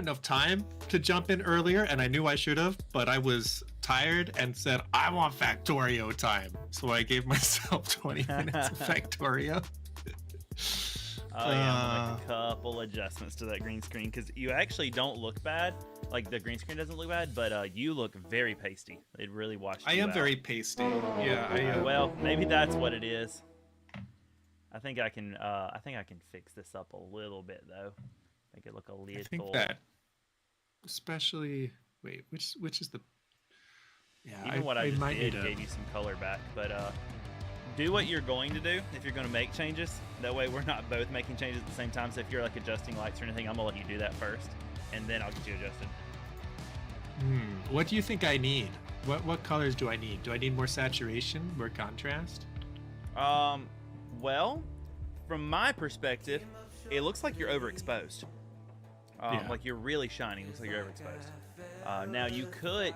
enough time to jump in earlier, and I knew I should have, but I was tired and said, I want Factorio time. So I gave myself 20 minutes of Factorio. Oh, yeah, I'm gonna make a couple adjustments to that green screen because you actually don't look bad. Like, the green screen doesn't look bad, but you look very pasty. It really washed you out. I am very pasty. Yeah, Well, maybe that's what it is. I think I can fix this up a little bit though. Make it look a little. I think that, especially. Wait, which is the? Yeah, even what I just did gave you some color back, but do what you're going to do if you're going to make changes. That way we're not both making changes at the same time. So if you're like adjusting lights or anything, I'm gonna let you do that first, and then I'll get you adjusted. What do you think I need? What colors do I need? Do I need more saturation, more contrast? Well, from my perspective, it looks like you're overexposed. Like you're really shining. It looks like you're overexposed. Now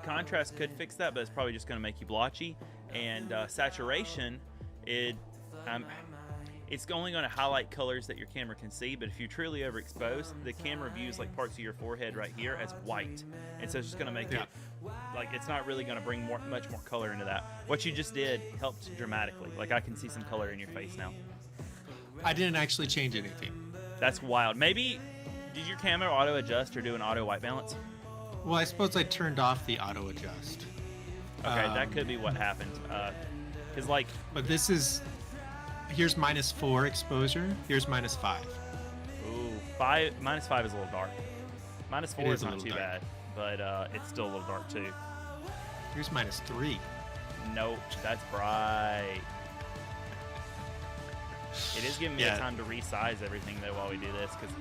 contrast could fix that, but it's probably just going to make you blotchy. And saturation, it's only going to highlight colors that your camera can see. But if you're truly overexposed, the camera views like parts of your forehead right here as white, and so it's just going to make it like it's not really going to bring much more color into that. What you just did helped dramatically. Like I can see some color in your face now. I didn't actually change anything. That's wild. Maybe did your camera auto adjust or do an auto white balance? Well, I suppose I turned off the auto adjust. Okay, that could be what happened. Cause like, but this is here's -4 exposure. Here's -5. Ooh, -5 is a little dark. -4 is not too bad, but it's still a little dark too. Here's -3. Nope, that's bright. It is giving me a time to resize everything though while we do this, because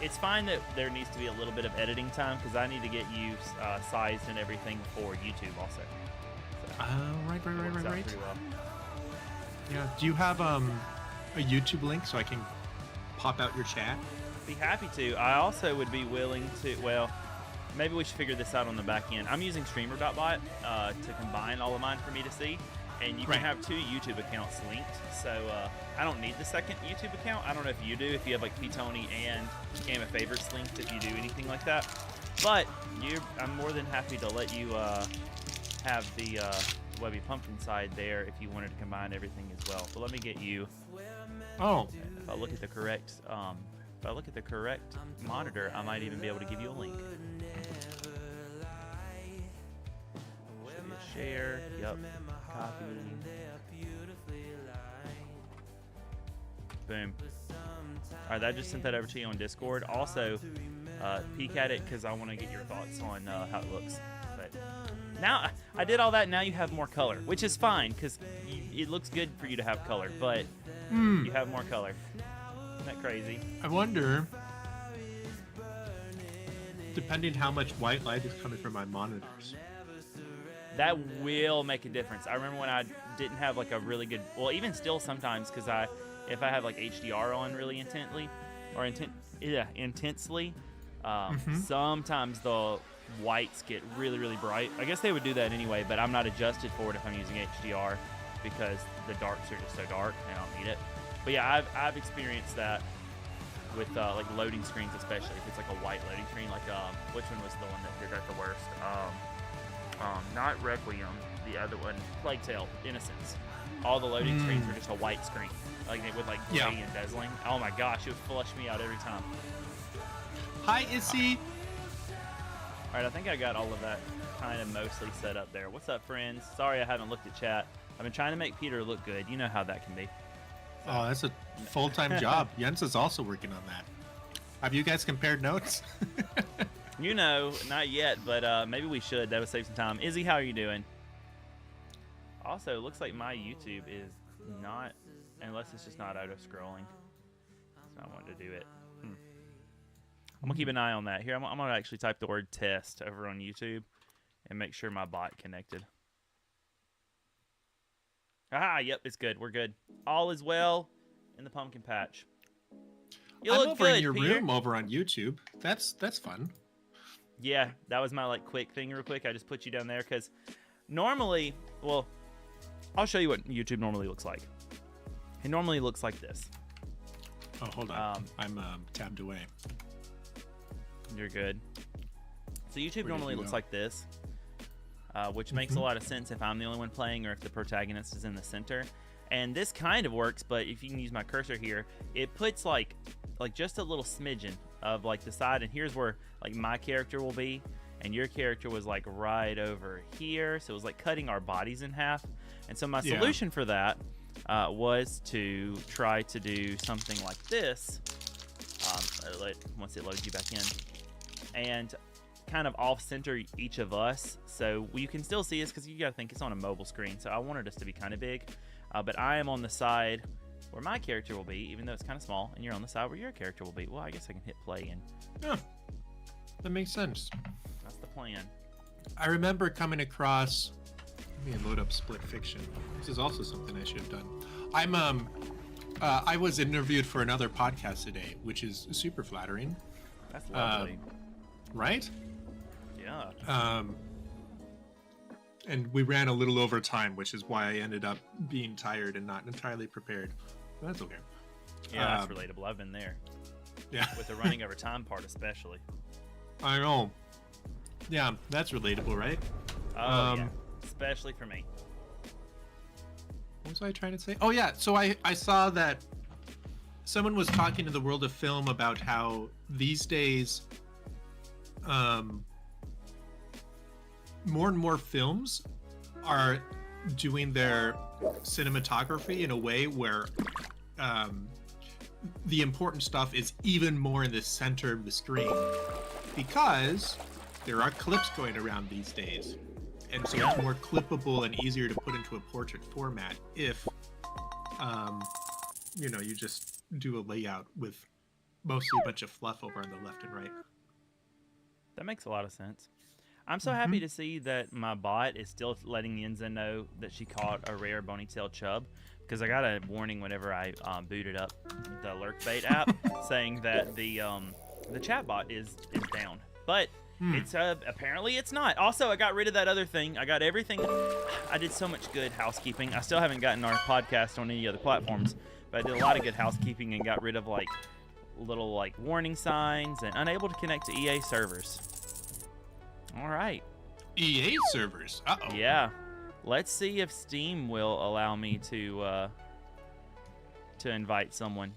it's fine that there needs to be a little bit of editing time because I need to get you sized and everything for YouTube also. So, right. Well. Yeah. Do you have a YouTube link so I can pop out your chat? Be happy to. I also would be willing to. Well, maybe we should figure this out on the back end. I'm using Streamer.bot to combine all of mine for me to see. And you can have 2 YouTube accounts linked, so I don't need the second YouTube account. I don't know if you do, if you have like P-Tony and Game of Favorites linked, if you do anything like that. But I'm more than happy to let you have the Webby Pumpkin side there if you wanted to combine everything as well. So let me get you. Oh. If I look at the correct, monitor, I might even be able to give you a link. Show you a share. Yep. Copy. Boom. All right, that just sent that over to you on Discord. Also, peek at it because I want to get your thoughts on how it looks. But now I did all that. Now you have more color, which is fine because it looks good for you to have color. But you have more color. Isn't that crazy? I wonder, depending how much white light is coming from my monitors. That will make a difference. I remember when I didn't have like a really good, well, even still sometimes, because if I have like HDR on really intensely, sometimes the whites get really, really bright. I guess they would do that anyway, but I'm not adjusted for it if I'm using HDR because the darks are just so dark and I don't need it. But yeah, I've experienced that with like loading screens, especially if it's like a white loading screen. Like which one was the one that did that the worst? Not Requiem, the other one, Plague Tale, Innocence. All the loading screens were just a white screen, like with like gray and dazzling. Oh my gosh, it would flush me out every time. Hi, Issy. All right, I think I got all of that kind of mostly set up there. What's up, friends? Sorry I haven't looked at chat. I've been trying to make Peter look good. You know how that can be. Oh, that's a full-time job. Jens is also working on that. Have you guys compared notes? You know, not yet, but maybe we should. That would save some time. Izzy, how are you doing? Also, it looks like my YouTube is not, unless it's just not auto-scrolling. It's not wanting to do it. I'm going to keep an eye on that. Here, I'm going to actually type the word test over on YouTube and make sure my bot connected. Ah, yep, it's good. We're good. All is well in the pumpkin patch. You look over good, in your Peter. room over on YouTube. That's fun. Yeah, that was my like quick thing real quick. I just put you down there because normally, well, I'll show you what YouTube normally looks like. It normally looks like this. Oh, hold on. I'm tabbed away. You're good. So YouTube Where did normally you looks go? like this, which makes a lot of sense if I'm the only one playing or if the protagonist is in the center. And this kind of works, but if you can use my cursor here, it puts like just a little smidgen of like the side, and here's where like my character will be, and your character was like right over here, so it was like cutting our bodies in half. And so my solution for that was to try to do something like this. Once it loads you back in, and kind of off-center each of us, so you can still see us, because you gotta think it's on a mobile screen. So I wanted us to be kind of big, but I am on the side where my character will be, even though it's kind of small, and you're on the side where your character will be. Well, I guess I can hit play, and Yeah, that makes sense. that's the plan. I remember coming across. Let me load up Split Fiction. This is also something I should have done. I was interviewed for another podcast today, which is super flattering. That's lovely. Right? Yeah. And we ran a little over time, which is why I ended up being tired and not entirely prepared. But that's okay. Yeah, that's relatable. I've been there. Yeah. With the running over time part especially. I know. Yeah, that's relatable, right? Oh, yeah. Especially for me. What was I trying to say? Oh, yeah. So I saw that someone was talking to the world of film about how these days more and more films are doing their cinematography in a way where the important stuff is even more in the center of the screen, because there are clips going around these days, and so it's more clippable and easier to put into a portrait format if you just do a layout with mostly a bunch of fluff over on the left and right. That makes a lot of sense. I'm so happy to see that my bot is still letting Yenza know that she caught a rare bony-tailed chub, because I got a warning whenever I booted up the Lurkbait app saying that the chatbot is down. But it's apparently it's not. Also, I got rid of that other thing. I got everything. I did so much good housekeeping. I still haven't gotten our podcast on any other platforms, but I did a lot of good housekeeping and got rid of like little like warning signs and unable to connect to EA servers. All right. EA servers. Uh-oh. Yeah. Let's see if Steam will allow me to invite someone.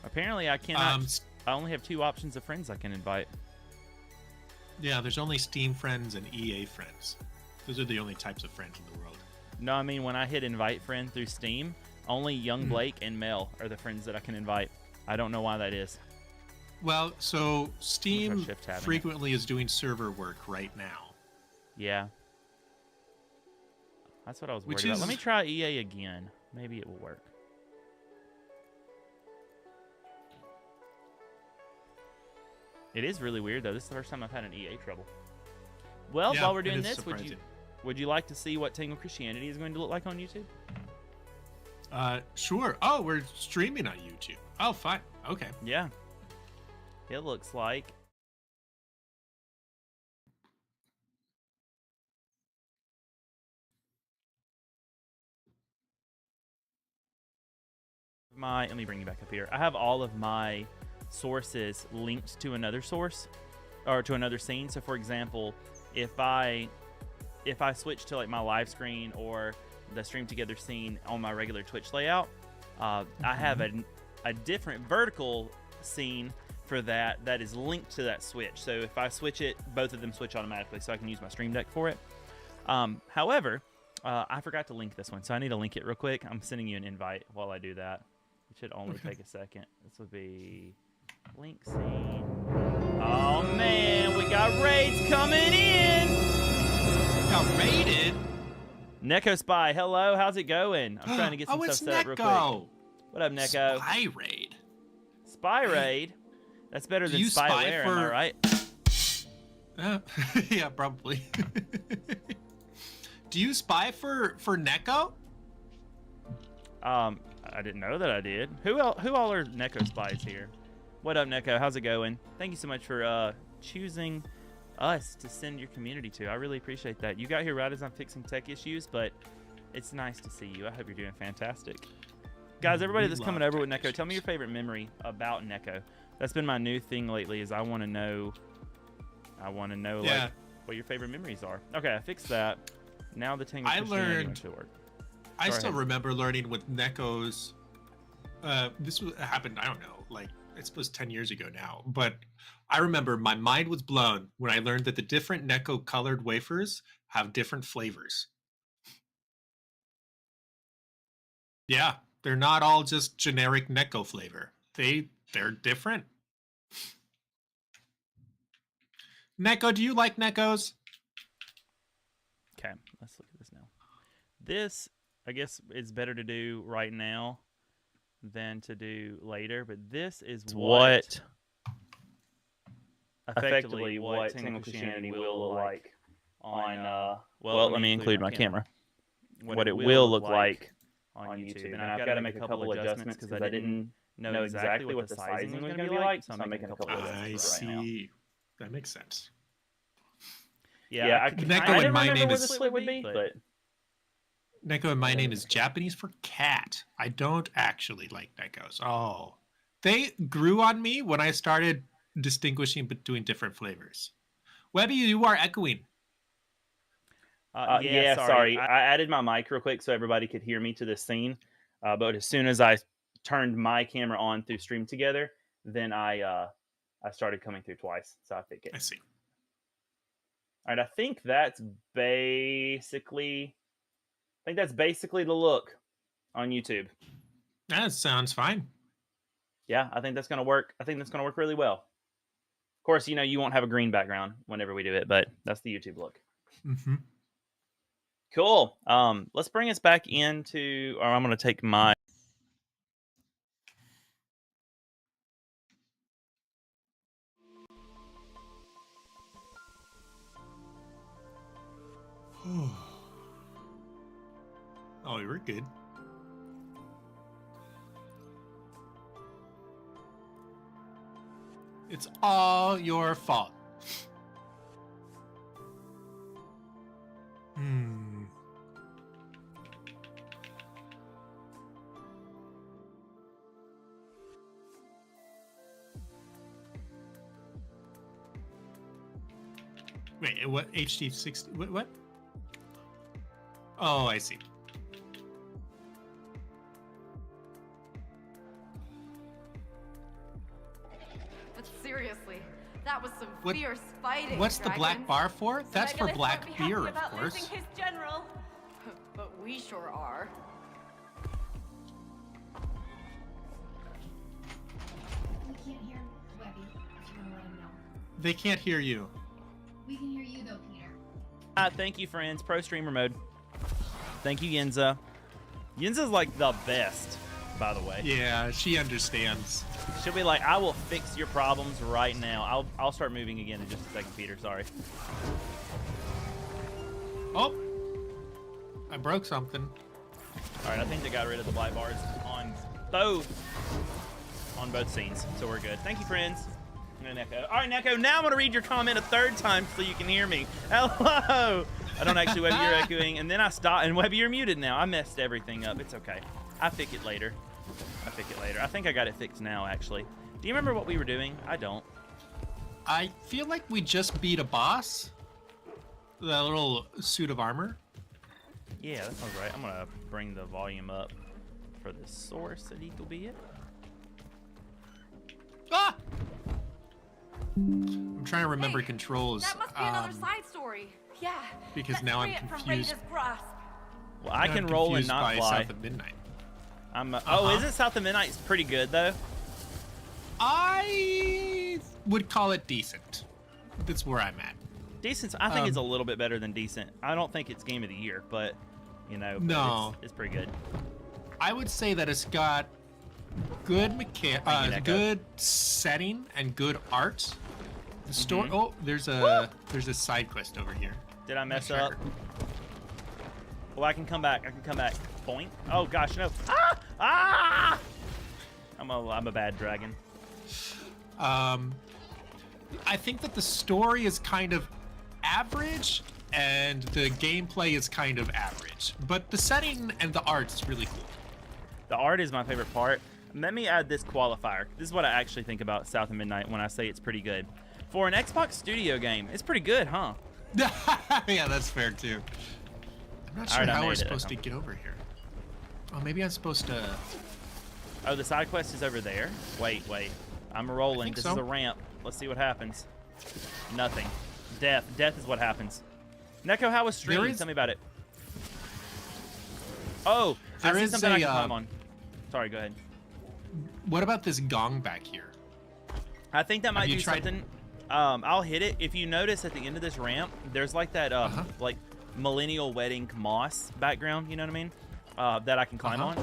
Apparently I cannot. I only have 2 options of friends I can invite. Yeah, there's only Steam friends and EA friends. Those are the only types of friends in the world. No, I mean when I hit invite friend through Steam, only Young Blake and Mel are the friends that I can invite. I don't know why that is. Well, so Steam Shift-tabbing it. frequently is doing server work right now. Yeah. That's what I was worried Which about. is- Let me try EA again. Maybe it will work. It is really weird though. This is the first time I've had an EA trouble. Well, Yeah, while we're it doing is this, surprising. would you like to see what Tangled Christianity is going to look like on YouTube? Sure. Oh, we're streaming on YouTube. Oh, fine. Okay. Yeah. It looks like let me bring you back up here. I have all of my sources linked to another source or to another scene. So for example, if I switch to like my live screen or the stream together scene on my regular Twitch layout, I have a different vertical scene for that is linked to that switch. So if I switch it, both of them switch automatically, so I can use my Stream Deck for it. However, I forgot to link this one, so I need to link it real quick. I'm sending you an invite while I do that. It should only take a second. This would be link scene. Oh man, we got raids coming in. Got raided. Neko Spy, hello, how's it going? I'm trying to get some Oh, stuff it's set up real quick. Neko. What up, Neko? Spy raid. Spy raid? That's better Do than you spy spyware, am I for- right? Yeah, probably. Do you spy for Neko? I didn't know that I did. Who all are Neko spies here? What up, Neko? How's it going? Thank you so much for choosing us to send your community to. I really appreciate that. You got here right as I'm fixing tech issues, but it's nice to see you. I hope you're doing fantastic. Guys, everybody that's love coming over time with Neko, tell me machines. your favorite memory about Neko. That's been my new thing lately. Is I want to know Yeah. like what your favorite memories are. Okay, I fixed that. Now the Tangled I Christianity learned- went to work. I Go still ahead. remember learning with Neko's. Happened, I don't know, like I suppose 10 years ago now. But I remember my mind was blown when I learned that the different Neko colored wafers have different flavors. Yeah, they're not all just generic Neko flavor. They're different. Neko, do you like Nekos? Okay, let's look at this now. This, I guess, is better to do right now than to do later. But this is what effectively what Tangled Christianity will look like on. Well, let me include my camera. What it will look like on YouTube. And I've got to make a couple adjustments because I didn't know exactly what the sizing was going to be like. So I'm making a couple adjustments I right now. see. That makes sense. Yeah, I Neko kind and of my remember name where is- the split would be, but Neko and my name is Japanese for cat. I don't actually like Nekos. Oh. They grew on me when I started distinguishing between different flavors. Webby, you are echoing. yeah, sorry. I added my mic real quick so everybody could hear me to this scene. But as soon as I turned my camera on through Stream Together, then I started coming through twice. So I think I see. All right, I think that's basically the look on YouTube. That sounds fine. Yeah, I think that's gonna work. I think that's gonna work really well. Of course, you won't have a green background whenever we do it, but that's the YouTube look. Mm-hmm. Cool. Let's bring us back into, or I'm gonna take my. Oh, you were good. It's all your fault. Hmm. Wait, what? HD60? What? Oh, I see. But seriously, that was some What- fierce fighting. What's the black Dragons. bar for? That's for Megalith black won't be happy beer, of about course. losing his general. But we sure are. We can't hear Webby if you want to let him know. They can't hear you. We can hear you though, Peter. Thank you, friends. Pro streamer mode. Thank you, Yenza. Yenza's like the best, by the way. Yeah, she understands. She'll be like, I will fix your problems right now. I'll start moving again in just a second, Peter. Sorry. Oh, I broke something. All right, I think they got rid of the black bars on both scenes, so we're good. Thank you, friends. And Neko. All right, Neko. Now I'm gonna read your comment a third time so you can hear me. Hello. I don't actually, Webby, you're echoing, and then I stopped, and Webby, you're muted now. I messed everything up. It's okay. I fix it later. I think I got it fixed now, actually. Do you remember what we were doing? I don't. I feel like we just beat a boss. That little suit of armor. Yeah, that sounds right. I'm gonna bring the volume up for the source that equal be it. Ah! I'm trying to remember Hey, controls. That must be another side story. Yeah. because let's now I'm free it from confused. Rage's grasp. Well, I now can I'm roll and confused not by fly. South of Midnight. Oh, is it South of Midnight's pretty good though? I would call it decent. That's where I'm at. Decent. I think it's a little bit better than decent. I don't think it's game of the year, but but No. it's pretty good. I would say that it's got good Thank you, Neko. good setting and good art. The story. Mhm. Oh, there's a side quest over here. Did I mess Sure. up? Well, I can come back. Point. Oh gosh, no. Ah! I'm a bad dragon. I think that the story is kind of average and the gameplay is kind of average, but the setting and the art is really cool. The art is my favorite part. Let me add this qualifier. This is what I actually think about South of Midnight when I say it's pretty good. For an Xbox Studio game, it's pretty good, huh? Yeah, that's fair too. I'm not sure how we're supposed to get over here. Oh, maybe I'm supposed to. Oh, the side quest is over there. Wait. I'm rolling. This is a ramp. Let's see what happens. Nothing. Death. Death is what happens. Neko, how was streaming? Tell me about it. Oh, I see something I can climb on. Sorry, go ahead. What about this gong back here? I think that might do something. I'll hit it. If you notice at the end of this ramp, there's like that like millennial wedding moss background. You know what I mean? That I can climb on.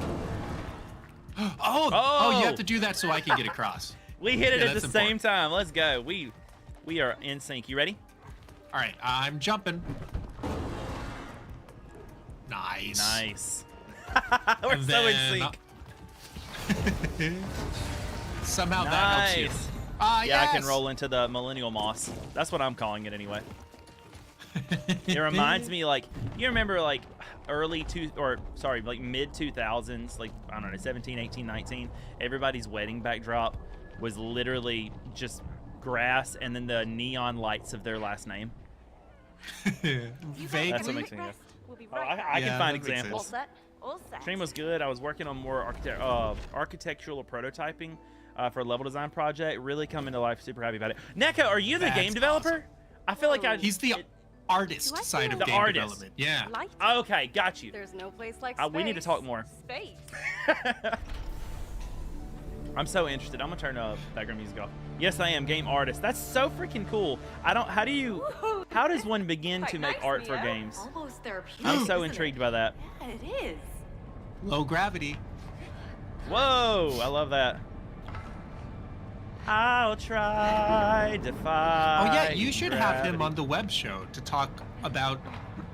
Oh, you have to do that so I can get across. We hit it at the same time. Let's go. We are in sync. You ready? All right, I'm jumping. Nice. Nice. We're so in sync. Somehow that helps you. Yeah, yes. I can roll into the millennial moss. That's what I'm calling it anyway. It reminds me, like, you remember, like, mid 2000s, like, I don't know, 17, 18, 19, everybody's wedding backdrop was literally just grass and then the neon lights of their last name. That's what makes me go. I can find examples. Stream was good. I was working on more architectural prototyping for a level design project. Really coming to life. Super happy about it. Neko, are you the game developer? Awesome. I feel like he's the artist side of game development. Yeah. Okay, got you. There's no place like space. We need to talk more. Space. I'm so interested. I'm gonna turn background music off. Yes, I am game artist. That's so freaking cool. How does one begin to make art for games? Almost therapeutic. I'm so intrigued by that. Yeah, it is. Low gravity. Whoa, I love that. I'll try to find. Oh yeah, you should have him on the web show to talk about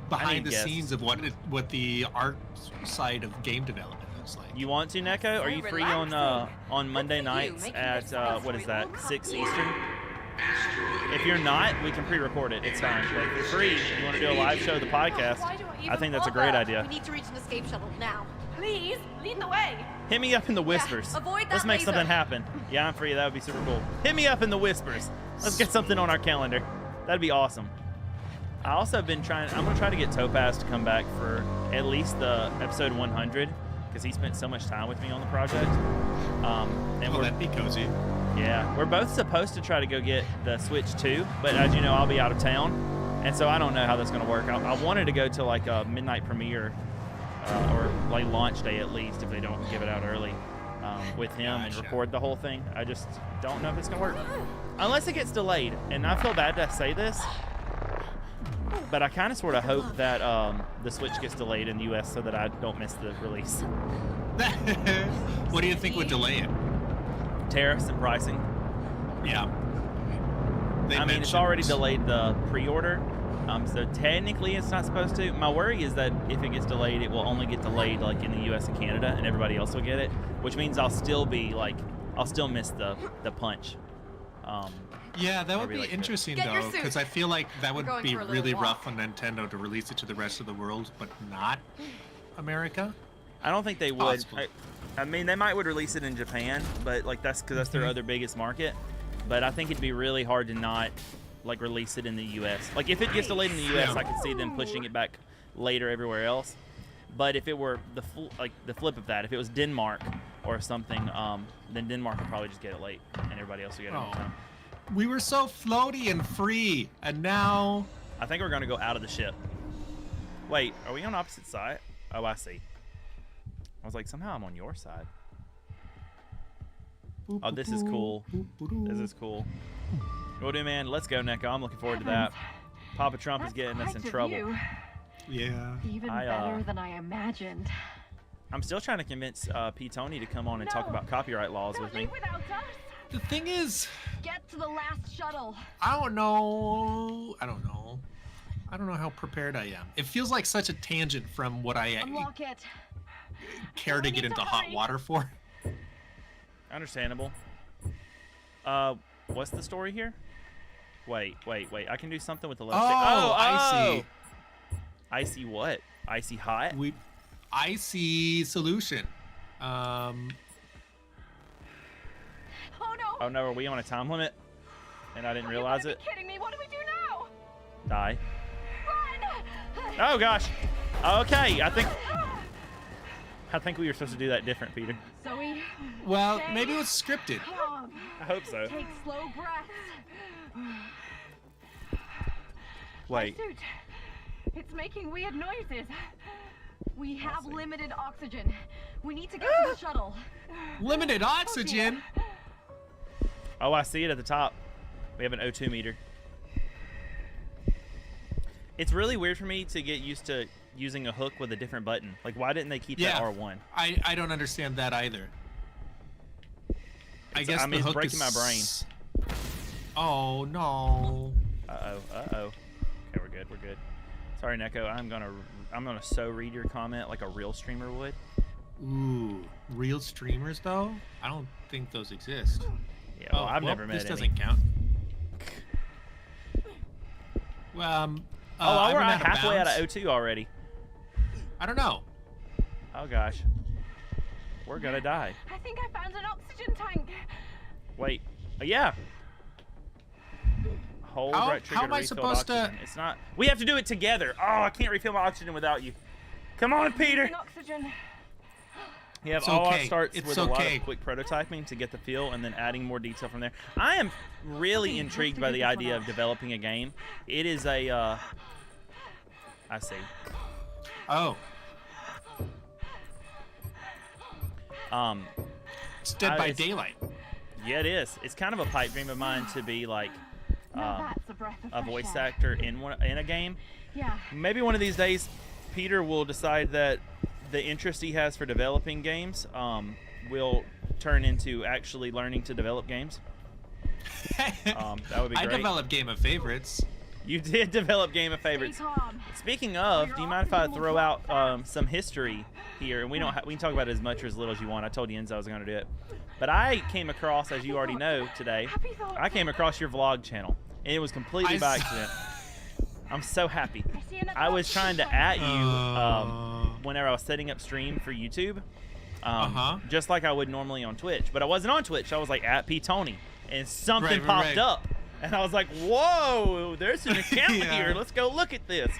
behind the scenes of what the art side of game development looks like. You want to, Neko? Are you free on Monday nights at what is that, 6 Eastern? If you're not, we can pre-record it. It's fine. But if you're free, you want to do a live show of the podcast, I think that's a great idea. We need to reach an escape shuttle now. Please, lead the way. Hit me up in the whispers. Yeah, avoid that Let's make laser. something happen. Yeah, I'm free. That would be super cool. Hit me up in the whispers. Let's get something on our calendar. That'd be awesome. I also have been I'm going to try to get Topaz to come back for at least the episode 100 because he spent so much time with me on the project. That'd be cozy. Yeah, we're both supposed to try to go get the Switch 2, but as you know, I'll be out of town, and so I don't know how that's going to work. I wanted to go to like a midnight premiere or like launch day at least if they don't give it out early with him and record the whole thing. I just don't know if it's going to work. Unless it gets delayed, and I feel bad to say this, but I kind of sort of hope that the Switch gets delayed in the U.S. so that I don't miss the release. What do you think would delay it? Tariffs and pricing. Yeah. I mean, it's already delayed the pre-order, so technically it's not supposed to. My worry is that if it gets delayed, it will only get delayed like in the U.S. and Canada, and everybody else will get it, which means I'll still miss the punch. Yeah, that would be interesting though, because I feel like that would be really rough on Nintendo to release it to the rest of the world, but not America. I don't think they would. I mean, they would release it in Japan, but like that's because that's their other biggest market. But I think it'd be really hard to not like release it in the U.S. Like if it gets delayed in the U.S., I could see them pushing it back later everywhere else. But if it were the flip of that, if it was Denmark or something, then Denmark would probably just get it late, and everybody else would get it on time. We were so floaty and free, and now I think we're gonna go out of the ship. Wait, are we on opposite side? Oh, I see. I was like, somehow I'm on your side. Oh, this is cool. This is cool. Well, dude, man, let's go, Neko. I'm looking forward to that. Papa Trump is getting us in trouble. Yeah. Even better than I imagined. I'm still trying to convince P. Tony to come on and talk about copyright laws with me. The thing is, get to the last shuttle. I don't know how prepared I am. It feels like such a tangent from what I care to get into hot water for. Understandable. What's the story here? Wait. I can do something with the left stick. I see. Icy what? Icy hot? Icy solution. Um. Oh no! Oh no, are we on a time limit? And I didn't You realize gotta it. be kidding me! What do we do now? Die. Run! Oh gosh. Okay, I think we were supposed to do that different, Peter. Zoe, Well, maybe it was scripted. calm. I hope so. Take slow breaths. Wait. My suit. It's making weird noises. We have limited oxygen. We need to get to the shuttle. Limited oxygen. Oh, I see it at the top. We have an O2 meter. It's really weird for me to get used to using a hook with a different button. Like, why didn't they keep that R1? I don't understand that either. I guess mean, the it's hook breaking my is- brain. Oh no. Uh-oh. Okay, we're good. We're good. Sorry, Neko. I'm gonna so read your comment like a real streamer would. Ooh, real streamers though? I don't think those exist. Yeah, well, I've never met this any. doesn't count. Well, I we're went out of halfway out bounds. of O2 already. I don't know. Oh gosh. We're gonna die. I think I found an oxygen tank. Wait. Yeah. Hold How- right trigger how am to I refill supposed to- oxygen. It's not. We have to do it together. Oh, I can't refill my oxygen without you. Come on, Peter. Oxygen. You have It's all our okay. starts It's with a lot okay. of quick prototyping to get the feel and then adding more detail from there. I am really Okay, intrigued let's by figure the this one idea of out. developing a game. It is a, I see. Oh, it's Dead by it's- Daylight. Yeah, it is. It's kind of a pipe dream of mine to be like Now that's a breath of a fresh voice air. actor in a game. Yeah. Maybe one of these days, Peter will decide that the interest he has for developing games will turn into actually learning to develop games. That would be I great. developed Game of Favorites. You did develop Game of Favorites. Stay calm. Speaking of, do you mind if I throw out some history here? And we can talk about it as much or as little as you want. I told Yenza I was going to do it. But I came across, as you already know today, Happy thoughts. I came across your vlog channel. And it was completely I by s- accident. I'm so happy. I see another I was oxygen trying to tank. at you whenever I was setting up stream for YouTube. Just like I would normally on Twitch. But I wasn't on Twitch. I was like at P Tony. And something Right, popped right. up. And I was like, whoa, there's an account Yeah. here. Let's go look at this.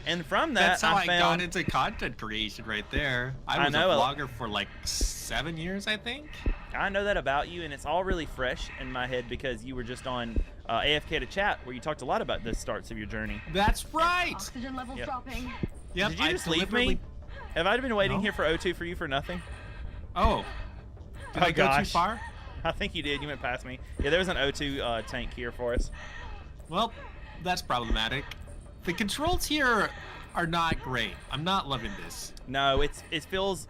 And from that, That's how I got found into content creation right there. I I was know. a vlogger for like 7 years, I think. I know that about you, and it's all really fresh in my head because you were just on AFK to Chat, where you talked a lot about the starts of your journey. That's right. Oxygen levels Yep. dropping. Yep. Did you I just leave deliberately- me? Have I been waiting No. here for O2 for you for nothing? Oh. Did Oh, I go too gosh. far? I think you did. You went past me. Yeah, there was an O2 tank here for us. Well, that's problematic. The controls here are not great. I'm not loving this. No, it feels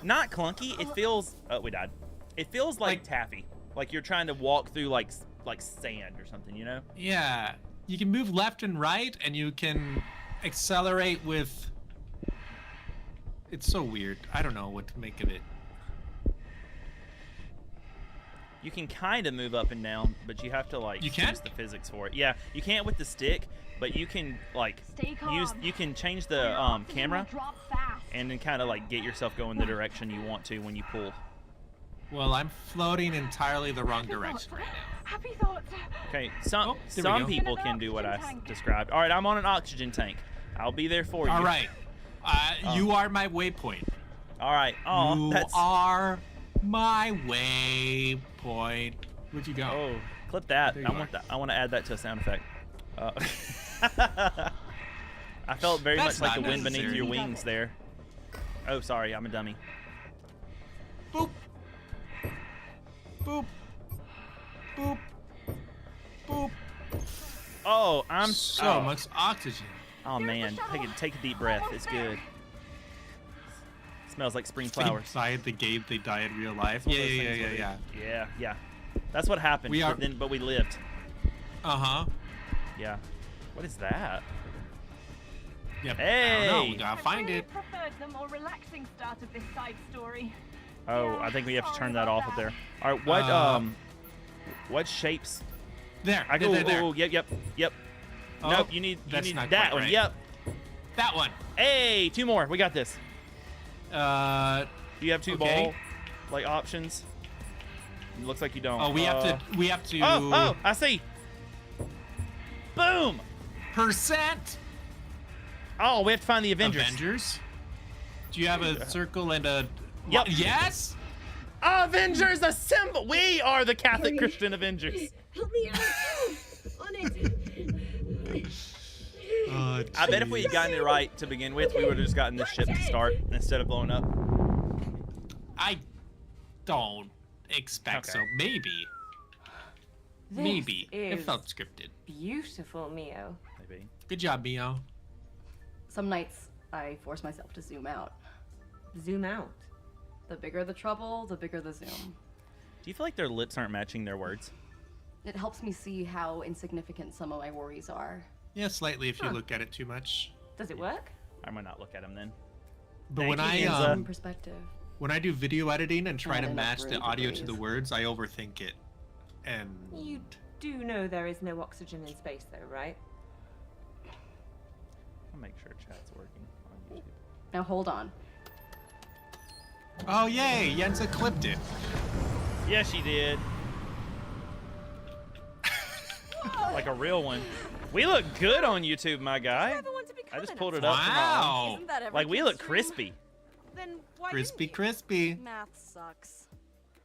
not clunky. It feels we died. It feels like taffy, like you're trying to walk through like sand or something, you know? Yeah. You can move left and right, and you can accelerate with... It's so weird. I don't know what to make of it. You can kind of move up and down, but you have to like You can? use the physics for it. Yeah, you can't with the stick, but you can like Stay calm. you can change Or the your oxygen camera will drop fast. and then kind of like get yourself going the direction you want to when you pull. Well, I'm floating entirely the wrong direction right now. Happy thoughts. Okay, some Oh, there we some go. people Another can do what I oxygen tank. described. All right, I'm on an oxygen tank. I'll be there for you. All right. You are my waypoint. All right. Oh, You that's are my waypoint. Where'd you go? oh, clip that. There you I want are. that. I want to add that to a sound effect. I felt very That's much like not the wind beneath necessary. your wings there. Oh, sorry, I'm a dummy. Boop. Boop. Boop. Boop. Oh, I'm So much oxygen. Oh man, take a deep breath. It's good. Smells like spring They flowers. die at the game, they die in real life. One Yeah, of those yeah, things yeah, where yeah. they- yeah. That's what happened. We are- but we lived. Uh-huh. Yeah. What is that? Yep. I Hey! don't know. We gotta find really it. preferred the more relaxing start of this side story. Oh, Yeah, I think we have to sorry turn that about off up that. there. All right, what shapes? There. I go. there. Oh, yep. Oh, Nope. You need that's not that quite one. right. Yep. That one. Hey, 2 more. We got this. Do you have two Okay. ball like options? It looks like you don't. Oh, we have to. Oh, I see. Boom. Percent. Oh, we have to find the Avengers. Avengers. Do you have a circle and a? Yep. Yes. Avengers assemble! We are the Catholic Christian Avengers. Help me out. On it. Oh, I bet if we had gotten it right to begin with, we would have just gotten this ship to start instead of blowing up. I don't expect Okay. so. Maybe. Maybe. It is felt scripted. beautiful, Mio. Maybe. Good job, Mio. Some nights I force myself to zoom out. Zoom out. The bigger the trouble, the bigger the zoom. Do you feel like their lips aren't matching their words? It helps me see how insignificant some of my worries are. Yeah, slightly if you look at it too much. Does it work? I might not look at them then. But Thank when you, I Enza. In perspective. when I do video editing and try And to end up match the ruined audio to the degrees. words, I overthink it. And You do know there is no oxygen in space, though, right? I'll make sure chat's working on YouTube. Now hold on. oh yay, Yenza clipped it. Yeah, she did. Like a real one. We look good on YouTube, my guy. I just pulled it up. from Wow. Isn't that Like we look everything's crispy. Then why Crispy, didn't crispy. you? Math sucks.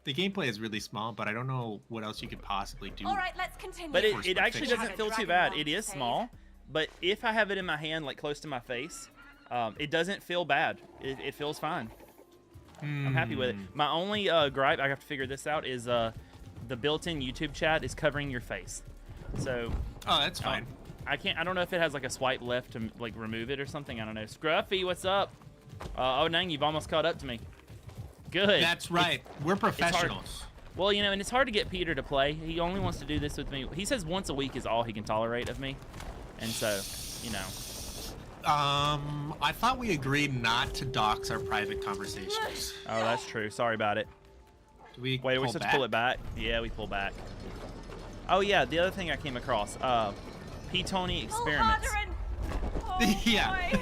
The gameplay is really small, but I don't know what else you could possibly do. All right, let's continue. But Force it actually perfection. doesn't feel too bad. It is small, but if I have it in my hand, like close to my face, it doesn't feel bad. It feels fine. I'm happy with it. My only gripe, I have to figure this out, is the built-in YouTube chat is covering your face. So Oh, that's fine. I don't know if it has like a swipe left to like remove it or something. I don't know. Scruffy, what's up? Oh dang, you've almost caught up to me. Good. That's right. We're professionals. Well, you know, and it's hard to get Peter to play. He only wants to do this with me. He says once a week is all he can tolerate of me. And so, you know. I thought we agreed not to dox our private conversations. Oh, that's true. Sorry about it. Do we Wait, are we pull supposed back? to pull it back? Yeah, we pull back. Oh, yeah, the other thing I came across. P-Tony Experiments. Yeah.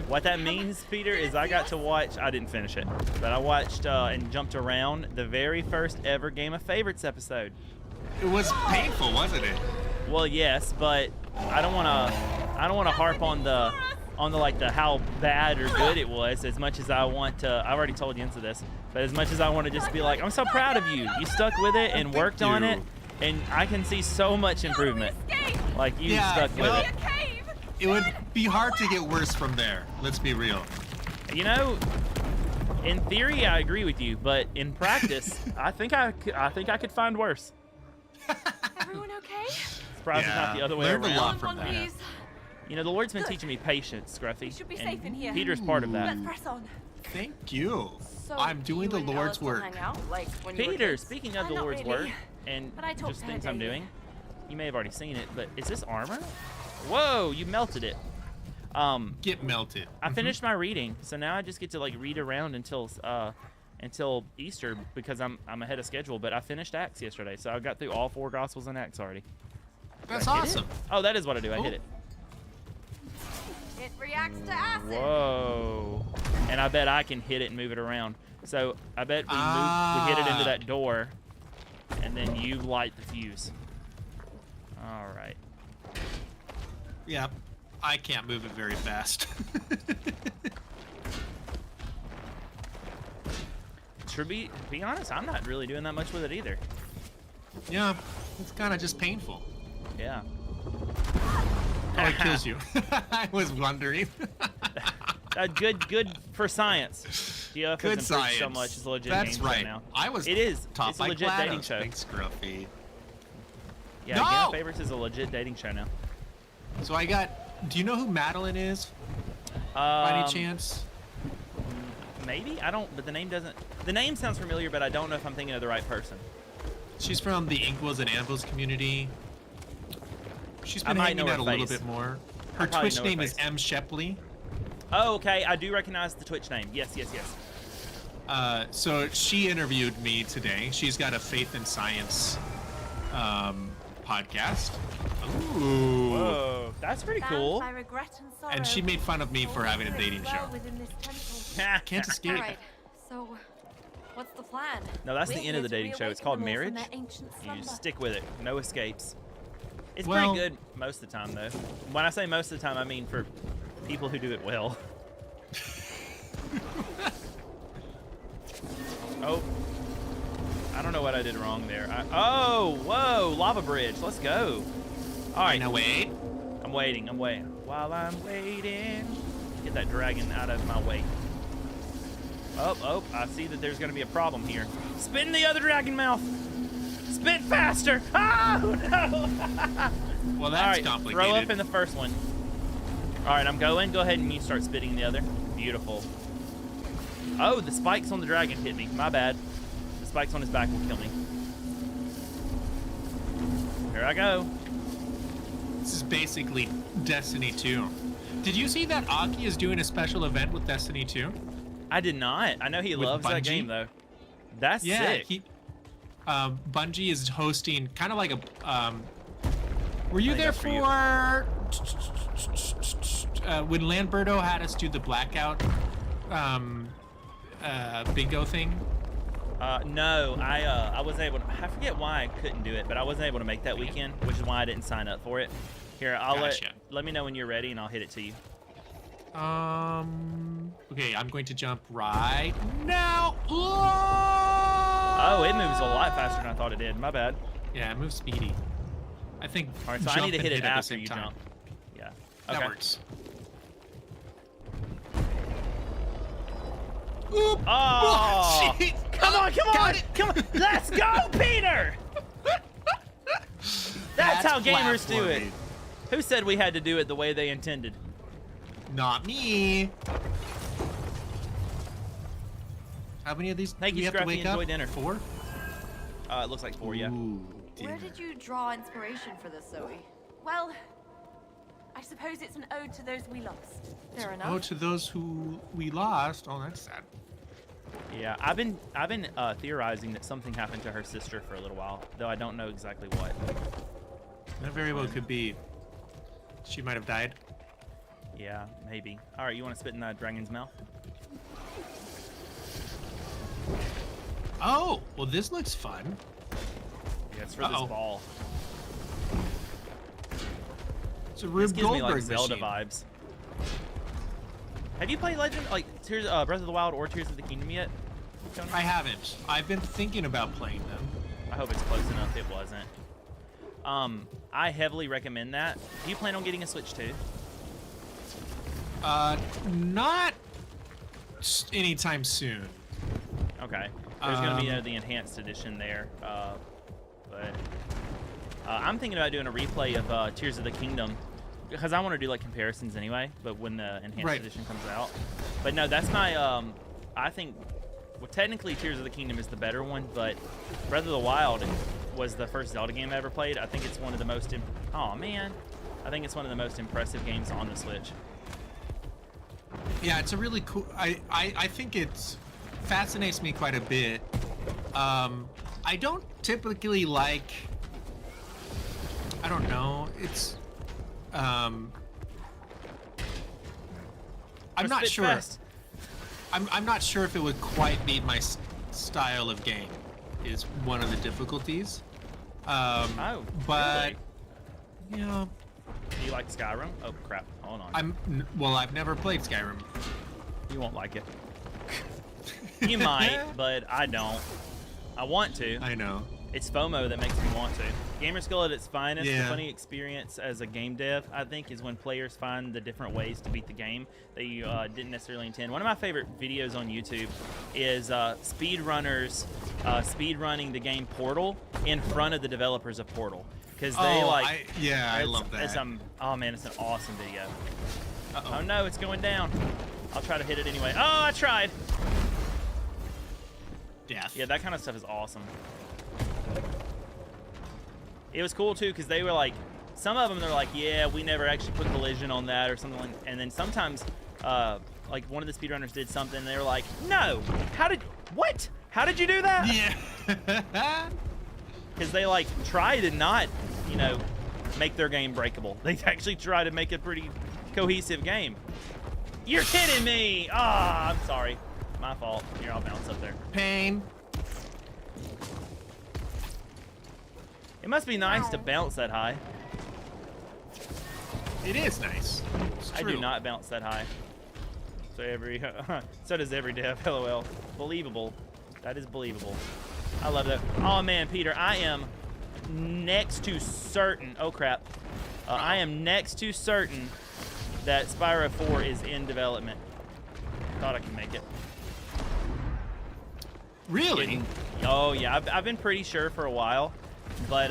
What that means, Peter, is I got to watch, I didn't finish it, but I watched and jumped around the very first ever Game of Favorites episode. It was painful, wasn't it? Well, yes, but I don't want to harp on the like the how bad or good it was as much as I want to. I already told Yenza this, but as much as I want to just be like, I'm so proud of you. You stuck with it and worked on it, and I can see so much improvement. Like you stuck with well, it. it would be hard to get worse from there. Let's be real. You know, in theory, I agree with you, but in practice, I think I could find worse. Everyone okay? Surprised it's not the other way learned around. a lot from One, that. please. You know, the Lord's been teaching me patience, Scruffy. should be and safe in here. Peter's part of that. Let's press on. Thank you. So I'm doing you the and Lord's Alice will work. hang out, like when you were Peter, kids? speaking of the Not Lord's really. work and But I talked just to her things I'm daily. doing, you may have already seen it, but is this armor? Whoa, you melted it. Get melted. I finished my reading, so now I just get to like read around until Easter because I'm ahead of schedule. But I finished Acts yesterday, so I got through all 4 Gospels and Acts already. That's Did I hit awesome. it? Oh, that is what I do. I hit it. It reacts to acid. Whoa! And I bet I can hit it and move it around. So I bet we hit it into that door, and then you light the fuse. All right. Yeah, I can't move it very fast. To be honest, I'm not really doing that much with it either. Yeah, it's kind of just painful. Yeah. Oh, it kills you. I was wondering. Good for science. DF Good has improved so science. much. It's a legit That's game right. show now. I was It is. taught It's a by legit GLaDOS. dating show. Thanks, Gruffy. Yeah, No! Game of Favorites is a legit dating show now. So I got. Do you know who Madeline is? By any chance? Maybe I don't. But the name doesn't. The name sounds familiar, but I don't know if I'm thinking of the right person. She's from the Inkwells and Anvils community. She's been might know hanging her out a little face. bit more. I Her probably Twitch know her name is face. M. Shepley. Oh, okay. I do recognize the Twitch name. Yes, yes, yes. So she interviewed me today. She's got a faith and science podcast. Ooh. Whoa, that's pretty cool. I regret and sorrow. And she made fun of me for having a dating show. Within this temple. Can't escape. All right. So What's the plan? No, that's the We're end of the here to dating show. It's reawaken called them all from Marriage. their ancient You slumber. just stick with it. No escapes. It's Well- pretty good most of the time, though. When I say most of the time, I mean for people who do it well. Oh. I don't know what I did wrong there. Oh, whoa, lava bridge. Let's go. All right. Now wait. I'm waiting. While I'm waiting, get that dragon out of my way. Oh, I see that there's going to be a problem here. Spin the other dragon mouth. Spin faster. Oh, no. Well, All that's right, complicated. throw up in the first one. All right, I'm going. Go ahead and you start spitting the other. Beautiful. Oh, the spikes on the dragon hit me. My bad. The spikes on his back will kill me. Here I go. This is basically Destiny 2. Did you see that Aki is doing a special event with Destiny 2? I did not. I know he With loves that Bungie? game, though. That's sick. Bungie is hosting kind of like a. Were you I think there that's for you. when Lamberto had us do the blackout bingo thing? No, I wasn't able to, I forget why I couldn't do it, but I wasn't able to make that weekend, which is why I didn't sign up for it. Here, I'll Gotcha. let me know when you're ready and I'll hit it to you. Okay, I'm going to jump right now. Oh, it moves a lot faster than I thought it did. My bad. Yeah, it moves speedy. I think. All right, so I jump need to and hit it at the after same you time. jump. Yeah. That Okay. works. Oop. Oh, shit. come on, Got it. come on. Let's go, Peter. That's how gamers do it. platforming. Who said we had to do it the way they intended? Not me. How many of these Thank do we you, have to Scruffy. wake Enjoy up? dinner. 4? It looks like 4, yeah. Ooh, Where dinner. did you draw inspiration for this, Zoe? Well, I suppose it's an ode to those we lost. Fair enough. Oh, to those who we lost. Oh, that's sad. Yeah, I've been theorizing that something happened to her sister for a little while, though I don't know exactly what. That very well could be. She might have died. Yeah, maybe. All right, you want to spit in that dragon's mouth? Oh, well, this looks fun. Yeah, it's for Uh-oh. this ball. It's a This Rube gives me Goldberg like Zelda machine. vibes. Have you played Legend, like Tears, Breath of the Wild or Tears of the Kingdom yet, Tony? I haven't. I've been thinking about playing them. I hope it's close enough. It wasn't. I heavily recommend that. Do you plan on getting a Switch too? Not anytime soon. Okay. There's going to be the enhanced edition there, but I'm thinking about doing a replay of Tears of the Kingdom because I want to do like comparisons anyway. But when the enhanced Right. edition comes out, but no, that's my. I think, well, technically Tears of the Kingdom is the better one, but Breath of the Wild was the first Zelda game I ever played. I think it's one of the most. Oh man, I think it's one of the most impressive games on the Switch. Yeah, it's a really cool. I think it's fascinates me quite a bit. I don't typically like. I don't know. It's. I'm Just not spit sure. fast. I'm not sure if it would quite be my style of game. Is one of the difficulties. Oh, but really? you know, Do you like Skyrim? Oh crap! Hold on. well, I've never played Skyrim. You won't like it. You might, but I don't. I want to. I know. It's FOMO that makes me want to. Gamerskull at its finest, the Yeah. funny experience as a game dev, I think, is when players find the different ways to beat the game that you didn't necessarily intend. One of my favorite videos on YouTube is speedrunners speedrunning the game Portal in front of the developers of Portal. Because they I love that. Oh man, it's an awesome video. Uh-oh. Oh no, it's going down. I'll try to hit it anyway. Oh, I tried. Death. Yeah, that kind of stuff is awesome. It was cool too because they were like, some of them they're like, yeah, we never actually put collision on that or something like. And then sometimes, like one of the speedrunners did something, and they were like, no, how did you do that? Yeah. Because they like try to not, make their game breakable. They actually try to make a pretty cohesive game. You're kidding me! Ah, I'm sorry. My fault. Here, I'll bounce up there. Pain. It must be nice to bounce that high. It is nice. It's I true. do not bounce that high. So so does every dev. LOL. Believable. That is believable. I love that. Oh man, Peter, I am next to certain. Oh crap. I am next to certain that Spyro 4 is in development. Thought I could make it. Really? Oh yeah, I've been pretty sure for a while, but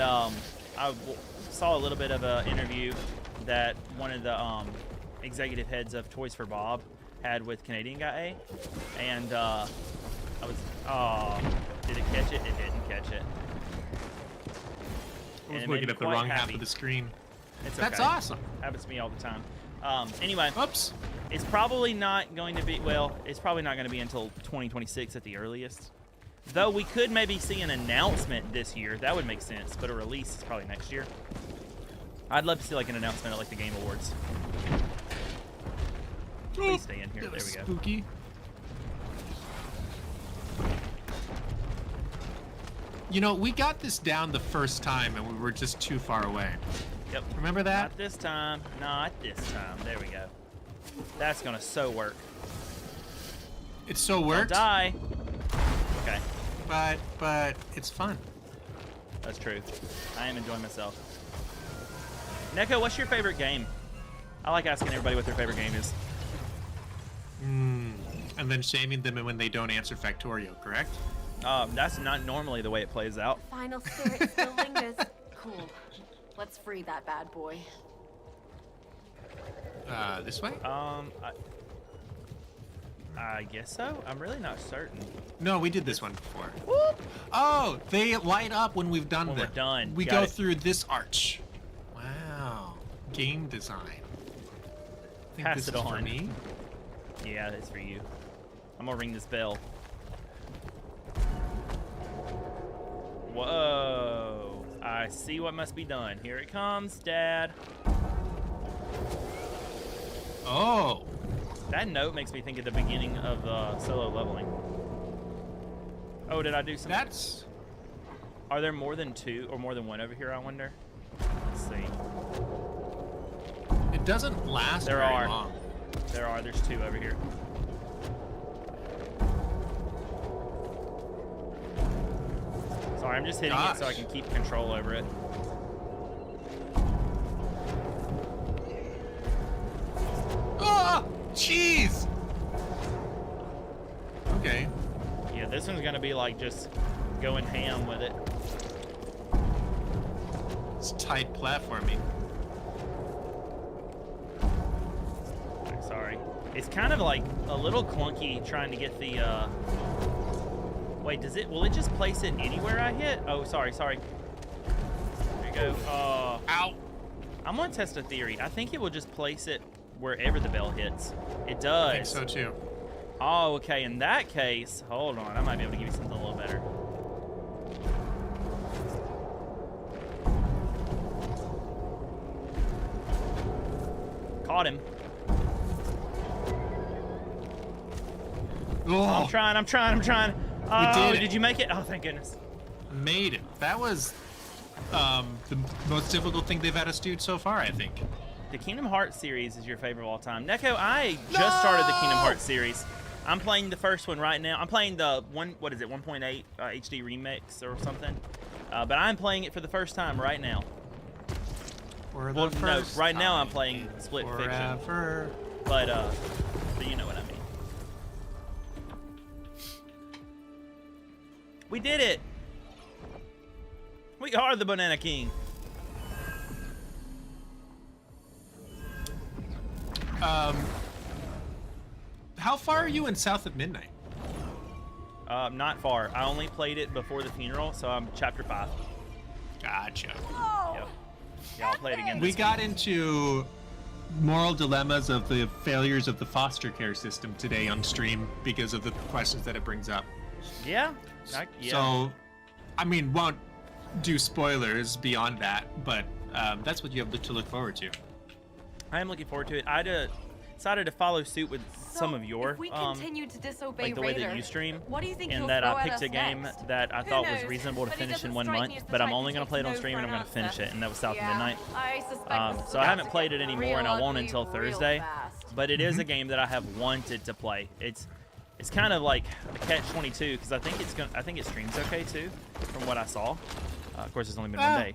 saw a little bit of an interview that one of the executive heads of Toys for Bob had with Canadian Guy A, and I was, oh, did it catch it? It didn't catch it. I was And it made looking me at the quite wrong half happy. of the screen. It's That's okay. awesome. Happens to me all the time. Anyway, Oops. it's probably not going to be, well, it's probably not going to be until 2026 at the earliest. Though we could maybe see an announcement this year. That would make sense, but a release is probably next year. I'd love to see like an announcement at like the Game Awards. Please stay in here. That There was we go. spooky. You know, we got this down the first time and we were just too far away. Yep. Remember that? Not this time. Not this time. There we go. That's gonna so work. It so Don't worked, die. Okay, but it's fun. that's true. I am enjoying myself. Neko, what's your favorite game? I like asking everybody what their favorite game is. And then shaming them when they don't answer Factorio, correct? That's not normally the way it plays out. Final spirit still lingers. Cool. Let's free that bad boy. This way? I guess so. I'm really not certain. No, we did this one before. Oh, they light up when we've done When them. we're done. We Got go it. through this arch. Wow. Game design. I think Pass this it is for on. me. Yeah, it's for you. I'm gonna ring this bell. Whoa. I see what must be done. Here it comes, Dad. Oh. That note makes me think of the beginning of solo leveling. Oh, did I do something? That's... Are there more than two or more than one over here, I wonder? Let's see. It doesn't last There very are. long. There's two over here. Sorry, I'm just hitting it so I Gosh. can keep control over it. Ah! Jeez! Okay. Yeah, this one's gonna be like just going ham with it. It's tight platforming. Sorry. It's kind of like a little clunky trying to get the, Wait, will it just place it anywhere I hit? Oh, sorry. There you go. Ow! I'm gonna test a theory. I think it will just place it wherever the bell hits. It does. I think so too. Oh, okay. In that case, hold on. I might be able to give you something a little better. Caught him. Oh, I'm trying. Oh, did it. did you make it? Oh, thank goodness. made it. That was the most difficult thing they've had us do so far, I think. The Kingdom Hearts series is your favorite of all time. Neko, I just started the Kingdom Hearts series. I'm playing the first one right now. I'm playing the 1.8 HD remix or something. But I'm playing it for the first time right now. For the Well, no, first right now I'm time playing Split Fiction. forever. But you know what I mean. We did it! We are the Banana King. How far are you in South of Midnight? Not far. I only played it before the funeral, so I'm chapter 5. Gotcha. Yep. Yeah, I'll play it again. We this got week. into moral dilemmas of the failures of the foster care system today on stream because of the questions that it brings up. Yeah. Yeah. So, I mean, won't do spoilers beyond that, but that's what you have to look forward to. I am looking forward to it. decided to follow suit with some So, of your if we continue to disobey like the way Raider, that you stream, what do you think and he'll that throw I at picked us a game next? that I Who thought was knows? reasonable to But he finish in doesn't 1 strike month, me as the but I'm type who only gonna takes play it on no stream for and I'm an gonna finish answer. it, and that was South of Yeah, Midnight. I suspect this is So I haven't about to played get it anymore, real and I won't ugly until real Thursday. fast. But it is a game that I have wanted to play. It's kind of like a catch-22 because I think it streams okay too, from what I saw. Of course, it's only been 1 day.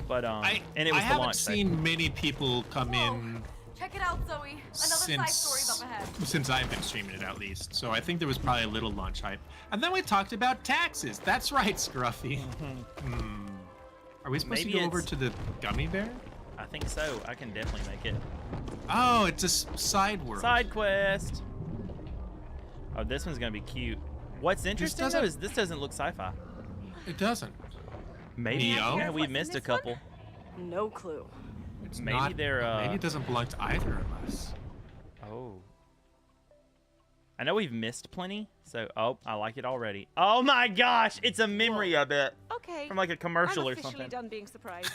But and it was I the haven't launch day. seen many people come in Check it out, Zoe. Another side story's up ahead. since I've been streaming it at least. So I think there was probably a little launch hype. And then we talked about taxes. That's right, Scruffy. Are we supposed Maybe to go over it's- to the gummy bear? I think so. I can definitely make it. Oh, it's a side world. Side quest. Oh, this one's gonna be cute. What's interesting though doesn't- is this doesn't look sci-fi. It doesn't. Maybe Neo? yeah, we missed a couple. No clue. It's Maybe not, they're, maybe it doesn't belong to either of us. Oh. I know we've missed plenty, so I like it already. Oh my gosh, it's a memory, I bet, Okay. from like a commercial I'm or officially something. done being surprised.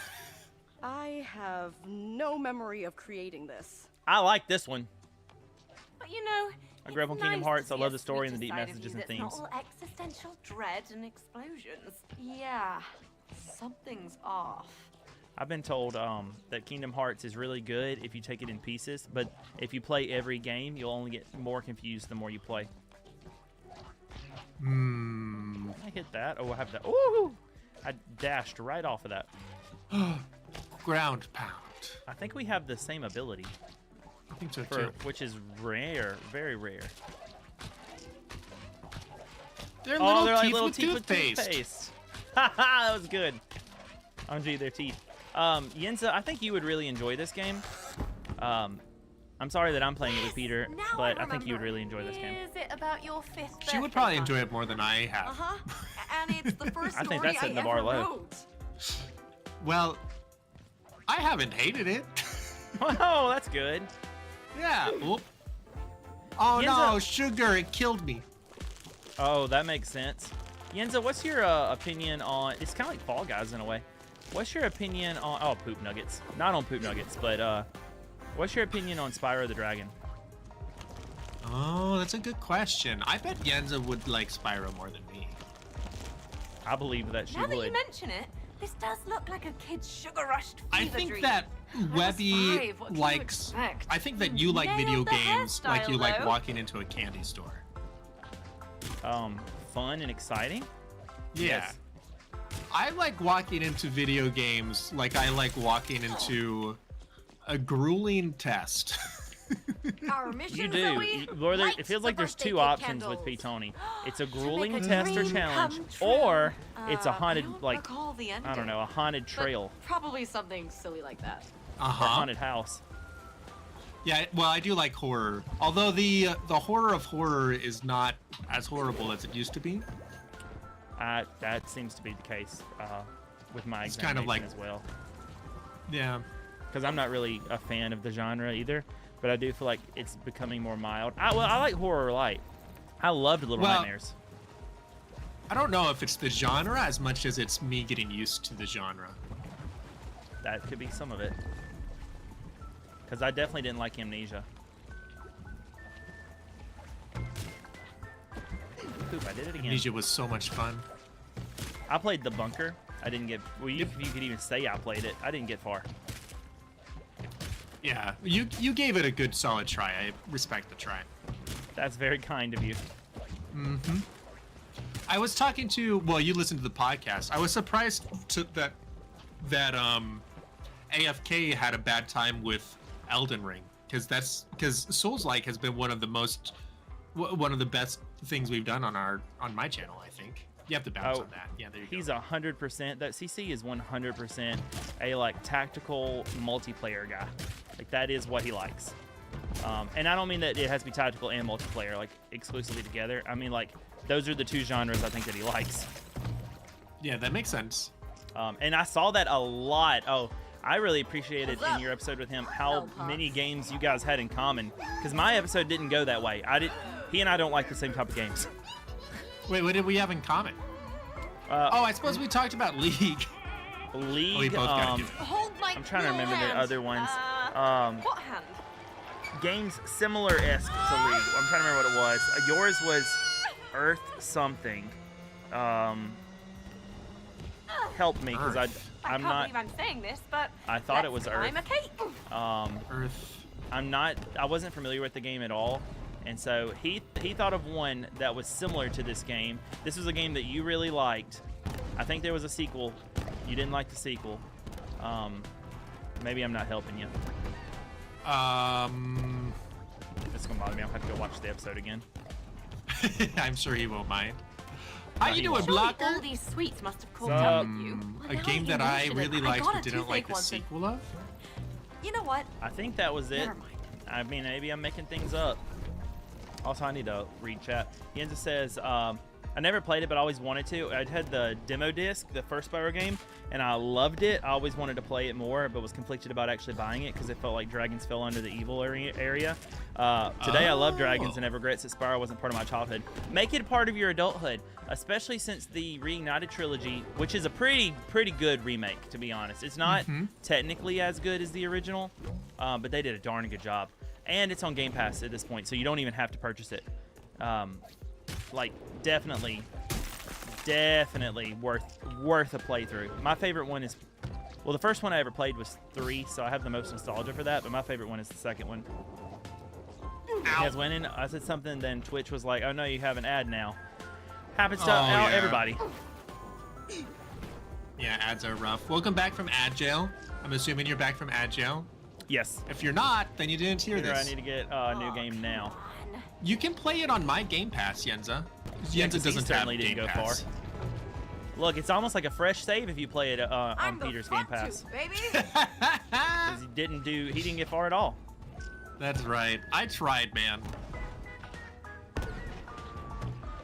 I have no memory of creating this. I like this one. But you know, I grew up on it's Kingdom nice Hearts. to I see love a the story and the sweeter deep side of messages you and that's themes. not all existential dread and explosions. Yeah, something's off. I've been told that Kingdom Hearts is really good if you take it in pieces, but if you play every game, you'll only get more confused the more you play. Hmm. I hit that. Oh, I have that. Ooh! I dashed right off of that. Ground pound. I think we have the same ability, I think so too. which is rare, very rare. They're Oh, little they're like teeth little with teeth with toothpaste. toothpaste. Haha, that was good. OMG, their teeth. Yenza, I think you would really enjoy this game. I'm sorry that I'm playing it with Peter, Now but I think you would remember. really enjoy this game. Is it about your 5th She would birthday probably month? enjoy it more than I have. Uh-huh. And it's the first I think story that's setting the I bar ever low. wrote. Well, I haven't hated it. Oh, that's good. Yeah. Oop. Oh Yenza- no, sugar! It killed me. Oh, that makes sense. Yenza, what's your opinion on? It's kind of like Fall Guys in a way. What's your opinion on? Oh, poop nuggets. Not on poop nuggets, but what's your opinion on Spyro the Dragon? Oh, that's a good question. I bet Yenza would like Spyro more than me. I believe that she Now that would. you mention it, this does look like a kid's sugar-rushed fever I think dream. that Webby 5, what can you likes. expect? I think that you like Nailed video the games like you hairstyle, like though. walking into a candy store. Fun and exciting. Yeah. Yes. I like walking into video games like I like walking into a grueling test. Our mission, You do. Zoe, Well, light it feels the like there's birthday two cake options candles. with P-Tony. It's a To grueling make a test or dream challenge, come true. or it's a I haunted, don't like, recall the I don't ending, know, a haunted but trail Probably something silly like that. or Uh-huh. haunted house. Yeah, well, I do like horror. Although the horror of horror is not as horrible as it used to be. That seems to be the case with my It's kind of examination like- as well. Yeah. Because I'm not really a fan of the genre either, but I do feel like it's becoming more mild. I like horror light. I loved Little Well- Nightmares. I don't know if it's the genre as much as it's me getting used to the genre. That could be some of it. Because I definitely didn't like Amnesia. Poop, I did it again. Amnesia was so much fun. I played The Bunker. I didn't get... Well, you could even say I played it. I didn't get far. Yeah, you gave it a good solid try. I respect the try. That's very kind of you. Mm-hmm. I was talking to, well, you listened to the podcast. I was surprised that AFK had a bad time with Elden Ring because Souls-like has been one of the best things we've done on my channel. I think you have to bounce Oh, on that. Yeah, there you He's go. 100%. That CC is 100% a like tactical multiplayer guy. Like that is what he likes. And I don't mean that it has to be tactical and multiplayer like exclusively together. I mean like those are the two genres I think that he likes. Yeah, that makes sense. And I saw that a lot. Oh, I really appreciated What's up? in your episode with him how Pops. many games you guys had in common. Because my episode didn't go that way. He and I don't like the same type of games. Wait, what did we have in common? Oh, I suppose we talked about League. League. we both got to do it. Hold my I'm trying to remember the hand. other ones. What hand? games similar-esque to League. I'm trying to remember what it was. Yours was Earth something. Help me, because I'm not. I can't believe I'm saying this, but I thought it was Earth. I'm a cake. Earth. I wasn't familiar with the game at all, and so he thought of one that was similar to this game. This was a game that you really liked. I think there was a sequel. You didn't like the sequel. Maybe I'm not helping you. It's gonna bother me. I'll have to go watch the episode again. I'm sure he won't mind. How you doing, Surely Blocker? all these sweets must have caught up with you. A Well, game now that I you mention really it, liked got but a didn't like toothache the once and- sequel of. You know what? I think that was it. Never mind. I mean, maybe I'm making things up. Also, I need to read chat. Yenza says, I never played it, but I always wanted to. I had the demo disc, the first Spyro game, and I loved it. I always wanted to play it more, but was conflicted about actually buying it because it felt like dragons fell under the evil area. Today, I love dragons and have regrets that Spyro wasn't part of my childhood. Make it part of your adulthood, especially since the Reignited trilogy, which is a pretty good remake, to be honest. It's not technically as good as the original, but they did a darn good job. And it's on Game Pass at this point, so you don't even have to purchase it. Like, definitely worth a playthrough. My favorite one is, well, the first one I ever played was 3, so I have the most nostalgia for that, but my favorite one is the second one. Yes, winning. I said something, then Twitch was like, oh no, you have an ad now. Happens to everybody. Yeah, ads are rough. Welcome back from ad jail. I'm assuming you're back from ad jail. Yes. If you're not, then you didn't hear Peter, this. I need to get a new game now. You can play it on my Game Pass, Yenza. Yeah, Yenza 'cause he doesn't have certainly didn't Game go Pass. far. Look, it's almost like a fresh save if you play it on Peter's Game Pass. baby. 'Cause he didn't get far at all. That's right. I tried, man.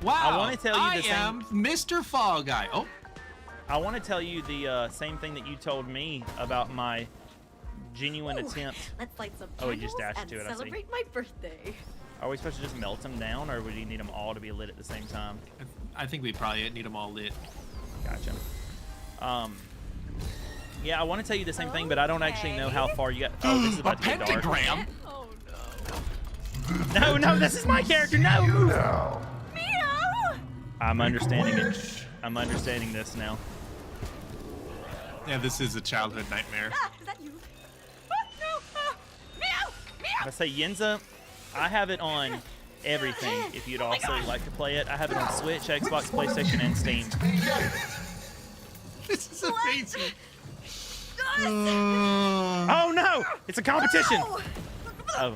Wow. I wanna tell you the I am Mr. Fall Guy. Oh. I want to tell you the same thing that you told me about my genuine attempt. Let's light some Oh, he just candles dashed to and it, I see. celebrate my birthday. Are we supposed to just melt them down, or would you need them all to be lit at the same time? I think we probably need them all lit. Gotcha. Yeah, I want to tell you the same thing, but I don't actually know how far you got. Oh, this is about to get dark. Pentagram? Oh No, this is my character. No. no! I'm understanding it. I'm understanding this now. Yeah, this is a childhood nightmare. Ah, is that you? No! Meow! Meow! I say Yenza, I have it on everything. If you'd also like to play it, I have it on Switch, Xbox, PlayStation, and Steam. This is amazing. Oh no! It's a competition. Oh,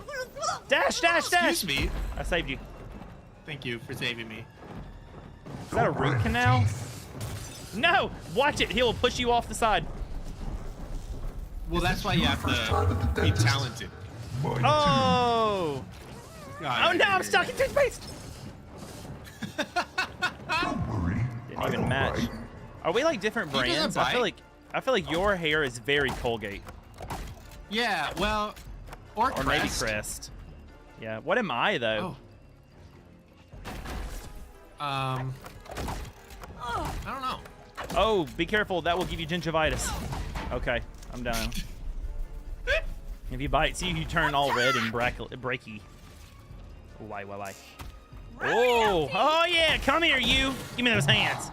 dash! Excuse me. I saved you. Thank you for saving me. Is that a root canal? No! Watch it. He will push you off the side. Well, that's why you have to be talented. Oh! Oh no! I'm stuck in toothpaste. Didn't even match. Are we like different He doesn't brands? I feel like your hair is very Colgate, Yeah, well, or maybe Crest. Crest. Yeah. What am I though? Oh. I don't know. Oh, be careful. That will give you gingivitis. Okay, I'm done. If you bite, see you turn all red and breaky. Why? Oh yeah, come here, you. Give me those hands.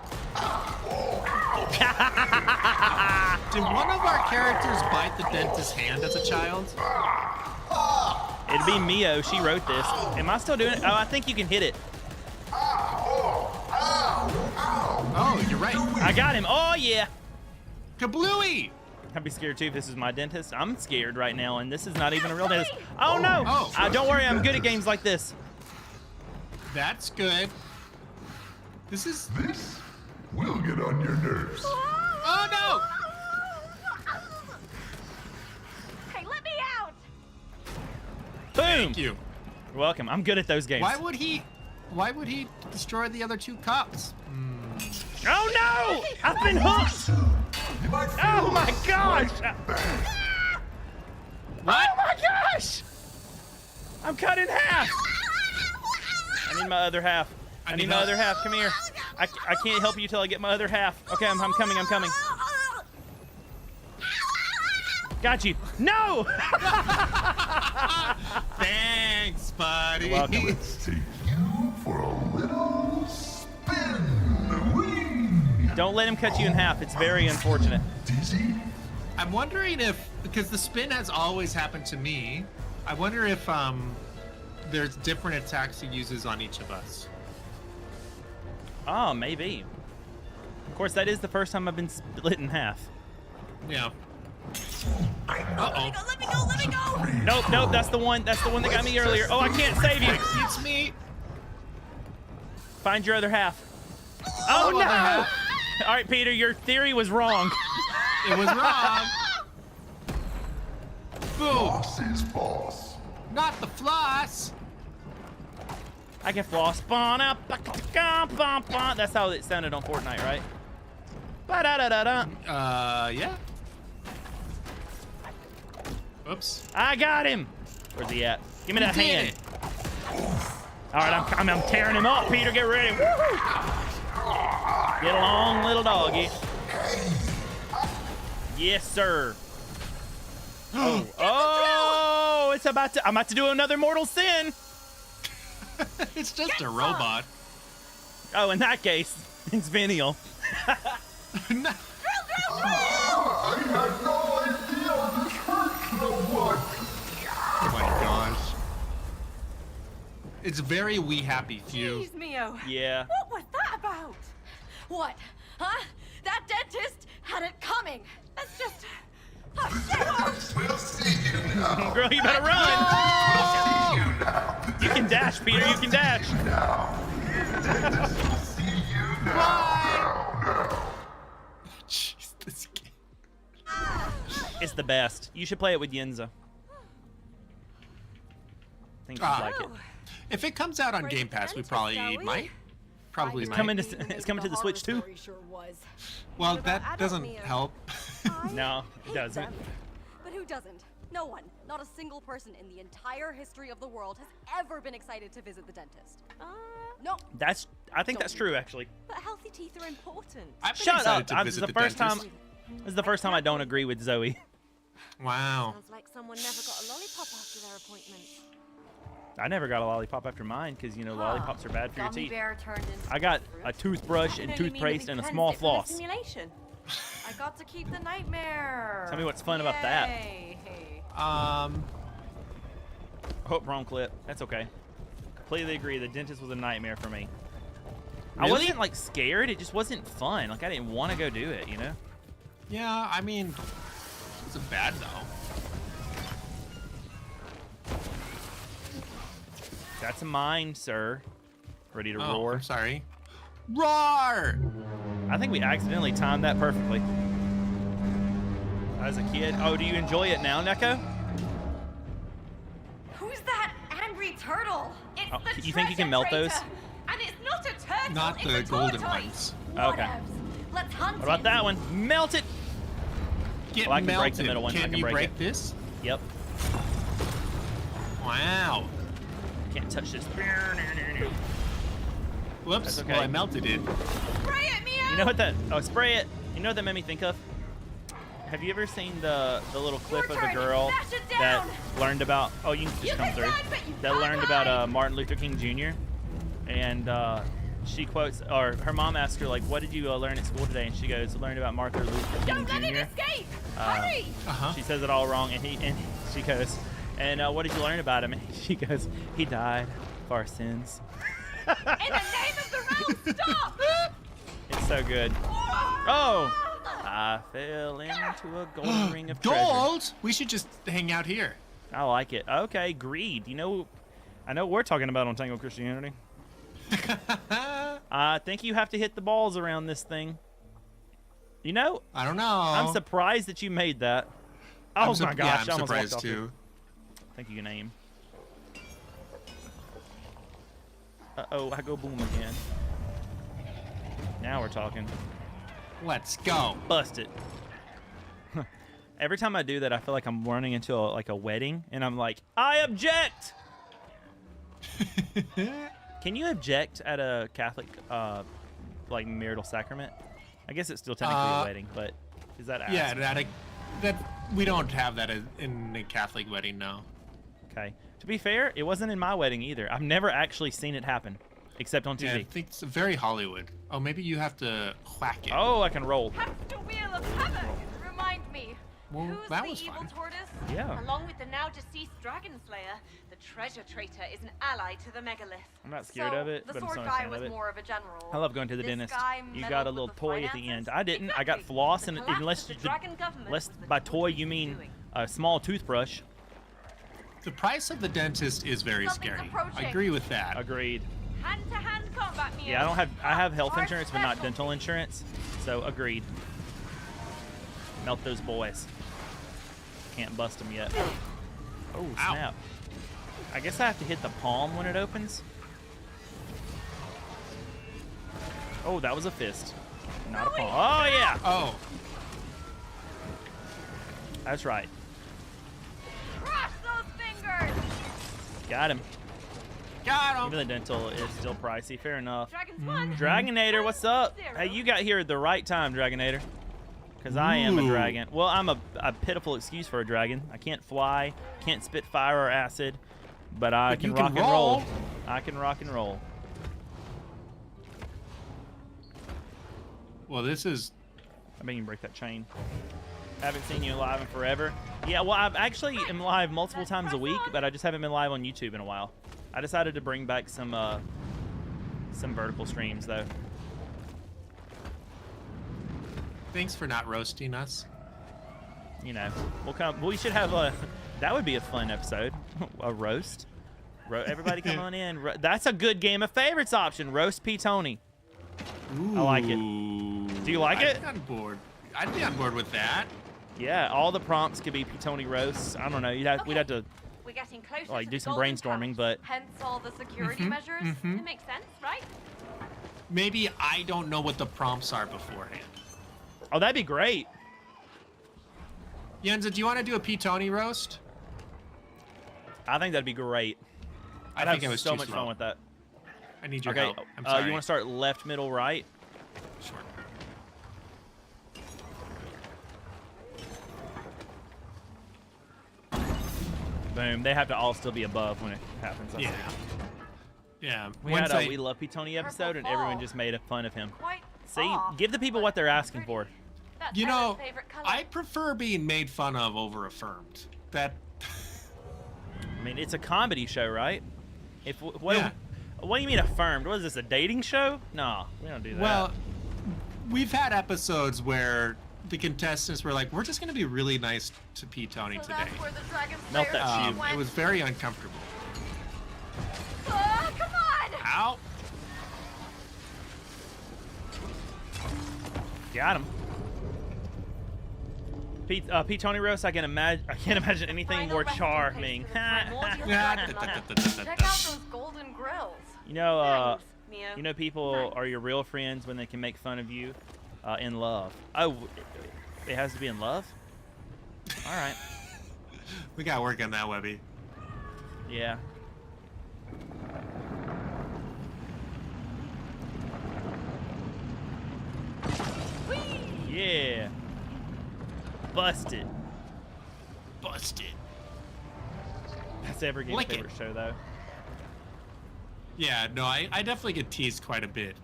Did one of our characters bite the dentist's hand as a child? It'd be Mio. She wrote this. Am I still doing it? Oh, I think you can hit it. Oh, you're right. I got him. Oh yeah. Kablooey! I'd be scared too if this is my dentist. I'm scared right now, and this is not even a real dentist. Oh no! Oh. Don't worry, I'm good at games like this. That's good. This will get on your nerves. Oh no! Hey, let me out! Boom! Thank you. You're welcome. I'm good at those games. Why would he destroy the other 2 cops? Oh no! I've been hooked! Oh my gosh! What? Oh my gosh! I'm cut in half! I need my other half. I need my help. other half. Come here. I can't help you till I get my other half. Okay, I'm coming. Got you. No! Thanks, buddy. You're welcome. Let's take you for a little spin. Whee! Don't let him cut you in half. It's very unfortunate. Dizzy? I'm wondering if, because the spin has always happened to me, I wonder if there's different attacks he uses on each of us. Oh, maybe. Of course, that is the first time I've been split in half. Yeah. Let me go, let me go! Nope, that's the one that got me earlier. Oh, I can't save you. It's me. Find your other half. Oh, no! half. All right, Peter, your theory was wrong. It was wrong. Boom. Boss is boss. Not the floss. I can floss. That's how it sounded on Fortnite, right? Ba-da-da-da-da. Yeah. Oops. I got him. Where's he at? Give me that You did hand. it. All right, I'm tearing him up. Peter, get ready. Woo-hoo. Get along, little doggy. Yes, sir. Oh, I'm about to do another mortal sin. It's just a robot. Oh, in that case, it's venial. No. I had no idea this hurt so much. Oh my gosh. It's very We Happy Few. Jeez, Mio. Yeah. What was that about? What? Huh? That dentist had it coming. That's just... We'll see you now. Girl, you better run. We'll see you now. You can dash, Peter. You can dash. Now. We'll see you now. Jeez, this game. It's the best. You should play it with Yenza. I think you'd like it. If it comes out on Game Pass, we probably might. Probably It's might. coming to the Switch too. Well, that doesn't help. No, it doesn't. But who doesn't? No one, not a single person in the entire history of the world has ever been excited to visit the dentist. No. I think that's true, actually. But healthy teeth are important. I've been Shut excited up! to This is visit the first time. dentist. This is the first time I don't agree with Zoe. Wow. Sounds like someone never got a lollipop after their appointment. I never got a lollipop after mine because lollipops are bad for your Gummy teeth. bear turned into I got fruit. a toothbrush and toothpaste and a small floss. Simulation. I got to keep the nightmare. Tell me what's fun about that. Yay. Oh, wrong clip. That's okay. Completely agree. The dentist was a nightmare for me. I Really? wasn't like scared. It just wasn't fun. Like I didn't want to go do it. You know. Yeah, I mean, it wasn't bad though. That's a mine, sir. Ready to Oh, roar. I'm sorry. Roar! I think we accidentally timed that perfectly. As a kid. Oh, do you enjoy it now, Neko? Who's that angry turtle? It's Oh, the you think you can treasure melt those? traitor. And it's not a turtle, Not it's the a golden tortoise. ones. Okay. Whatevs. Let's hunt What about it. that one? Melt it! Get Well, I can break melted. the middle one. I Can can you break break it. this? Yep. Wow. Can't touch this. Whoops. That's okay. Well, I melted it. Spray it, Mia! You know what that... Oh, spray it. You know what that made me think of? Have you ever seen the little clip Your of the turn. girl Smash it that down. learned about... Oh, you can just You come can through. run, but you That can't learned about hide. Martin Luther King Jr. And she quotes... Or her mom asked her, like, what did you learn at school today? And she goes, learned about Martin Luther King Don't let it Jr. escape! Hurry! Uh-huh. She says it all wrong, and she goes, and what did you learn about him? And she goes, he died for our sins. In the name of the realm, stop! It's so good. Oh! I fell into a golden ring of treasure. Gold? We should just hang out here. I like it. Okay, greed. I know what we're talking about on Tangled Christianity. I think you have to hit the balls around this thing. You know, I don't know. I'm surprised that you made that. Oh my gosh, Yeah, I I'm almost walked surprised off here. too. I think you can aim. Uh-oh, I go boom again. Now we're talking. Let's go. Bust it. Every time I do that, I feel like I'm running into a wedding, and I'm like, I object! Can you object at a Catholic, like, marital sacrament? I guess it's still technically a wedding, but is that asked? Yeah, that we don't have that in a Catholic wedding, no. Okay. To be fair, it wasn't in my wedding either. I've never actually seen it happen, except on TV. Yeah, I think it's very Hollywood. Oh, maybe you have to whack it. Oh, I can roll. Hamster wheel of havoc! Remind me, Well, who's that the was evil fun. tortoise? Yeah. Along with the now deceased Dragon Slayer, the treasure traitor is an ally to the megalith. I'm not scared So, of it, the but I'm sword so guy fan was of it. more of a general. I love going to the This dentist. guy You meddled got a with little the toy at the finances? end. I didn't. I got Exactly. floss, The and collapse unless of the you, dragon government unless was the by toy tortoise's you mean doing. a small toothbrush. The price of the dentist is very Something's scary. approaching. I agree with that. Agreed. Hand-to-hand combat, Mia. Yeah, I have health Our insurance, but not specialty. dental insurance. So agreed. Melt those boys. Can't bust them yet. Oh Ow. snap! I guess I have to hit the palm when it opens. Oh, that was a fist, not a palm. Oh yeah, Oh, that's right. Crush those fingers! Got him. got him. Even the dental is still pricey. Fair enough. Dragon's one. Dragonator, what's up? Hey, you got here at the right time, Dragonator. Because I am a Ooh. dragon. Well, I'm a pitiful excuse for a dragon. I can't fly, can't spit fire or acid, but I But can you can rock and roll. roll. I can rock and roll. Well, this is. I bet you can break that chain. Haven't seen you live in forever. Yeah, well, I've actually am live multiple times a week, but I just haven't been live on YouTube in a while. I decided to bring back some vertical streams though. Thanks for not roasting us. You know, we'll come. We should have a. That would be a fun episode. A roast. Everybody come on in. That's a good game of favorites option. Roast P. Tony. I like it. Do you like it? I'd be on board. I'd be on board with that. Yeah, all the prompts could be P. Tony roasts. I don't know. We'd have to We're getting closer like to do the some golden brainstorming, coast. but Hence all the security measures. It makes sense, right? Maybe I don't know what the prompts are beforehand. oh, that'd be great. Yenza, do you want to do a P. Tony roast? I think that'd be great. I I'd think have I was so too much slow. fun with that. I need your Okay, help. I'm sorry. you want to start left, middle, right? Sure. Boom. They have to all still be above when it happens. Yeah. Yeah. We Once had a I- We Love P. Tony episode, and fall. everyone just made fun of him. Quite See, off, give the people but what they're asking pretty. for. That's You know, Ella's favorite color. I prefer being made fun of over affirmed. That. I mean, it's a comedy show, right? If what? Yeah. What do you mean affirmed? What is this? A dating show? No, we don't do that. Well, we've had episodes where the contestants were like, "We're just going to be really nice to P. Tony So today." that's where the Dragon Melt Slayer that went. It was very uncomfortable. Come on! Ow! got him. P. Tony roast. I can't imagine anything Final more resting charming. place for the primordial Yeah, dragon da- da- mother. da- da- da- Check da. out those golden grills. You know, Thanks, Mio. you know, people are your real friends when they can make fun of you in love. Oh, it has to be in love. All right. We got to work on that, Webby. Yeah. Yeah. Busted. Busted. That's every game's Lick it. favorite show, though. Yeah, no, I definitely get teased quite a bit.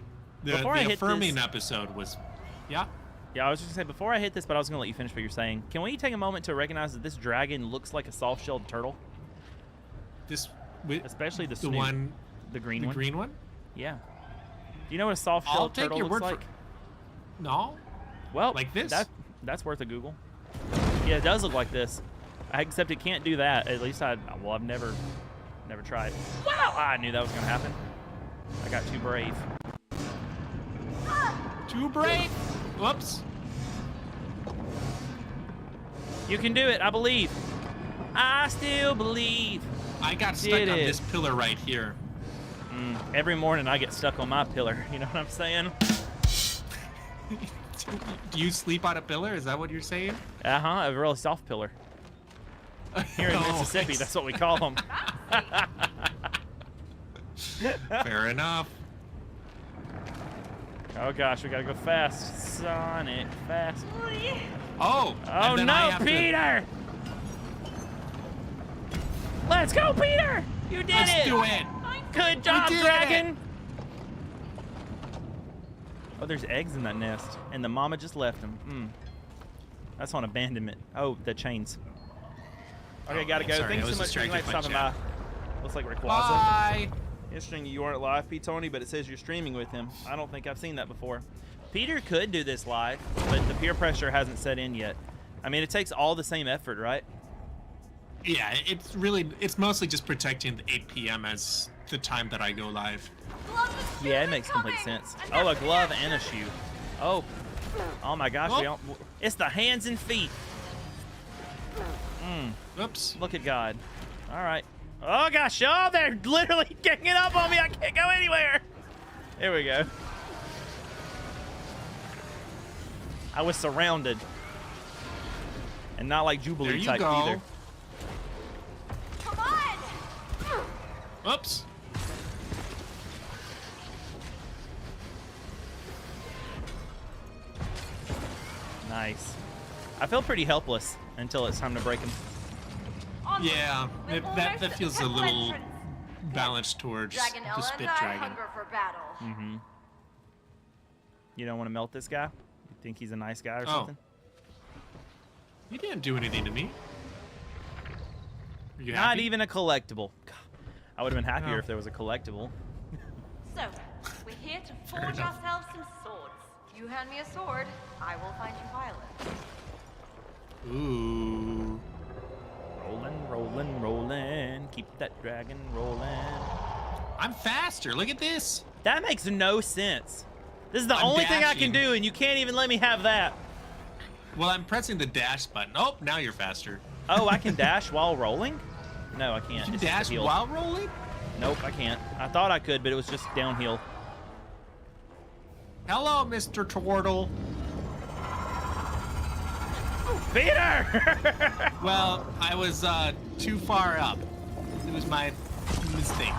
The Before I hit affirming this- episode was. Yeah? Yeah, I was just gonna say before I hit this, but I was gonna let you finish what you're saying. Can we take a moment to recognize that this dragon looks like a soft-shelled turtle, This. especially the The snoot, one. the green The one? green one? Yeah. Do you know what a I'll soft-shelled take turtle your looks word like? for. No? Well, Like this? That's worth a Google. Yeah, it does look like this. Except it can't do that. At least I've never tried. Wow! I knew that was gonna happen. I got too brave. Too brave? Whoops. You can do it. I believe. I still believe. I got stuck Did on it. this pillar right here. Every morning I get stuck on my pillar. You know what I'm saying? Do you sleep on a pillar? Is that what you're saying? A really soft pillar. Here in Oh, Mississippi, thanks. that's what we call them. Fair enough. Oh gosh, we gotta go fast. Sonic, fast. Oh! Oh and then I no, have to- Peter! Let's go, Peter! You did Let's it! do it. Good job, did dragon! Oh, there's eggs in that nest, and the mama just left them. That's on abandonment. Oh, the chains. Okay, gotta go. Sorry, I Thanks was so much for distracted by stopping by. chat. Looks like Rayquaza. Bye. Interesting, you aren't live, P. Tony, but it says you're streaming with him. I don't think I've seen that before. Peter could do this live, but the peer pressure hasn't set in yet. I mean, it takes all the same effort, right? Yeah, it's mostly just protecting the 8 p.m. as the time that I go live. Yeah, it makes complete sense. Oh, a glove and a shoe. Oh, oh my gosh, Oh. it's the hands and feet. Oops. Look at God. All right. Oh gosh, oh, they're literally ganging up on me. I can't go anywhere. There we go. I was surrounded. And not like There Jubilee you type go. either. Come on! Oops. Nice. I feel pretty helpless until it's time to break him. Yeah, that feels a little balanced towards Dragonella the spit and I dragon. hunger for battle. Mm-hmm. You don't want to melt this guy? You think he's a nice guy or Oh. something? You didn't do anything to me. Are you Not happy? even a collectible. God, I would have been happier Oh. if there was a collectible. So, we're here to forge enough. ourselves some swords. You hand me a sword, I will find you Violet. Ooh. Rolling, rolling, rolling. Keep that dragon rolling. I'm faster. Look at this. That makes no sense. This is the I'm only thing I can dashing. do, and you can't even let me have that. Well, I'm pressing the dash button. Oh, now you're faster. Oh, I can dash while rolling? No, I can't. You It's just a dash heal. while rolling? Nope, I can't. I thought I could, but it was just downhill. Hello, Mr. Turtle. Peter! Well, I was too far up. It was my mistake.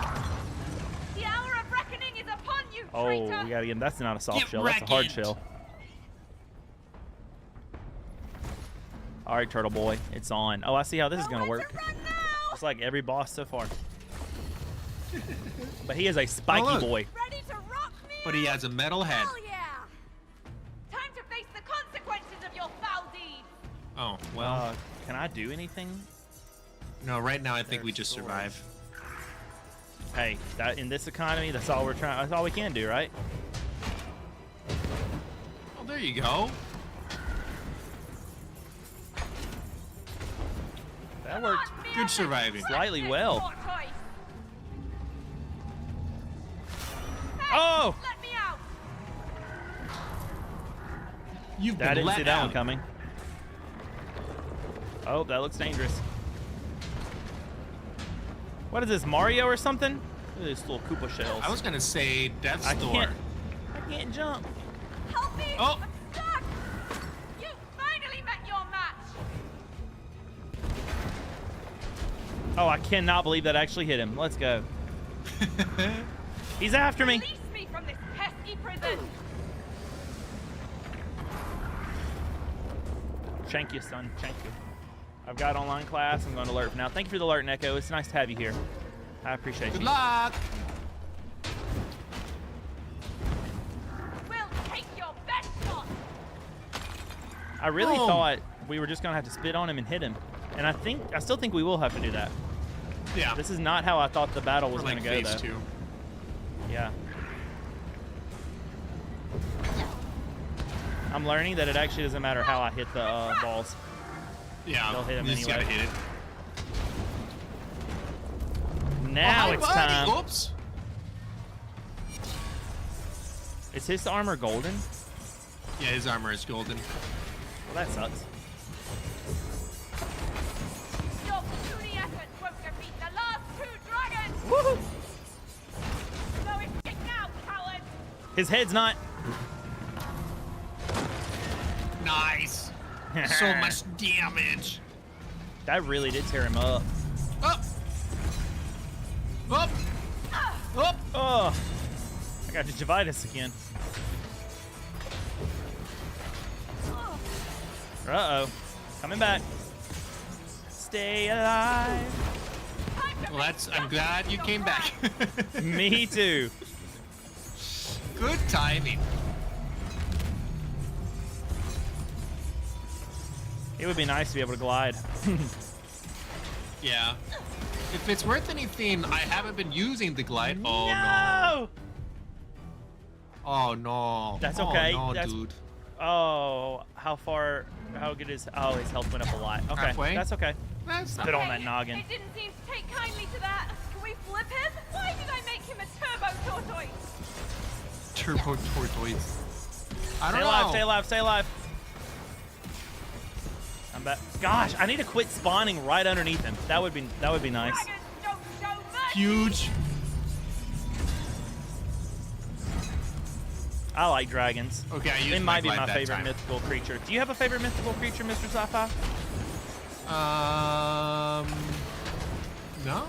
The hour of reckoning is upon you, Oh, traitor! we gotta get him. That's not a soft Get shell. That's a hard wrecked. shell. All right, Turtle Boy, it's on. Oh, I see how this is gonna Nowhere work. to run now! It's like every boss so far. But he is a spiky look. boy. Ready to rock me? But he has a metal head. Hell yeah! Time to face the consequences of your foul deeds! Oh, well. Can I do anything? No, right now I think we There's just swords. survive. Hey, that, in this economy, that's all we're trying. That's all we can do, right? Oh, there you go. That worked Good surviving. slightly well. Tortoise. Hey, Oh! let me out! You've I been didn't let see that out. one coming. Oh, that looks dangerous. What is this, Mario or something? Look at these little Koopa shells. I was gonna say Death's I Door. can't jump. Help me! Oh. I'm stuck! You finally met your match! Oh, I cannot believe that actually hit him. Let's go. He's after me. Release me from this pesky prison! Thank you, son. Thank you. I've got online class. I'm going to alert for now. Thank you for the alert, Neko. It's nice to have you here. I appreciate Good you. luck. We'll take your best shot! I really Boom. thought we were just going to have to spit on him and hit him. And I still think we will have to do that. Yeah. This is not how I thought the battle was We're going like to go, phase though. 2. Yeah. I'm learning that it actually doesn't matter how I hit the balls. Yeah. They'll hit him you just anyway. gotta hit it. Now Oh, hi, it's buddy. time. Oops. Is his armor golden? Yeah, his armor is golden. Well, that sucks. Your puny efforts won't defeat the last two dragons! Woohoo! No escape now, coward! His head's not. Nice. So much damage. That really did tear him up. Up. Up. Up. Oh, I got gingivitis again. Uh-oh. Coming back. Stay alive. Well, I'm glad you came back. Me too. Good timing. It would be nice to be able to glide. Yeah. If it's worth anything, I haven't been using the glide. Oh no. No! Oh no. That's okay. Oh no, That's- dude. Oh, how good is? Oh, his health went up a lot. Okay, Halfway? that's okay. That's Spit on that noggin. It didn't seem to take kindly to that. Can we flip him? Why did I make him a turbo tortoise? turbo tortoise. I don't Stay know. alive, stay alive, stay alive. I'm back. Gosh, I need to quit spawning right underneath him. That would be nice. Dragons don't show mercy. Huge. I like dragons. Okay, I used They might be glide my that favorite time. mythical creature. Do you have a favorite mythical creature, Mr. Sci-Fi? No.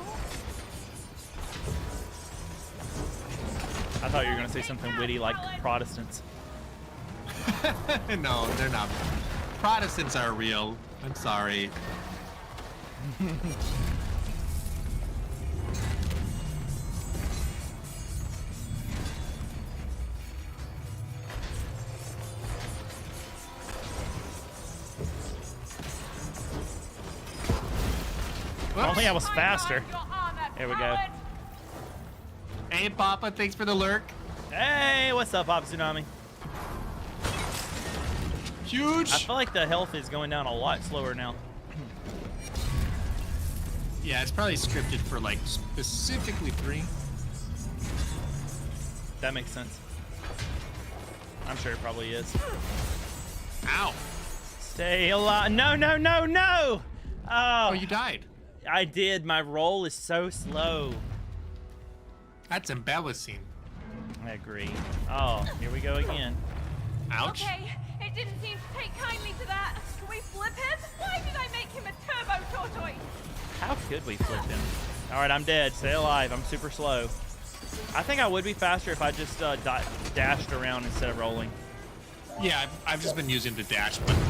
I thought you were gonna say something witty like Protestants. No, they're not. Protestants are real. I'm sorry. If only I was faster. There we go. Hey, Papa, thanks for the lurk. Hey, what's up, Pop Tsunami? Huge. I feel like the health is going down a lot slower now. Yeah, it's probably scripted for like specifically 3. That makes sense. I'm sure it probably is. Ow. Stay alive. No, no, no, no! Oh, you died. I did. My roll is so slow. That's embarrassing. I agree. Oh, here we go again. Ouch. Okay, it didn't seem to take kindly to that. Can we flip him? Why did I make him a turbo tortoise? How could we flip him? All right, I'm dead. Stay alive. I'm super slow. I think I would be faster if I just dashed around instead of rolling. Yeah, I've just been using the dash button.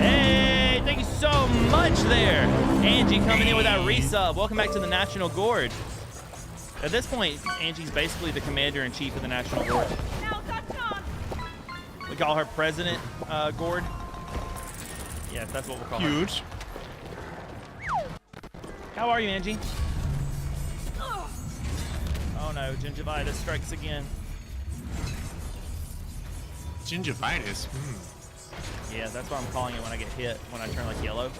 Hey, thank you so much there. Angie coming in with that resub. Welcome back to the National Guard. At this point, Angie's basically the commander-in-chief of the National Guard. Now's our chance. We call her President Gord. Yeah, that's what we'll call her. Huge. How are you, Angie? Oh no, gingivitis strikes again. Gingivitis. Yeah, that's what I'm calling it when I get hit, when I turn like yellow.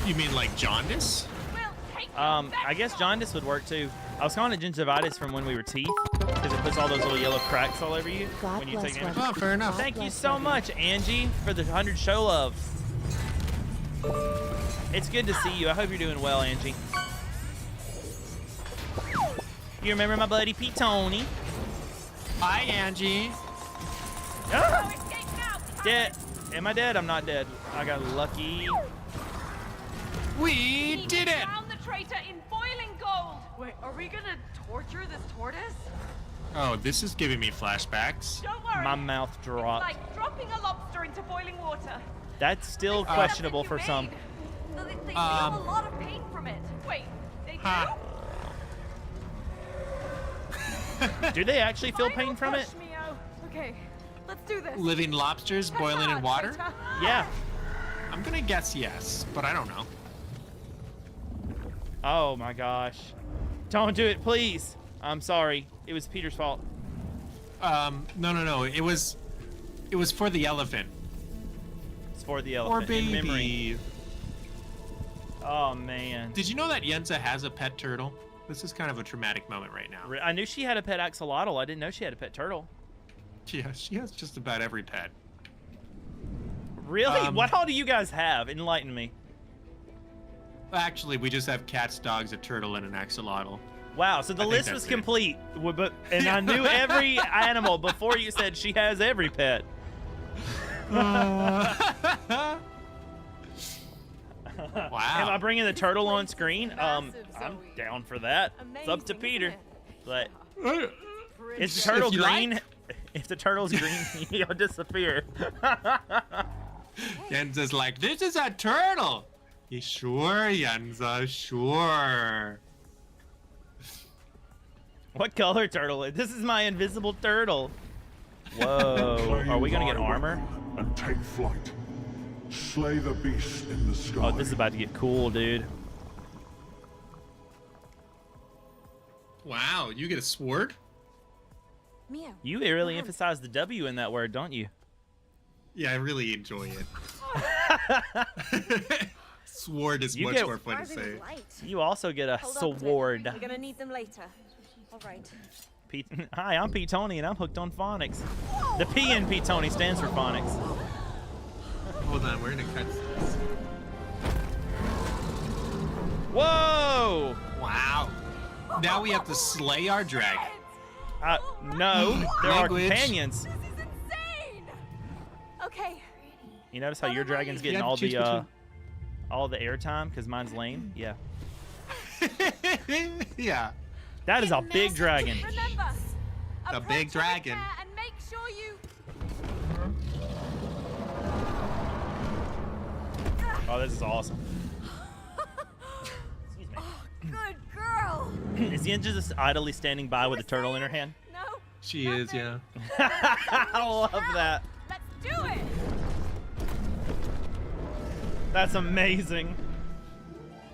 You mean like jaundice? We'll take I guess jaundice would work too. I was calling it gingivitis from when we were teeth, because it puts all those little yellow cracks all over you when you take damage. Oh, fair enough. Thank you so much, Angie, for the 100 show love. It's good to see you. I hope you're doing well, Angie. You remember my buddy Pete Tony? Hi, Angie. Ah! Dead. Am I dead? I'm not dead. I got lucky. We did it. Drown the traitor in boiling gold. Wait, are we gonna torture this tortoise? Oh, this is giving me flashbacks. Don't worry. My mouth It's dropped. like dropping a lobster into boiling water. That's still questionable for some. They feel a lot of pain from it. Wait, they do? Ha. Do they actually feel pain from it? Push me, oh. Okay, let's do this. Living lobsters boiling in water? Traitor. Yeah. I'm gonna guess yes, but I don't know. Oh my gosh. Don't do it, please. I'm sorry. It was Peter's fault. No. It was for the elephant. It's for the Or elephant in memory. baby. Oh man. Did you know that Yenza has a pet turtle? This is kind of a traumatic moment right now. I knew she had a pet axolotl. I didn't know she had a pet turtle. Yeah, she has just about every pet. Really? What all do you guys have? Enlighten me. Actually, we just have cats, dogs, a turtle, and an axolotl. Wow, so the think list that's was it. complete. And I knew every animal before you said she has every pet. Wow. Am I bringing the turtle on screen? I'm Zoe. down for that. It's up to Amazing, Peter. isn't But is the turtle If you green? like. If the turtle's green, he'll disappear. Yenza's like, this is a turtle. You sure, Yenza? Sure. What color turtle? This is my invisible turtle. Whoa. Are we gonna get armor? And take flight. Slay the beast in the sky. Oh, this is about to get cool, dude. Wow, you get a sword? Meow. You really emphasize the W in that word, don't you? Yeah, I really enjoy it. Sword is You much get- more fun to Ours is say. light. You also get a Hold up, Ted. sword. We're gonna need them later. All right. Pete, hi, I'm Pete Tony, and I'm hooked on phonics. The P in Pete Tony stands for phonics. Hold on, we're gonna cut this. Whoa! Wow. Now we have to slay our dragon. No, there are Language. companions. This is insane. Okay. You notice how your dragon's getting You have all to the choose all the airtime because mine's lame? Yeah. Yeah. That is a big dragon. Remember. The approach big with dragon. care And make sure you. Oh, this is awesome. Excuse me. Good girl. Is Yen just idly standing by with a turtle in her hand? No. She is, yeah. I love that. Let's do it. That's amazing.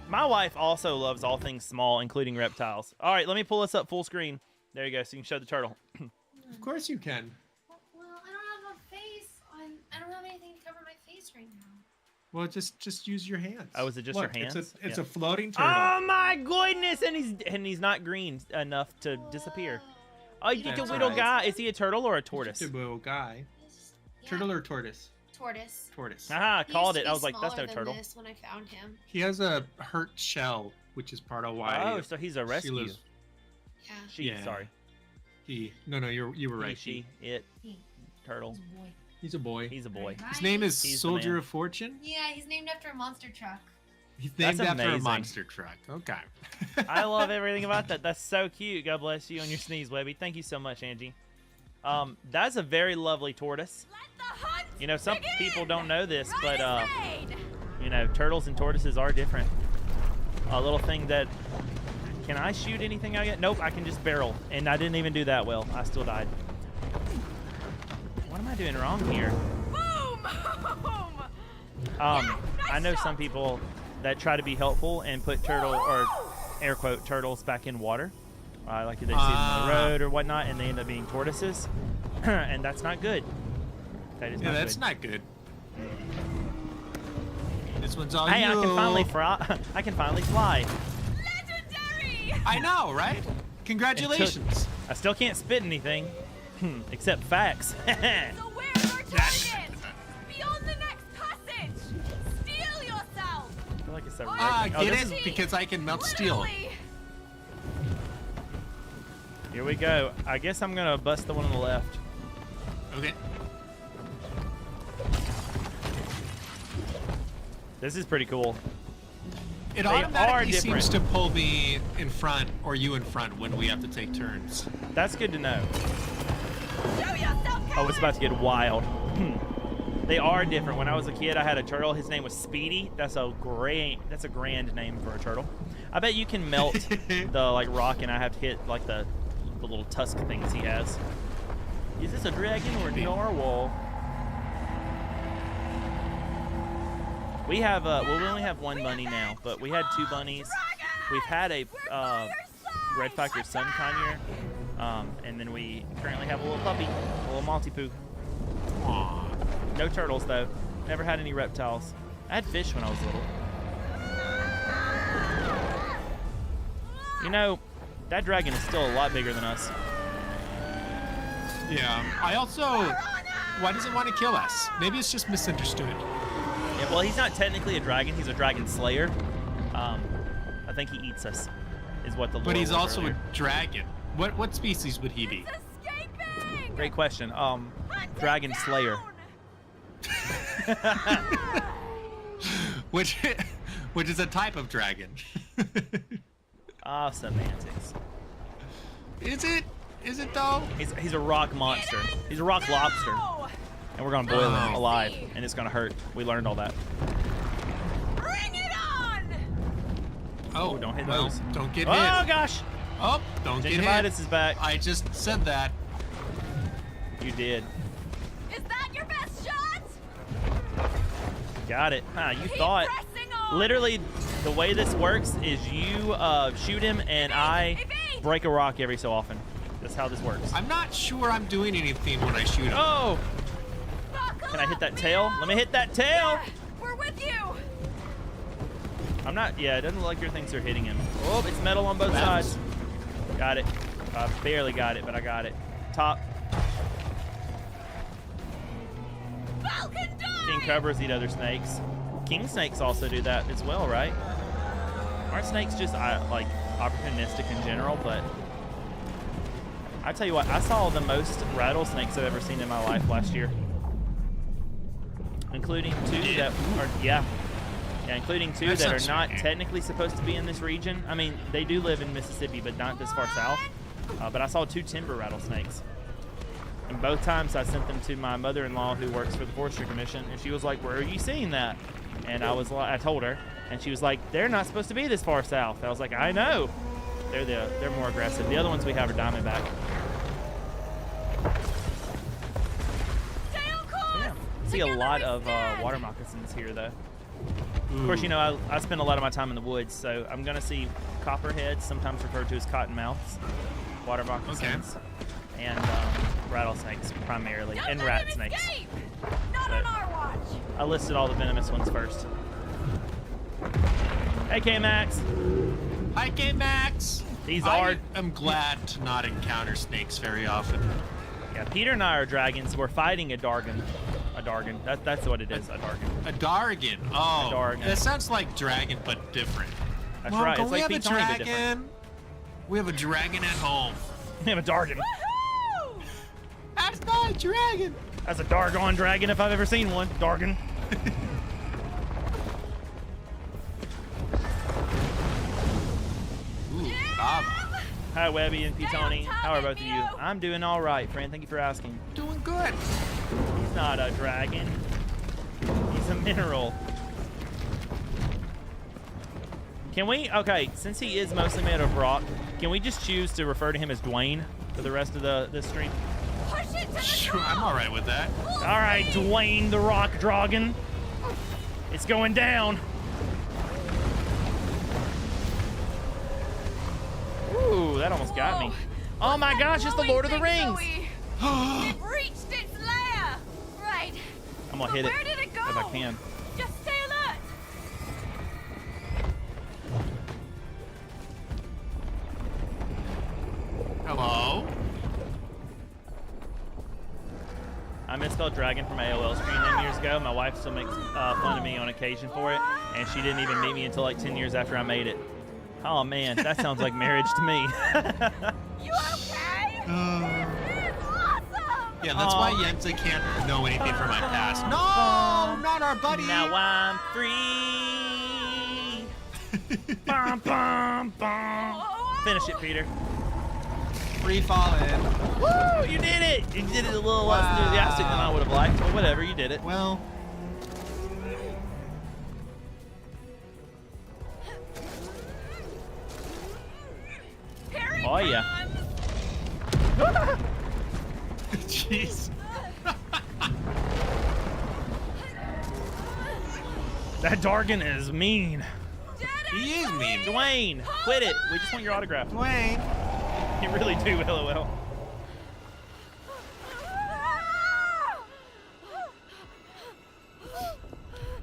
My wife also loves all things small, including reptiles. All right, let me pull this up full screen. There you go, so you can show the turtle. Of course you can. Well, I don't have a face. I don't have anything to cover my face right now. Well, just use your hands. Oh, is it just your Look, hands? It's Yeah. a floating turtle. Oh my goodness, and he's not green enough to disappear. Oh, you That's get a little right. guy. Is he a turtle or a tortoise? Just a little guy. Yeah. Turtle or tortoise? Tortoise. Tortoise. Ah, He called used it. to I be was like, that's no smaller than turtle. this when I found him. He has a hurt shell, which is part of why. Oh, so he's a rescue. lives- Yeah. She, Yeah. sorry. No, you were He, right. she, it, He. turtle. He's a boy. He's a boy. He's a boy. His name is He's the Soldier man. of Fortune. Yeah, he's named after a monster truck. He's That's named after a amazing. monster truck. Okay. I love everything about that. That's so cute. God bless you on your sneeze, Webby. Thank you so much, Angie. That's a very lovely tortoise. Let the hunt You know, some begin. people don't know this, Right but as rain. you know, turtles and tortoises are different. A little thing that can I shoot anything I get? Nope, I can just barrel, and I didn't even do that well. I still died. What am I doing wrong here? Boom. Boom. I know some people that try to be helpful and put turtle or air quote turtles back in water, like if they see them on the road or whatnot, and they end up being tortoises, and that's not good. That is Yeah, not that's good. not good. This one's all Hey, you. I can finally fly. I can finally fly. Legendary. I know, right? Congratulations. I still can't spit anything, except facts. So where's our target? Beyond the next passage. Steel yourself. I feel like it's a Get this it? is- Because I can melt steel. Literally. Here we go. I guess I'm gonna bust the one on the left. Okay. This is pretty cool. It They are automatically different. seems to pull me in front or you in front when we have to take turns. That's good to know. Show yourself. Oh, it's about to get wild. They are different. When I was a kid, I had a turtle. His name was Speedy. That's a grand name for a turtle. I bet you can melt the like rock, and I have to hit like the little tusk things he has. Is this a dragon or a narwhal? We have well, we only have one bunny now, but we had two bunnies. We've had a red factor sun conure, and then we currently have a little puppy, a little Maltipoo. Aww. No turtles though. Never had any reptiles. I had fish when I was little. You know, that dragon is still a lot bigger than us. Yeah. I also. Why does it want to kill us? Maybe it's just misunderstood. Yeah, well, he's not technically a dragon. He's a dragon slayer. I think he eats us, is what the lore But he's was also earlier. a dragon. What species would he be? Escaping. Great question. Dragon slayer. which is a type of dragon. Semantics. Is it? Is it though? He's a rock monster. He's a rock lobster. And we're gonna boil him Oh. alive, and it's gonna hurt. We learned all that. Bring it Oh, don't hit well, those. Don't get Oh hit. gosh! Oh, don't get hit. Gingivitis is back. I just said that. You did. Is that your best shot? Got it. Huh, you Keep thought. pressing on. Literally, the way this works is you shoot him and I Evade. break a rock every so often. That's how this works. I'm not sure I'm doing anything when I shoot him. Oh! Buckle Can I hit up, that tail? Mia. Let me hit that tail! We're with you. I'm not, yeah, it doesn't look like your things are hitting him. Oh, it's metal on both That's- sides. Got it. I barely got it, but I got it. Top. Falcon die. King cobras eat other snakes. King snakes also do that as well, right? Aren't snakes just like opportunistic in general? But I tell you what, I saw the most rattlesnakes I've ever seen in my life last year, including two that are yeah, including two that are not technically supposed to be in this region. I mean, they do live in Mississippi, but not this far south. But I saw 2 timber rattlesnakes. And both times I sent them to my mother-in-law who works for the Forestry Commission, and she was like, "Where are you seeing that?" And I told her, and she was like, "They're not supposed to be this far south." I was like, "I know. They're more aggressive. The other ones we have are diamondback." Stay on course. Yeah. I see a lot of water moccasins here, though. Of course, you know, I spend a lot of my time in the woods, so I'm going to see copperheads, sometimes referred to as cottonmouths, water moccasins, and rattlesnakes primarily, Don't and let rat him snakes. escape. Not But on our watch. I listed all the venomous ones first. Hey, K-Max. Hi, K-Max. These I are... am glad to not encounter snakes very often. Yeah, Peter and I are dragons. We're fighting a Dargan. A Dargan. That's what it is, a Dargan. A Dargan. Oh, A Dargan. that sounds like dragon, but different. That's Mom, right. can It's we like have a Pete Tony, but different. dragon? We have a dragon at home. We have a Dargan. Woohoo! That's not a dragon. That's a Dargon dragon if I've ever seen one. Dargan. Ooh, lava. Hi, Webby and Stay on Petoni. top How are of both of you? you. I'm doing all right, friend. Thank you for asking. Doing good. He's not a dragon. He's a mineral. Can we? Okay, since he is mostly made of rock, can we just choose to refer to him as Dwayne for the rest of this stream? Push it to the Sure, top. I'm all right with that. All right, Dwayne the Rock Dragon. It's going down. Ooh, that almost got me. Oh my gosh, it's the Lord of the Rings. It reached its lair. Right. I'm gonna But hit it where did it go? if I can. Just stay alert. Hello? I misspelled dragon from my AOL screen name years ago. My wife still makes fun of me on occasion for it, and she didn't even meet me until like 10 years after I made it. Oh man, that sounds like marriage to me. You okay? This is awesome. Yeah, that's why Yenza can't know anything from my past. No, not our buddy. Now I'm free. Bum, bum, bum. Finish it, Peter. Free falling. Woo! You did it! You did it a little less enthusiastic than I would have liked, but whatever, you did it. Well, Here he Oh yeah. comes. jeez. That Dargan is mean. He is mean. Dwayne, quit it. We just want your autograph. Dwayne. You really do, LOL.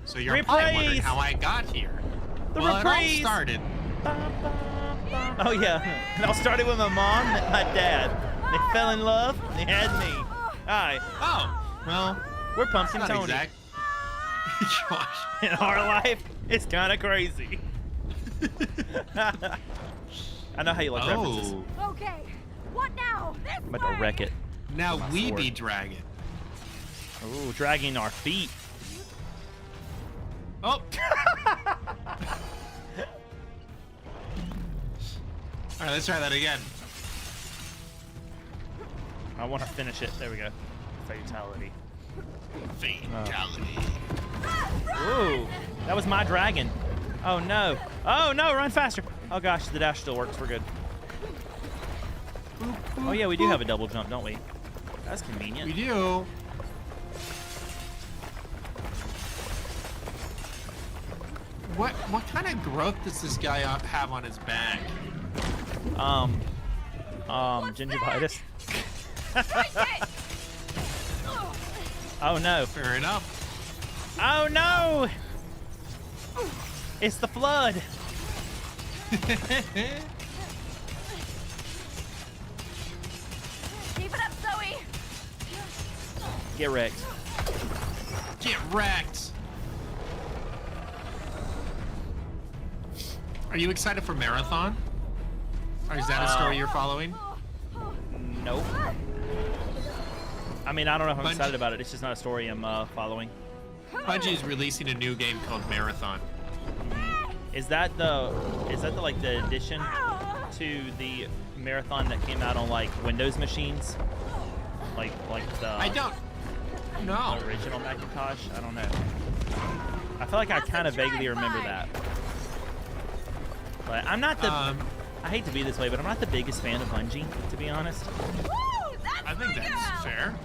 So you're probably wondering Reprise. how I got here. The well, reprise. it all started. Oh yeah, it all started with my mom and my dad. They fell in love. They had me. Hi, Oh, well, we're Pumpkin not Tony. exact. Gosh. In our life, it's kind of crazy. I know how you like references. Oh, Okay. What now? This I'm about to wreck it. now My we sword. be dragon. Ooh, dragging our feet. Oh. All right, let's try that again. I want to finish it. There we go. Fatality. Fatality. Ooh, that was my dragon. Oh no! Oh no! Run faster! Oh gosh, the dash still works. We're good. Oh yeah, we do have a double jump, don't we? That's convenient. We do. What kind of growth does this guy have on his back? Gingivitis. Oh no! Fair enough. Oh no! It's the flood. Keep it up, Zoe. Get wrecked. Get wrecked. Are you excited for Marathon? Or is that a story you're following? Nope. I mean, I don't know if I'm excited about it. It's just not a story I'm following. Bungie is releasing a new game called Marathon. Is that the like the addition to the Marathon that came out on like Windows machines? Like the I don't know. Original Macintosh? I don't know. I feel like I kind of vaguely remember that. But I'm not the I hate to be this way, but I'm not the biggest fan of Bungie, to be honest. I think that's fair.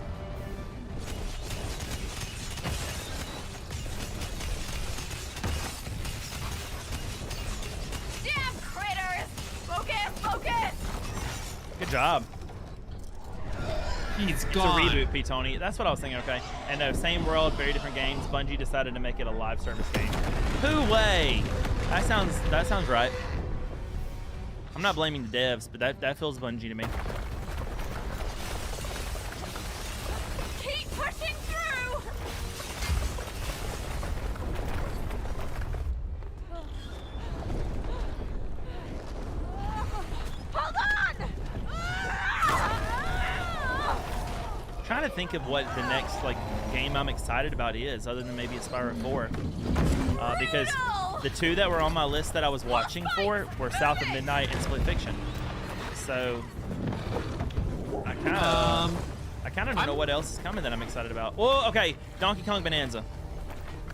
Damn critters! Focus, focus! Good job. He's It's a gone. reboot, P. Tony. That's what I was thinking, okay. And no, same world, very different games. Bungie decided to make it a live service game. Hooray! That sounds right. I'm not blaming the devs, but that feels Bungie to me. Keep pushing through! Hold on! Trying to think of what the next like game I'm excited about is, other than maybe Spyro 4, because the two that were on my list that I was watching for were South of Midnight and Split Fiction. So I kind of don't know what else is coming that I'm excited about. Well, okay, Donkey Kong Bonanza.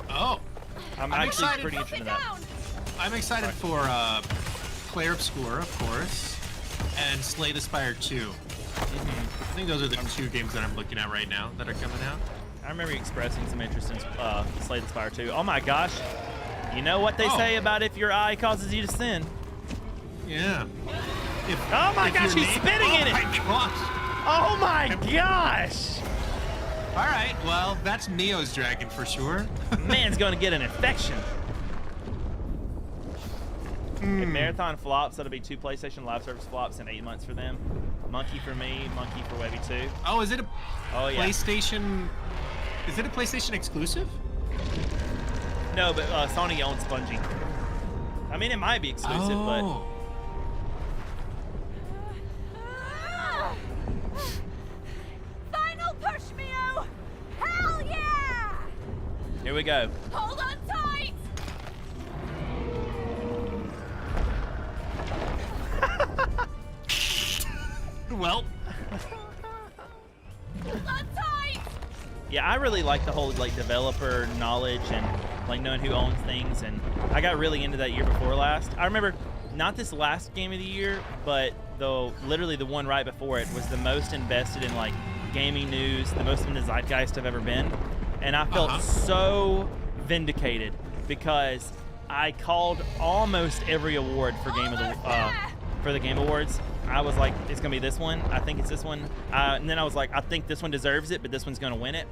Oh, I'm I'm actually excited. pretty interested in that. I'm excited for Claire Obscura, of course, and Slay the Spire 2. I think those are the two games that I'm looking at right now that are coming out. I remember you expressing some interest in Slay the Spire 2. Oh my gosh. You know what they say about if your eye causes you to sin? Yeah. Oh my if gosh, your he's name- spitting in it! Oh my gosh! Oh my gosh! All right, well, that's Neo's dragon for sure. Man's gonna get an infection. If Marathon flops, that'll be 2 PlayStation Live Service flops in 8 months for them. Monkey for me, Monkey for Webby 2. Oh, is it a yeah. PlayStation? Is it a PlayStation exclusive? No, but Sony owns Bungie. I mean, it might be exclusive, Oh. Final push, Mio! Hell yeah! but here we go. Hold on tight! Well, Hold on tight! Yeah, I really like the whole like developer knowledge and like knowing who owns things, and I got really into that year before last. I remember not this last game of the year, but literally the one right before it was the most invested in like gaming news, the most in the zeitgeist I've ever been, and I felt so vindicated because I called almost every award for for the Game Awards. I was like, it's gonna be this one. I think it's this one. And then I was like, I think this one deserves it, but this one's gonna win it.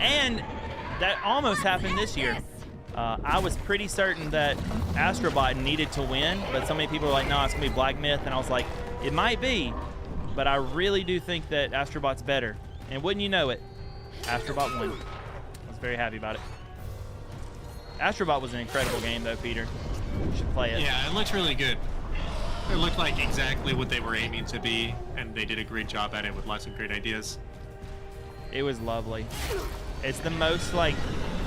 And that almost happened this year. I was pretty certain that Astrobot needed to win, but so many people were like, no, it's gonna be Black Myth. And I was like, it might be, but I really do think that Astrobot's better. And wouldn't you know it, Astrobot won. I was very happy about it. Astrobot was an incredible game though, Peter. You should play it. yeah, it looks really good. It looked like exactly what they were aiming to be, and they did a great job at it with lots of great ideas. It was lovely. It's the most like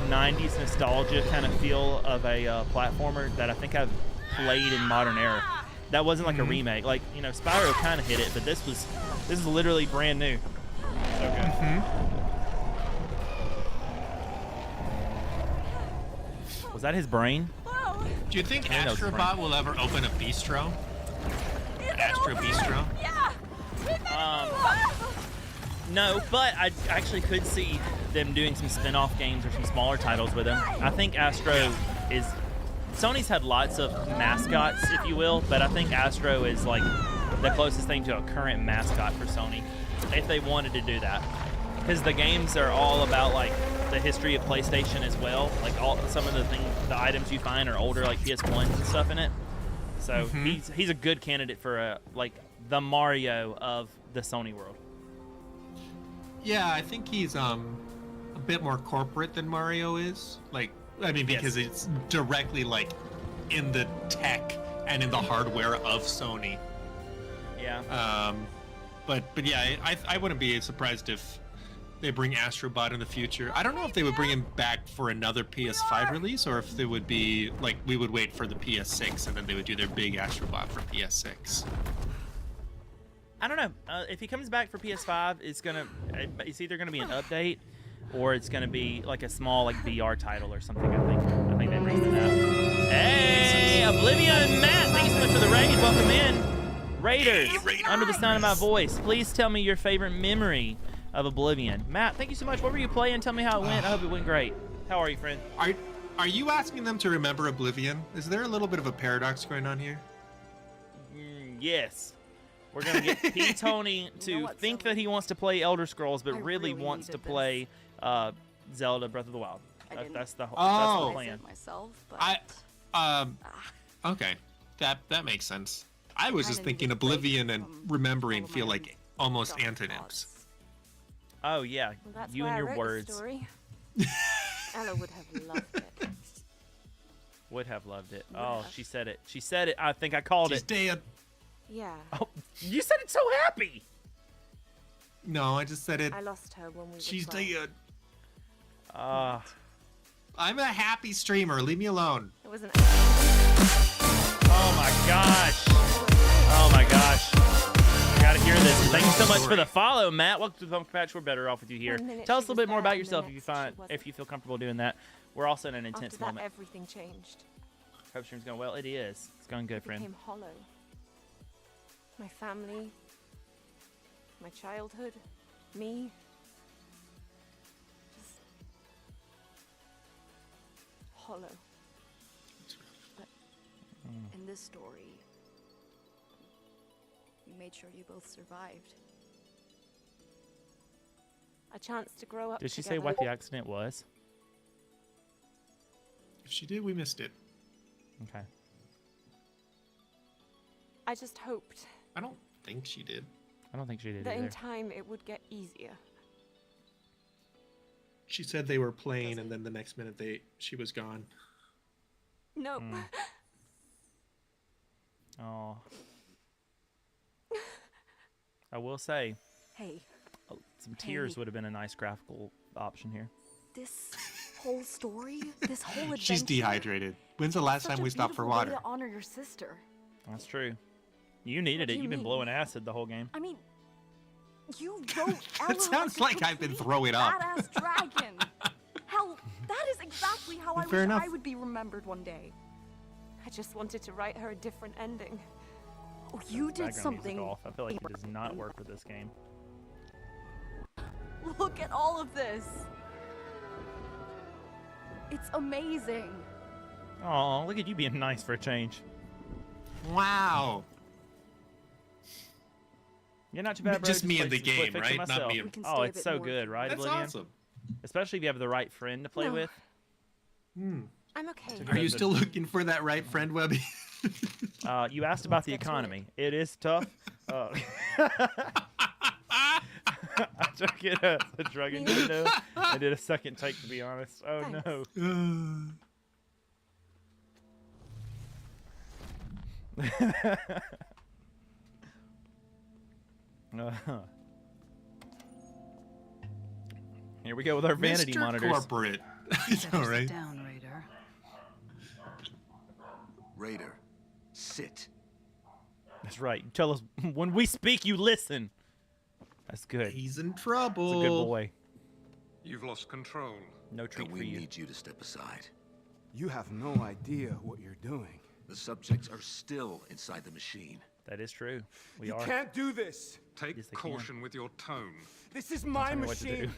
90s nostalgia kind of feel of a platformer that I think I've played in modern era. That wasn't like a remake. Like, you know, Spyro kind of hit it, but this is literally brand new. So good. Was that his brain? Whoa! Do you think I know it's Astrobot will ever open a bistro? An Astro Bistro? Yeah. No, but I actually could see them doing some spin-off games or some smaller titles with him. I think Astro is... Sony's had lots of mascots, if you will, but I think Astro is like the closest thing to a current mascot for Sony, if they wanted to do that. Because the games are all about like the history of PlayStation as well. Like some of the items you find are older, like PS1s and stuff in it. So he's a good candidate for like the Mario of the Sony world. Yeah, I think he's a bit more corporate than Mario is. Like, I mean, because it's directly like in the tech and in the hardware of Sony. Yeah. But yeah, I wouldn't be surprised if they bring Astrobot in the future. I don't know if they would bring him back for another PS5 release, or if they would be like we would wait for the PS6 and then they would do their big Astrobot for PS6. I don't know. If he comes back for PS5, it's either gonna be an update, or it's gonna be like a small like VR title or something. I think they bring it up. Hey, Oblivion Matt, thank you so much for the raid. Welcome in, Raiders. Under the sound of my voice, please tell me your favorite memory of Oblivion. Matt, thank you so much. What were you playing? Tell me how it went. I hope it went great. How are you, friend? Are you asking them to remember Oblivion? Is there a little bit of a paradox going on here? Yes. We're going to get P-Tony to think that he wants to play Elder Scrolls, but really wants to play Zelda Breath of the Wild. That's the plan. Myself, but... Okay. That makes sense. I was just thinking Oblivion and remembering feel like almost antonyms. Oh, yeah. Well, you and your words. Ella would have loved it. Would have loved it. Oh, she said it. She said it. I think I called She's it. dead. Yeah. Oh, you said it so happy. No, I just said it. I lost her when we were She's 12. dead. I'm a happy streamer. Leave me alone. It was an... Oh my gosh. Oh my gosh. I gotta hear this. Thank you so much for the follow, Matt. Welcome to the Pumpkin Patch. We're better off with you here. Tell us a little bit more about yourself if you feel comfortable doing that. We're also in an intense After that, moment. everything changed. Hope stream's going well. It is. It's going good, friend. Became hollow. My family, my childhood, me. Just hollow. But in this story, you made sure you both survived. A chance to grow up Did she together. say what the accident was? If she did, we missed it. Okay. I just hoped I don't think she did. I don't think she did that either. in time it would get easier. She said they were playing, and then the next minute she was gone. No. Oh. I will say, Hey, some tears would have been a nice graphical option here. this whole story, this whole adventure. She's dehydrated. When's the last time we stopped for water? To honor your sister. That's true. You needed it. You've been blowing acid the whole game. I mean, you wrote Ella. It sounds like I've been throwing up. Badass dragon. Hell, that is exactly how I Fair wish enough. I would be remembered one day. I just wanted to write her a different ending. Oh, you did Background something. music off. I feel like it does not work with this game. Look at all of this. It's amazing. Oh, look at you being nice for a change. Wow. You're not too bad, bro. Just me play in the some Split game, Fiction right? Not myself. me. We can Oh, stay a it's bit so more good, right, That's Oblivion? awesome. Especially if you have the right friend to play with. I'm okay. Are you still looking for that right friend, Webby? You asked about the economy. It is tough. I took it as a drug innuendo. I did a second take, to be honest. Oh, Thanks. no. Here we go with our vanity Mr. monitors. Corporate. All right. Down, Raider. Raider, sit. That's right. You tell us when we speak, you listen. That's good. He's in trouble. That's a good boy. You've lost control. No treat Then for we you. need you to step aside. You have no idea what you're doing. The subjects are still inside the machine. That is true. We You are. can't do this. Take caution with your tone. This is my tell me what to machine. do.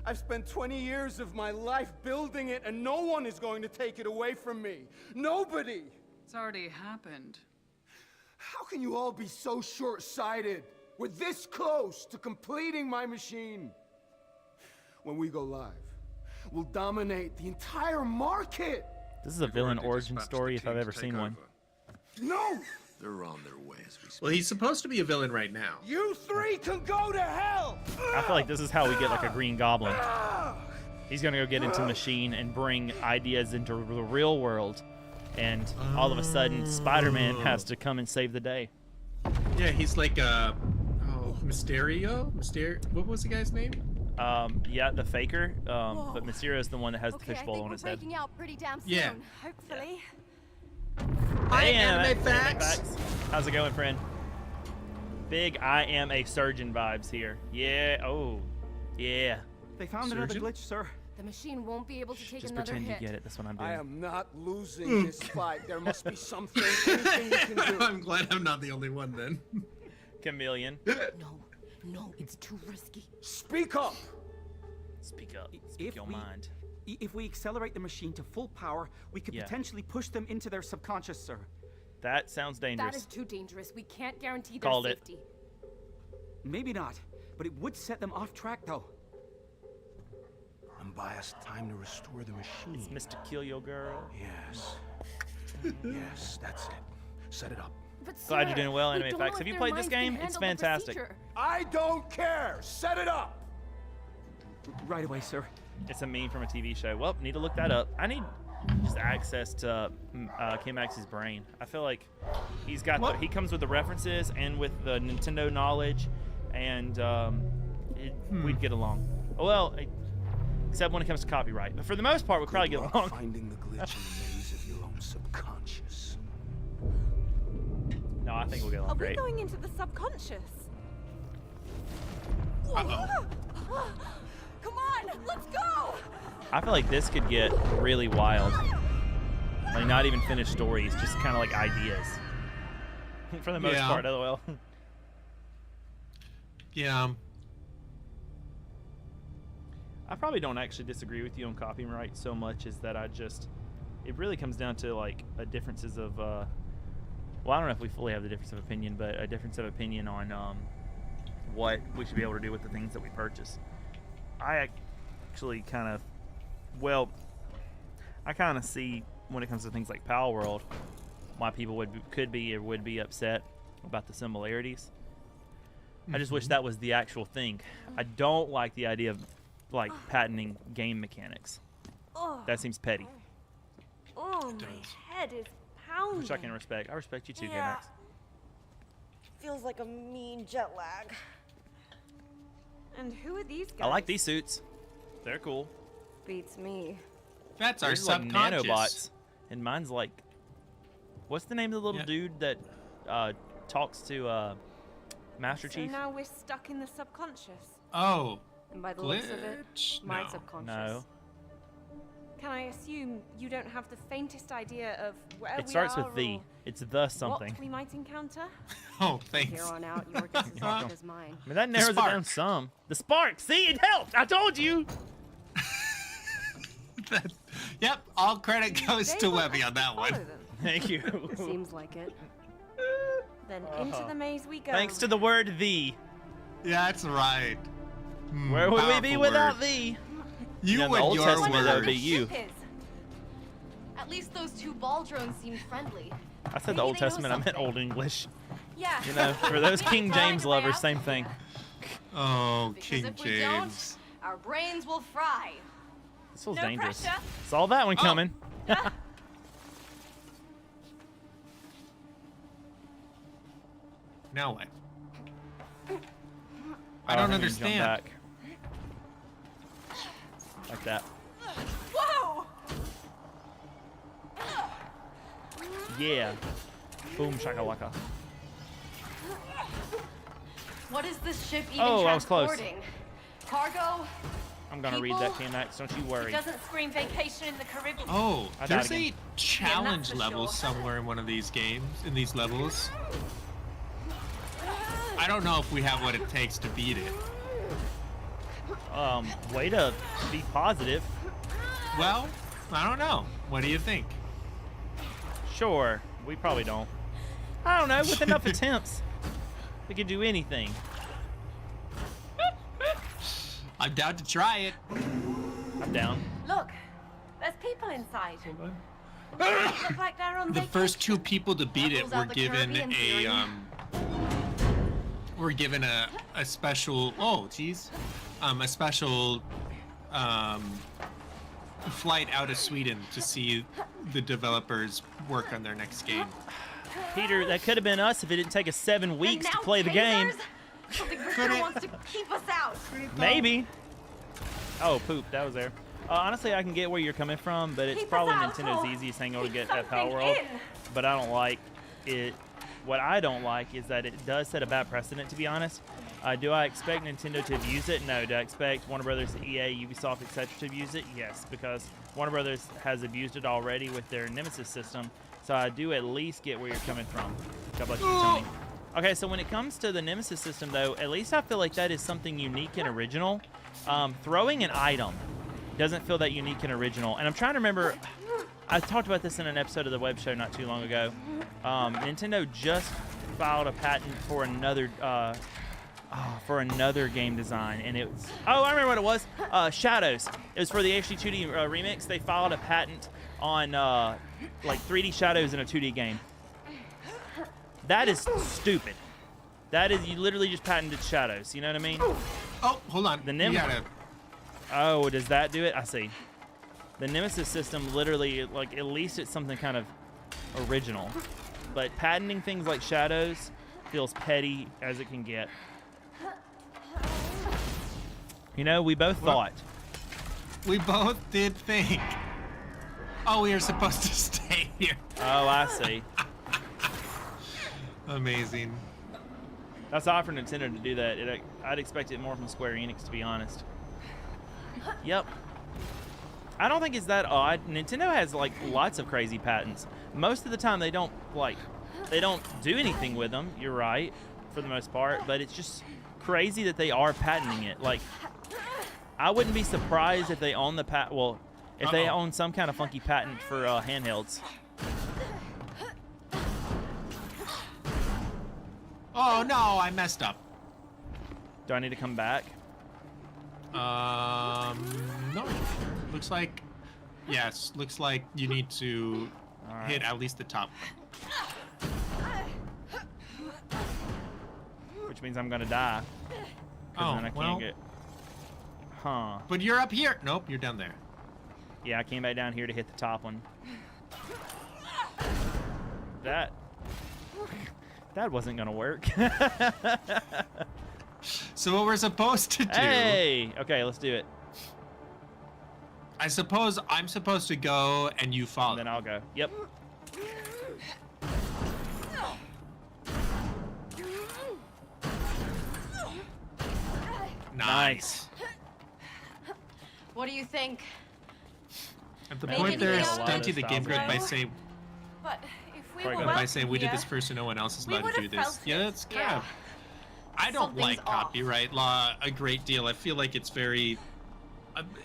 I've spent 20 years of my life building it, and no one is going to take it away from me. Nobody! It's already happened. How can you all be so short-sighted? We're this close to completing my machine. When we go live, we'll dominate the entire market. This is a villain origin story if I've ever seen one. No! They're on their way as we speak. Well, he's supposed to be a villain right now. You three can go to hell! I feel like this is how we get like a Green Goblin. He's gonna go get into the machine and bring ideas into the real world, and all of a sudden Spider-Man has to come and save the day. Yeah, he's like Mysterio? What was the guy's name? Yeah, the Faker. But Mysterio's the one that has the fishbowl on his head. Breaking out pretty damn soon. Yeah. Hopefully. Hi, Hey, Anime Anime Facts. How's it going, friend? Big I am a surgeon vibes here. Yeah. Oh. Yeah. They found another glitch, sir. The machine won't be able to take Just another pretend hit. you get it. That's what I'm doing. I am not losing this fight. There must be something, anything you can do. I'm glad I'm not the only one then. Chameleon. No, it's too risky. Speak up! Speak up. Speak your mind. If we accelerate the machine to full power, we could potentially push them into their subconscious, sir. That sounds dangerous. That is too dangerous. We can't guarantee their Called it. safety. Maybe not, but it would set them off track, though. Unbiased time to restore the machine. It's Mr. Kill Your Girl. Yes. Yes, that's it. Set it up. But Glad sir, you're doing well, we Anime don't Facts. know Have if you their played this minds can game? It's handle the fantastic. procedure. I don't care! Set it up! Right away, sir. It's a meme from a TV show. Well, need to look that up. I need just access to Kim Max's brain. I feel like he's got he comes with the references and with the Nintendo knowledge, and we'd get along. Well, except when it comes to copyright. But for the most part, we'd probably get along. Finding the glitch in the maze of your own subconscious. No, I think we'll get along Are we great. going into the subconscious? Uh-oh. Come on, let's go! I feel like this could get really wild. Like not even finished stories, just kind of like ideas. For the most part, LOL. Yeah. I probably don't actually disagree with you on copyright so much as that it really comes down to like a differences of, well, I don't know if we fully have the difference of opinion, but a difference of opinion on what we should be able to do with the things that we purchase. I actually kind of, well, I kind of see when it comes to things like Pal World, why people could be upset about the similarities. I just wish that was the actual thing. I don't like the idea of like patenting game mechanics. That seems petty. Oh, my head is pounding. Which I can respect. I respect you too, Yeah. K-Max. Feels like a mean jet lag. And who are these guys? I like these suits. They're cool. Beats me. That's our These are like subconscious. nanobots, and mine's like, what's the name of the little dude that talks to Master So Chief? now we're stuck in the subconscious. Oh. And by the looks of it, my No. subconscious. No. Can I assume you don't have the faintest idea of where It we starts are with the. or It's the something. what we might encounter? Oh, From thanks. here on out, your guess is as good as mine. I mean, that narrows it down some. The spark. See, it helped. I told you. Yep, all credit goes to Webby on that one. Thank you. Seems like it. Then into the maze we go. Thanks to the word thee. Yeah, that's right. Where would we be Powerful without word. thee? You know, in the and Old your Testament, that would be words. you. At least those two ball drones seemed friendly. I said the Old Testament. I meant Old English. Yeah. You know, for those King James lovers, same thing. Oh, Because King if we James. don't, our brains will fry. This feels No dangerous. pressure. Saw that one coming. Now what? I don't think we can jump understand. back. Like that. Whoa! Yeah. Boom shakalaka. What is this ship even Oh, I was close. transporting? Cargo? I'm gonna read that, K-Max. Don't you worry. It doesn't scream vacation in the Caribbean. Oh, I there's died a again. challenge for level sure. somewhere in one of these games, in these levels. I don't know if we have what it takes to beat it. Way to be positive. Well, I don't know. What do you think? Sure, we probably don't. I don't know, with enough attempts, we could do anything. I'm down to try it. I'm down. Look, there's people inside. Look like they're on The first 2 people to beat it were given a special, oh geez, a special flight out of Sweden to see the developers work on their next game. Peter, that could have been us if it didn't take us 7 weeks to play the game. The Grisha wants to keep us out. Maybe. Oh, poop, that was there. Honestly, I can get where you're coming from, but it's Keep us probably out, Nintendo's or easiest thing to get keep at Power something World. in. But I don't like it. What I don't like is that it does set a bad precedent, to be honest. Do I expect Nintendo to abuse it? No. Do I expect Warner Brothers, EA, Ubisoft, etc. to abuse it? Yes, because Warner Brothers has abused it already with their Nemesis system. So I do at least get where you're coming from. God bless you, Tony. Okay, so when it comes to the Nemesis system, though, at least I feel like that is something unique and original. Throwing an item doesn't feel that unique and original. And I'm trying to remember, I talked about this in an episode of the web show not too long ago. Nintendo just filed a patent for another game design, and it was, oh, I remember what it was. Shadows. It was for the HD 2D remix. They filed a patent on like 3D shadows in a 2D game. That is stupid. That is, you literally just patented shadows. You know what I mean? Oh, hold on. The Nemesis. Oh, does that do it? I see. The Nemesis system literally, like, at least it's something kind of original. But patenting things like shadows feels petty as it can get. You know, we both thought. We both did think. Oh, we are supposed to stay here. Oh, I see. Amazing. That's odd for Nintendo to do that. I'd expect it more from Square Enix, to be honest. Yep. I don't think it's that odd. Nintendo has like lots of crazy patents. Most of the time they don't do anything with them. You're right, for the most part. But it's just crazy that they are patenting it. Like, I wouldn't be surprised if they own the if they own some kind of funky patent for handhelds. Oh no, I messed up. Do I need to come back? No. Looks like, yes, looks like you need to hit at least the top. Which means I'm gonna die. Oh, then I can't get. Huh. But you're up here. Nope, you're down there. Yeah, I came back down here to hit the top one. That wasn't gonna work. So what we're supposed to do? Hey! Okay, let's do it. I suppose I'm supposed to go and you follow. Then I'll go. Yep. Nice. What do you think? At the Make point there, anything out of stunty it? the game grid by saying, But if we Sorry, were go ahead. by saying we did here, this first and no one else is we allowed to do would've this. felt Yeah, it. that's kind Yeah. of. I don't Something's like off. copyright law a great deal. I feel like it's very.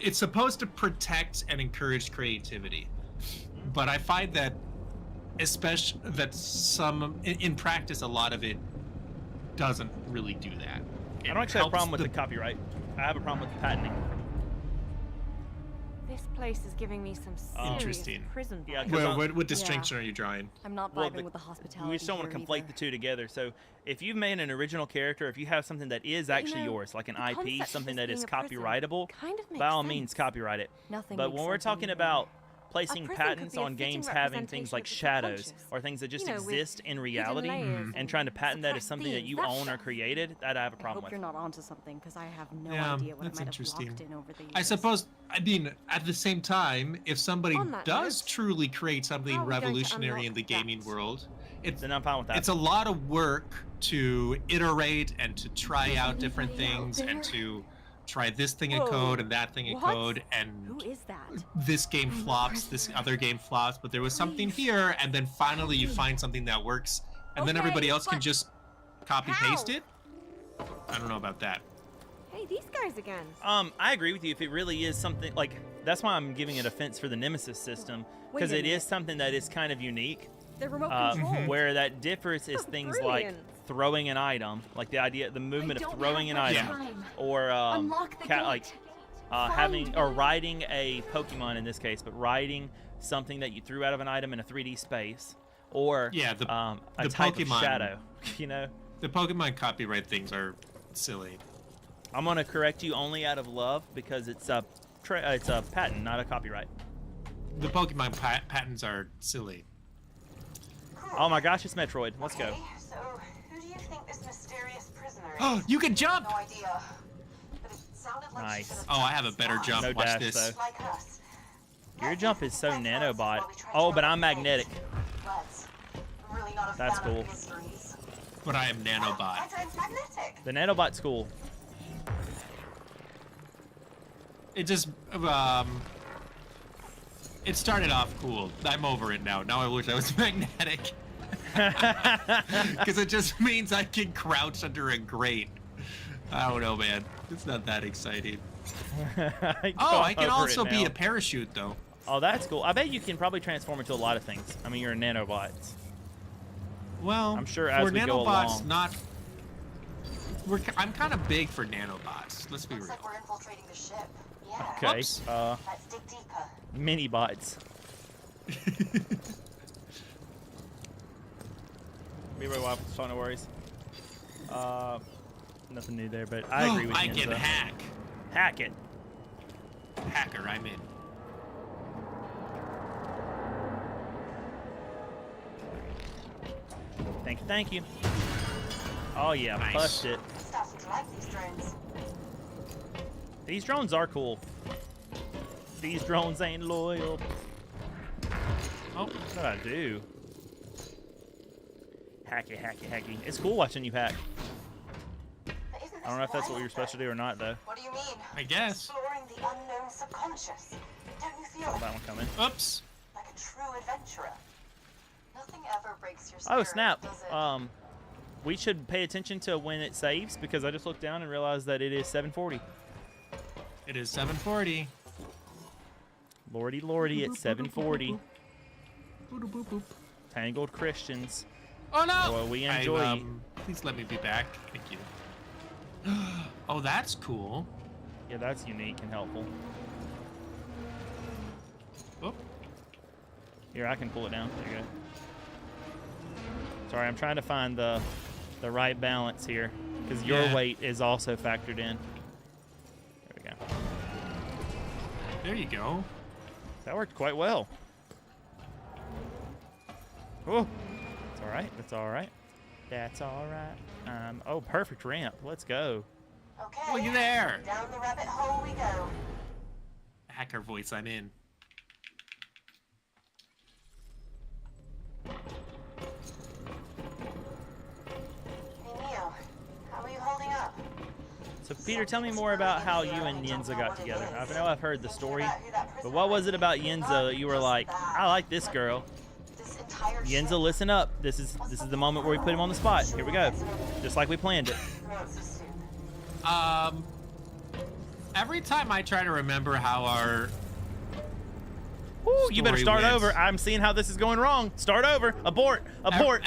It's supposed to protect and encourage creativity, but I find that, especially that in practice, a lot of it doesn't really do that. I don't actually have a problem with the copyright. I have a problem with the patenting. This place is giving me some serious Interesting. prison Yeah, vibes. Well, what distinction are you drawing? I'm not Well, vibing with the hospitality. We just don't want to here conflate either. the two together. So if you've made an original character, if you have something that is actually yours, like an the IP, concept of something this that is being a prison copyrightable, kind of by makes sense. means, copyright it. Nothing But makes when we're sense talking anymore. about placing prison could patents be a on fitting games having things representation like of the shadows subconscious. or things that just You know, with exist in hidden reality layers and trying to patent that as suppressed something that themes, you that own or stuff. created, that I have a I problem hope you're with. not onto something because I have no Yeah, idea what I that's might interesting. have locked in over the years. I suppose. I mean, at the same time, if somebody On that does note, truly create something how are we going to revolutionary in the unlock gaming that? world, it's Then I'm fine with that. it's a lot of work to iterate and to try out different anybody out things and there? to try this thing in Whoa. code and that thing in What? code, and Who is that? this game flops, this other game flops, but there was something here, and then finally you find something that works, and then Okay, everybody else can but just copy paste it. I don't know about that. Hey, these guys again. I agree with you. If it really is something like, that's why I'm giving it offense for the Nemesis system, because Wait a it is minute. something that is kind of unique. The remote control. Where that differs is things like Brilliant. throwing an item, like the idea, the movement I of don't throwing an have much item, time. or Unlock the gate. like having or riding a Pokemon in this case, but riding something that you threw out of an item in a 3D space, or Yeah, the a type Pokemon of shadow. You know, the Pokemon copyright things are silly. I'm gonna correct you only out of love because it's a patent, not a copyright. The Pokemon patents are silly. Oh my gosh, it's Metroid. Let's go. So, who do you think this mysterious prisoner is? Oh, you can jump! No idea. But it sounded like Nice. she Oh, I have a better jump. No Watch dash, this. though. like us. Your jump is so nanobot. Oh, but I'm magnetic. Let's. I'm really not a That's fan cool. of mysteries. But I am nanobot. Item's magnetic. The nanobot's cool. It just it started off cool. I'm over it now. Now I wish I was magnetic. Because it just means I can crouch under a grate. I don't know, man. It's not that exciting. Oh, I can also be a parachute, though. Oh, that's cool. I bet you can probably transform into a lot of things. I mean, you're a nanobot. Well, I'm sure as for we go nanobots, along. not. I'm kind of big for nanobots. Let's be real. Looks like we're infiltrating the ship. Yeah. Okay. Whoops. Let's dig deeper. Mini bots. Be right off, so no worries. Nothing new there, but I agree with you. I can hack. Hack it. Hacker, I'm in. Thank you, thank you. Oh yeah, Nice. pushed it. I'm starting to like these drones. These drones are cool. These drones ain't loyal. Oh, what did I do? Hacky, hacky, hacky. It's cool watching you hack. I don't know if that's what you're supposed to do or not, though. What do you mean? I guess. Exploring the unknown subconscious. Don't you feel That one coming. Oops. like a true adventurer? Nothing ever breaks your Oh spirit, snap. does it? We should pay attention to when it saves because I just looked down and realized that it is 7:40. It is 7:40. Lordy, lordy, it's 7:40. Tangled Christians. Oh no! Boy, we enjoy. Please let me be back. Thank you. Oh, that's cool. Yeah, that's unique and helpful. Oh. Here, I can pull it down. There you go. Sorry, I'm trying to find the right balance here because your Yeah. weight is also factored in. There we go. There you go. That worked quite well. Oh, it's all right. That's all right. That's all right. Oh, perfect ramp. Let's go. Okay. Look at there. Down the rabbit hole we go. Hacker voice, I'm in. Hey Neo, how are you holding up? So Peter, tell me more about how you and Yenza got together. I know I've heard the story, but what was it about Yenza that you were like, I like this girl? This entire Yenza, listen up. This is the moment where we put him on the spot. Here we go. Just like we planned it. Every time I try to remember how our Ooh, you better story start went. over. I'm seeing how this is going wrong. Start over. Abort. Abort.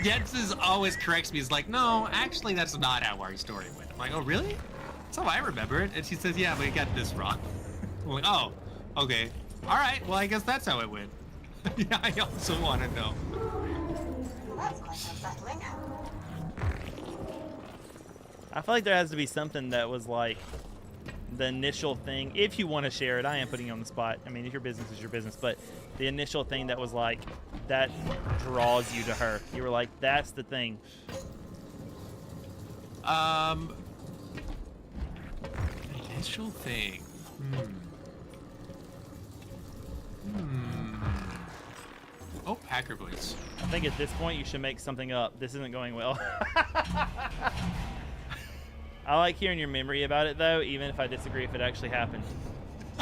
Jens always corrects me. He's like, no, actually, that's not how our story went. I'm like, oh, really? That's how I remember it. And she says, yeah, but you got this wrong. I'm like, oh, okay. All right, well, I guess that's how it went. Yeah, I also want to know. Well, that's quite unsettling. I feel like there has to be something that was like the initial thing. If you want to share it, I am putting you on the spot. I mean, if your business is your business, but the initial thing that was like, that draws you to her. You were like, that's the thing. Initial thing. Oh, hacker voice. I think at this point you should make something up. This isn't going well. I like hearing your memory about it, though, even if I disagree if it actually happened.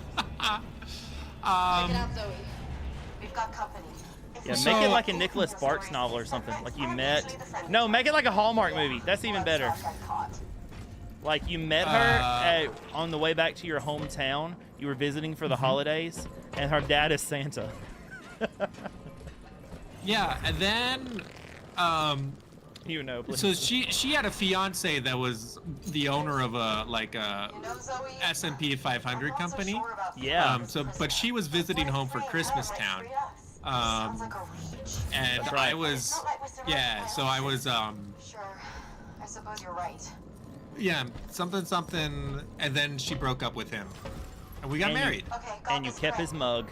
Take it out, Zoe. We've got company. Yeah, make it like a Nicholas Sparks novel or something. Like you met... No, make it like a Hallmark movie. That's even better. Like you met her on the way back to your hometown. You were visiting for the holidays, and her dad is Santa. Yeah, and then... You know, please. So she had a fiance that was the owner of a S&P 500 company. Yeah. But she was visiting home for Christmas Town. And right. I was, so I was, Sure. I suppose you're right. yeah, something, and then she broke up with him, and we got married. And you kept his mug.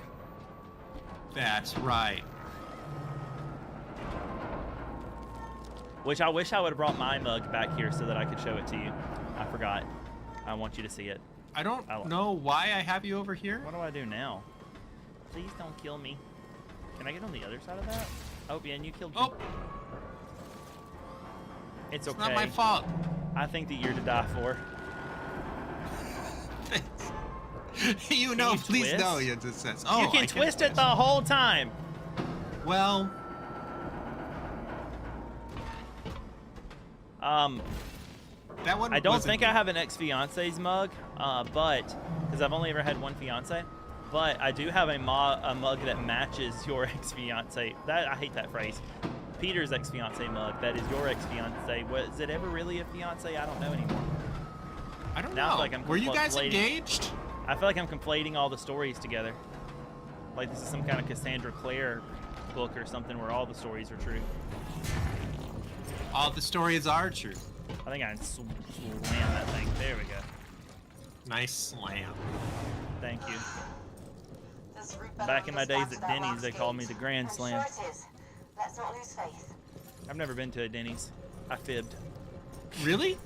That's right. Which I wish I would have brought my mug back here so that I could show it to you. I forgot. I want you to see it. I don't know why I have you over here. What do I do now? Please don't kill me. Can I get on the other side of that? Oh, yeah, and you killed me. Oh. It's okay. Not my fault. I think that you're to die for. You know, please no, it just says. Oh, you can twist it the whole time. Well. That one I don't think I have an ex-fiance's mug, but because I've only ever had one fiance, but I do have a mug that matches your ex-fiance. That I hate that phrase. Peter's ex-fiance mug. That is your ex-fiance. Was it ever really a fiance? I don't know anymore. I don't now know. I feel like I'm Were you guys conflating- engaged? I feel like I'm conflating all the stories together. Like this is some kind of Cassandra Clare book or something where all the stories are true. All the stories are true. I think I slam that thing. There we go. Nice slam. Thank you. Back in my days at Denny's, they called me the Grand Slam. Let's not lose faith. I've never been to a Denny's. I fibbed. Really?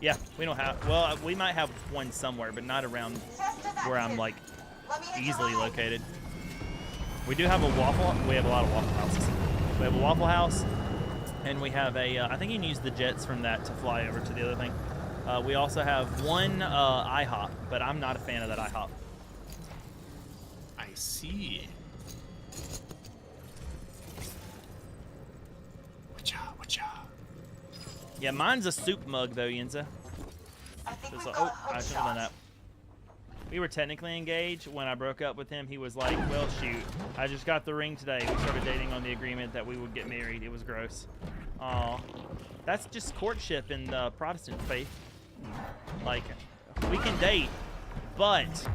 Yeah, we don't have. Well, we might have one somewhere, but not around where I'm like easily located. We do have a Waffle. We have a lot of Waffle Houses. We have a Waffle House, and we have a. I think you can use the jets from that to fly over to the other thing. We also have one IHOP, but I'm not a fan of that IHOP. I see. Watcha. Yeah, mine's a soup mug though, Yenza. I should have done that. We were technically engaged. When I broke up with him, he was like, well, shoot, I just got the ring today. We started dating on the agreement that we would get married. It was gross. Aw. That's just courtship in the Protestant faith. Like, we can date, but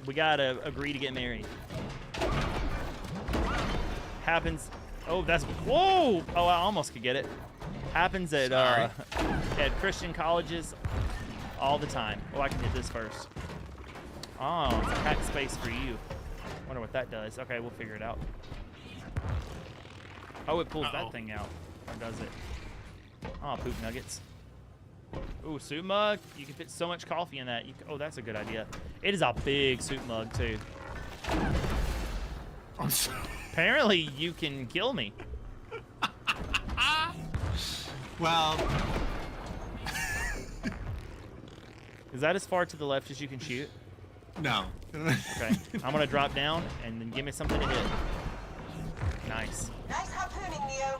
we gotta agree to get married. Happens. Oh, that's. Whoa! Oh, I almost could get it. Happens at Christian colleges all the time. Oh, I can hit this first. Oh, it's a packed space for you. Wonder what that does. Okay, we'll figure it out. Oh, it pulls that thing out. Or does it? Oh, poop nuggets. Ooh, soup mug. You can fit so much coffee in that. Oh, that's a good idea. It is a big soup mug, too. Apparently, you can kill me. Well. Is that as far to the left as you can shoot? No. Okay. I'm going to drop down and then give me something to hit. Nice. Nice harpooning, Neo.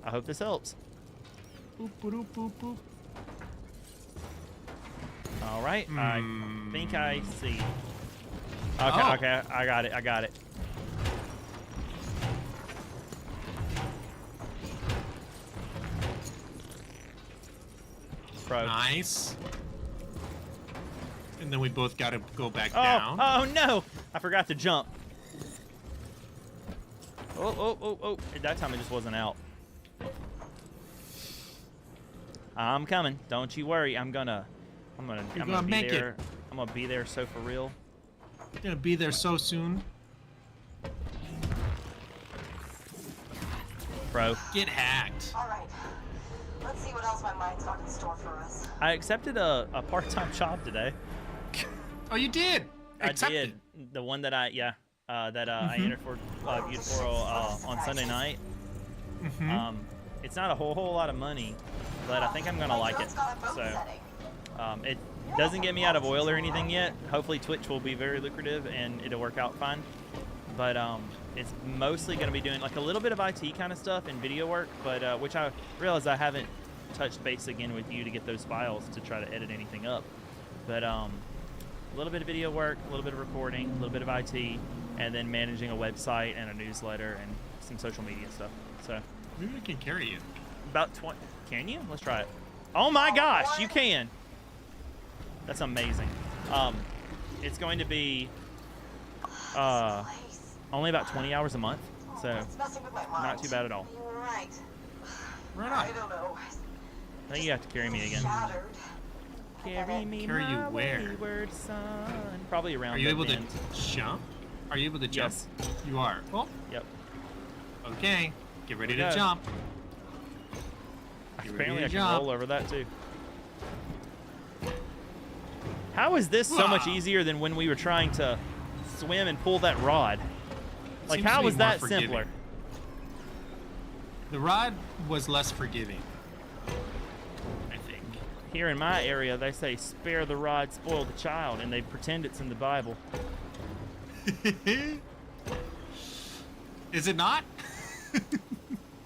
I hope this helps. Boop, boop, boop, boop. All right. I think I see. Okay, okay. I got it. Bro. Nice. And then we both got to go back down. Oh no! I forgot to jump. Oh. At that time, it just wasn't out. I'm coming. Don't you worry. I'm gonna make be there. I'm gonna be there so for real. You're gonna be there so soon. Bro. Get hacked. All right. Let's see what else my mind's got in store for us. I accepted a part-time job today. Oh, you did? I did. The one that I entered for Beautiful on Sunday night. It's not a whole lot of money, but I think I'm gonna like it. So it doesn't get me out of oil or anything yet. Hopefully Twitch will be very lucrative and it'll work out fine. But it's mostly gonna be doing like a little bit of IT kind of stuff and video work, but which I realize I haven't touched base again with you to get those files to try to edit anything up. But a little bit of video work, a little bit of recording, a little bit of IT, and then managing a website and a newsletter and some social media stuff. So maybe I can carry you. About 20. Can you? Let's try it. Oh my gosh, you can. That's amazing. It's going to be only about 20 hours a month, so not too bad at all. Right. Right on. I don't know. I think you have to carry me again. Carry me, carry you my where? wayward son. Probably around. Are you able bend. to jump? Are you able to jump? Yes. You are. Oh. Yep. Okay. Get ready to go. jump. Apparently I can roll over that too. How is this so much easier than when we were trying to swim and pull that rod? Like, Seems how to be was more that forgiving. simpler? The rod was less forgiving, I think. Here in my area, they say, spare the rod, spoil the child, and they pretend it's in the Bible. Is it not?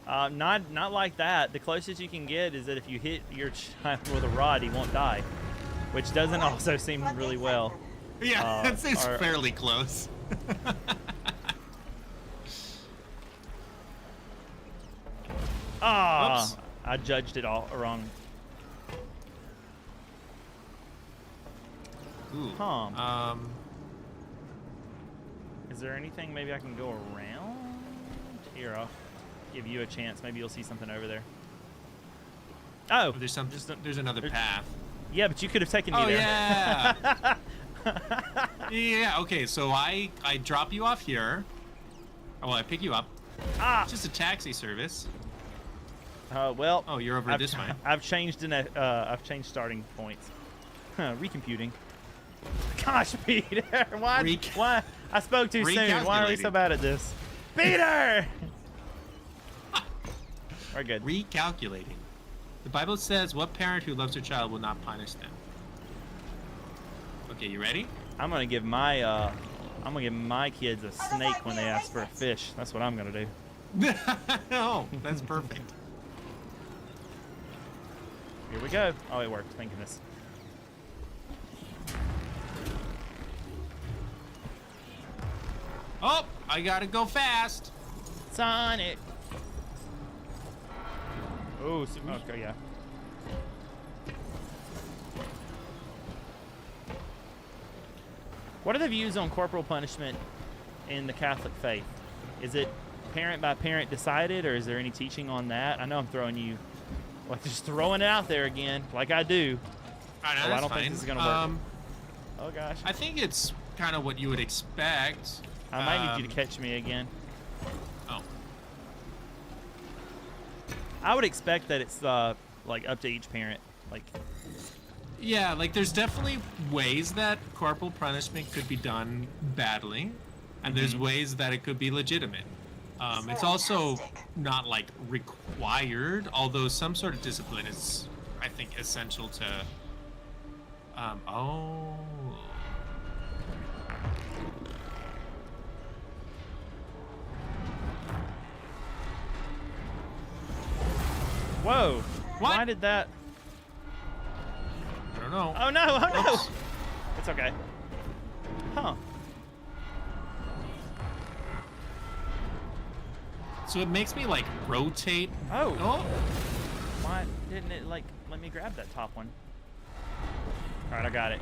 Not like that. The closest you can get is that if you hit your child with a rod, he won't die, which doesn't also seem really well. Yeah, that seems fairly close. Ah, I judged it all wrong. Ooh. Is there anything maybe I can go around? Here, I'll give you a chance. Maybe you'll see something over there. Oh, there's another path. Yeah, but you could have taken me there. Yeah. Yeah. Okay, so I drop you off here. Oh, well, I pick you up. Ah. It's just a taxi service. Well. Oh, you're over this way. I've changed I've changed starting points. Recomputing. Gosh, Peter, why? I spoke too soon. Why are we so bad at this? Peter! We're good. Recalculating. The Bible says, what parent who loves their child will not punish them? Okay, you ready? I'm gonna give my kids a snake when they ask for a fish. That's what I'm gonna do. Oh, that's perfect. Here we go. Oh, it worked. Thank goodness. Oh, I gotta go fast. Sonic. Oh, okay, yeah. What are the views on corporal punishment in the Catholic faith? Is it parent by parent decided, or is there any teaching on that? I know I'm throwing you, like, just throwing it out there again, like I do. I don't think this is gonna work. Oh gosh. I think it's kind of what you would expect. I might need you to catch me again. Oh. I would expect that it's like up to each parent. Like. Yeah, like there's definitely ways that corporal punishment could be done badly, and there's ways that it could be legitimate. It's also not like required, although some sort of discipline is, I think, essential to. Oh. Whoa! What? Why did that? I don't know. Oh no! Oh no! Oops. It's okay. Huh. So it makes me like rotate. Oh. Oh. Why didn't it like let me grab that top one? All right, I got it.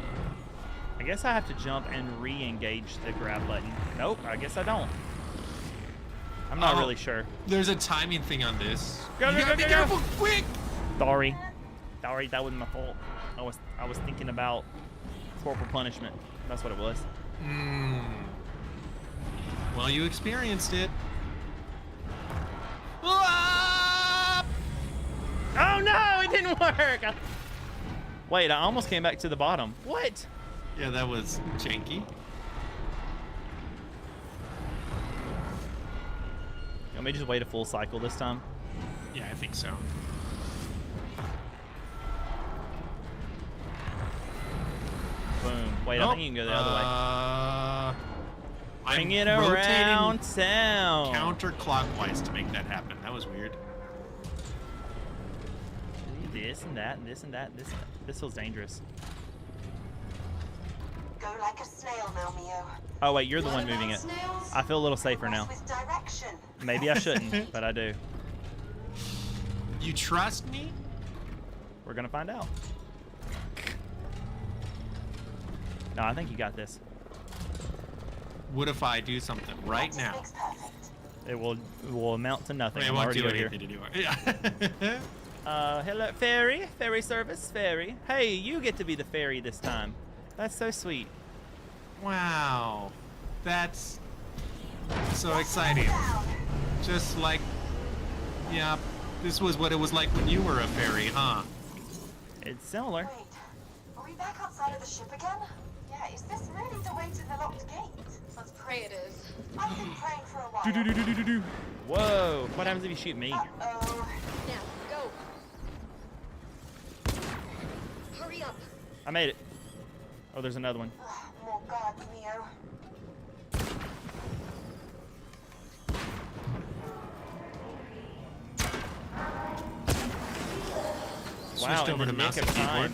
I guess I have to jump and re-engage the grab button. Nope, I guess I don't. I'm not really sure. There's a timing thing on this. Go, You go, gotta go, be go, careful, go. quick! Sorry, that wasn't my fault. I was thinking about corporal punishment. That's what it was. Well, you experienced it. Oh no, it didn't work. Wait, I almost came back to the bottom. What? Yeah, that was janky. Let me just wait a full cycle this time. Yeah, I think so. Boom. Wait, I think you can go the other way. Bring it I'm around rotating town. counterclockwise to make that happen. That was weird. This and that, and this and that. This feels dangerous. Go like a snail now, Mio. Oh wait, you're the one moving it. I feel a little safer now. With direction. Maybe I shouldn't, but I do. You trust me? We're gonna find out. No, I think you got this. What if I do something right now? It will amount to nothing. It I'm won't already do over here. anything anymore. Yeah. Hello, ferry service, ferry. Hey, you get to be the ferry this time. That's so sweet. Wow, that's so exciting. Just like, yeah, this was what it was like when you were a fairy, huh? It's similar. Wait, are we back outside of the ship again? Yeah, is this really the way to the locked gate? Let's pray it is. I've been praying for a while. Whoa, what happens if you shoot me? Uh-oh. Now, go. Hurry up. I made it. Oh, there's another one. More guards, Mio. Wow, Switched over to in the mouse nick and of keyboard.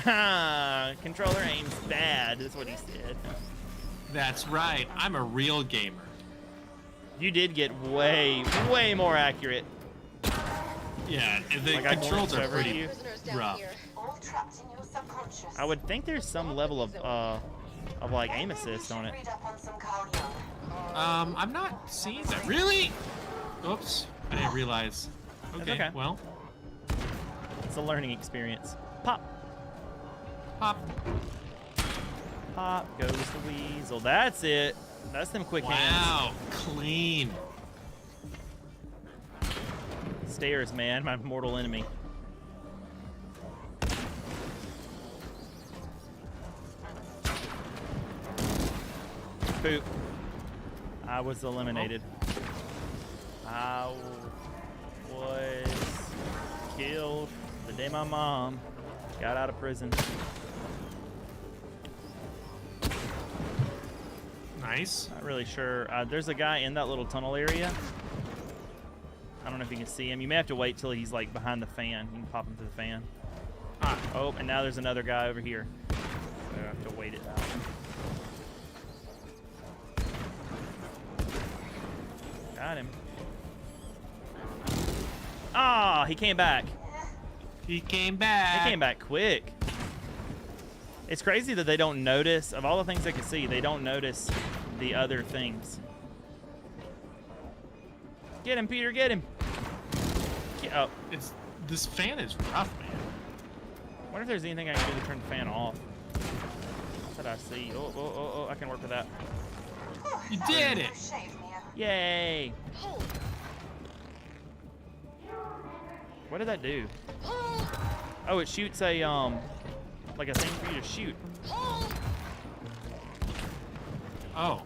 time. Controller aims bad. That's what he said. That's right. I'm a real gamer. You did get way more accurate. Yeah, the Like I controls are over pretty you. rough. All trapped in your subconscious. I would think there's some level of like aim assist on it. Read up on some Carl Jung. I'm not seeing that. Really? Oops, I didn't realize. Okay, okay. Well. It's a learning experience. Pop. Pop. Pop goes the weasel. That's it. That's them quick hands. Wow, clean. Stairs, man, my mortal enemy. Poop. I was eliminated. I was killed the day my mom got out of prison. Nice. Not really sure. There's a guy in that little tunnel area. I don't know if you can see him. You may have to wait till he's like behind the fan. You can pop him through the fan. Ah. Oh, and now there's another guy over here. So I have to wait it out. Got him. Ah, he came back. He came back. He came back quick. It's crazy that they don't notice, of all the things they can see, they don't notice the other things. Get him, Peter, get him. Oh. This fan is rough, man. I wonder if there's anything I can do to turn the fan off. What did I see? Oh, I can work with that. You did it. Yay. What did that do? Oh, it shoots a, like a thing for you to shoot. Oh.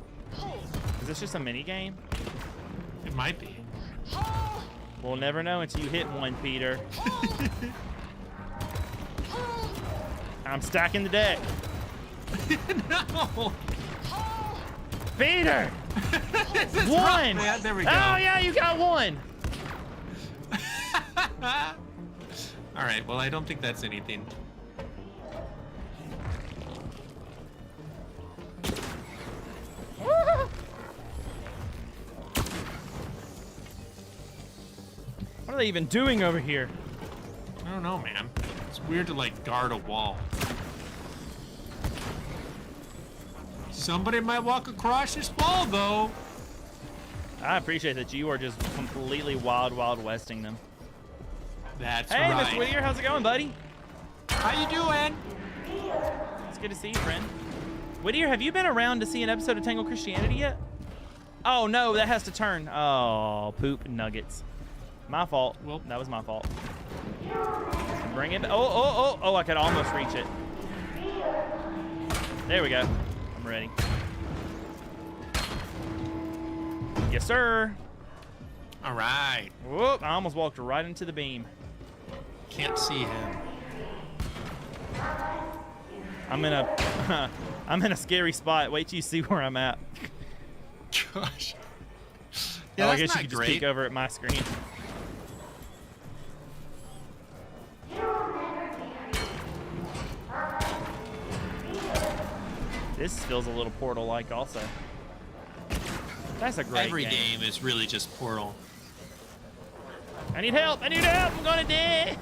Is this just a mini game? It might be. We'll never know until you hit one, Peter. I'm stacking the deck. No. Peter! One! Rough, there we go. Oh, yeah, you got one! All right, well, I don't think that's anything. What are they even doing over here? I don't know, man. It's weird to, like, guard a wall. Somebody might walk across this wall, though. I appreciate that you are just completely wild westing them. That's hey, right. Mr. Whittier, how's it going, buddy? How you doing? It's good to see you, friend. Whittier, have you been around to see an episode of Tangled Christianity yet? Oh, no, that has to turn. Oh, poop nuggets. My fault. Well, that was my fault. Bring it back. Oh, I could almost reach it. There we go. I'm ready. Yes, sir. All right. Whoop! I almost walked right into the beam. Can't see him. I'm in a I'm in a scary spot. Wait till you see where I'm at. Gosh. Yeah, Yeah, I guess that's you not could great. just peek over at my screen. This feels a little Portal-like also. That's a great Every game. game is really just Portal. I need help! I need help! I'm gonna die!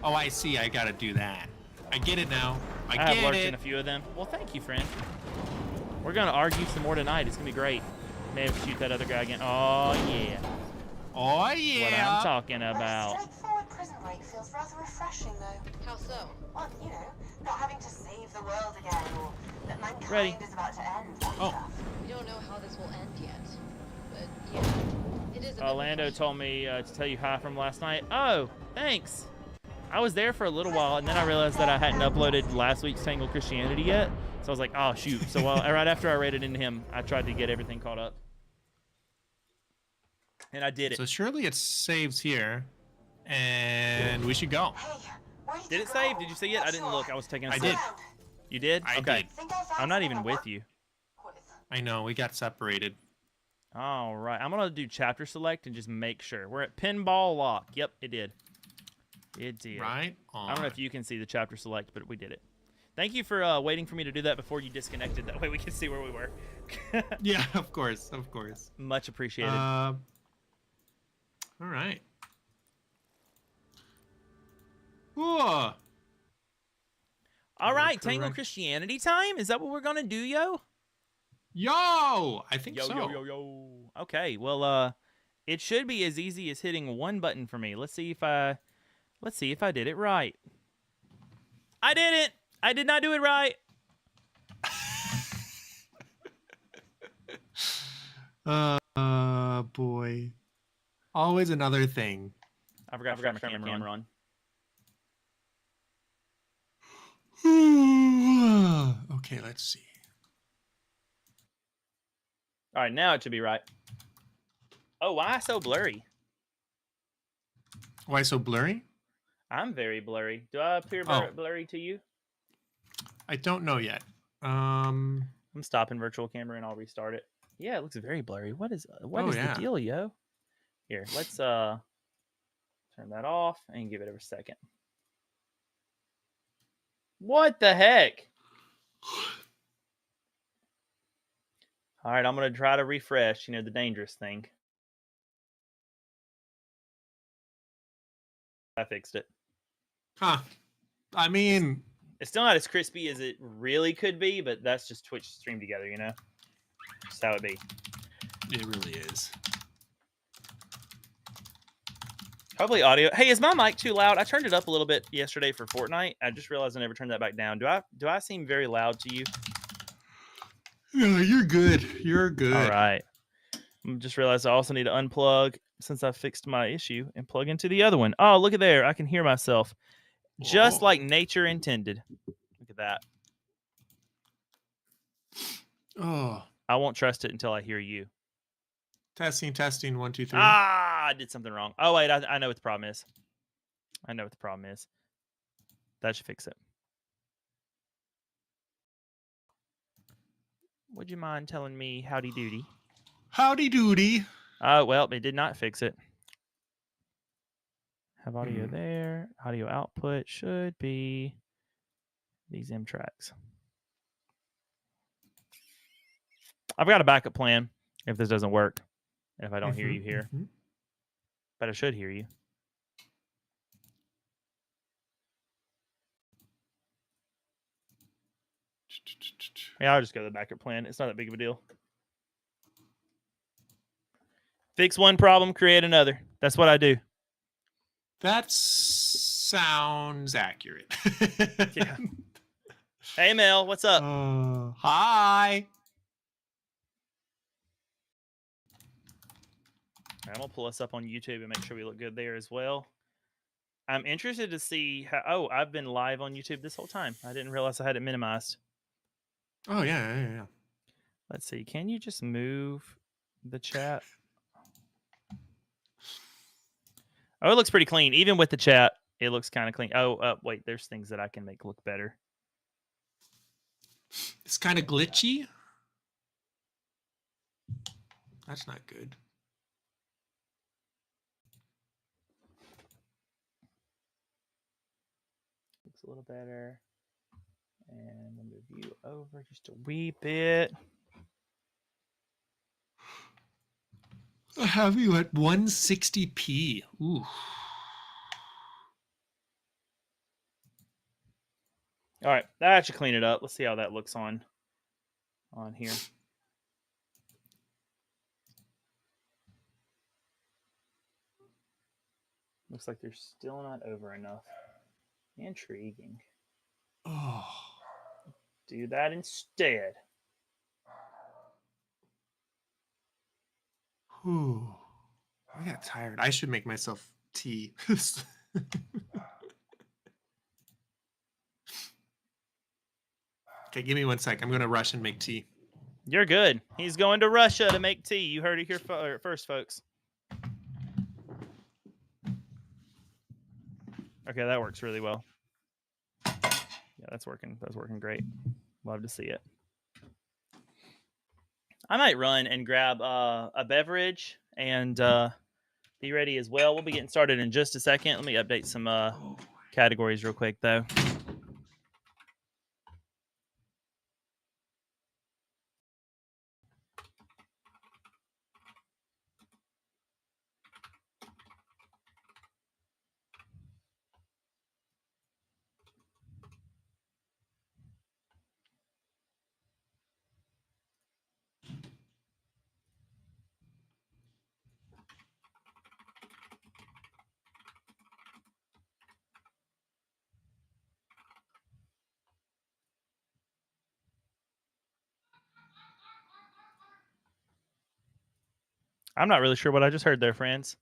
Oh, I see. I gotta do that. I get it now. I have get lurked it. in a few of them. Well, thank you, friend. We're gonna argue some more tonight. It's gonna be great. Maybe shoot that other guy again. Oh yeah. Oh yeah. What I'm talking about. Straightforward prison break feels rather refreshing, though. How so? Well, you know, not having to save the world again, or that mankind Ready. is about to end. That stuff. We don't know how this will end yet. But yeah, it is a bit Orlando told me to tell you hi from last night. Oh, thanks. I was there for a little while, and then I realized that I hadn't uploaded last week's Tangled Christianity yet. So I was like, oh, shoot. So right after I rated into him, I tried to get everything caught up. And I did it. So surely it saves here, and we should go. Did it save? Did you see it? I didn't look. I was taking a I sip. did. You did? I Okay. did. I'm not even with you. I know, we got separated. All right. I'm going to do chapter select and just make sure. We're at pinball lock. Yep, it did. It did. Right on. I don't know if you can see the chapter select, but we did it. Thank you for waiting for me to do that before you disconnected. That way we can see where we were. Yeah, of course, of course. Much appreciated. All right. Whoa. All right, Tangled Christianity time? Is that what we're going to do, yo? Yo! I think yo, so. Yo. Okay, well, it should be as easy as hitting one button for me. Let's see if I did it right. I did it! I did not do it right. Boy. Always another thing. I forgot my camera on. Okay, let's see. All right, now it should be right. Oh, why so blurry? Why so blurry? I'm very blurry. Do I appear blurry to you? I don't know yet. I'm stopping virtual camera and I'll restart it. Yeah, it looks very blurry. What is the deal, yo? Here, let's turn that off and give it a second. What the heck? All right, I'm going to try to refresh, the dangerous thing. I fixed it. Huh. I mean... It's still not as crispy as it really could be, but that's just Twitch stream together, Just how it be. It really is. Hopefully audio. Hey, is my mic too loud? I turned it up a little bit yesterday for Fortnite. I just realized I never turned that back down. Do I seem very loud to you? No, you're good. You're good. All right. I just realized I also need to unplug since I fixed my issue and plug into the other one. Oh, look at there. I can hear myself. Just like nature intended. Look at that. Oh. I won't trust it until I hear you. Testing, 1, 2, 3. Ah, I did something wrong. Oh, wait. I know what the problem is. That should fix it. Would you mind telling me howdy doody? Howdy doody. Well, it did not fix it. Have audio there. Audio output should be these M tracks. I've got a backup plan if this doesn't work. If I don't hear you here. But I should hear you. Yeah, I'll just go to the backup plan. It's not that big of a deal. Fix one problem, create another. That's what I do. That sounds accurate. Yeah. Hey, Mel, what's up? Hi. I'm going to pull us up on YouTube and make sure we look good there as well. I'm interested to see how... Oh, I've been live on YouTube this whole time. I didn't realize I had it minimized. Oh, yeah. Let's see. Can you just move the chat? Oh, it looks pretty clean. Even with the chat, it looks kind of clean. Oh, wait, there's things that I can make look better. It's kind of glitchy. That's not good. Looks a little better. And I'll move you over just a wee bit. I have you at 160p. Ooh. All right, that should clean it up. Let's see how that looks on here. Looks like they're still not over enough. Intriguing. Oh. Do that instead. Whew. I got tired. I should make myself tea. Okay, give me 1 sec. I'm going to rush and make tea. You're good. He's going to Russia to make tea. You heard it here first, folks. Okay, that works really well. Yeah, that's working. That's working great. Love to see it. I might run and grab a beverage and be ready as well. We'll be getting started in just a second. Let me update some categories real quick, though. I'm not really sure what I just heard there, friends.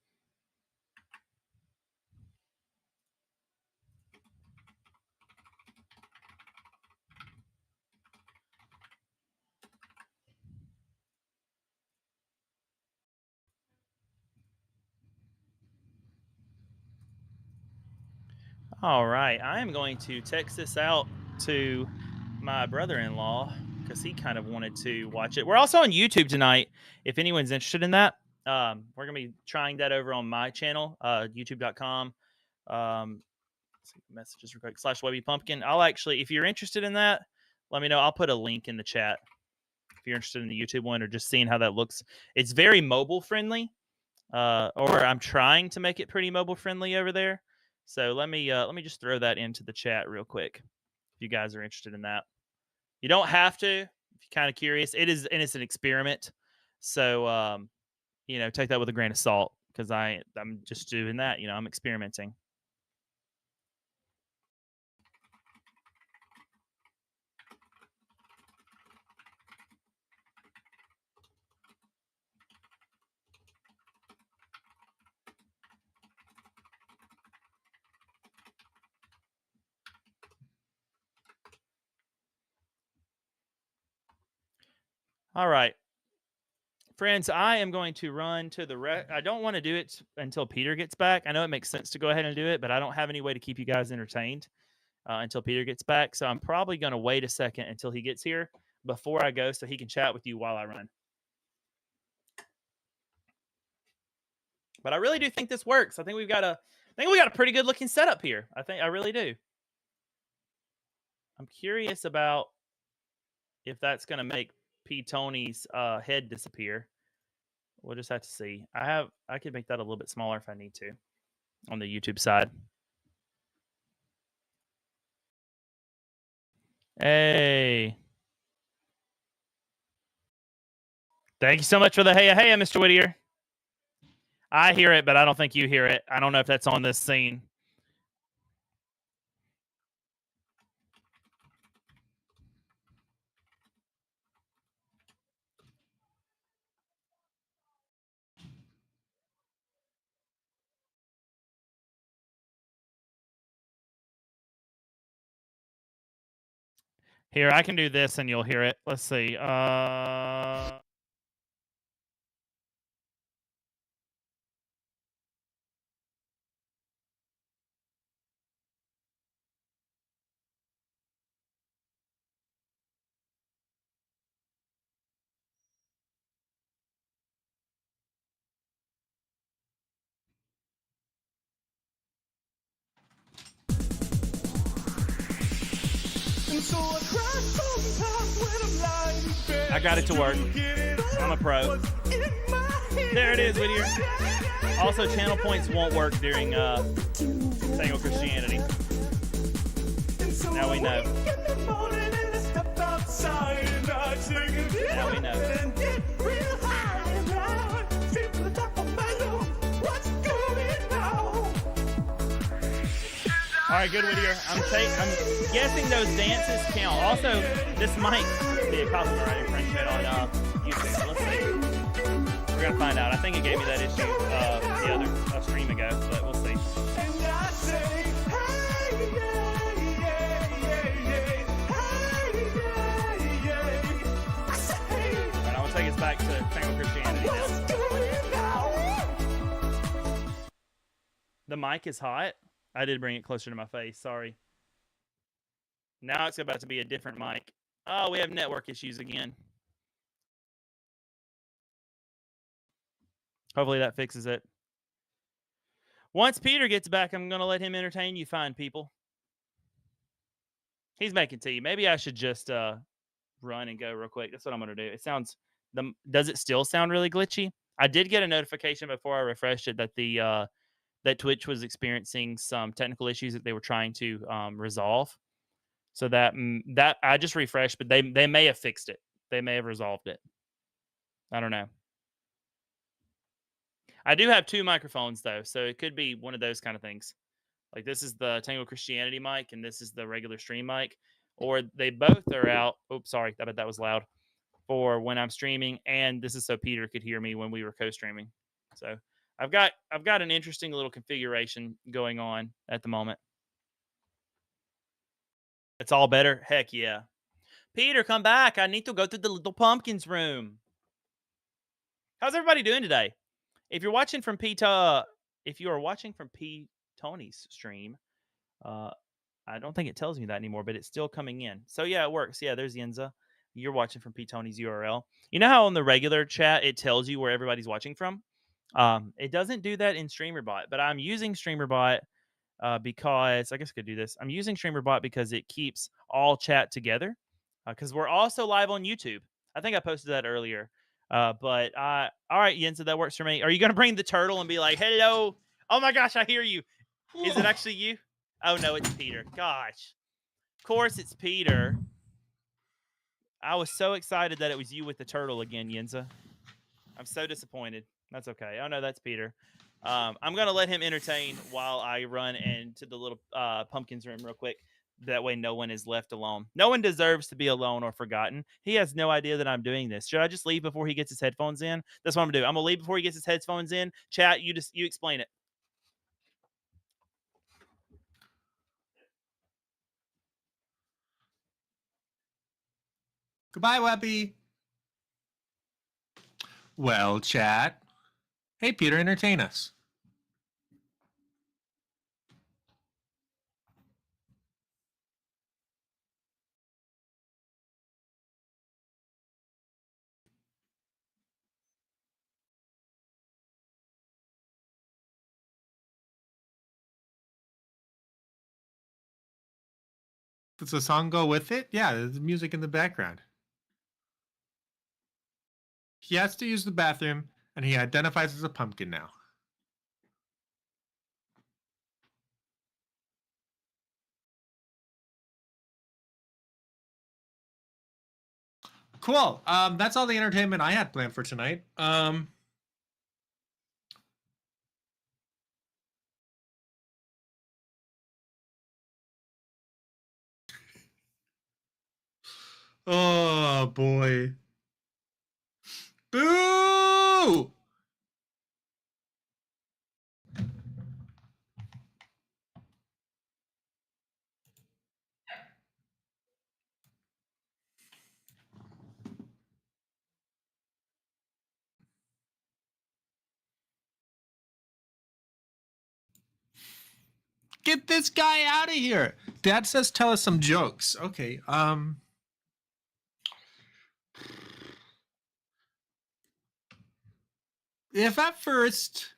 All right, I am going to text this out to my brother-in-law because he kind of wanted to watch it. We're also on YouTube tonight. If anyone's interested in that, we're going to be trying that over on my channel, youtube.com. Messages real quick, /WebbyPumpkin. I'll actually, if you're interested in that, let me know. I'll put a link in the chat if you're interested in the YouTube one or just seeing how that looks. It's very mobile friendly, or I'm trying to make it pretty mobile friendly over there. So let me just throw that into the chat real quick if you guys are interested in that. You don't have to if you're kind of curious. It is, and it's an experiment. So take that with a grain of salt because I'm just doing that. I'm experimenting. All right. Friends, I am going to run to the I don't want to do it until Peter gets back. I know it makes sense to go ahead and do it, but I don't have any way to keep you guys entertained until Peter gets back. So I'm probably going to wait a second until he gets here before I go so he can chat with you while I run. But I really do think this works. I think we got a pretty good looking setup here. I really do. I'm curious about if that's going to make P. Tony's head disappear. We'll just have to see. I could make that a little bit smaller if I need to on the YouTube side. Hey. Thank you so much for the hey, Mr. Whittier. I hear it, but I don't think you hear it. I don't know if that's on this scene. Here, I can do this and you'll hear it. Let's see. I got it to work. I'm a pro. There it is, Whittier. Also, channel points won't work during Tangled Christianity. Now we know. Now we know. All right, good, Whittier. I'm guessing those dances count. Also, this might be a copyright infringement on YouTube. Let's see. We're gonna find out. I think it gave me that issue the other stream ago, but we'll see. Alright, I'm gonna take us back to Tangled Christianity now. The mic is hot. I did bring it closer to my face. Sorry. Now it's about to be a different mic. Oh, we have network issues again. Hopefully that fixes it. Once Peter gets back, I'm going to let him entertain you fine people. He's making tea. Maybe I should just run and go real quick. That's what I'm going to do. It sounds... Does it still sound really glitchy? I did get a notification before I refreshed it that the that Twitch was experiencing some technical issues that they were trying to resolve. So that I just refreshed, but they may have fixed it. They may have resolved it. I don't know. I do have two microphones though, so it could be one of those kind of things. Like this is the Tangled Christianity mic, and this is the regular stream mic, or they both are out. Oops, sorry, I bet that was loud. For when I'm streaming, and this is so Peter could hear me when we were co-streaming. So I've got an interesting little configuration going on at the moment. It's all better? Heck yeah. Peter, come back. I need to go to the little pumpkins room. How's everybody doing today? If you're watching from if you are watching from P Tony's stream, I don't think it tells me that anymore, but it's still coming in. So yeah, it works. Yeah, there's Yenza. You're watching from P Tony's URL. You know how on the regular chat it tells you where everybody's watching from? It doesn't do that in StreamerBot, but I'm using StreamerBot because I guess I could do this. I'm using StreamerBot because it keeps all chat together. Because we're also live on YouTube. I think I posted that earlier. All right, Yenza, that works for me. Are you gonna bring the turtle and be like, "Hello"? Oh my gosh, I hear you. Is it actually you? Oh no, it's Peter. Gosh, of course it's Peter. I was so excited that it was you with the turtle again, Yenza. I'm so disappointed. That's okay. Oh no, that's Peter. I'm gonna let him entertain while I run into the little pumpkins room real quick. That way no one is left alone. No one deserves to be alone or forgotten. He has no idea that I'm doing this. Should I just leave before he gets his headphones in? That's what I'm gonna do. I'm gonna leave before he gets his headphones in. Chat, you explain it. Goodbye, Webby. Well, chat. Hey, Peter, entertain us. Does the song go with it? Yeah, there's music in the background. He has to use the bathroom, and he identifies as a pumpkin now. Cool. That's all the entertainment I had planned for tonight. Oh boy. Boo! Get this guy out of here. Dad says tell us some jokes. Okay. If at first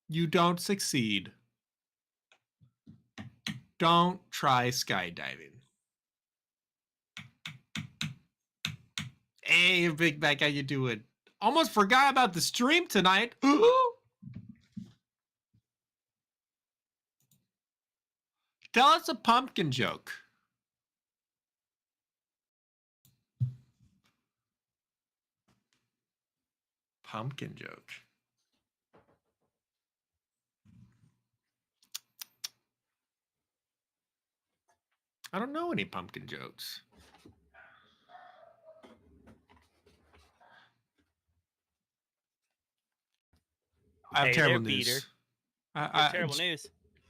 you don't succeed, don't try skydiving. Hey, Big Mac, how you doing? Almost forgot about the stream tonight. Tell us a pumpkin joke. Pumpkin joke. I don't know any pumpkin jokes. I have Hey terrible there, news. Peter. Terrible news.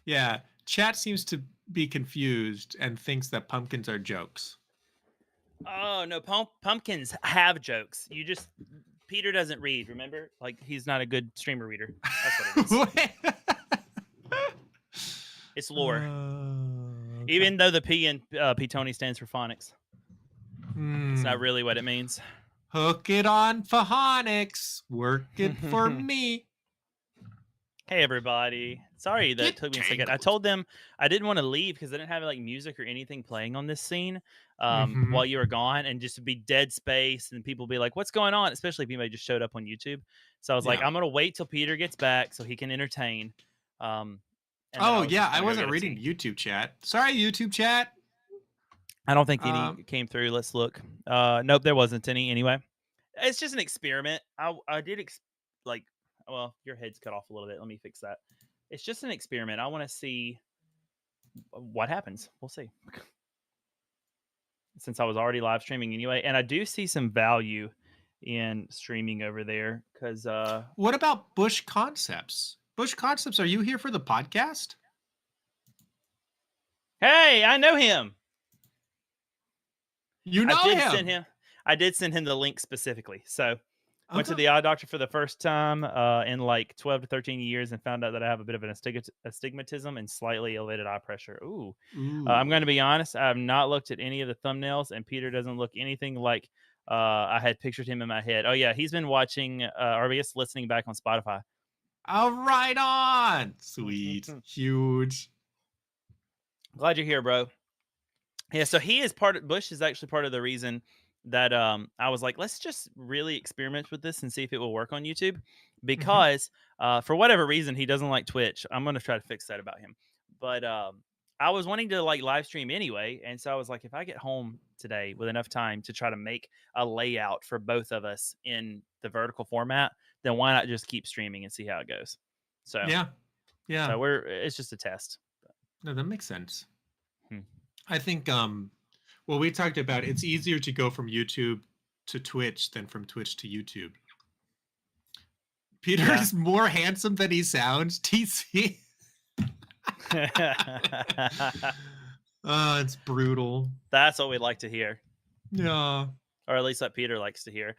Yeah, chat seems to be confused and thinks that pumpkins are jokes. Oh no, pumpkins have jokes. Peter doesn't read. Remember, like he's not a good streamer reader. That's what it is. It's lore. Okay. Even though the P in P-Tony stands for phonics, it's not really what it means. Hook it on phonics. Work it for me. Hey everybody. Sorry that it took me a second. I told them I didn't want to leave because I didn't have like music or anything playing on this scene while you were gone, and just to be dead space and people be like, what's going on? Especially if anybody just showed up on YouTube. So I was like, I'm gonna wait till Peter gets back so he can entertain. Oh yeah, I wasn't reading YouTube chat. Sorry, YouTube chat. I don't think any came through. Let's look. Nope, there wasn't any anyway. It's just an experiment. I did well, your head's cut off a little bit. Let me fix that. It's just an experiment. I want to see what happens. We'll see. Since I was already live streaming anyway, and I do see some value in streaming over there because what about Bush Concepts? Bush Concepts, are you here for the podcast? Hey, I know him. You know him. I did send him the link specifically. So went to the eye doctor for the first time in like 12 to 13 years and found out that I have a bit of an astigmatism and slightly elevated eye pressure. Ooh. I'm going to be honest. I have not looked at any of the thumbnails, and Peter doesn't look anything like I had pictured him in my head. Oh, yeah. He's been watching, or I guess listening back on Spotify. Oh, right on. Sweet. Huge. Glad you're here, bro. Yeah, so Bush is actually part of the reason that I was like, let's just really experiment with this and see if it will work on YouTube, because for whatever reason he doesn't like Twitch. I'm gonna try to fix that about him, but I was wanting to like live stream anyway, and so I was like, if I get home today with enough time to try to make a layout for both of us in the vertical format, then why not just keep streaming and see how it goes? So yeah. So it's just a test. No, that makes sense. I think well, we talked about it's easier to go from YouTube to Twitch than from Twitch to YouTube. Peter is more handsome than he sounds. TC. It's brutal. That's what we'd like to hear. Yeah. Or at least that Peter likes to hear.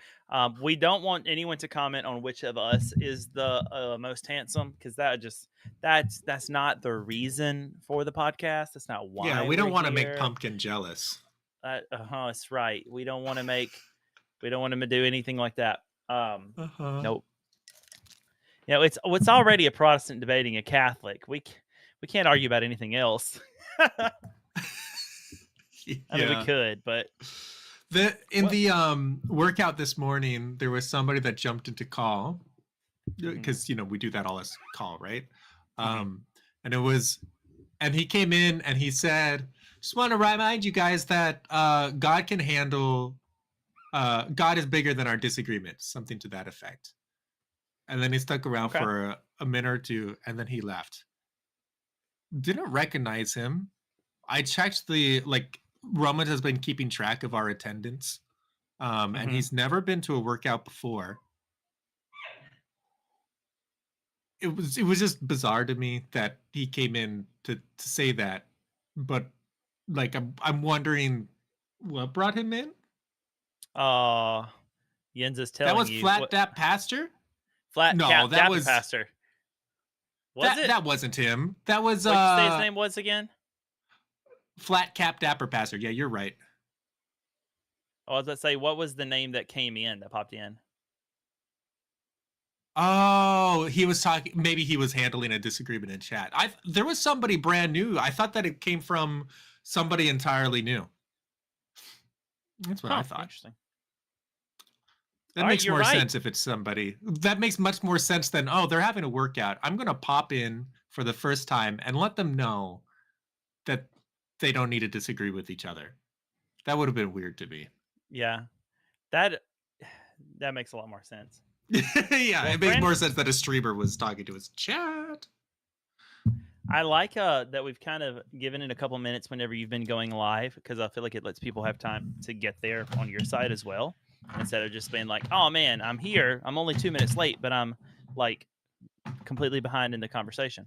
We don't want anyone to comment on which of us is the most handsome, because that's not the reason for the podcast. That's not why. Yeah, we don't want to make Pumpkin jealous. That's right. We don't want to do anything like that. Nope. You know, it's already a Protestant debating a Catholic. We can't argue about anything else. I mean, we could, but the workout this morning, there was somebody that jumped into call, because we do that all as call, right? And he came in and he said, just want to remind you guys that God can handle God is bigger than our disagreements, something to that effect. And then he stuck around for a minute or two, and then he left. Didn't recognize him. I checked Roman has been keeping track of our attendance, and he's never been to a workout before. It was just bizarre to me that he came in to say that, but I'm wondering what brought him in. Jens is telling you that was Flat Dap Pastor. That was Pastor. That wasn't him. That was what did you say his name was again? Flat Cap Dapper Pastor. Yeah, you're right. I was about to say, what was the name that came in, that popped in? Oh, he was talking. Maybe he was handling a disagreement in chat. There was somebody brand new. I thought that it came from somebody entirely new. That's what I thought. Interesting. That makes more sense if it's somebody. That makes much more sense than, oh, they're having a workout. I'm going to pop in for the first time and let them know that they don't need to disagree with each other. That would have been weird to me. Yeah. That makes a lot more sense. Yeah, Well, it makes more sense that a streamer was talking to his chat. I like that we've kind of given it a couple minutes whenever you've been going live, because I feel like it lets people have time to get there on your side as well, instead of just being like, oh man, I'm here, I'm only 2 minutes late, but I'm like completely behind in the conversation.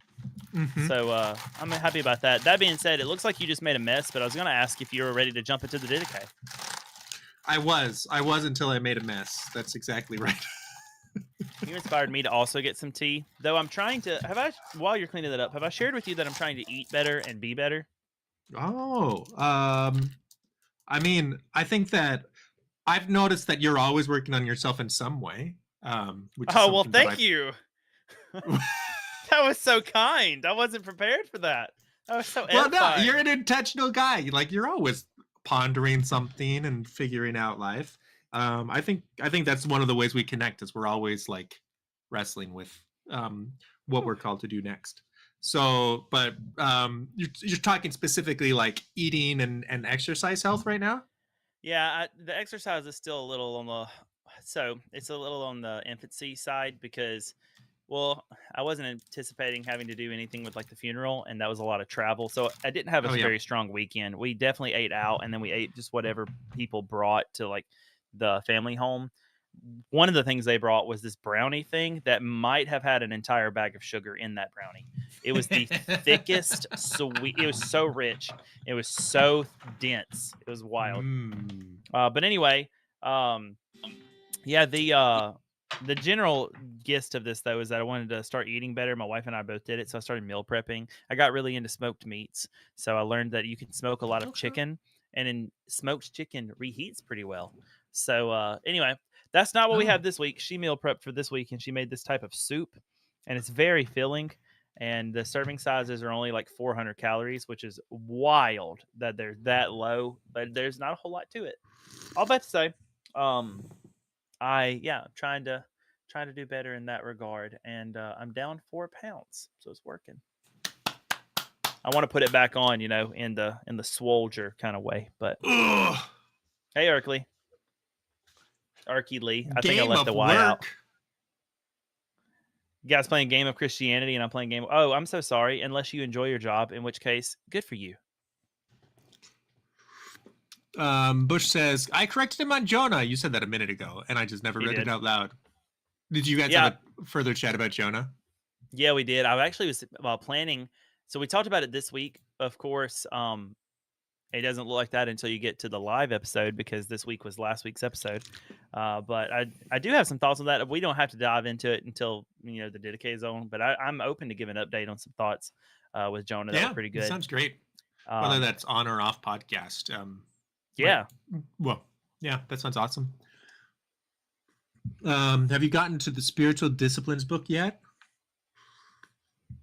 So I'm happy about that. That being said, it looks like you just made a mess, but I was going to ask if you were ready to jump into the Didache. I was until I made a mess. That's exactly right. You inspired me to also get some tea, though. I'm trying to while you're cleaning that up, have I shared with you that I'm trying to eat better and be better? Oh, I mean, I think that I've noticed that you're always working on yourself in some way. Which is well, thank you. That was so kind. I wasn't prepared for that. That was so well, edifying. no, you're an intentional guy. Like, you're always pondering something and figuring out life. I think that's one of the ways we connect, is we're always like wrestling with what we're called to do next. So, but you're talking specifically like eating and exercise health right now? Yeah, the exercise is still a little on the infancy side, because, well, I wasn't anticipating having to do anything with like the funeral, and that was a lot of travel. So I didn't have a very strong weekend. We definitely ate out, and then we ate just whatever people brought to like the family home. One of the things they brought was this brownie thing that might have had an entire bag of sugar in that brownie. It was the thickest sweet. It was so rich. It was so dense. It was wild. But anyway, yeah, the general gist of this, though, is that I wanted to start eating better. My wife and I both did it, so I started meal prepping. I got really into smoked meats, so I learned that you can smoke a lot of chicken, and in smoked chicken reheats pretty well. So anyway, that's not what we have this week. She meal prepped for this week, and she made this type of soup, and it's very filling. And the serving sizes are only like 400 calories, which is wild that they're that low, but there's not a whole lot to it. All that to say, I'm trying to do better in that regard, and I'm down 4 pounds, so it's working. I want to put it back on, in the swolger kind of way, but hey, Erkley, Lee, I think I left the Y out. You guys playing Game of Christianity, and I'm playing Game. Oh, I'm so sorry. Unless you enjoy your job, in which case, good for you. Bush says, I corrected him on Jonah. You said that a minute ago, and I just never read it out loud. Did you guys have a further chat about Jonah? Yeah, we did. I actually was planning. So we talked about it this week. Of course, it doesn't look like that until you get to the live episode, because this week was last week's episode. But I do have some thoughts on that. We don't have to dive into it until the Didache zone. But I'm open to give an update on some thoughts with Jonah. That were pretty good. Sounds great. Whether that's on or off podcast. Yeah. Well, yeah, that sounds awesome. Have you gotten to the Spiritual Disciplines book yet?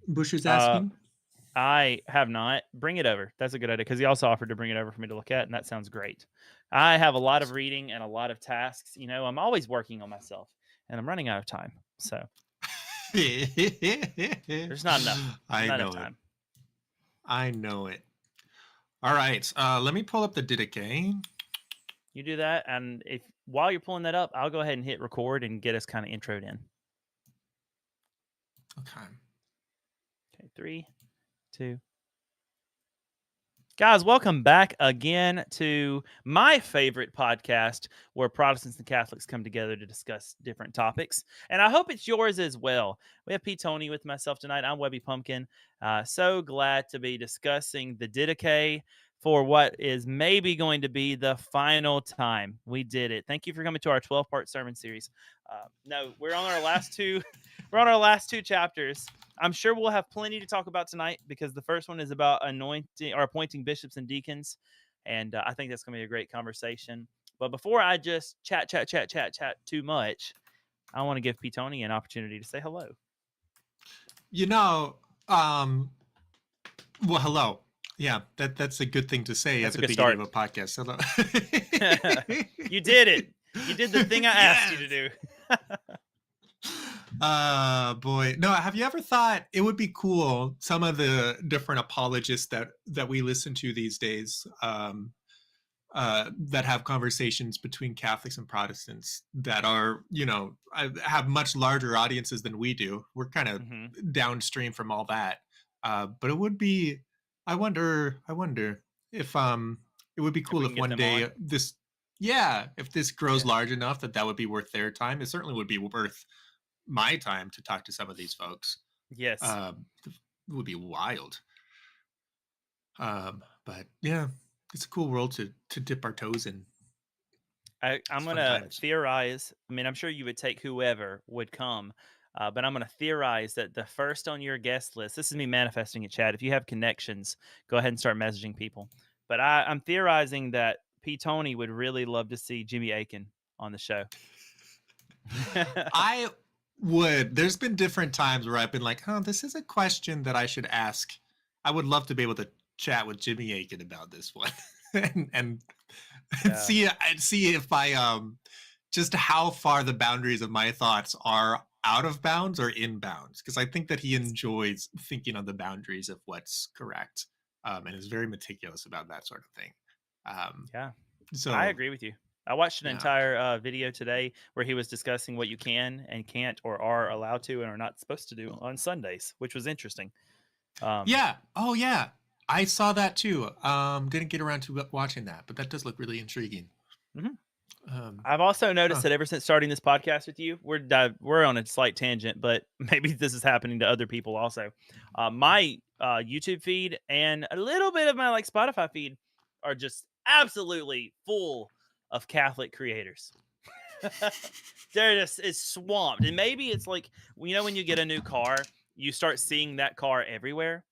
Bush is asking. I have not. Bring it over. That's a good idea, because he also offered to bring it over for me to look at, and that sounds great. I have a lot of reading and a lot of tasks. I'm always working on myself, and I'm running out of time. So there's not enough. I know it. All right. Let me pull up the Didache. You do that, and while you're pulling that up, I'll go ahead and hit record and get us kind of introed in. Okay. 3, 2. Guys, welcome back again to my favorite podcast, where Protestants and Catholics come together to discuss different topics. And I hope it's yours as well. We have Pete Tony with myself tonight. I'm Webby Pumpkin. So glad to be discussing the Didache for what is maybe going to be the final time. We did it. Thank you for coming to our 12-part sermon series. No, we're on our last two. We're on our last 2 chapters. I'm sure we'll have plenty to talk about tonight, because the first one is about anointing or appointing bishops and deacons, and I think that's going to be a great conversation. But before I just chat too much, I want to give Pete Tony an opportunity to say hello. Well, hello. Yeah, that's a good thing to say at the beginning of a podcast. Hello. You did it. You did the thing I asked you to do. Boy. No, have you ever thought it would be cool, some of the different apologists that we listen to these days, that have conversations between Catholics and Protestants that are, have much larger audiences than we do. We're kind of downstream from all that. But it would be, I wonder if it would be cool if one day if this grows large enough that would be worth their time. It certainly would be worth my time to talk to some of these folks. Yes. It would be wild. But yeah, it's a cool world to dip our toes in. I'm going to theorize. I mean, I'm sure you would take whoever would come, but I'm going to theorize that the first on your guest list, this is me manifesting it, Chad. If you have connections, go ahead and start messaging people. But I'm theorizing that P. Tony would really love to see Jimmy Aiken on the show. I would. There's been different times where I've been like, oh, this is a question that I should ask. I would love to be able to chat with Jimmy Aiken about this one and see if I just how far the boundaries of my thoughts are out of bounds or in bounds, because I think that he enjoys thinking on the boundaries of what's correct, and is very meticulous about that sort of thing. So I agree with you. I watched an entire video today where he was discussing what you can and can't or are allowed to and are not supposed to do on Sundays, which was interesting. Yeah. Oh, yeah. I saw that too. Didn't get around to watching that, but that does look really intriguing. I've also noticed that ever since starting this podcast with you, we're on a slight tangent, but maybe this is happening to other people also. My YouTube feed and a little bit of my Spotify feed are just absolutely full of Catholic creators. They're just is swamped, and maybe it's like when you get a new car, you start seeing that car everywhere,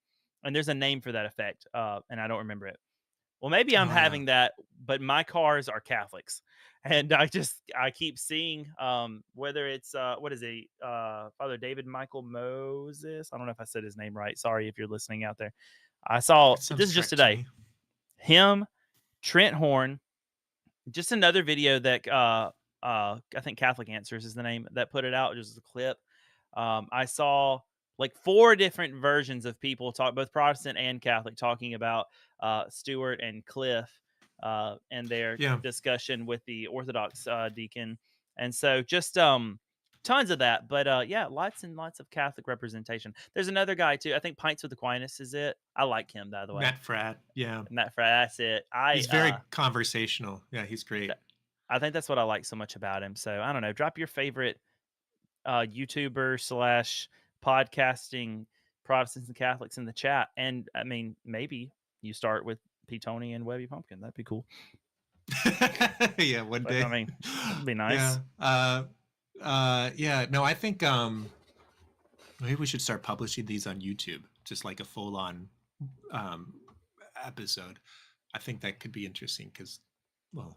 and there's a name for that effect, and I don't remember it. Well, maybe I'm having that, but my cars are Catholics, and I keep seeing whether it's Father David Michael Moses. I don't know if I said his name right. Sorry if you're listening out there. I saw this is just today. Him, Trent Horn, just another video that I think Catholic Answers is the name that put it out. Just a clip. I saw 4 different versions of people talk, both Protestant and Catholic, talking about Stuart and Cliff and their discussion with the Orthodox deacon. And so just tons of that. But lots and lots of Catholic representation. There's another guy too. I think Pints with Aquinas is it. I like him, by the way. Matt Fradd. Yeah. Matt Fradd. That's it. He's very conversational. Yeah, he's great. I think that's what I like so much about him. So I don't know. Drop your favorite YouTuber / podcasting Protestants and Catholics in the chat. And I mean, maybe you start with P. Tony and Webby Pumpkin. That'd be cool. Yeah, one day. I mean, that'd be nice. No, I think maybe we should start publishing these on YouTube, just like a full-on episode. I think that could be interesting because,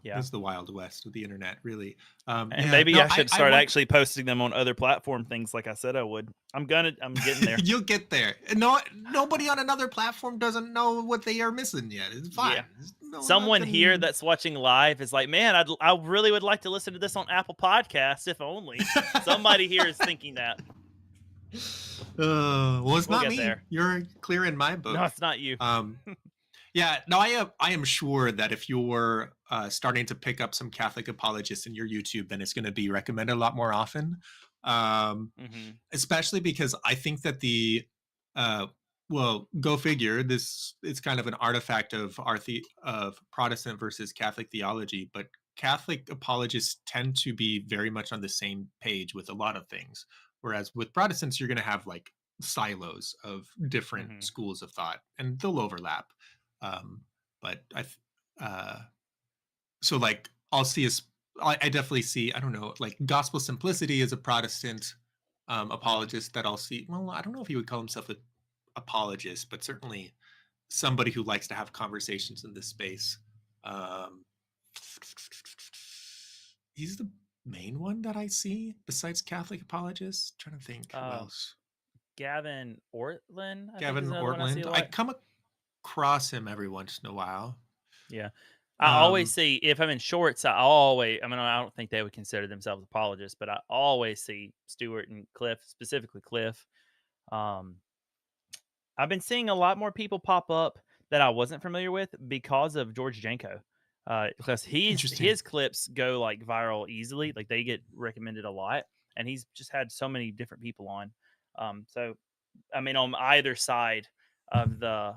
it's the Wild West of the internet, really. And maybe I should start actually posting them on other platform things, like I said I would. I'm getting there. You'll get there. No, nobody on another platform doesn't know what they are missing yet. It's fine. Yeah. Someone here that's watching live is like, man, I really would like to listen to this on Apple Podcasts, if only. Somebody here is thinking that. Well, it's not me. There. You're clear in my book. No, it's not you. Yeah, no, I am sure that if you're starting to pick up some Catholic apologists in your YouTube, then it's going to be recommended a lot more often. Especially because I think that go figure, it's kind of an artifact of of Protestant versus Catholic theology, but Catholic apologists tend to be very much on the same page with a lot of things, whereas with Protestants, you're going to have silos of different schools of thought, and they'll overlap. But I'll see I definitely see, I don't know, Gospel Simplicity is a Protestant apologist that I'll see. Well, I don't know if he would call himself an apologist, but certainly somebody who likes to have conversations in this space. He's the main one that I see besides Catholic apologists. I'm trying to think who else. Gavin Ortlund. I come across him every once in a while. Yeah. I always see if I'm in shorts. I mean, I don't think they would consider themselves apologists, but I always see Stuart and Cliff, specifically Cliff. Um, I've been seeing a lot more people pop up that I wasn't familiar with because of George Janko. Because Interesting. his clips go like viral easily, like they get recommended a lot, and he's just had so many different people on. So I mean, on either side of the,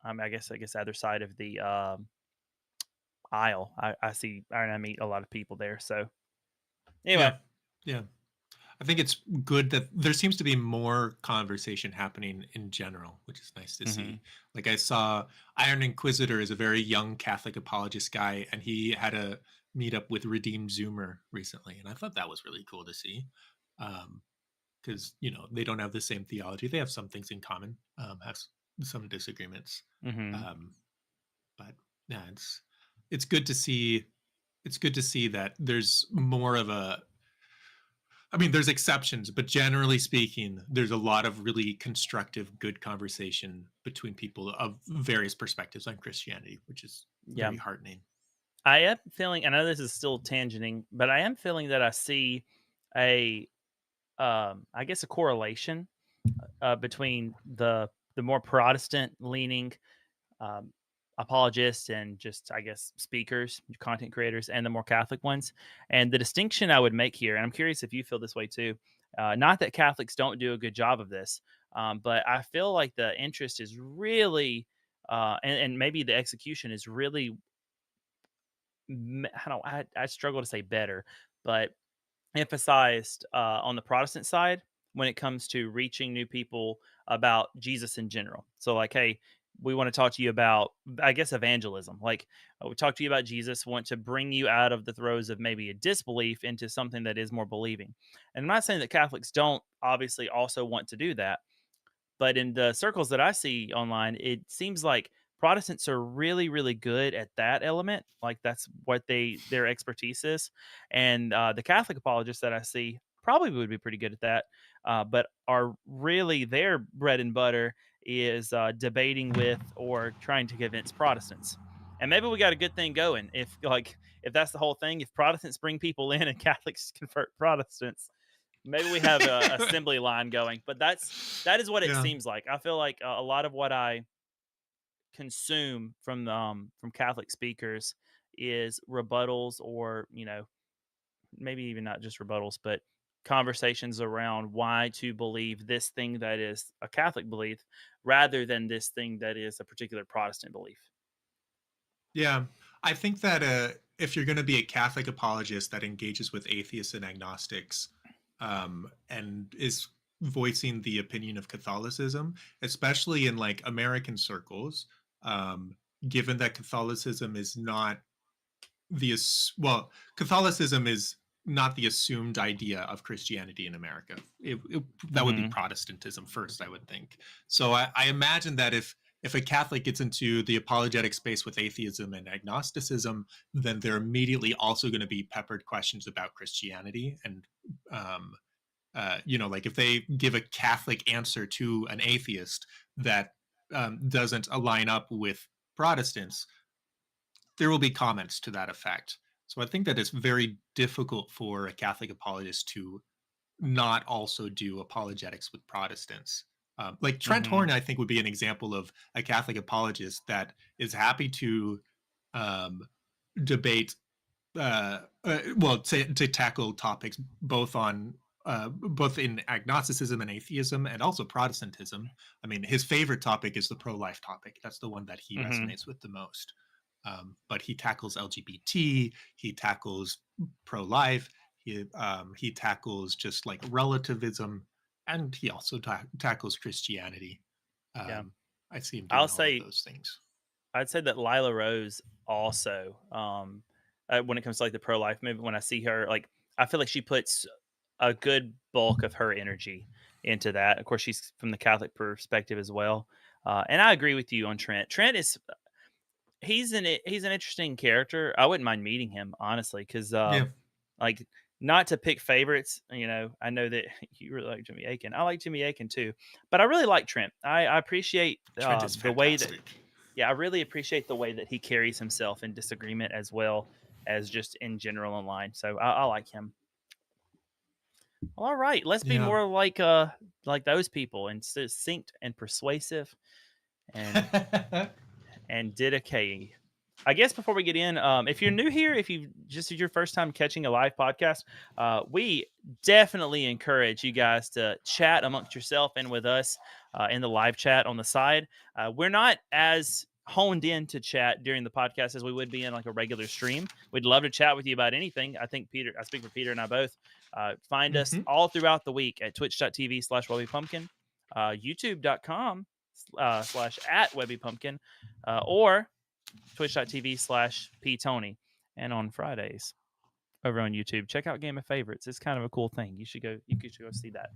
I guess either side of the aisle, I see and I meet a lot of people there. So Yeah. anyway, Yeah. I think it's good that there seems to be more conversation happening in general, which is nice to mhm. see. Like I saw Iron Inquisitor is a very young Catholic apologist guy, and he had a meetup with Redeemed Zoomer recently, and I thought that was really cool to see. Because they don't have the same theology. They have some things in common, have some disagreements. Mhm. Um, but yeah, it's good to see. It's good to see that there's more of a. I mean, there's exceptions, but generally speaking, there's a lot of really constructive, good conversation between people of various perspectives on Christianity, which is Yeah. very heartening. I am feeling. I know this is still tangenting, but I am feeling that I see a, I guess, a correlation between the more Protestant leaning um, apologists and just, I guess, speakers, content creators, and the more Catholic ones. And the distinction I would make here, and I'm curious if you feel this way too. Not that Catholics don't do a good job of this, but I feel like the interest is really, and maybe the execution is really, I don't, I struggle to say better, but emphasized on the Protestant side when it comes to reaching new people about Jesus in general. So, like, hey, we want to talk to you about, I guess, evangelism. Like, we talk to you about Jesus, want to bring you out of the throes of maybe a disbelief into something that is more believing. And I'm not saying that Catholics don't obviously also want to do that, but in the circles that I see online, it seems like Protestants are really, really good at that element. Like that's what their expertise is, and the Catholic apologists that I see probably would be pretty good at that. But are really their bread and butter is debating with or trying to convince Protestants. And maybe we got a good thing going if that's the whole thing. If Protestants bring people in and Catholics convert Protestants, maybe we have a assembly line going, but that is what it Yeah. seems like. I feel like a lot of what I consume from Catholic speakers is rebuttals, or maybe even not just rebuttals, but conversations around why to believe this thing that is a Catholic belief rather than this thing that is a particular Protestant belief. Yeah. I think that if you're going to be a Catholic apologist that engages with atheists and agnostics and is voicing the opinion of Catholicism, especially in like American circles, um, given that Catholicism is not Catholicism is not the assumed idea of Christianity in America. That would be Mm-hmm. Protestantism first, I would think. So I imagine that if a Catholic gets into the apologetic space with atheism and agnosticism, then they're immediately also going to be peppered questions about Christianity. And, like if they give a Catholic answer to an atheist that doesn't align up with Protestants, there will be comments to that effect. So I think that it's very difficult for a Catholic apologist to not also do apologetics with Protestants. Like Trent Mm-hmm. Horn, I think would be an example of a Catholic apologist that is happy to um, debate, to tackle topics both in agnosticism and atheism, and also Protestantism. I mean, his favorite topic is the pro-life topic. That's the one that he Mm-hmm. resonates with the most. But he tackles LGBT, he tackles pro-life, he tackles just like relativism, and he also tackles Christianity. Yeah, I see him I'll doing all of say those things. I'd say that Lila Rose also, when it comes to like the pro life movement, when I see her, like I feel like she puts a good bulk of her energy into that. Of course, she's from the Catholic perspective as well, and I agree with you on Trent. Trent is he's an interesting character. I wouldn't mind meeting him honestly, because Yeah. like not to pick favorites. I know that you really like Jimmy Akin. I like Jimmy Akin too, but I really like Trent. I appreciate Trent is the way that fantastic. Yeah, I really appreciate the way that he carries himself in disagreement as well as just in general online. So I like him. All right, let's be more like those people and succinct and persuasive and Didache. I guess before we get in, if you're new here, if is your first time catching a live podcast, we definitely encourage you guys to chat amongst yourself and with us in the live chat on the side. We're not as honed in to chat during the podcast as we would be in like a regular stream. We'd love to chat with you about anything. I think I speak for Peter and I both. Find us all throughout the week at twitch.tv/WebbyPumpkin, youtube.com /@WebbyPumpkin, or twitch.tv/PTony. And on Fridays over on YouTube, check out Game of Favorites. It's kind of a cool thing. You should go see that.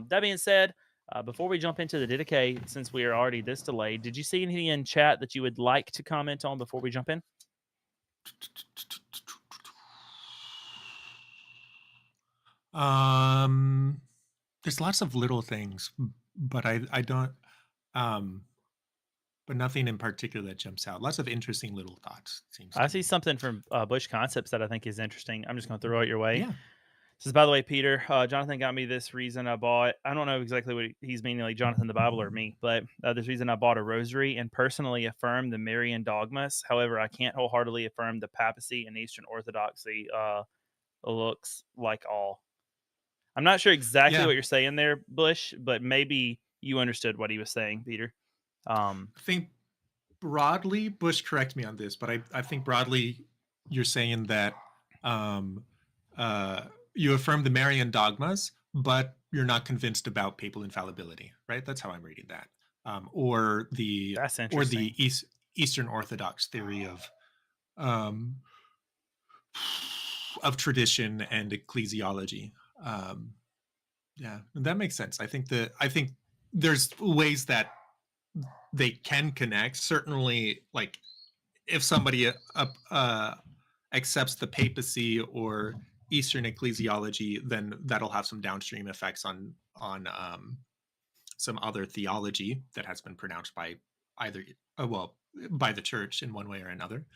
That being said, before we jump into the Didache, since we are already this delayed, did you see anything in chat that you would like to comment on before we jump in? There's lots of little things, but I don't but nothing in particular that jumps out. Lots of interesting little thoughts. I see something from Bush Concepts that I think is interesting. I'm just going to throw it your way. Yeah. This is, by the way, Peter. Jonathan got me this reason I bought. I don't know exactly what he's meaning, like Jonathan the Bible or me, but this reason I bought a rosary and personally affirm the Marian dogmas. However, I can't wholeheartedly affirm the papacy and Eastern Orthodoxy. Looks like all. I'm not sure exactly what you're saying there, Bush, but maybe you understood what he was saying, Peter. I think broadly, Bush, correct me on this, but I think broadly you're saying that you affirm the Marian dogmas, but you're not convinced about papal infallibility, right? That's how I'm reading that. Or the Eastern Orthodox theory of tradition and ecclesiology. Yeah, that makes sense. I think there's ways that they can connect. Certainly, like if somebody accepts the papacy or Eastern ecclesiology, then that'll have some downstream effects on some other theology that has been pronounced by either by the church in one way or another.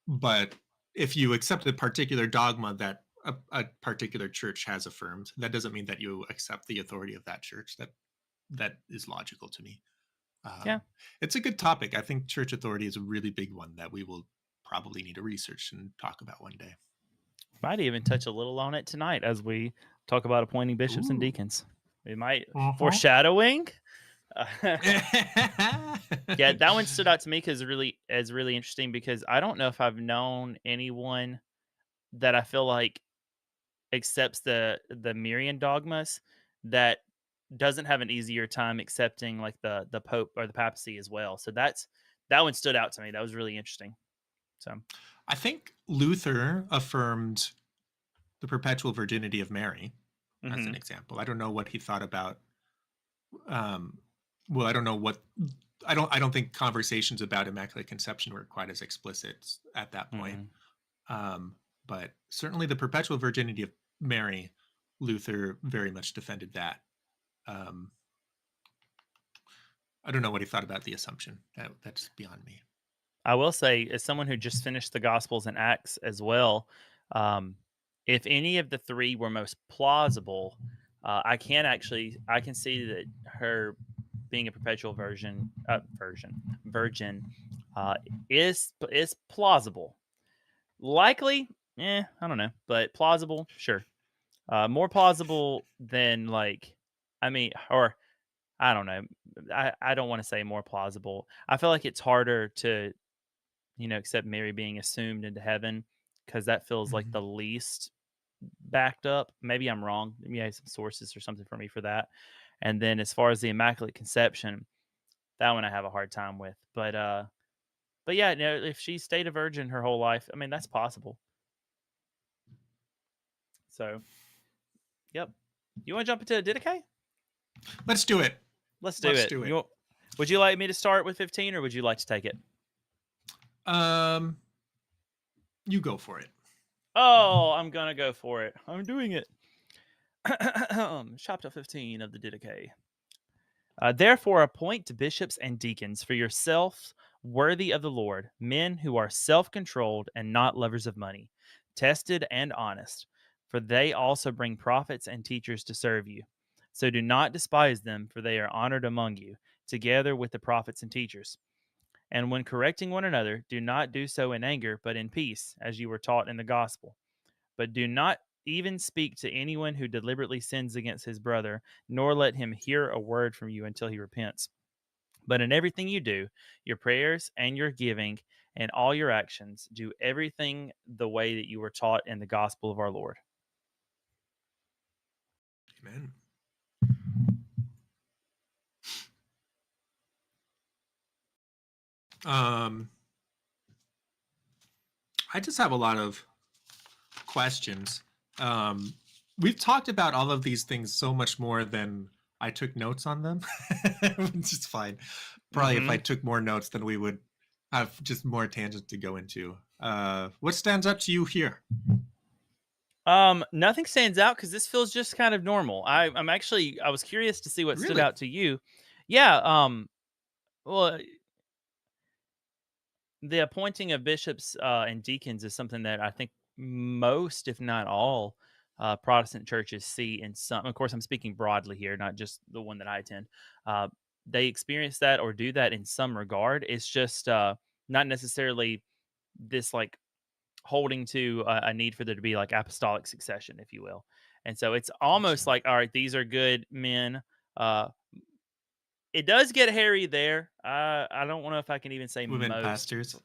But if you accept a particular dogma that a particular church has affirmed, that doesn't mean that you accept the authority of that church. That is logical to me. It's a good topic. I think church authority is a really big one that we will probably need to research and talk about one day. Might even touch a little on it tonight as we talk about appointing bishops and deacons. We might foreshadowing. Yeah, that one stood out to me because really interesting because I don't know if I've known anyone that I feel like accepts the Marian dogmas that doesn't have an easier time accepting like the Pope or the papacy as well. So that one stood out to me. That was really interesting. So I think Luther affirmed the perpetual virginity of Mary as an example. I don't know what he thought about. I don't know what. I don't think conversations about Immaculate Conception were quite as explicit at that point. But certainly the perpetual virginity of Mary, Luther very much defended that. I don't know what he thought about the Assumption. That's beyond me. I will say, as someone who just finished the Gospels and Acts as well, if any of the three were most plausible, I can see that her being a perpetual virgin is plausible. Likely, I don't know, but plausible, sure. More plausible than I don't know. I don't want to say more plausible. I feel like it's harder to, accept Mary being assumed into heaven because that feels like the least backed up. Maybe I'm wrong. Maybe I have some sources or something for me for that. And then as far as the Immaculate Conception, that one I have a hard time with. But yeah, if she stayed a virgin her whole life, I mean, that's possible. So, yep. You want to jump into Didache? Let's do it. Let's do it. Would you like me to start with 15 or would you like to take it? You go for it. Oh, I'm going to go for it. I'm doing it. Chapter 15 of the Didache. Therefore, appoint bishops and deacons for yourselves worthy of the Lord, men who are self controlled and not lovers of money, tested and honest, for they also bring prophets and teachers to serve you. So do not despise them, for they are honored among you, together with the prophets and teachers. And when correcting one another, do not do so in anger, but in peace, as you were taught in the gospel. But do not even speak to anyone who deliberately sins against his brother, nor let him hear a word from you until he repents. But in everything you do, your prayers and your giving and all your actions, do everything the way that you were taught in the gospel of our Lord. Amen. I just have a lot of questions. We've talked about all of these things so much more than I took notes on them, which is fine. Probably if I took more notes, then we would have just more tangents to go into. What stands out to you here? Nothing stands out because this feels just kind of normal. I was curious to see what stood Really? out to you. Yeah. Well, the appointing of bishops and deacons is something that I think most, if not all, Protestant churches see in some. Of course, I'm speaking broadly here, not just the one that I attend. Uh, they experience that or do that in some regard. It's just not necessarily this like holding to a need for there to be like apostolic succession, if you will. And so it's almost like, all right, these are good men. Uh, it does get hairy there. I don't know if I can even say Women most. pastors.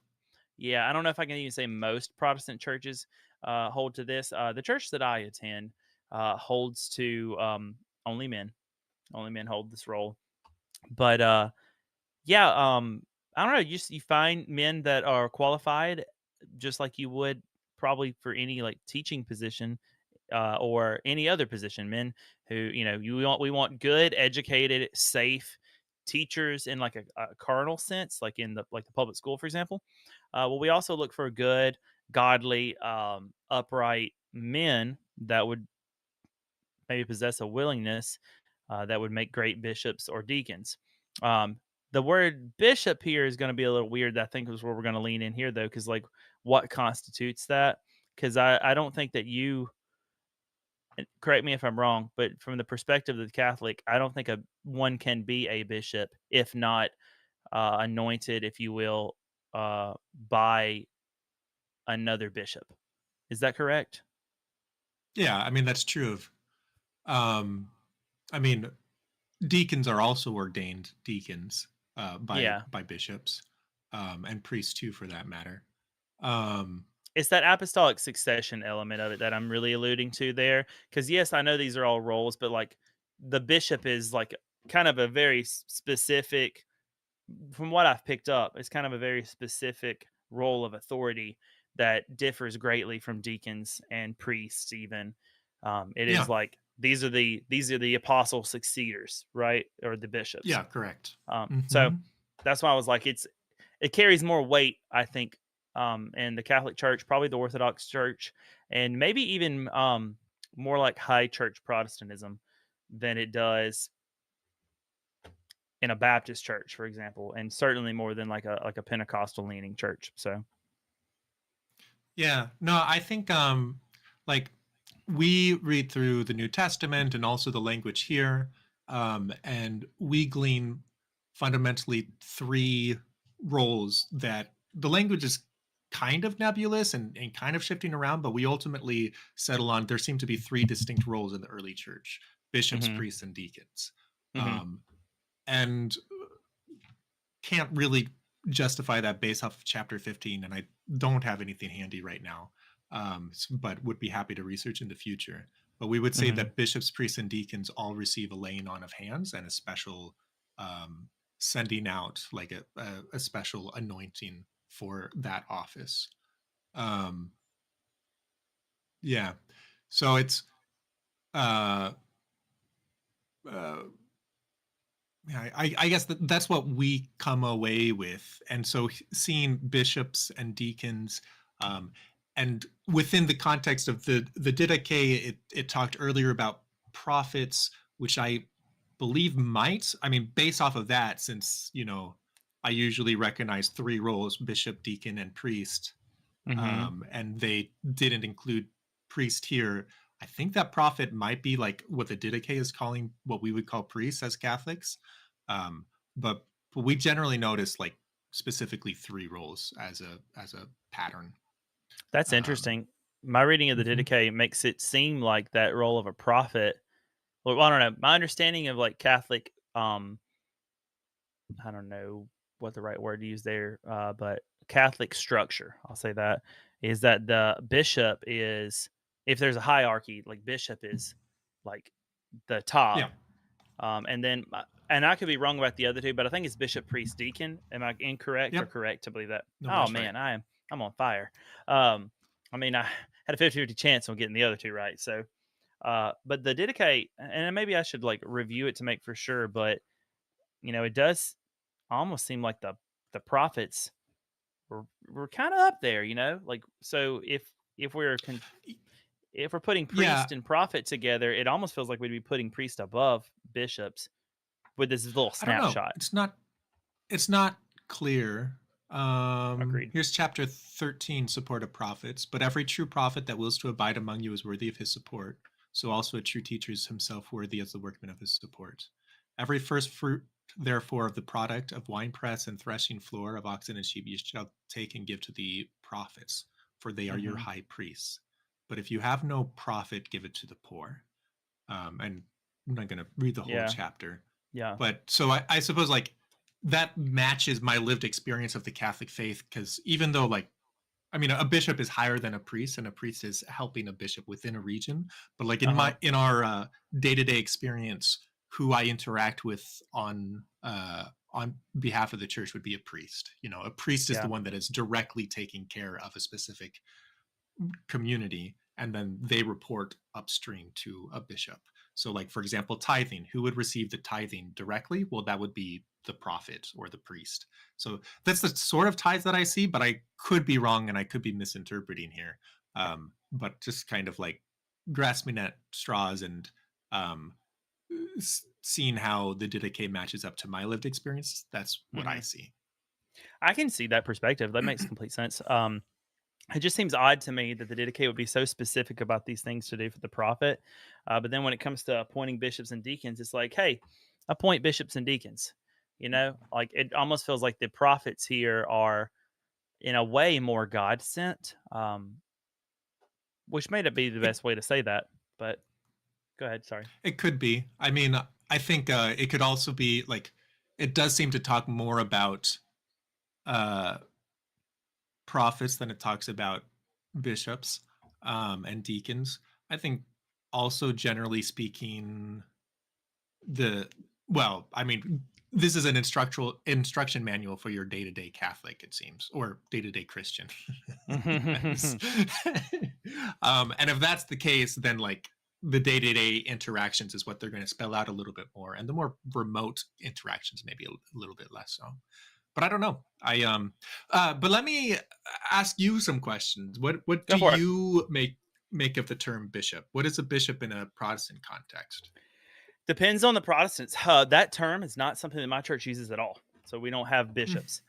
Yeah, I don't know if I can even say most Protestant churches hold to this. The church that I attend holds to only men. Only men hold this role. But yeah, I don't know. You find men that are qualified, just like you would probably for any like teaching position or any other position. Men who we want good, educated, safe teachers in like a carnal sense, like in the public school, for example. Well, we also look for good, godly, upright men that would maybe possess a willingness that would make great bishops or deacons. Um, the word bishop here is going to be a little weird. I think is where we're going to lean in here, though, because like what constitutes that? Because I don't think that you, correct me if I'm wrong, but from the perspective of the Catholic, I don't think one can be a bishop if not anointed, if you will, by another bishop. Is that correct? Yeah, I mean that's true of. I mean, deacons are also ordained deacons Yeah. by bishops, and priests too, for that matter. Um, It's that apostolic succession element of it that I'm really alluding to there. Because yes, I know these are all roles, but like the bishop is like kind of a very specific, from what I've picked up, it's kind of a very specific role of authority that differs greatly from deacons and priests. Even it is Yeah. like these are the apostle succeeders, right, or the bishops. Yeah, correct. So Mhm. that's why I was like, it carries more weight, I think, in the Catholic Church, probably the Orthodox Church, and maybe even more like high church Protestantism than it does in a Baptist church, for example, and certainly more than like a Pentecostal leaning church. So Yeah, no, I think like we read through the New Testament and also the language here, and we glean fundamentally three roles that the language is kind of nebulous and kind of shifting around, but we ultimately settle on there seem to be three distinct roles in the early church: bishops, Mhm. priests, and deacons. Mhm. And can't really justify that based off of chapter 15, and I don't have anything handy right now, but would be happy to research in the future. But we would say Mhm. that bishops, priests, and deacons all receive a laying on of hands and a special sending out, like a special anointing for that office. Um, yeah, so it's uh, uh, yeah, I guess that's what we come away with. And so seeing bishops and deacons, um, and within the context of the Didache, it talked earlier about prophets, which I believe might. I mean, based off of that, since I usually recognize 3 roles: bishop, deacon, and priest, and they didn't include priest here. I think that prophet might be like what the Didache is calling what we would call priests as Catholics, but we generally notice like specifically 3 roles as a pattern. That's interesting. My reading of the Mhm. Didache makes it seem like that role of a prophet. Well, I don't know. My understanding of like Catholic, I don't know what the right word to use there, but Catholic structure, I'll say that, is that the bishop is, if there's a hierarchy, like bishop is like the top. Yeah. And then, and I could be wrong about the other 2, but I think it's bishop, priest, deacon. Am I incorrect or Yep. correct to believe that? No, Oh that's right. man, I'm on fire. I mean, I had a 50-50 chance on getting the other 2 right. So, but the Didache, and maybe I should like review it to make for sure, but it does almost seem like the prophets were kind of up there, like, so if we're if we're putting Yeah. priest and prophet together, it almost feels like we'd be putting priest above bishops with this little I don't know. snapshot. It's not clear. Agreed. Here's chapter 13, support of prophets. But every true prophet that wills to abide among you is worthy of his support. So also a true teacher is himself worthy as the workman of his support. Every first fruit, therefore, of the product of winepress and threshing floor of oxen and sheep you shall take and give to the prophets, for they are your Mhm. high priests. But if you have no profit, give it to the poor. And I'm not going to read the whole Yeah. chapter. Yeah. But so I suppose like that matches my lived experience of the Catholic faith, because even though like I mean a bishop is higher than a priest and a priest is helping a bishop within a region, but like in our day-to-day experience, who I interact with on behalf of the church would be a priest. A priest is the Yeah. one that is directly taking care of a specific community, and then they report upstream to a bishop. So like for example, tithing, who would receive the tithing directly? Well, that would be the prophet or the priest. So that's the sort of ties that I see, but I could be wrong and I could be misinterpreting here. But just kind of like grasping at straws and seeing how the Didache matches up to my lived experience, that's what I see. I can see that perspective. That makes complete sense. It just seems odd to me that the Didache would be so specific about these things to do for the prophet. But then when it comes to appointing bishops and deacons, it's like, hey, appoint bishops and deacons. Like it almost feels like the prophets here are, in a way, more God sent, which may not be the best way to say that. But go ahead. Sorry. It could be. I mean, I think it could also be like it does seem to talk more about uh, prophets than it talks about bishops and deacons. I think also generally speaking, the well, I mean, this is an instruction manual for your day-to-day Catholic, it seems, or day-to-day Christian. Depends. And if that's the case, then like the day-to-day interactions is what they're going to spell out a little bit more, and the more remote interactions maybe a little bit less so. But I don't know. But let me ask you some questions. What Go do for it. you make of the term bishop? What is a bishop in a Protestant context? Depends on the Protestants. That term is not something that my church uses at all. So we don't have bishops.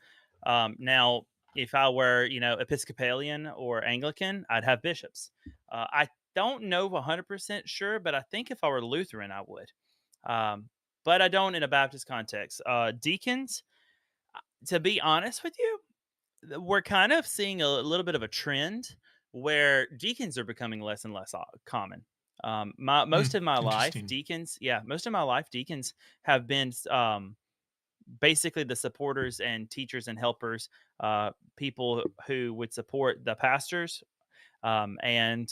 Now, if I were, Episcopalian or Anglican, I'd have bishops. I don't know 100% sure, but I think if I were Lutheran, I would. But I don't in a Baptist context. Deacons, to be honest with you, we're kind of seeing a little bit of a trend where deacons are becoming less and less common. Most of my life, Interesting. deacons have been basically the supporters and teachers and helpers, people who would support the pastors, and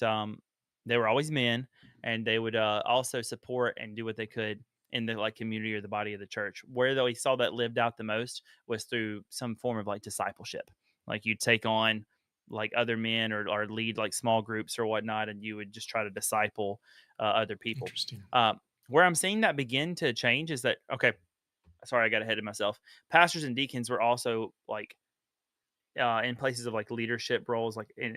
they were always men, and they would also support and do what they could in the like community or the body of the church. Where though we saw that lived out the most was through some form of like discipleship, like you'd take on like other men or lead like small groups or whatnot, and you would just try to disciple other people. Interesting. Where I'm seeing that begin to change is that, okay, sorry, I got ahead of myself. Pastors and deacons were also like in places of like leadership roles, like in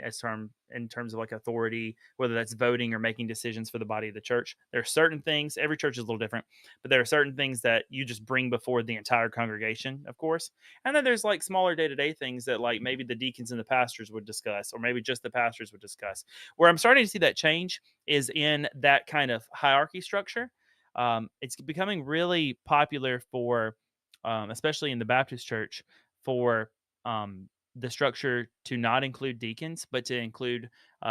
terms of like authority, whether that's voting or making decisions for the body of the church. There are certain things. Every church is a little different, but there are certain things that you just bring before the entire congregation, of course. And then there's like smaller day to day things that like maybe the deacons and the pastors would discuss, or maybe just the pastors would discuss. Where I'm starting to see that change is in that kind of hierarchy structure. It's becoming really popular for, especially in the Baptist church, for the structure to not include deacons, but to include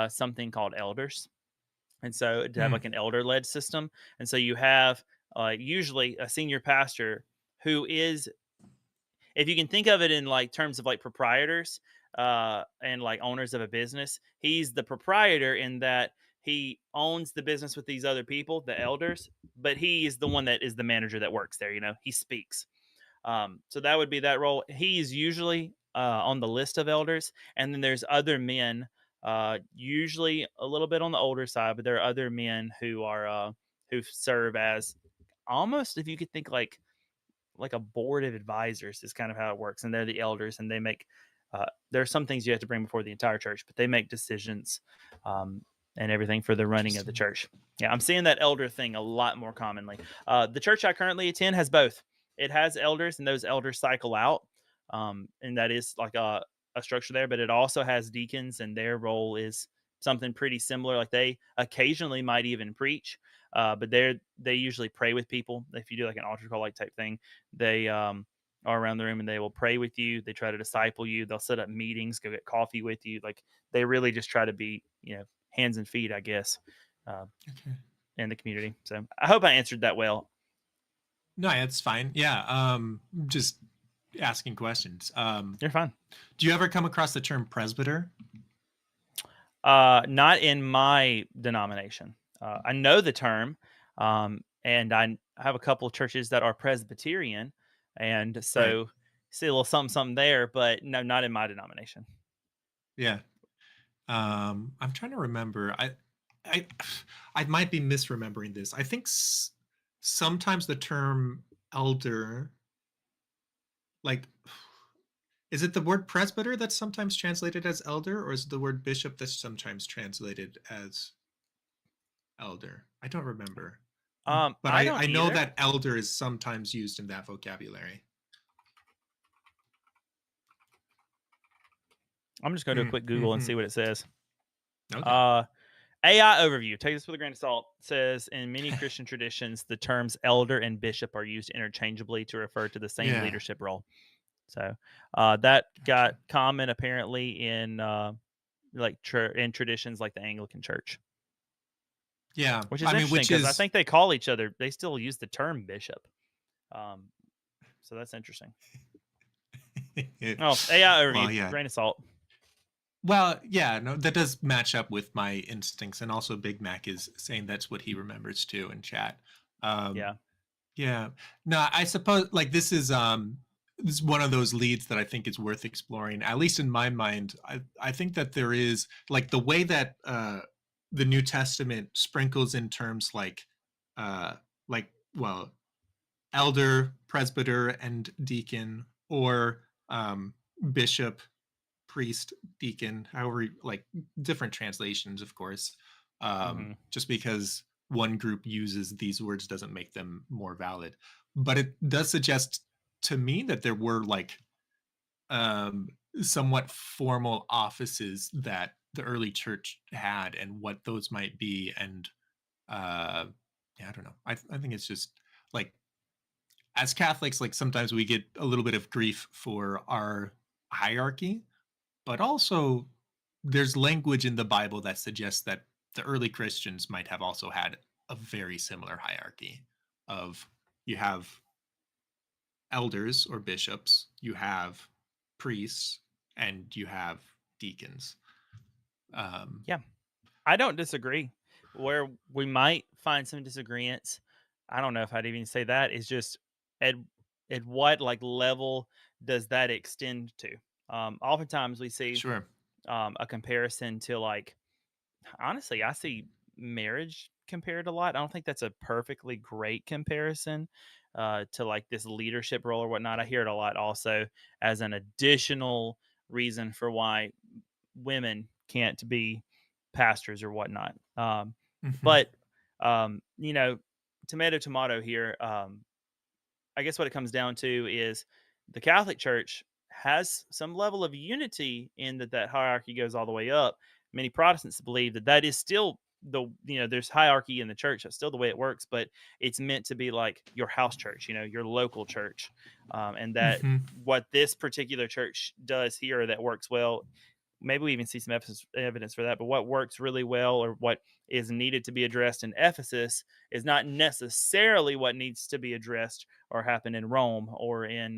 something called elders. And so to have Hmm. like an elder led system. And so you have usually a senior pastor who is, if you can think of it in like terms of like proprietors and like owners of a business, he's the proprietor in that he owns the business with these other people, the elders, but he is the one that is the manager that works there. You know, he speaks. So that would be that role. He is usually on the list of elders, and then there's other men, usually a little bit on the older side, but there are other men who are who serve as almost, if you could think like a board of advisors is kind of how it works, and they're the elders, and they make. There are some things you have to bring before the entire church, but they make decisions um, and everything for the running of the church. Yeah, I'm seeing that elder thing a lot more commonly. The church I currently attend has both. It has elders, and those elders cycle out, and that is like a structure there. But it also has deacons, and their role is something pretty similar. Like they occasionally might even preach, but they usually pray with people. If you do like an altar call like type thing, they are around the room and they will pray with you. They try to disciple you. They'll set up meetings, go get coffee with you. Like they really just try to be, hands and feet, I guess, uh, Okay. in the community. So I hope I answered that well. No, it's fine. Yeah. Just asking questions. You're fine. Do you ever come across the term presbyter? Not in my denomination. I know the term, and I have a couple of churches that are Presbyterian, and so Right. see a little something, something there, but no, not in my denomination. Yeah. I'm trying to remember. I, I might be misremembering this. I think sometimes the term elder, like, is it the word presbyter that's sometimes translated as elder, or is it the word bishop that's sometimes translated as elder? I don't remember. But I don't I know either. that elder is sometimes used in that vocabulary. I'm just going to do a quick Google and see what it says. Okay. AI overview. Take this with a grain of salt. It says in many Christian traditions, the terms elder and bishop are used interchangeably to refer to the same Yeah. leadership role. So that got common apparently in in traditions like the Anglican Church. Yeah. Which is I mean, interesting which because I is think they call each other. They still use the term bishop. So that's interesting. Oh, AI overview. well, yeah. Grain of salt. Well, yeah, no, that does match up with my instincts, and also Big Mac is saying that's what he remembers too in chat. Yeah. Yeah. No, I suppose like this is one of those leads that I think is worth exploring. At least in my mind, I think that there is like the way that the New Testament sprinkles in terms uh like well, elder, presbyter, and deacon, or bishop, priest, deacon, however, like different translations, of course. Mm-hmm. Just because one group uses these words doesn't make them more valid. But it does suggest to me that there were like um, somewhat formal offices that the early church had, and what those might be. And yeah, I don't know. I think it's just like as Catholics, like sometimes we get a little bit of grief for our hierarchy, but also there's language in the Bible that suggests that the early Christians might have also had a very similar hierarchy of you have elders or bishops, you have priests, and you have deacons. Yeah, I don't disagree. Where we might find some disagreements, I don't know if I'd even say that, is just at at what like level does that extend to? Oftentimes we see Sure. a comparison to like, honestly, I see marriage compared a lot. I don't think that's a perfectly great comparison to like this leadership role or whatnot. I hear it a lot also as an additional reason for why women can't be pastors or whatnot. But you know, tomato here. I guess what it comes down to is the Catholic Church has some level of unity in that hierarchy goes all the way up. Many Protestants believe that is still there's hierarchy in the church. That's still the way it works, but it's meant to be like your house church, your local church, and that what this particular church does here that works well. Maybe we even see some evidence for that, but what works really well or what is needed to be addressed in Ephesus is not necessarily what needs to be addressed or happen in Rome or in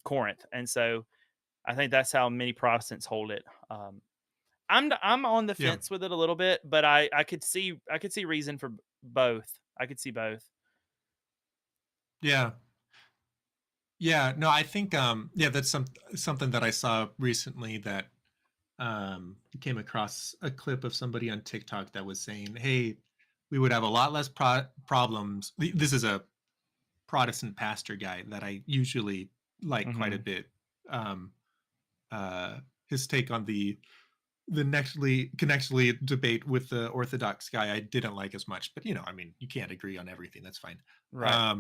Corinth. And so I think that's how many Protestants hold it. I'm on the fence with it a little bit, but I could see reason for both. I could see both. Yeah. No, I think that's something that I saw recently that came across a clip of somebody on TikTok that was saying, "Hey, we would have a lot less problems." This is a Protestant pastor guy that I usually like quite a bit. His take on the connectly debate with the Orthodox guy I didn't like as much, but I mean, you can't agree on everything. That's fine. Right.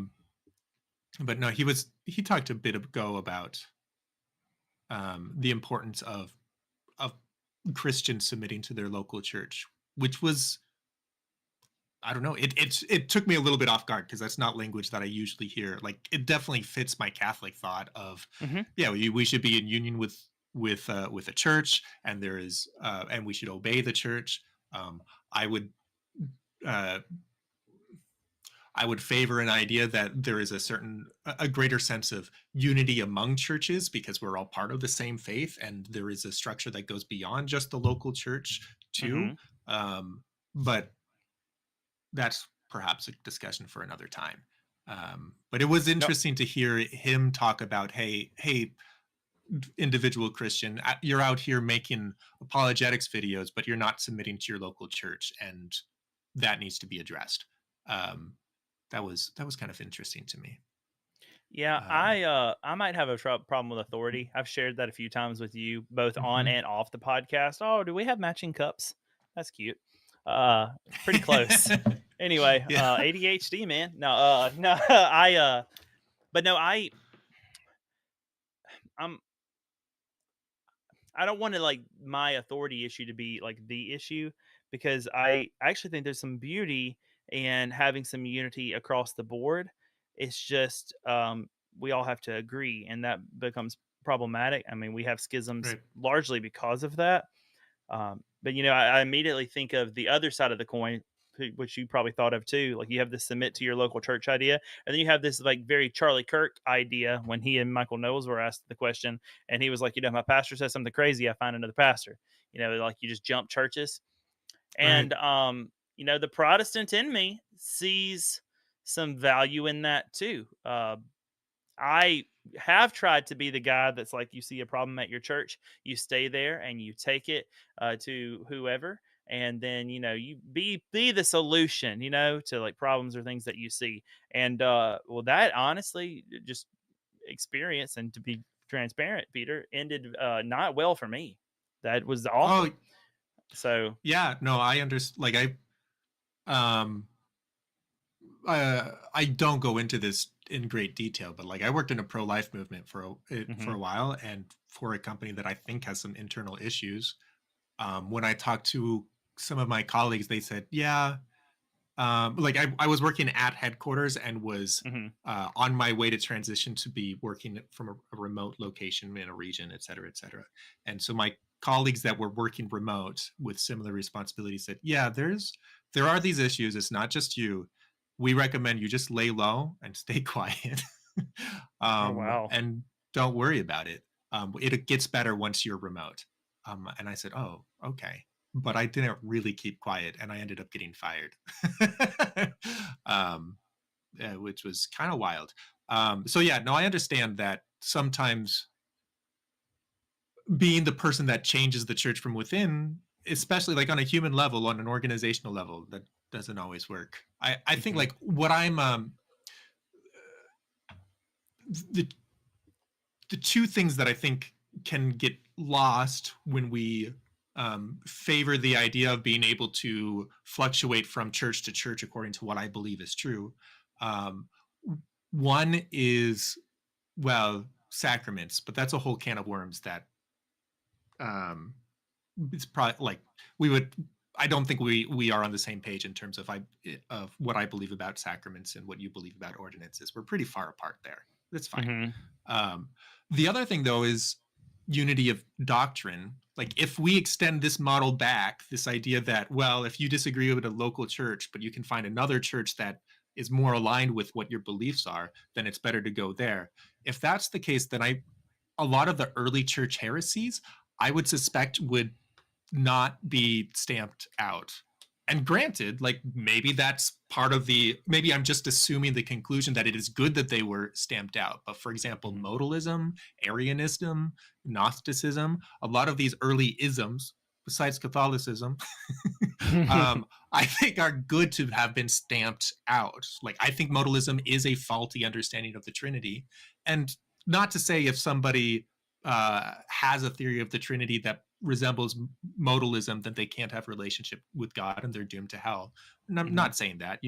But no, he talked a bit ago about the importance of Christians submitting to their local church, which was, I don't know, it took me a little bit off guard because that's not language that I usually hear. Like, it definitely fits my Catholic thought of, we should be in union with a church, and there is and we should obey the church. I would favor an idea that there is a greater sense of unity among churches because we're all part of the same faith, and there is a structure that goes beyond just the local church too. But that's perhaps a discussion for another time. But it was interesting to hear him talk about, hey, individual Christian, you're out here making apologetics videos, but you're not submitting to your local church, and that needs to be addressed. That was kind of interesting to me. Yeah, I might have a problem with authority. I've shared that a few times with you, both on and off the podcast. Oh, do we have matching cups? That's cute. Pretty close. Anyway, ADHD, man. No, but no, I don't want to like my authority issue to be like the issue, because I actually think there's some beauty in having some unity across the board. It's just we all have to agree, and that becomes problematic. I mean, we have schisms largely because of that. But I immediately think of the other side of the coin, which you probably thought of too. Like, you have this submit to your local church idea, and then you have this like very Charlie Kirk idea when he and Michael Knowles were asked the question, and he was like, my pastor says something crazy, I find another pastor. Like, you just jump churches, and the Protestant in me sees some value in that too. I have tried to be the guy that's like, you see a problem at your church, you stay there and you take it to whoever, and then you be the solution, to like problems or things that you see. And that honestly, just experience, and to be transparent, Peter, ended not well for me. That was awful. So yeah, no, I understand. Like, I don't go into this in great detail, but like, I worked in a pro-life movement for a while, and for a company that I think has some internal issues. When I talked to some of my colleagues, they said, like, I was working at headquarters and was on my way to transition to be working from a remote location in a region, et cetera, et cetera. And so my colleagues that were working remote with similar responsibilities said, there are these issues. It's not just you. We recommend you just lay low and stay quiet. And don't worry about it. It gets better once you're remote. And I said, oh, okay. But I didn't really keep quiet, and I ended up getting fired, which was kind of wild. So yeah, no, I understand that sometimes being the person that changes the church from within, especially like on a human level, on an organizational level, that doesn't always work. I think like what I'm the two things that I think can get lost when we favor the idea of being able to fluctuate from church to church according to what I believe is true. Um, one is, well, sacraments, but that's a whole can of worms that um, it's probably like we would. I don't think we are on the same page in terms of what I believe about sacraments and what you believe about ordinances. We're pretty far apart there. That's fine. Um, the other thing, though, is unity of doctrine. Like, if we extend this model back, this idea that, well, if you disagree with a local church, but you can find another church that is more aligned with what your beliefs are, then it's better to go there. If that's the case, then a lot of the early church heresies, I would suspect, would not be stamped out. And granted, like, maybe that's part of maybe I'm just assuming the conclusion that it is good that they were stamped out. But for example, modalism, Arianism, Gnosticism, a lot of these early isms, besides Catholicism, I think are good to have been stamped out. Like, I think modalism is a faulty understanding of the Trinity. And not to say if somebody has a theory of the Trinity that resembles modalism, that they can't have relationship with God and they're doomed to hell. And I'm not saying that,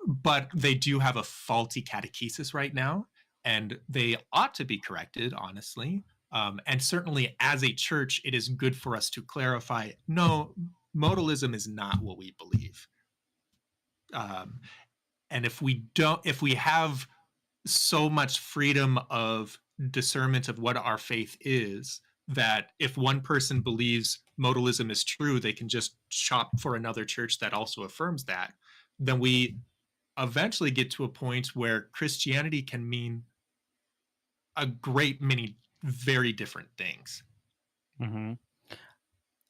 but they do have a faulty catechesis right now, and they ought to be corrected, honestly. And certainly as a church, it is good for us to clarify, no, modalism is not what we believe. And if we have so much freedom of discernment of what our faith is, that if one person believes modalism is true, they can just shop for another church that also affirms that, then we eventually get to a point where Christianity can mean a great many very different things.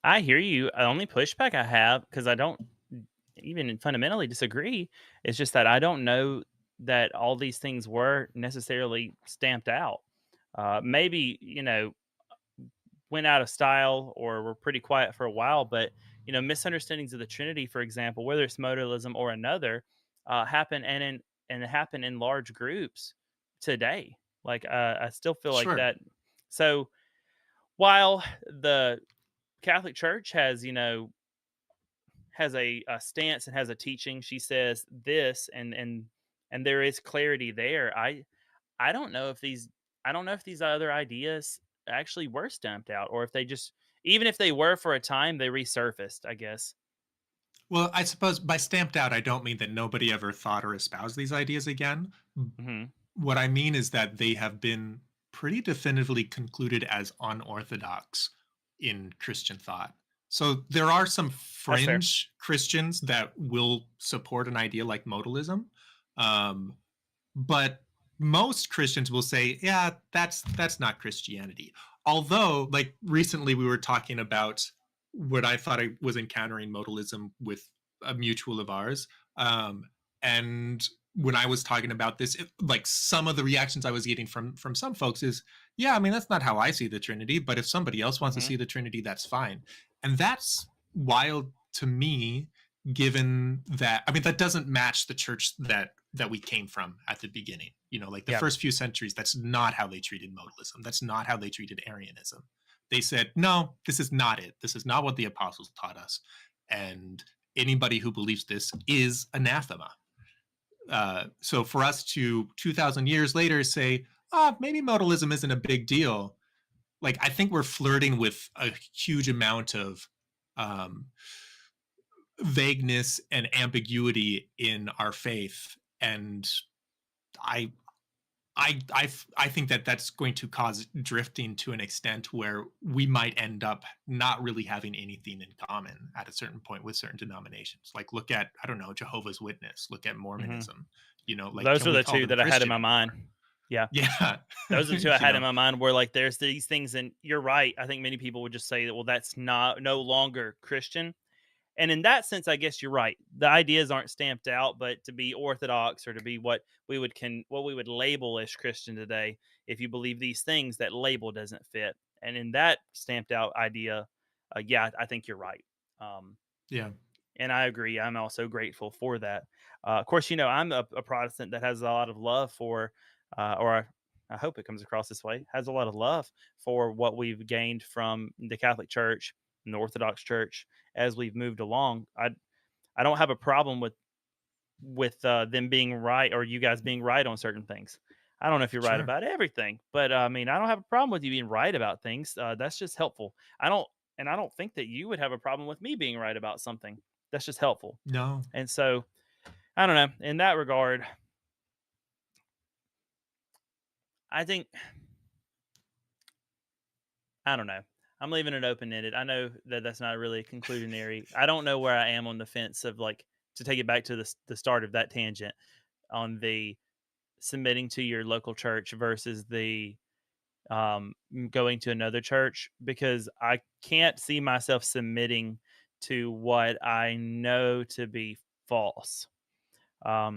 I hear you. The only pushback I have, because I don't even fundamentally disagree, is just that I don't know that all these things were necessarily stamped out. Maybe, went out of style or were pretty quiet for a while, but misunderstandings of the Trinity, for example, whether it's modalism or another, happen and happen in large groups today. Like, I still feel like Sure. that. So while the Catholic Church has has a stance and has a teaching, she says this, and there is clarity there. I don't know if these other ideas actually were stamped out, or if they just, even if they were for a time, they resurfaced, I guess. Well, I suppose by stamped out, I don't mean that nobody ever thought or espoused these ideas again. What I mean is that they have been pretty definitively concluded as unorthodox in Christian thought. So there are some fringe Christians that will support an idea like modalism, but most Christians will say, yeah, that's not Christianity. Although, like, recently we were talking about what I thought I was encountering modalism with a mutual of ours. And when I was talking about this, like, some of the reactions I was getting from some folks is, yeah, I mean, that's not how I see the Trinity, but if somebody else wants to see the Trinity, that's fine. And that's wild to me, given that, I mean, that doesn't match the church that we came from at the beginning. Like the first few centuries, that's not how they treated modalism. That's not how they treated Arianism. They said, no, this is not it. This is not what the apostles taught us. And anybody who believes this is anathema. So for us to 2,000 years later say, maybe modalism isn't a big deal, like, I think we're flirting with a huge amount of vagueness and ambiguity in our faith. And I think that that's going to cause drifting to an extent where we might end up not really having anything in common at a certain point with certain denominations. Like, look at, I don't know, Jehovah's Witness, look at Mormonism, like, those are the two that I had in my mind. Yeah. Those are the two I had in my mind, where, like, there's these things, and you're right. I think many people would just say that, well, that's no longer Christian. And in that sense, I guess you're right. The ideas aren't stamped out, but to be orthodox, or to be what we would label as Christian today, if you believe these things, that label doesn't fit. And in that stamped out idea, yeah, I think you're right. Yeah. And I agree. I'm also grateful for that. Of course, I'm a Protestant that has a lot of love for, or I hope it comes across this way, has a lot of love for what we've gained from the Catholic Church and the Orthodox Church as we've moved along. I don't have a problem with them being right or you guys being right on certain things. I don't know if you're right Sure. about everything, but I mean, I don't have a problem with you being right about things. That's just helpful. I don't think that you would have a problem with me being right about something. That's just helpful. No. And so, I don't know. In that regard, I think I don't know. I'm leaving it open ended. I know that that's not really a conclusionary. I don't know where I am on the fence of like to take it back to the start of that tangent on the submitting to your local church versus the going to another church because I can't see myself submitting to what I know to be false.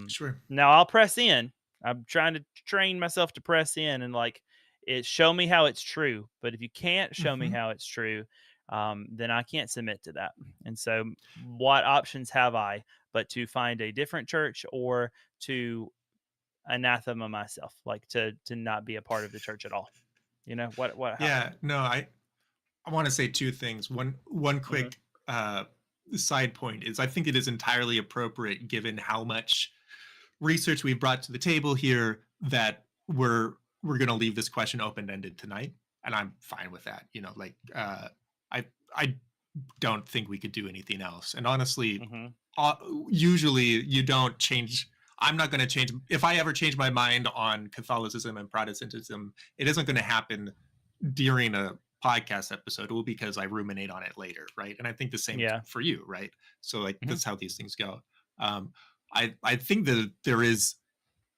Sure. Now I'll press in. I'm trying to train myself to press in and like it show me how it's true. But if you can't show me Mhm. how it's true, then I can't submit to that. And so, what options have I but to find a different church or to anathema myself, like to not be a part of the church at all? You know what? How? Yeah, no, I want to say two things. One Hmm. quick side point is I think it is entirely appropriate given how much research we've brought to the table here that we're going to leave this question open ended tonight, and I'm fine with that. You know, like I don't think we could do anything else. And honestly, Hmm. uh, usually you don't change. I'm not going to change. If I ever change my mind on Catholicism and Protestantism, it isn't going to happen during a podcast episode. It will be because I ruminate on it later, right? And I think the same Yeah. for you, right? So like Hmm. that's how these things go. Um, I think that there is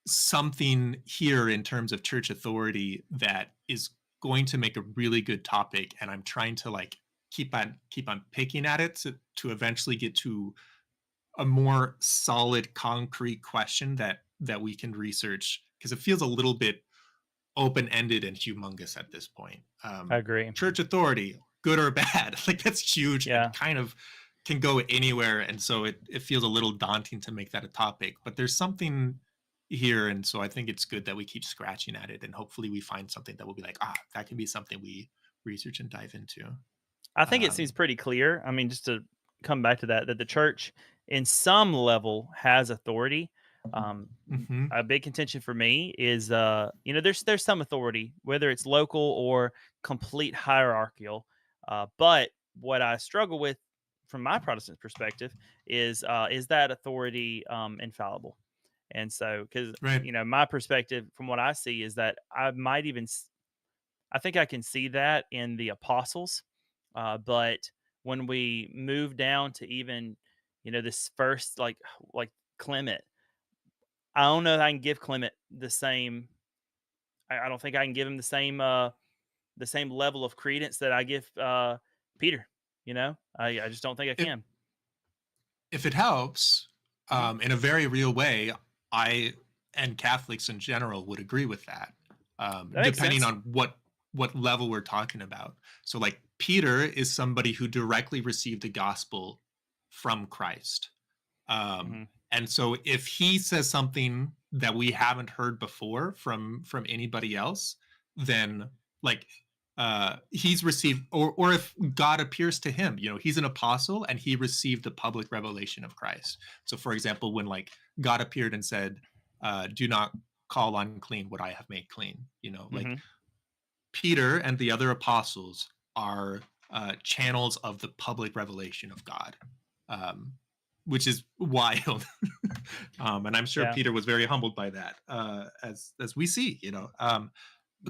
something here in terms of church authority that is going to make a really good topic, and I'm trying to like keep on picking at it to eventually get to a more solid concrete question that we can research because it feels a little bit open-ended and humongous at this point. I agree. Church authority, good or bad, like that's huge and Yeah. kind of can go anywhere, and so it feels a little daunting to make that a topic. But there's something here, and so I think it's good that we keep scratching at it, and hopefully we find something that will be like, that can be something we research and dive into. I think it seems pretty clear. I mean, just to come back to that the church, in some level, has authority. Mhm. A big contention for me is, there's some authority, whether it's local or complete hierarchical. But what I struggle with, from my Protestant perspective, is that authority infallible? And so, because Right. my perspective from what I see is that I think I can see that in the apostles, but when we move down to even, this first like Clement, I don't know if I can give Clement the same. I don't think I can give him the same level of credence that I give Peter. I just don't think I If can. if it helps, Mhm. in a very real way, I and Catholics in general would agree with that, That makes depending sense. on what level we're talking about. So, like Peter is somebody who directly received the gospel from Christ, um, Mhm. and so if he says something that we haven't heard before from anybody else, then like he's received, or if God appears to him, he's an apostle and he received the public revelation of Christ. So for example, when like God appeared and said, do not call unclean what I have made clean, like Mhm. Peter and the other apostles are channels of the public revelation of God, um, which is wild. And I'm sure Yeah. Peter was very humbled by that, as we see. Yeah.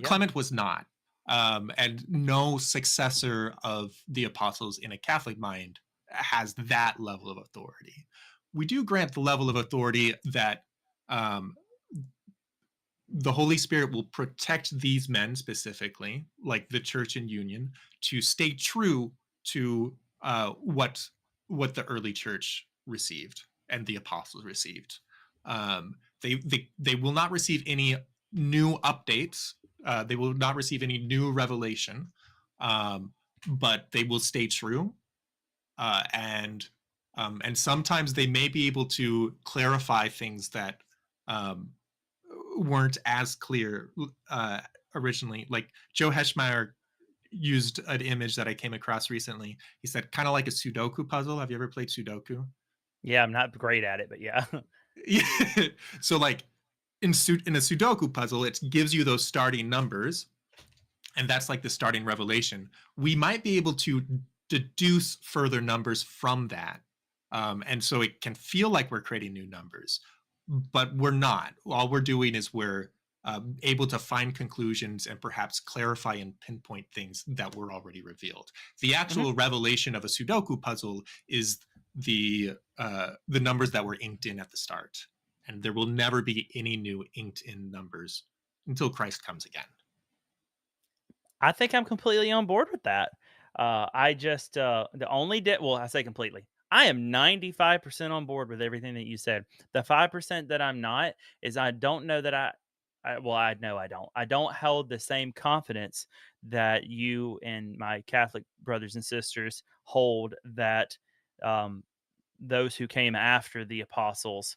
Clement was not, and no successor of the apostles in a Catholic mind has that level of authority. We do grant the level of authority that um, the Holy Spirit will protect these men specifically, like the church in union, to stay true to what the early church received and the apostles received. They will not receive any new updates. They will not receive any new revelation, um, but they will stay true. And sometimes they may be able to clarify things that um, weren't as clear originally. Like Joe Heschmeyer used an image that I came across recently. He said kind of like a Sudoku puzzle. Have you ever played Sudoku? Yeah, I'm not great at it, but yeah. Yeah. So like in a Sudoku puzzle, it gives you those starting numbers, and that's like the starting revelation. We might be able to deduce further numbers from that. And so it can feel like we're creating new numbers, but we're not. All we're doing is we're able to find conclusions and perhaps clarify and pinpoint things that were already revealed. The actual revelation of a Sudoku puzzle is the numbers that were inked in at the start, and there will never be any new inked in numbers until Christ comes again. I think I'm completely on board with that. I just the only well, I say completely. I am 95% on board with everything that you said. The 5% that I'm not is I don't know that well, I know I don't. I don't hold the same confidence that you and my Catholic brothers and sisters hold that those who came after the apostles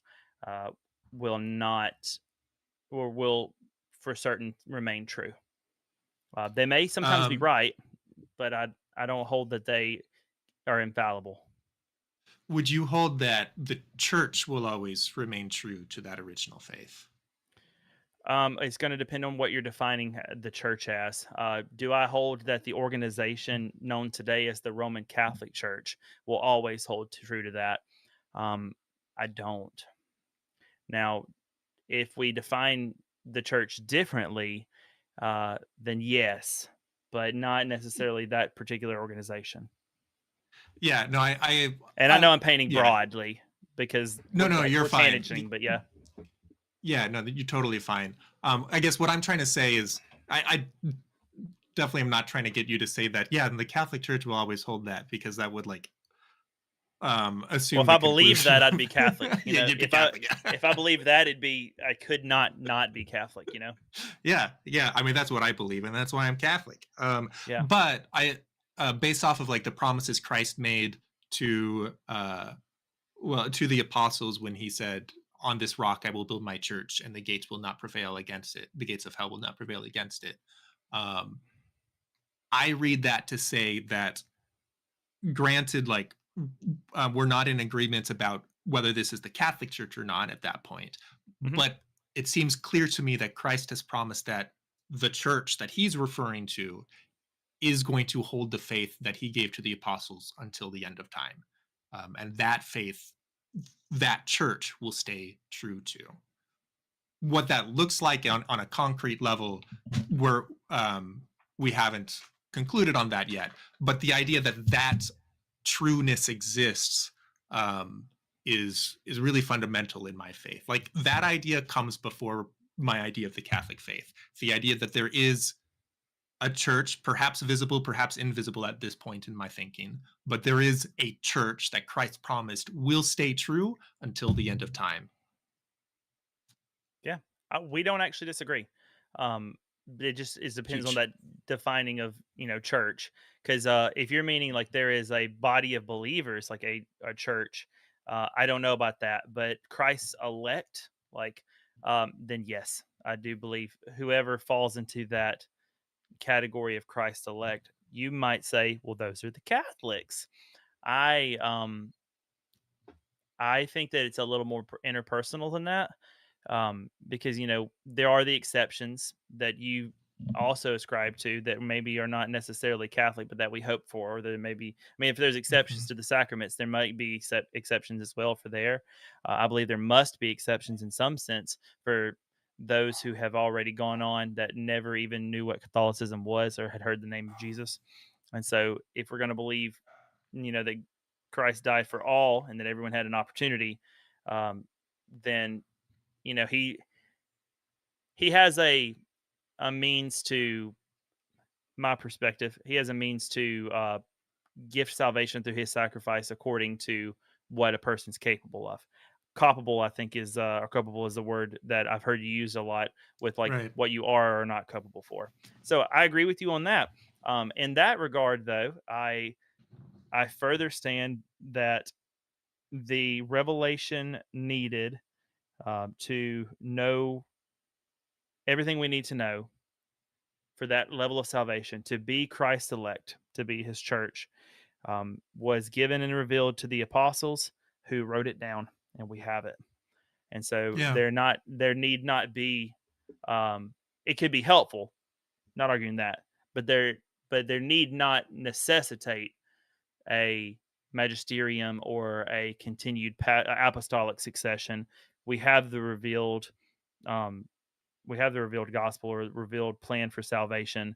will not or will for certain remain true. They may sometimes be right, but I don't hold that they are infallible. Would you hold that the church will always remain true to that original faith? It's going to depend on what you're defining the church as. Do I hold that the organization known today as the Roman Catholic Church will always hold true to that? I don't. Now, if we define the church differently, then yes, but not necessarily that particular organization. Yeah, no, I know I'm painting broadly because you're fine. Tangentiting, but yeah. Yeah, no, you're totally fine. I guess what I'm trying to say is I definitely am not trying to get you to say that, yeah, and the Catholic Church will always hold that, because that would like assume. Well, if I believed that, I'd be Catholic. You know, Catholic, if I believed that, I could not be Catholic. You know. Yeah. I mean, that's what I believe, and that's why I'm Catholic. Yeah. But I, based off of like the promises Christ made to to the apostles when he said, "On this rock I will build my church, and the gates will not prevail against it. The gates of hell will not prevail against it." I read that to say that, granted, like we're not in agreement about whether this is the Catholic Church or not at that point, but it seems clear to me that Christ has promised that the church that he's referring to is going to hold the faith that he gave to the apostles until the end of time. And that faith, that church will stay true to. What that looks like on a concrete level, we haven't concluded on that yet. But the idea that trueness exists is really fundamental in my faith. Like, that idea comes before my idea of the Catholic faith. The idea that there is a church, perhaps visible, perhaps invisible at this point in my thinking, but there is a church that Christ promised will stay true until the end of time. Yeah, we don't actually disagree. It depends on that defining of church. Because if you're meaning like there is a body of believers, like a church, I don't know about that. But Christ's elect, then yes, I do believe whoever falls into that category of Christ elect, you might say, well, those are the Catholics. I think that it's a little more interpersonal than that, because there are the exceptions that you also ascribe to that maybe are not necessarily Catholic, but that we hope for. Or there may be, I mean, if there's exceptions to the sacraments, there might be exceptions as well for there. I believe there must be exceptions in some sense for those who have already gone on that never even knew what Catholicism was or had heard the name of Jesus. And so if we're going to believe, that Christ died for all and that everyone had an opportunity, then, he has a means to, my perspective, he has a means to gift salvation through his sacrifice according to what a person's capable of. Capable, I think, is or culpable is the word that I've heard you use a lot with, like, right. What you are or not culpable for. So I agree with you on that. In that regard, though, I further stand that the revelation needed to know everything we need to know for that level of salvation, to be Christ's elect, to be his church, was given and revealed to the apostles who wrote it down, and we have it. And so Yeah. there need not be, it could be helpful, not arguing that, but there need not necessitate a magisterium or a continued apostolic succession. We have the revealed, um, gospel or revealed plan for salvation,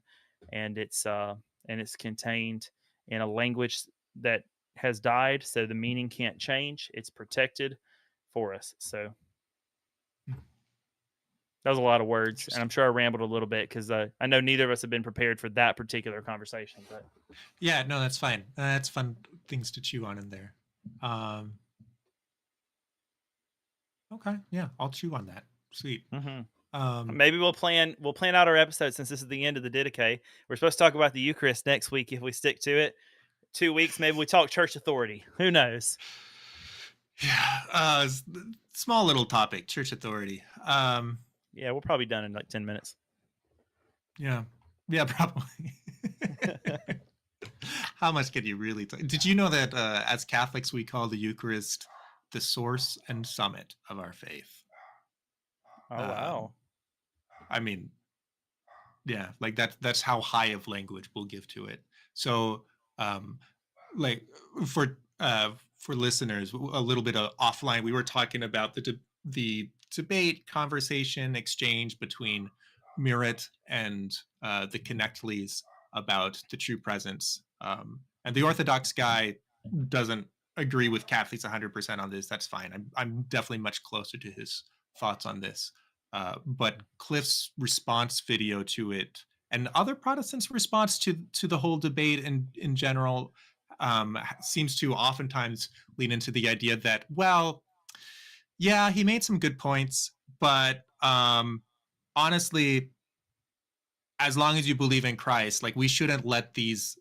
and it's contained in a language that has died, so the meaning can't change. It's protected for us. So that was a lot of words, and I'm sure I rambled a little bit because I know neither of us have been prepared for that particular conversation. But yeah, no, that's fine. That's fun things to chew on in there. Okay, yeah, I'll chew on that. Sweet. Maybe we'll plan out our episode, since this is the end of the Didache. We're supposed to talk about the Eucharist next week if we stick to it. 2 weeks, maybe we talk church authority. Who knows? Yeah, small little topic, church authority. Yeah, we're probably done in like 10 minutes. Yeah, probably. How much can you really talk? Did you know that as Catholics we call the Eucharist the source and summit of our faith? Oh wow. I mean, yeah, like that's how high of language we'll give to it. So like for listeners, a little bit of offline, we were talking about the debate, conversation, exchange between Mirret and the Connectleys about the true presence. And the Orthodox guy doesn't agree with Catholics 100% on this. That's fine. I'm definitely much closer to his thoughts on this. But Cliff's response video to it, and other Protestants' response to the whole debate in general, seems to oftentimes lean into the idea that, well, yeah, he made some good points, but honestly, as long as you believe in Christ, like, we shouldn't let these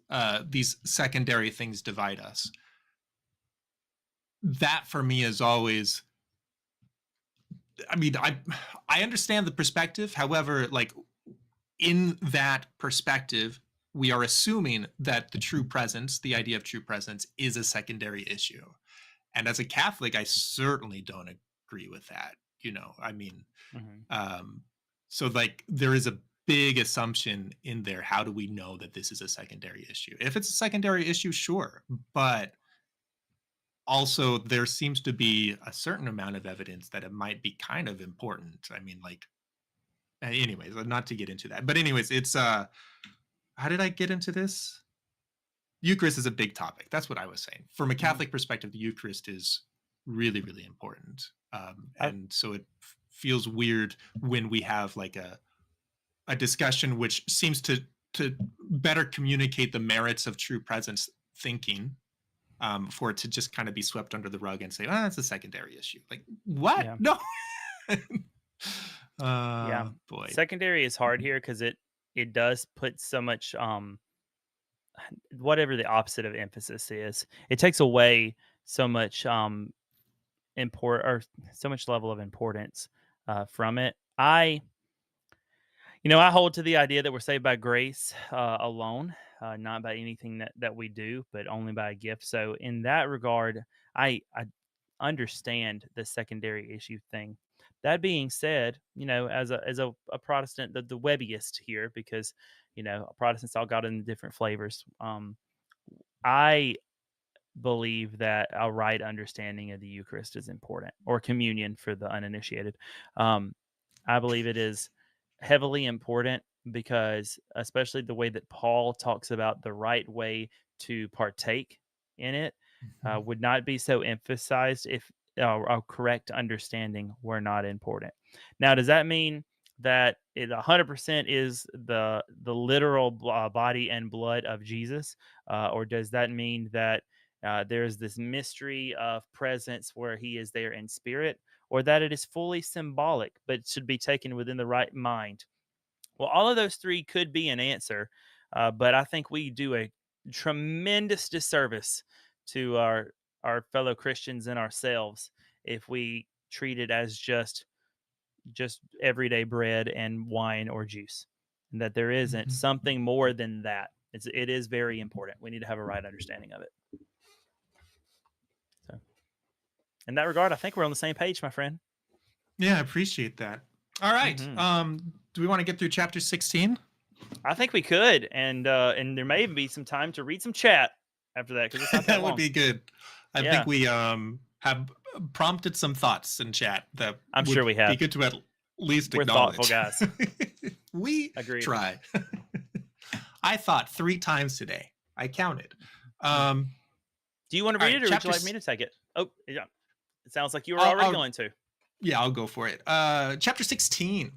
secondary things divide us. That for me is always, I mean, I understand the perspective. However, like, in that perspective, we are assuming that the true presence, the idea of true presence, is a secondary issue. And as a Catholic, I certainly don't agree with that. I mean, so like, there is a big assumption in there. How do we know that this is a secondary issue? If it's a secondary issue, sure. But also, there seems to be a certain amount of evidence that it might be kind of important. I mean, like, anyways, not to get into that. But anyways, it's how did I get into this? Eucharist is a big topic. That's what I was saying. From a Catholic perspective, the Eucharist is really, really important. And so it feels weird when we have like a discussion which seems to better communicate the merits of true presence thinking, for it to just kind of be swept under the rug and say, oh, it's a secondary issue. Like, what? Yeah. No. Yeah, boy. Secondary is hard here because it does put so much, whatever the opposite of emphasis is, it takes away so much or so much level of importance from it. I hold to the idea that we're saved by grace alone, not by anything that we do, but only by a gift. So in that regard, I understand the secondary issue thing. That being said, as a Protestant, the webbiest here, because Protestants all got in different flavors. I believe that a right understanding of the Eucharist is important, or communion for the uninitiated. I believe it is heavily important because, especially the way that Paul talks about the right way to partake in it, would not be so emphasized if a correct understanding were not important. Now, does that mean that it 100% is the literal body and blood of Jesus, or does that mean that there's this mystery of presence where he is there in spirit, or that it is fully symbolic but should be taken within the right mind? Well, all of those three could be an answer, but I think we do a tremendous disservice to our fellow Christians and ourselves if we treat it as just just everyday bread and wine or juice, and that there isn't something more than that. It is very important. We need to have a right understanding of it. So, in that regard, I think we're on the same page, my friend. Yeah, I appreciate that. All right. Do we want to get through chapter 16? I think we could, and there may even be some time to read some chat after that, because it's not that long. Would be good. I think we have prompted some thoughts in chat that I'm sure we have. Be good to at least We're acknowledge. Thoughtful guys. We Agreed. try. I thought 3 times today. I counted. Do you want to read it, or would you like me to take it? Oh, yeah. It sounds like you were already going to. Yeah, I'll go for it. Chapter 16.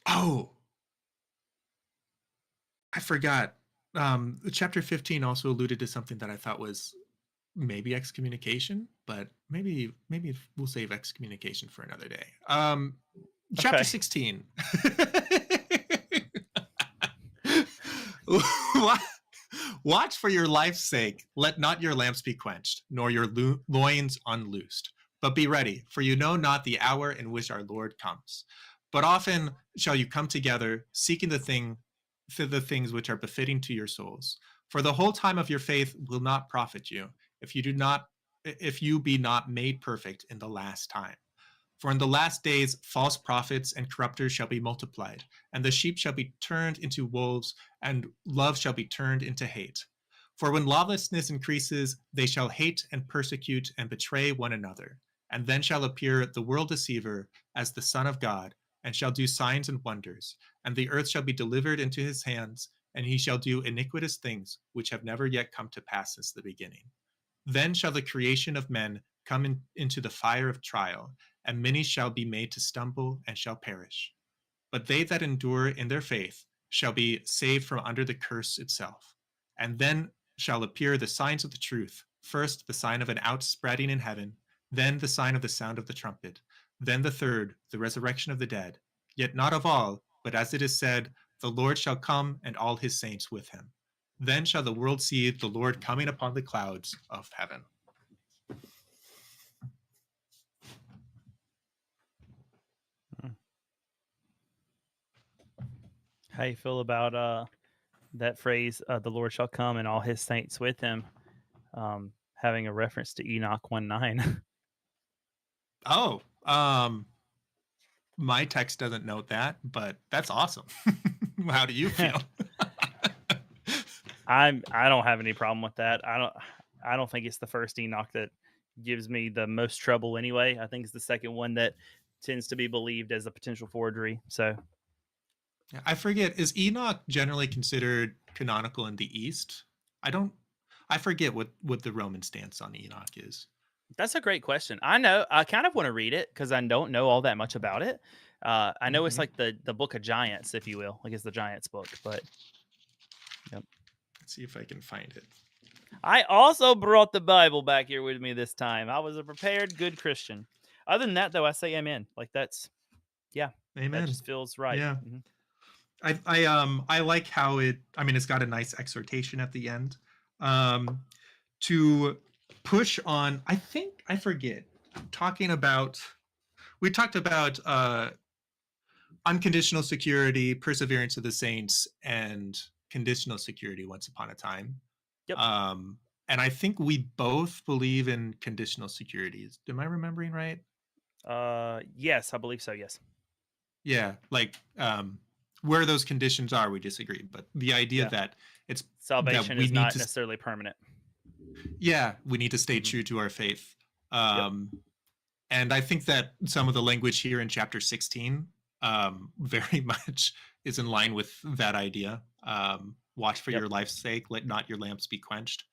Oh, I forgot. Chapter 15 also alluded to something that I thought was maybe excommunication, but maybe we'll save excommunication for another day. Chapter 16. Watch for your life's sake. Let not your lamps be quenched, nor your loins unloosed. But be ready, for you know not the hour in which our Lord comes. But often shall you come together, seeking the things which are befitting to your souls. For the whole time of your faith will not profit you, if you be not made perfect in the last time. For in the last days false prophets and corrupters shall be multiplied, and the sheep shall be turned into wolves, and love shall be turned into hate. For when lawlessness increases, they shall hate and persecute and betray one another. And then shall appear the world deceiver as the Son of God, and shall do signs and wonders. And the earth shall be delivered into his hands, and he shall do iniquitous things which have never yet come to pass since the beginning. Then shall the creation of men come into the fire of trial, and many shall be made to stumble and shall perish. But they that endure in their faith shall be saved from under the curse itself. And then shall appear the signs of the truth, first the sign of an outspreading in heaven, then the sign of the sound of the trumpet, then the third, the resurrection of the dead. Yet not of all, but as it is said, the Lord shall come and all his saints with him. Then shall the world see the Lord coming upon the clouds of heaven. How you feel about that phrase, the Lord shall come and all his saints with him, having a reference to Enoch 1:9? Oh, my text doesn't note that, but that's awesome. How do you feel? I don't have any problem with that. I don't think it's the first Enoch that gives me the most trouble anyway. I think it's the second one that tends to be believed as a potential forgery. So I forget, is Enoch generally considered canonical in the East? I forget what the Roman stance on Enoch is. That's a great question. I kind of want to read it because I don't know all that much about it. I know it's like the book of giants, if you will, like it's the giants book, but yep. Let's see if I can find it. I also brought the Bible back here with me this time. I was a prepared, good Christian. Other than that, though, I say amen. Like that's, yeah, amen. That just feels right. Yeah. I like how it's got a nice exhortation at the end, to push on. I think I forget we talked about unconditional security, perseverance of the saints, and conditional security once upon a time. Yep. And I think we both believe in conditional securities. Am I remembering right? Yes, I believe so. Yes. Yeah, like where those conditions are, we disagree. But the idea that it's salvation is not necessarily permanent. Yeah, we need to stay true to our faith. And I think that some of the language here in chapter 16 very much is in line with that idea. Watch for your life's sake, let not your lamps be quenched.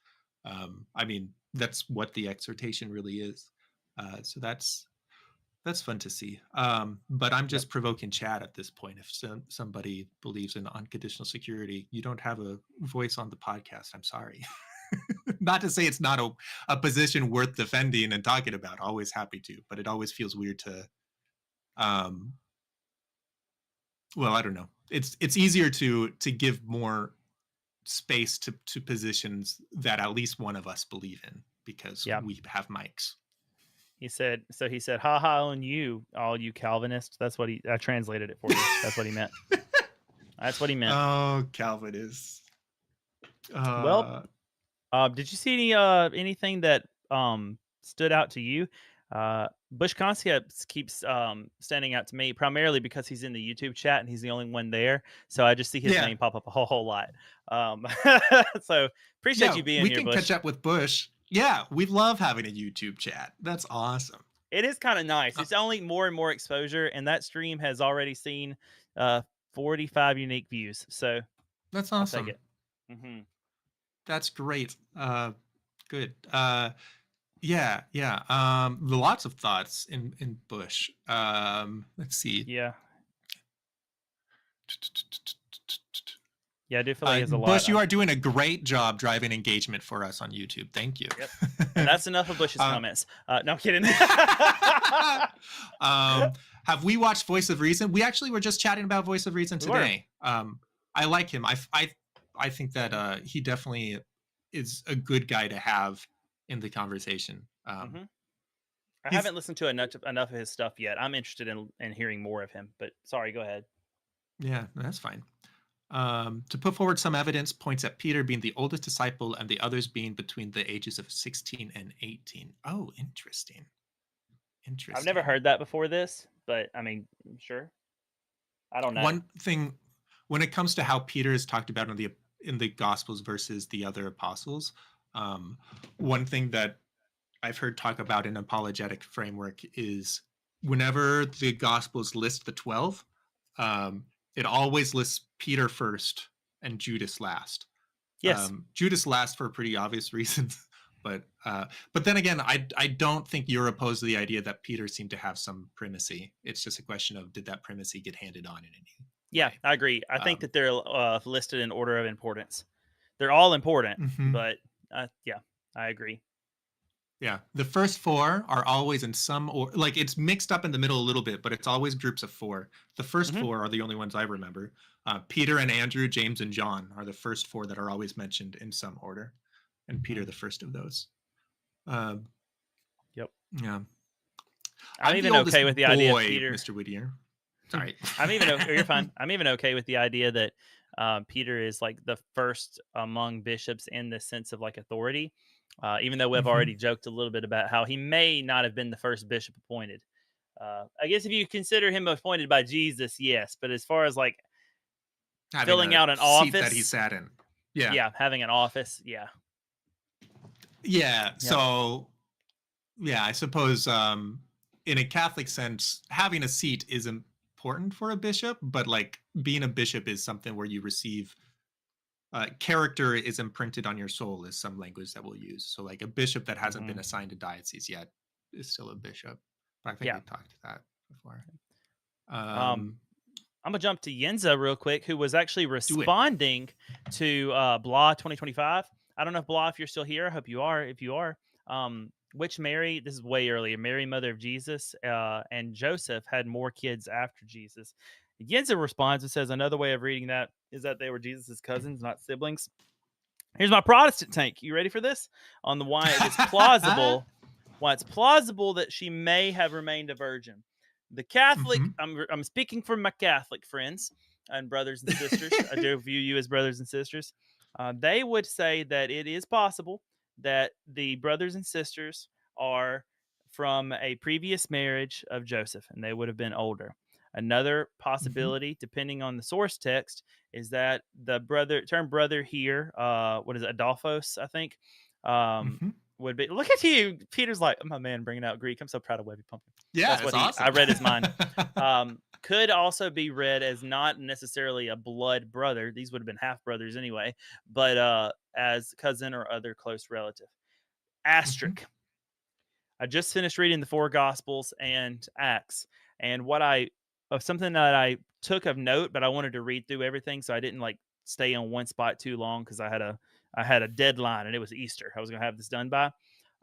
That's what the exhortation really is. So that's fun to see. But I'm just provoking chat at this point. If somebody believes in unconditional security, you don't have a voice on the podcast. I'm sorry. Not to say it's not a position worth defending and talking about. Always happy to, but it always feels weird to well, I don't know. It's easier to give more space to positions that at least one of us believe in because we have mics. He said, "Ha ha on you, all you Calvinists." That's what I translated it for you. That's what he meant. That's what he meant. Oh, Calvinist. Well, did you see anything that stood out to you? Bush Concepts keeps standing out to me primarily because he's in the YouTube chat and he's the only one there. So I just see his Yeah. name pop up a whole lot. So appreciate you being we here, can Bush. catch up with Bush. Yeah, we love having a YouTube chat. That's awesome. It is kind of nice. It's only more and more exposure, and that stream has already seen 45 unique views. So that's I'll awesome. take it. Mm-hmm. That's great. Good. Yeah. Lots of thoughts in Bush. Let's see. Yeah. Yeah, I do feel like there's a lot. Bush, you are doing a great job driving engagement for us on YouTube. Thank you. Yep. And that's enough of Bush's comments. No, I'm kidding. Have we watched Voice of Reason? We actually were just chatting about Voice of Reason today. I like him. I think that he definitely is a good guy to have in the conversation. I haven't listened to enough of his stuff yet. I'm interested in hearing more of him. But sorry, go ahead. Yeah, that's fine. To put forward some evidence points at Peter being the oldest disciple and the others being between the ages of 16 and 18. Oh, interesting. I've never heard that before this, but I mean, sure. I don't know. One thing, when it comes to how Peter is talked about in the Gospels versus the other apostles, one thing that I've heard talk about in apologetic framework is whenever the Gospels list the 12, it always lists Peter first and Judas last. Yes. Judas last for pretty obvious reasons, but then again, I don't think you're opposed to the idea that Peter seemed to have some primacy. It's just a question of, did that primacy get handed on in any way? Yeah, I agree. I think that they're listed in order of importance. They're all important, but yeah, I agree. Yeah, the first four are always in some or like it's mixed up in the middle a little bit, but it's always groups of four. The first four are the only ones I remember. Peter and Andrew, James and John are the first four that are always mentioned in some order, and Peter the first of those. Yep. Yeah. I'm even okay with the idea of Peter. Mr. Whittier. Sorry. You're fine. I'm even okay with the idea that Peter is like the first among bishops in the sense of like authority. Even though we've already joked a little bit about how he may not have been the first bishop appointed. I guess if you consider him appointed by Jesus, yes. But as far as like filling out an office that he sat in, yeah, having an office, yeah. So, yeah, I suppose in a Catholic sense, having a seat is important for a bishop, but like being a bishop is something where you receive. Character is imprinted on your soul is some language that we'll use. So like a bishop that hasn't been assigned a diocese yet is still a bishop. But I think we talked to that before. I'm gonna jump to Yenza real quick, who was actually responding to Blah 2025. I don't know if Blah, if you're still here. I hope you are. If you are, which Mary? This is way earlier. Mary, mother of Jesus, and Joseph had more kids after Jesus. Yenza responds and says another way of reading that is that they were Jesus's cousins, not siblings. Here's my Protestant take. You ready for this? On the why it is plausible, why it's plausible that she may have remained a virgin. The Catholic, I'm speaking for my Catholic friends and brothers and sisters. I do view you as brothers and sisters. They would say that it is possible that the brothers and sisters are from a previous marriage of Joseph, and they would have been older. Another possibility, depending on the source text, is that the term brother here, what is it, Adolphos, I think, would be. Look at you, Peter's like, my man, bringing out Greek. I'm so proud of Webby Pumpkin. Yeah, that's awesome. I read his mind. Could also be read as not necessarily a blood brother. These would have been half brothers anyway, but as cousin or other close relative. Asterisk. I just finished reading the 4 Gospels and Acts, and something that I took of note, but I wanted to read through everything, so I didn't like stay on one spot too long because I had a deadline and it was Easter. I was gonna have this done by.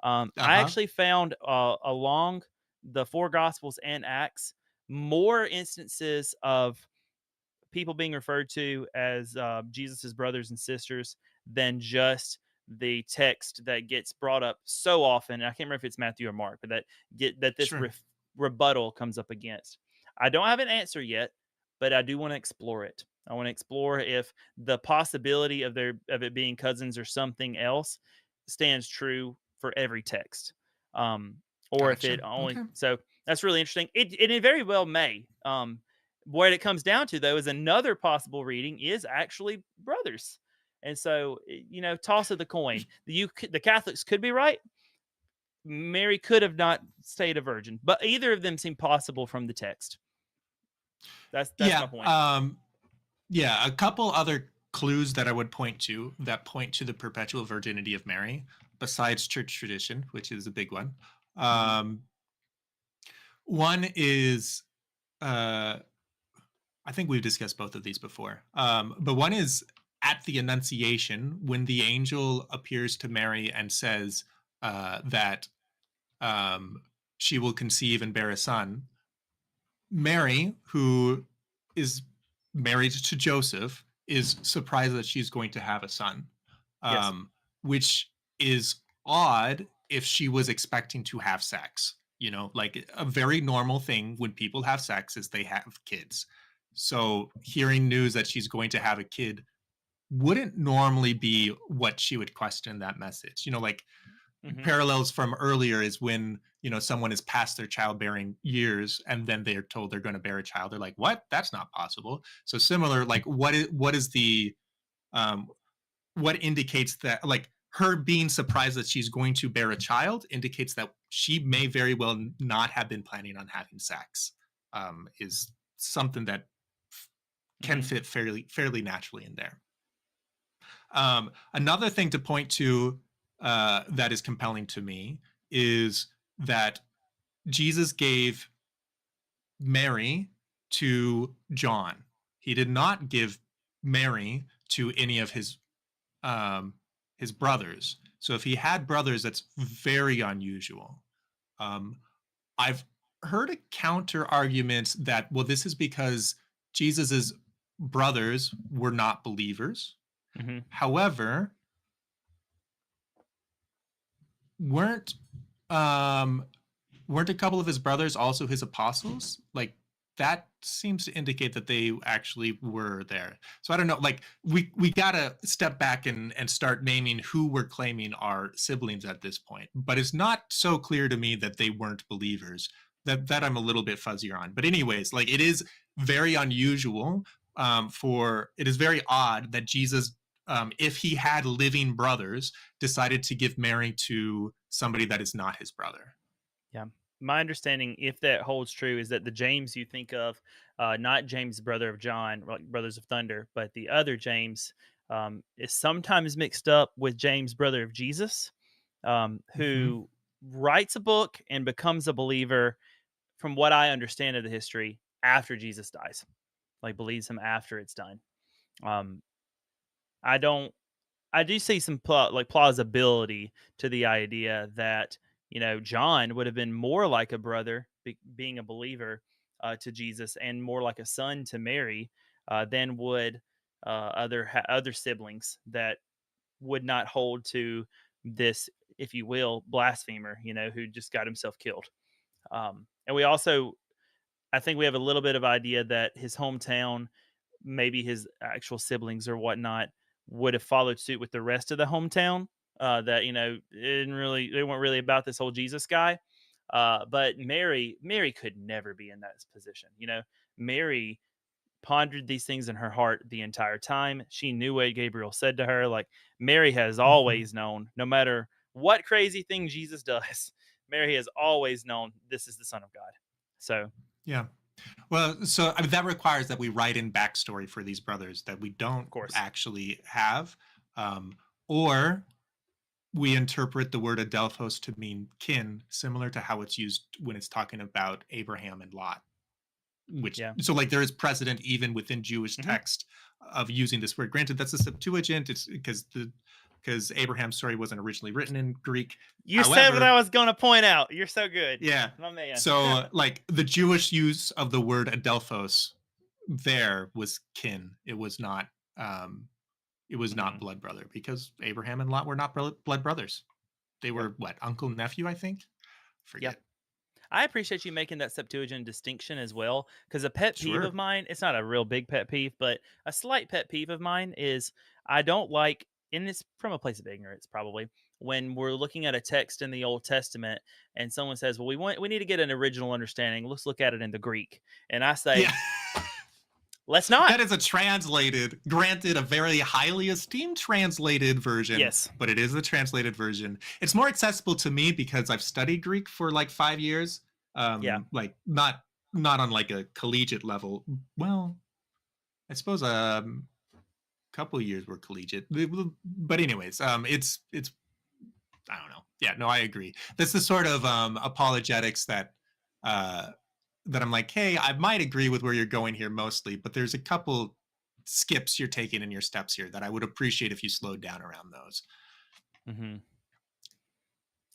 I actually found along the 4 Gospels and Acts more instances of people being referred to as Jesus's brothers and sisters than just the text that gets brought up so often. And I can't remember if it's Matthew or Mark, but that this Sure. rebuttal comes up against. I don't have an answer yet, but I do want to explore it. I want to explore if the possibility of it being cousins or something else stands true for every text, or if it Gotcha. only. Okay. So that's really interesting. It very well may. What it comes down to, though, is another possible reading is actually brothers, and so toss of the coin. The Catholics could be right. Mary could have not stayed a virgin, but either of them seem possible from the text. That's Yeah. my point. Yeah, a couple other clues that I would point to that point to the perpetual virginity of Mary, besides church tradition, which is a big one. One is, I think we've discussed both of these before, but one is at the Annunciation when the angel appears to Mary and says that she will conceive and bear a son. Mary, who is married to Joseph, is surprised that she's going to have a son, Yes. which is odd if she was expecting to have sex. Like a very normal thing when people have sex is they have kids. So hearing news that she's going to have a kid wouldn't normally be what she would question that message. Like parallels from earlier is when someone is past their childbearing years and then they're told they're going to bear a child. They're like, what? That's not possible. So similar, like what is the what indicates that, like, her being surprised that she's going to bear a child indicates that she may very well not have been planning on having sex, is something that can fit fairly naturally in there. Another thing to point to that is compelling to me is that Jesus gave Mary to John. He did not give Mary to any of his brothers. So if he had brothers, that's very unusual. I've heard a counter argument that, well, this is because Jesus's brothers were not believers. However, weren't a couple of his brothers also his apostles? Like, that seems to indicate that they actually were there. So I don't know, like we gotta step back and start naming who we're claiming are siblings at this point. But it's not so clear to me that they weren't believers. That I'm a little bit fuzzier on. But anyways, like, it is very unusual it is very odd that Jesus, if he had living brothers, decided to give Mary to somebody that is not his brother. Yeah. My understanding, if that holds true, is that the James you think of, not James, brother of John, like Brothers of Thunder, but the other James, is sometimes mixed up with James, brother of Jesus, who writes a book and becomes a believer, from what I understand of the history, after Jesus dies, like believes him after it's done. I do see some plausibility to the idea that John would have been more like a brother, being a believer to Jesus, and more like a son to Mary than would other siblings that would not hold to this, if you will, blasphemer, who just got himself killed. And we also, I think we have a little bit of idea that his hometown, maybe his actual siblings or whatnot, would have followed suit with the rest of the hometown. That they weren't really about this whole Jesus guy. But Mary could never be in that position. Mary pondered these things in her heart the entire time. She knew what Gabriel said to her. Like, Mary has always known, no matter what crazy thing Jesus does, Mary has always known this is the Son of God. So yeah. Well, so I mean, that requires that we write in backstory for these brothers that we don't actually have, or we interpret the word adelphos to mean kin, similar to how it's used when it's talking about Abraham and Lot. So like there is precedent even within Jewish text of using this word. Granted, that's a Septuagint. It's because Abraham's story wasn't originally written in Greek. You said what I was going to point out. You're so good. Yeah. My man. So like the Jewish use of the word adelphos there was kin. It was not it was not blood brother, because Abraham and Lot were not blood brothers. They were what, uncle nephew, I think. Forget. I appreciate you making that Septuagint distinction as well, because a pet peeve of mine, it's not a real big pet peeve, but a slight pet peeve of mine is I don't like, and it's from a place of ignorance probably, when we're looking at a text in the Old Testament and someone says, well, we need to get an original understanding. Let's look at it in the Greek. And I say, let's not. That is a translated, granted, a very highly esteemed translated version. Yes. But it is a translated version. It's more accessible to me because I've studied Greek for like 5 years. Like not on like a collegiate level. Well, I suppose a couple years were collegiate. But anyways, it's I don't know. Yeah, no, I agree. That's the sort of apologetics that that I'm like, hey, I might agree with where you're going here mostly, but there's a couple skips you're taking in your steps here that I would appreciate if you slowed down around those.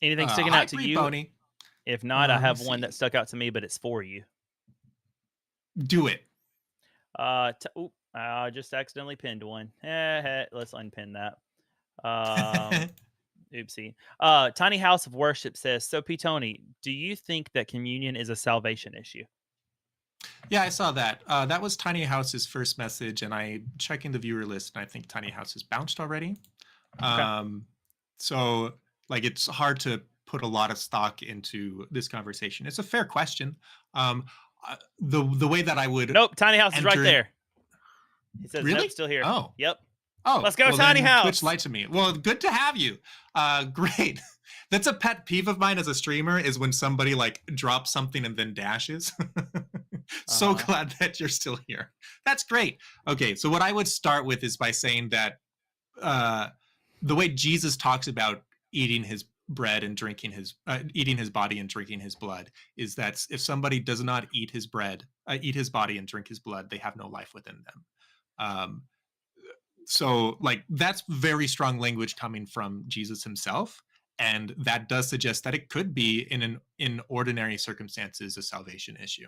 Anything sticking out to you? Pony. If not, I have one that stuck out to me, but it's for you. Do it. I just accidentally pinned one. Let's unpin that. Oopsie. Tiny House of Worship says, so P-Tony, do you think that communion is a salvation issue? Yeah, I saw that. That was Tiny House's first message, and I checking the viewer list, and I think Tiny House has bounced already. So like it's hard to put a lot of stock into this conversation. It's a fair question. The way that I would Tiny House is right there. He says really? Nope, still here. Oh. Yep. Oh, let's go, well, Tiny House. Twitch lied to me. Well, good to have you. Great. That's a pet peeve of mine as a streamer, is when somebody like drops something and then dashes. So glad that you're still here. That's great. Okay, so what I would start with is by saying that the way Jesus talks about eating his bread and drinking his eating his body and drinking his blood is that if somebody does not eat his bread, eat his body and drink his blood, they have no life within them. So like that's very strong language coming from Jesus himself, and that does suggest that it could be in ordinary circumstances a salvation issue.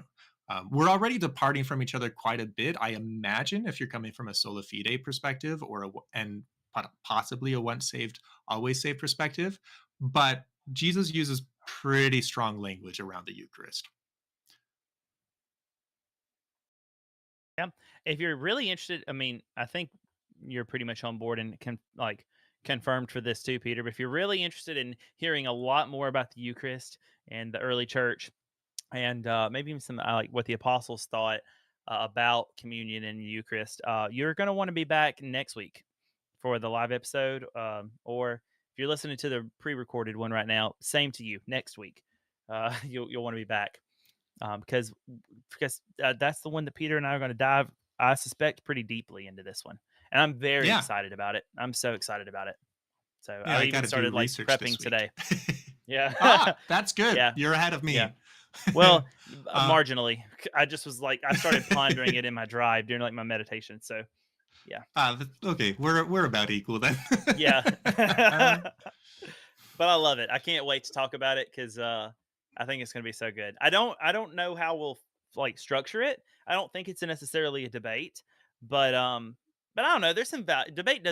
We're already departing from each other quite a bit, I imagine, if you're coming from a sola fide perspective and possibly a once saved always saved perspective, but Jesus uses pretty strong language around the Eucharist. Yeah, if you're really interested, I mean, I think you're pretty much on board and confirmed for this too, Peter. But if you're really interested in hearing a lot more about the Eucharist and the early church, and maybe even some like what the apostles thought about communion and the Eucharist, you're going to want to be back next week for the live episode, or if you're listening to the pre-recorded one right now, same to you. Next week, you'll want to be back because that's the one that Peter and I are going to dive, I suspect, pretty deeply into this one. And I'm very excited about it. I'm so excited about it. So I even started like prepping today. That's good. Yeah. You're ahead of me. Yeah. Well, marginally. I just was like, I started pondering it in my drive during like my meditation. So yeah. Okay. We're about equal then. Yeah. But I love it. I can't wait to talk about it because I think it's going to be so good. I don't know how we'll like structure it. I don't think it's necessarily a debate, but I don't know. There's some debate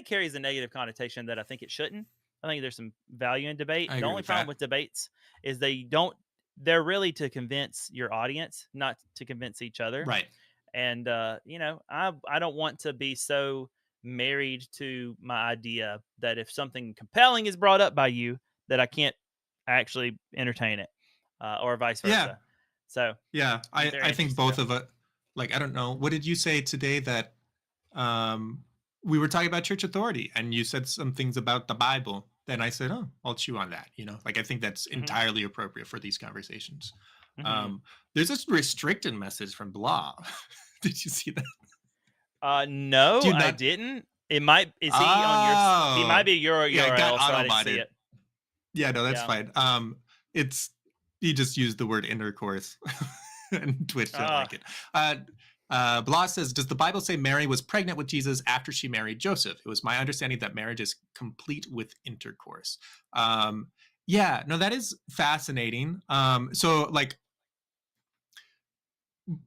carries a negative connotation that I think it shouldn't. I think there's some value in debate. The only problem with debates is they're really to convince your audience, not to convince each other. Right. And I don't want to be so married to my idea that if something compelling is brought up by you, that I can't actually entertain it, or vice versa. Yeah. So yeah, I think both of it. Like, I don't know. What did you say today that we were talking about church authority and you said some things about the Bible? Then I said, oh, I'll chew on that. Like I think that's entirely appropriate for these conversations. There's this restricted message from Blah. Did you see that? No, I didn't. It might, is he on your, he might be your URL, so I didn't see it. Yeah, no, that's fine. He just used the word intercourse and Twitch don't like it. Blah says, does the Bible say Mary was pregnant with Jesus after she married Joseph? It was my understanding that marriage is complete with intercourse. Yeah, no, that is fascinating. So like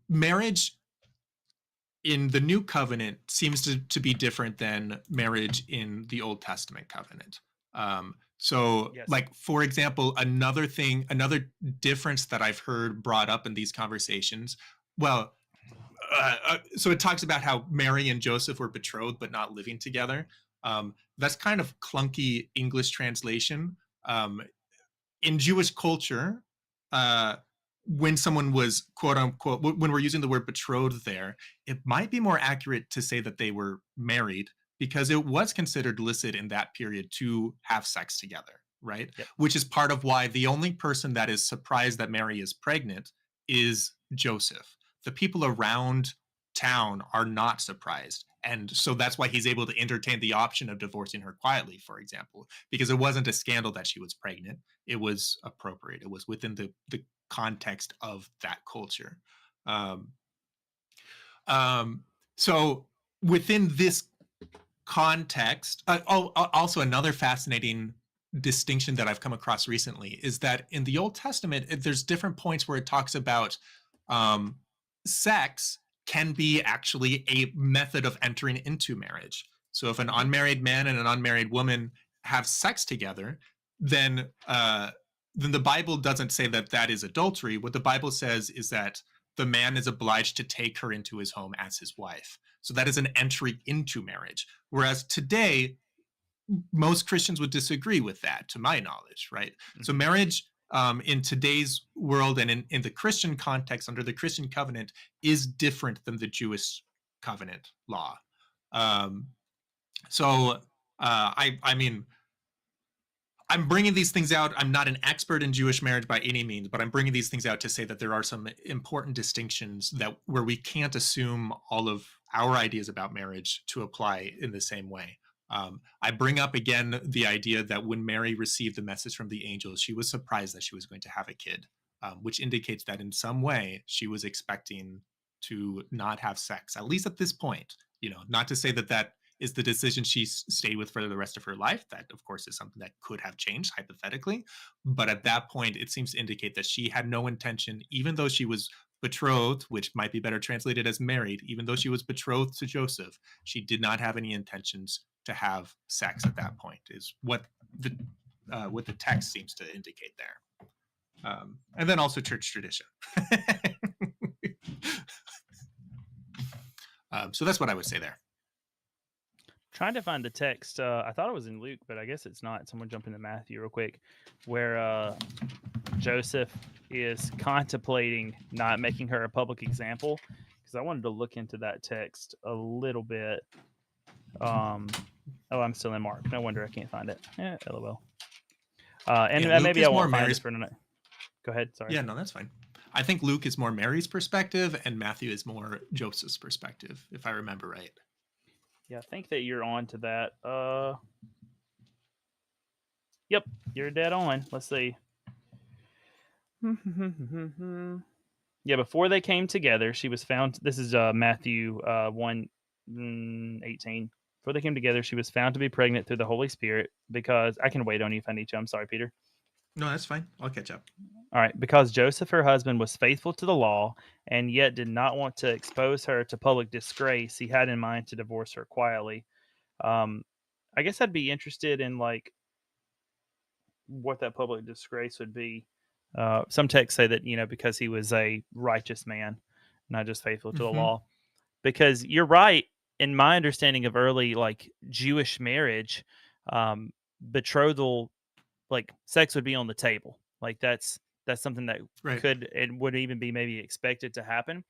marriage in the New Covenant seems to be different than marriage in the Old Testament covenant. So, Yes. like, for example, another difference that I've heard brought up in these conversations, well, so it talks about how Mary and Joseph were betrothed but not living together. That's kind of clunky English translation. In Jewish culture, when someone was quote unquote, when we're using the word betrothed there, it might be more accurate to say that they were married because it was considered illicit in that period to have sex together, right? Yep. Which is part of why the only person that is surprised that Mary is pregnant is Joseph. The people around town are not surprised. And so that's why he's able to entertain the option of divorcing her quietly, for example, because it wasn't a scandal that she was pregnant. It was appropriate. It was within the context of that culture. Um, so within this context, also another fascinating distinction that I've come across recently is that in the Old Testament, there's different points where it talks about sex can be actually a method of entering into marriage. So if an unmarried man and an unmarried woman have sex together, then the Bible doesn't say that that is adultery. What the Bible says is that the man is obliged to take her into his home as his wife. So that is an entry into marriage. Whereas today, most Christians would disagree with that, to my knowledge, right? Mm-hmm. So marriage in today's world and in the Christian context, under the Christian covenant, is different than the Jewish covenant law. I mean, I'm bringing these things out. I'm not an expert in Jewish marriage by any means, but I'm bringing these things out to say that there are some important distinctions that where we can't assume all of our ideas about marriage to apply in the same way. I bring up again the idea that when Mary received the message from the angels, she was surprised that she was going to have a kid, which indicates that in some way she was expecting to not have sex, at least at this point. You know, not to say that that is the decision she stayed with for the rest of her life. That, of course, is something that could have changed hypothetically. But at that point, it seems to indicate that she had no intention, even though she was betrothed, which might be better translated as married, even though she was betrothed to Joseph, she did not have any intentions to have sex at that point, is what the text seems to indicate there. And then also church tradition. So that's what I would say there. Trying to find the text. I thought it was in Luke, but I guess it's not. Someone jump into Matthew real quick, where Joseph is contemplating not making her a public example, because I wanted to look into that text a little bit. Oh, I'm still in Mark. No wonder I can't find it. Yeah, LOL. Maybe I won't find it for tonight. Go ahead. Sorry. Yeah, no, that's fine. I think Luke is more Mary's perspective, and Matthew is more Joseph's perspective, if I remember right. Yeah, I think that you're on to that. Yep, you're dead on. Let's see. Yeah, before they came together, she was found. This is Matthew 1:18. Before they came together, she was found to be pregnant through the Holy Spirit, because I can wait on you if I need to. I'm sorry, Peter. No, that's fine. I'll catch up. All right. Because Joseph, her husband, was faithful to the law and yet did not want to expose her to public disgrace, he had in mind to divorce her quietly. I guess I'd be interested in like what that public disgrace would be. Some texts say that, because he was a righteous man, not just faithful to the law. Because you're right, in my understanding of early like Jewish marriage, betrothal, like sex would be on the table. Like that's something that could and would even be maybe expected to happen.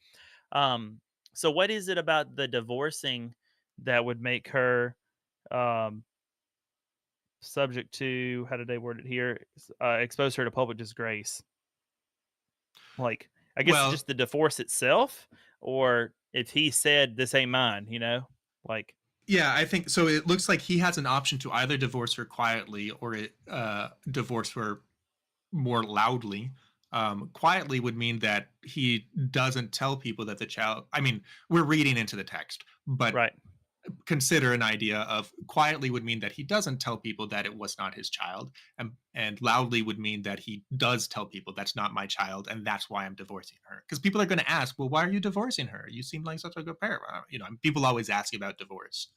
So what is it about the divorcing that would make her subject to, how did they word it here, expose her to public disgrace? Like, I guess just the divorce itself, or if he said this ain't mine, like. Yeah, I think so. It looks like he has an option to either divorce her quietly or divorce her more loudly. Quietly would mean that he doesn't tell people that the child. I mean, we're reading into the text, but consider an idea of quietly would mean that he doesn't tell people that it was not his child, and loudly would mean that he does tell people that's not my child and that's why I'm divorcing her. Because people are going to ask, well, why are you divorcing her? You seem like such a good parent. You know, people always ask about divorce.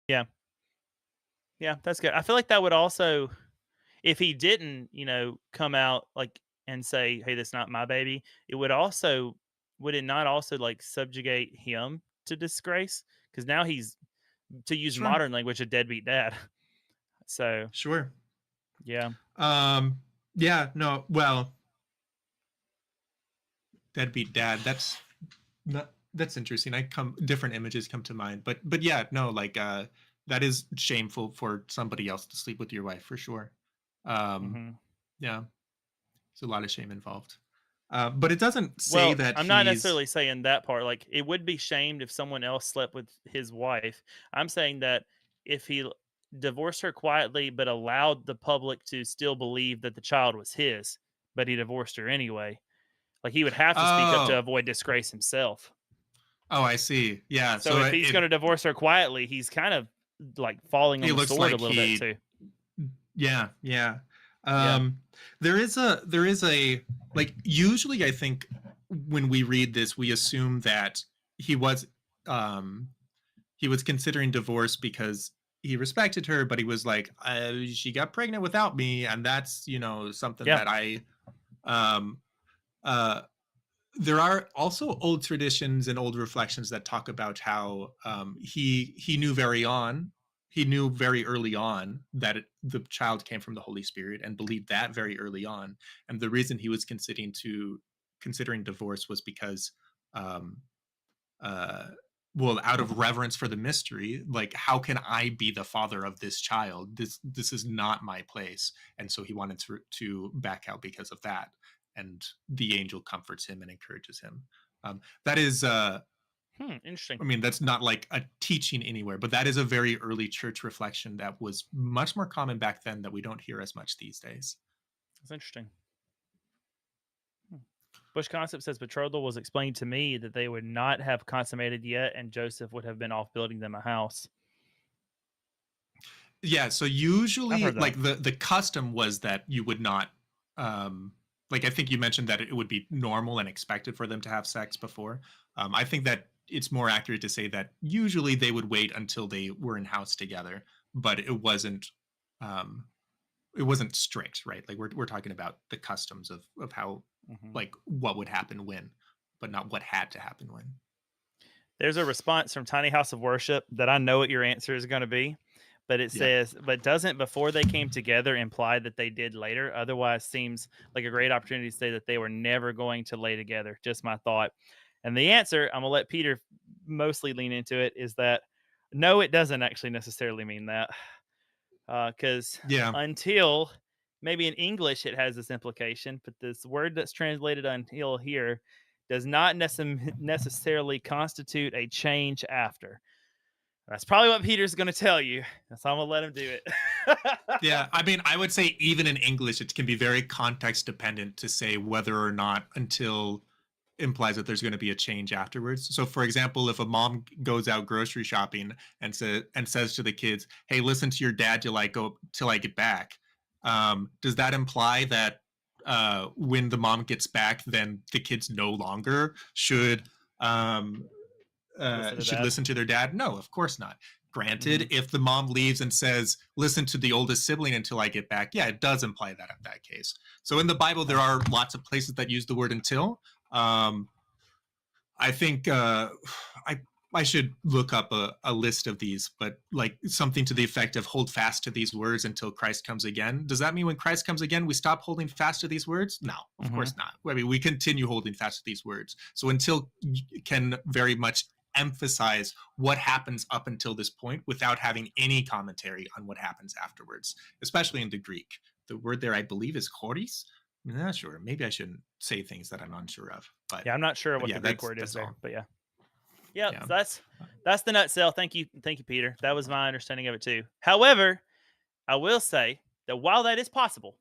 Yeah. Yeah, that's good. I feel like that would also, if he didn't, come out like and say, "Hey, that's not my baby," it would it not also like subjugate him to disgrace? Because now he's, to use Sure. modern language, a deadbeat dad. So Sure. yeah. Yeah, no, well, deadbeat dad, that's interesting. Different images come to mind. But yeah, no, like that is shameful for somebody else to sleep with your wife for sure. hmm Yeah. There's a lot of shame involved. But it doesn't say Well, that I'm not he's necessarily saying that part. Like, it would be shamed if someone else slept with his wife. I'm saying that if he divorced her quietly, but allowed the public to still believe that the child was his, but he divorced her anyway, like he would have to speak up to Oh. avoid disgrace himself. Oh, I see. Yeah. So So if he's going to divorce her quietly, he's kind of like falling on it the looks sword a like little bit too. yeah, yeah. Yeah. There is a like, usually I think when we read this, we assume that he was um he was considering divorce because he respected her, but he was like, she got pregnant without me, and that's, something Yeah. that I um uh there are also old traditions and old reflections that talk about how he knew very early on that the child came from the Holy Spirit and believed that very early on, and the reason he was considering divorce was because um, uh, well, out of reverence for the mystery, like, how can I be the father of this child? This is not my place. And so he wanted to back out because of that. And the angel comforts him and encourages him. That is Interesting. I mean, that's not like a teaching anywhere, but that is a very early church reflection that was much more common back then that we don't hear as much these days. That's interesting. Bush Concept says betrothal was explained to me that they would not have consummated yet, and Joseph would have been off building them a house. Yeah, so usually, heard that. like, the custom was that you would not, like, I think you mentioned that it would be normal and expected for them to have sex before. I think that it's more accurate to say that usually they would wait until they were in house together, but it wasn't strict, right? Like, we're talking about the customs of how, like, what would happen when, but not what had to happen when. There's a response from Tiny House of Worship that I know what your answer is going to be, but it says, but doesn't before they came together imply that they did later? Otherwise, seems like a great opportunity to say that they were never going to lay together. Just my thought. And the answer, I'm going to let Peter mostly lean into it, is that no, it doesn't actually necessarily mean that. Because until, maybe in English it has this implication, but this word that's translated until here does not necessarily constitute a change after. That's probably what Peter's going to tell you. So I'm going to let him do it. Yeah, I mean, I would say even in English, it can be very context dependent to say whether or not until implies that there's going to be a change afterwards. So, for example, if a mom goes out grocery shopping and says to the kids, "Hey, listen to your dad till I get back," does that imply that when the mom gets back, then the kids no longer should listen to their dad? No, of course not. Granted, if the mom leaves and says, "Listen to the oldest sibling until I get back," yeah, it does imply that in that case. So in the Bible, there are lots of places that use the word until. I think I should look up a list of these, but like something to the effect of hold fast to these words until Christ comes again. Does that mean when Christ comes again, we stop holding fast to these words? No, of course not. I mean, we continue holding fast to these words. So until can very much emphasize what happens up until this point without having any commentary on what happens afterwards, especially in the Greek. The word there, I believe, is choris. I'm not sure. Maybe I shouldn't say things that I'm unsure of. But yeah, I'm not sure what the Greek word is there, but yeah. Yep, so that's the nutshell. Thank you, Peter. That was my understanding of it too. However, I will say that while that is possible,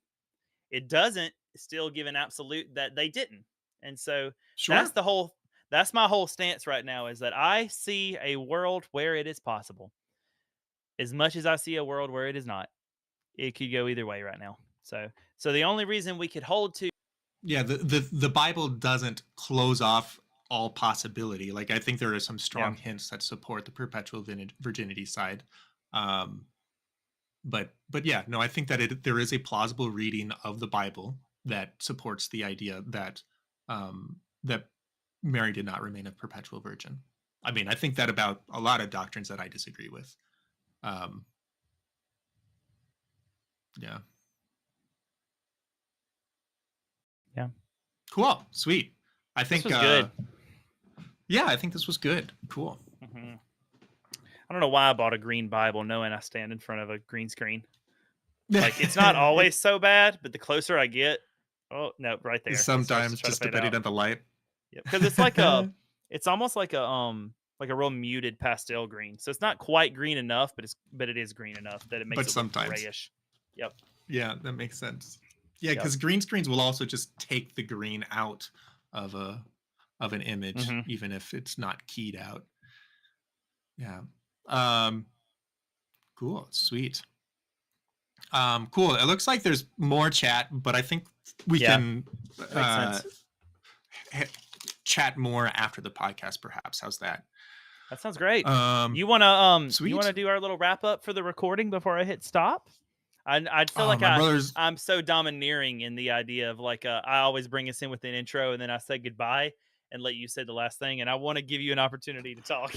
it doesn't still give an absolute that they didn't. And so that's the whole That's my whole stance right now, is that I see a world where it is possible. As much as I see a world where it is not. It could go either way right now. So the only reason we could hold to Yeah, the Bible doesn't close off all possibility. Like, I think there are some strong hints that support the perpetual virginity side. But yeah, no, I think that there is a plausible reading of the Bible that supports the idea that that Mary did not remain a perpetual virgin. I mean, I think that about a lot of doctrines that I disagree with. Yeah. Yeah. Cool. Sweet. I think this was good. Yeah, I think this was good. Cool. Mm-hmm. I don't know why I bought a green Bible knowing I stand in front of a green screen. Like, it's not always so bad, but the closer I get, oh no, right there. Sometimes just depending on the light. Yeah, because it's like it's almost like a real muted pastel green. So it's not quite green enough, but it is green enough that it makes it look grayish. Yep. Yeah, that makes sense. Yeah, because green screens will also just take the green out of an image, even if it's not keyed out. Yeah. Cool. Sweet. Cool. It looks like there's more chat, but I think we can chat more after the podcast, perhaps. How's that? That sounds great. You wanna do our little wrap up for the recording before I hit stop? I feel like I'm so domineering in the idea of like I always bring us in with an intro and then I say goodbye and let you say the last thing, and I want to give you an opportunity to talk.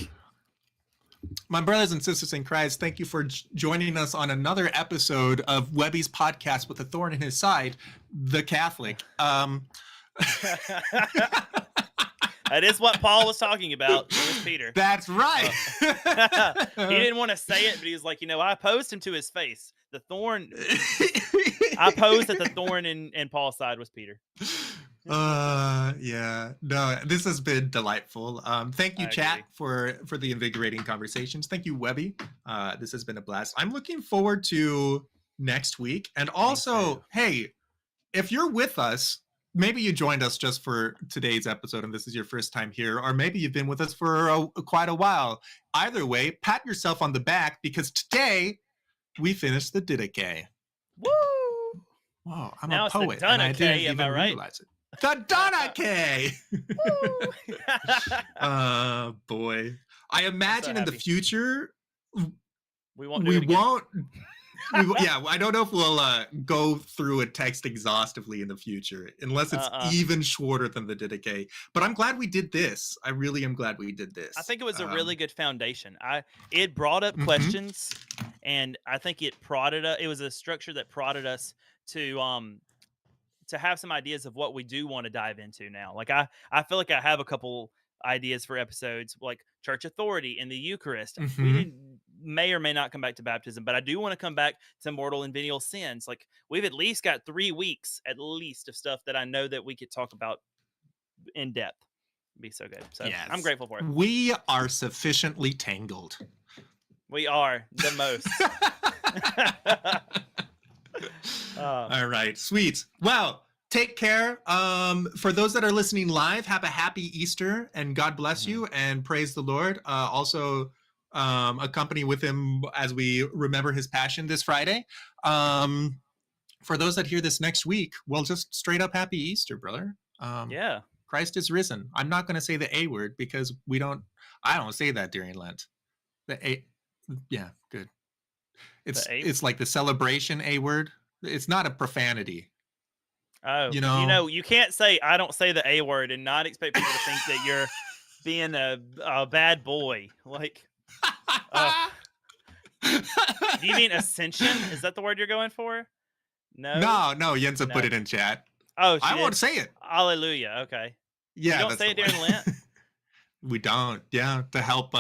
My brothers and sisters in Christ, thank you for joining us on another episode of Webby's podcast with a thorn in his side, The Catholic. That is what Paul was talking about with Peter. That's right. He didn't want to say it, but he was like, I opposed him to his face. The thorn. I opposed that the thorn in Paul's side was Peter. Yeah. No, this has been delightful. Thank you, chat, for the invigorating conversations. Thank you, Webby. This has been a blast. I'm looking forward to next week. And also, hey, if you're with us, maybe you joined us just for today's episode and this is your first time here, or maybe you've been with us for quite a while. Either way, pat yourself on the back, because today we finished the Didache. Woo! Whoa, I'm now a poet, and I didn't even realize it. The Didache! Boy. I imagine in the future, we won't. Yeah, I don't know if we'll go through a text exhaustively in the future, unless it's even shorter than the Didache. But I'm glad we did this. I really am glad we did this. I think it was a really good foundation. It brought up questions, and I think it prodded us. It was a structure that prodded us to have some ideas of what we do want to dive into now. Like I feel like I have a couple ideas for episodes, like church authority and the Eucharist. We may or may not come back to baptism, but I do want to come back to mortal and venial sins. Like, we've at least got 3 weeks at least of stuff that I know that we could talk about in depth. It'd be so good. So yes. I'm grateful for it. We are sufficiently tangled. We are the most. All right, sweet. Well, take care. For those that are listening live, have a happy Easter and God bless you and praise the Lord. Also, accompany with him as we remember his passion this Friday. For those that hear this next week, well, just straight up happy Easter, brother. Yeah. Christ is risen. I'm not going to say the A word because I don't say that during Lent. Yeah, good. It's like the celebration A word. It's not a profanity. Oh, you can't say I don't say the A word and not expect people to think that you're being a bad boy. Like, do you mean ascension? Is that the word you're going for? No, Yensa put it in chat. Oh, I won't say it. Hallelujah. Okay. Yeah, you don't say it during Lent. We don't. Yeah, to help.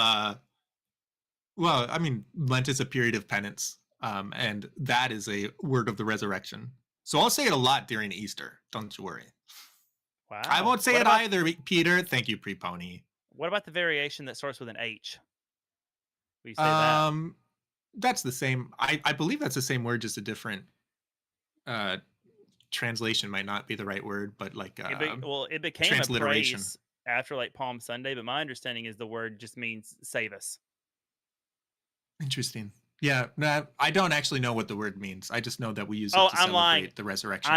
Well, I mean, Lent is a period of penance, and that is a word of the resurrection. So I'll say it a lot during Easter. Don't you worry. Wow. I won't say it either, Peter. Thank you, Pre-Pony. What about the variation that starts with an H? Will you say that? That's the same. I believe that's the same word, just a different translation might not be the right word, but like it became transliteration. after like Palm Sunday, but my understanding is the word just means save us. Interesting. Yeah, no, I don't actually know what the word means. I just know that we use it Oh, to I'm lying. celebrate the resurrection.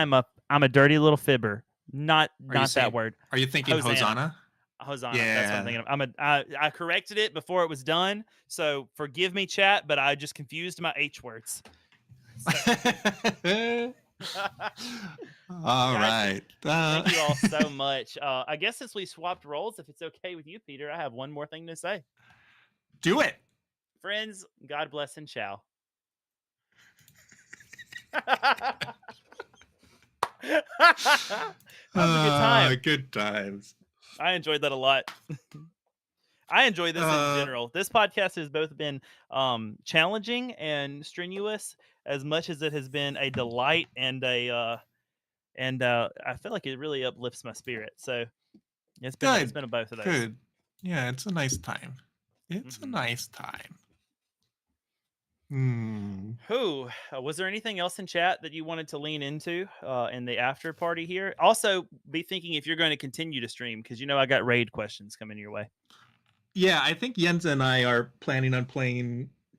I'm a dirty little fibber. Not Are you that saying, word. Are you thinking Hosanna? Hosanna. Yeah. That's what I'm thinking of. I corrected it before it was done, so forgive me, chat, but I just confused my H words. All right. Thank you all so much. I guess since we swapped roles, if it's okay with you, Peter, I have one more thing to say. Do it. Friends, God bless and ciao. That was a good time. Good times. I enjoyed that a lot. I enjoy this in general. This podcast has both been challenging and strenuous as much as it has been a delight and I feel like it really uplifts my spirit. So it's been a both of those. Good. Yeah, it's a nice time. It's a nice time. Who was there anything else in chat that you wanted to lean into in the after party here? Also, be thinking if you're going to continue to stream because I got raid questions coming your way. Yeah, I think Jens and I are planning on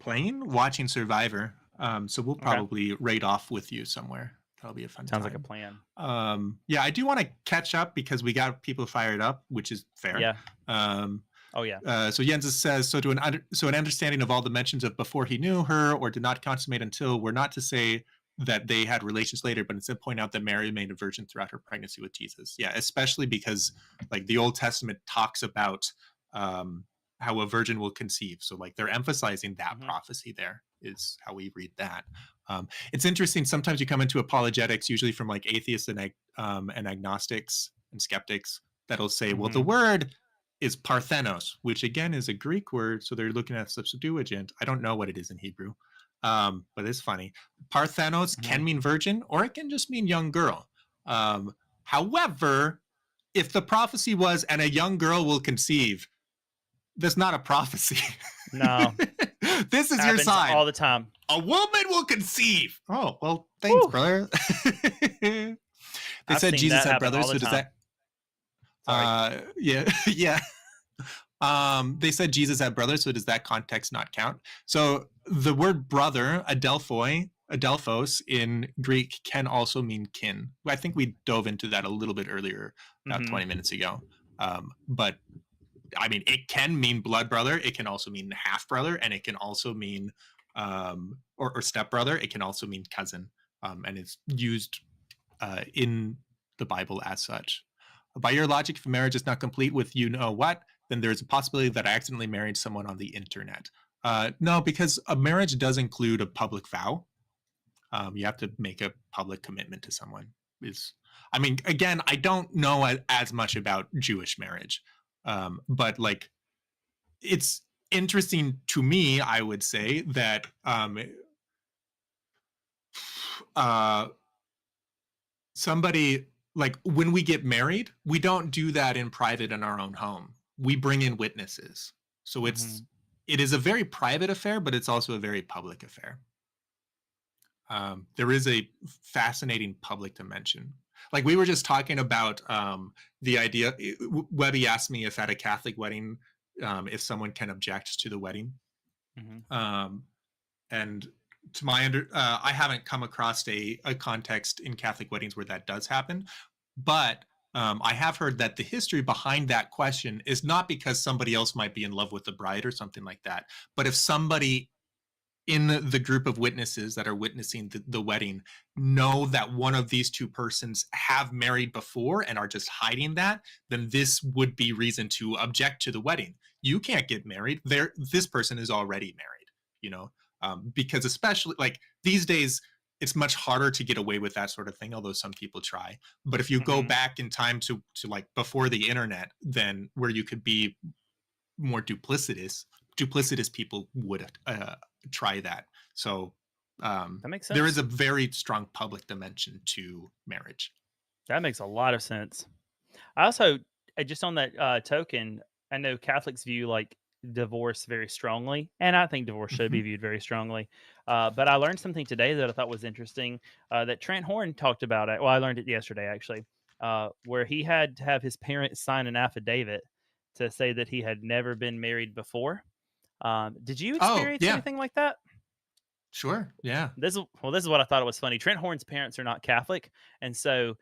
watching Survivor. So we'll probably raid off with you somewhere. That'll be a fun time. Sounds like a plan. Yeah, I do want to catch up because we got people fired up, which is fair. Yeah. So Jens says, so an understanding of all the mentions of before he knew her or did not consummate until were not to say that they had relations later, but instead point out that Mary remained a virgin throughout her pregnancy with Jesus. Yeah, especially because like the Old Testament talks about how a virgin will conceive. So like they're emphasizing that prophecy there is how we read that. It's interesting. Sometimes you come into apologetics, usually from like atheists and agnostics and skeptics that'll say, well, the word is parthenos, which again is a Greek word. So they're looking at Septuagint. I don't know what it is in Hebrew, but it's funny. Parthenos can mean virgin, or it can just mean young girl. However, if the prophecy was, and a young girl will conceive, that's not a prophecy. No. This is your sign. All the time. A woman will conceive. Oh, well, thanks, brother. They said Jesus had brothers, so does that... yeah. They said Jesus had brothers, so does that context not count? So the word brother, adelphos in Greek, can also mean kin. I think we dove into that a little bit earlier, about 20 minutes ago. But I mean, it can mean blood brother. It can also mean half brother, and it can also mean or step brother. It can also mean cousin, and it's used in the Bible as such. By your logic, if a marriage is not complete with you know what, then there's a possibility that I accidentally married someone on the internet. No, because a marriage does include a public vow. You have to make a public commitment to someone. I mean, again, I don't know as much about Jewish marriage, but like, it's interesting to me, I would say, that somebody, like when we get married, we don't do that in private in our own home. We bring in witnesses. So it is a very private affair, but it's also a very public affair. There is a fascinating public dimension. Like we were just talking about the idea, Webby asked me if at a Catholic wedding, if someone can object to the wedding. And to my I haven't come across a context in Catholic weddings where that does happen, but I have heard that the history behind that question is not because somebody else might be in love with the bride or something like that, but if somebody in the group of witnesses that are witnessing the wedding know that one of these two persons have married before and are just hiding that, then this would be reason to object to the wedding. You can't get married. This person is already married, because especially like these days, it's much harder to get away with that sort of thing, although some people try. But if you go back in time to like before the internet, then where you could be more duplicitous people would try that. So that makes sense. There is a very strong public dimension to marriage. That makes a lot of sense. I also, just on that token, I know Catholics view like divorce very strongly, and I think divorce should be viewed very strongly. But I learned something today that I thought was interesting that Trent Horn talked about. Well, I learned it yesterday, actually. where he had to have his parents sign an affidavit to say that he had never been married before. Did you Oh, experience yeah. anything like that? Sure. Yeah. This is what I thought it was funny. Trent Horn's parents are not Catholic, and so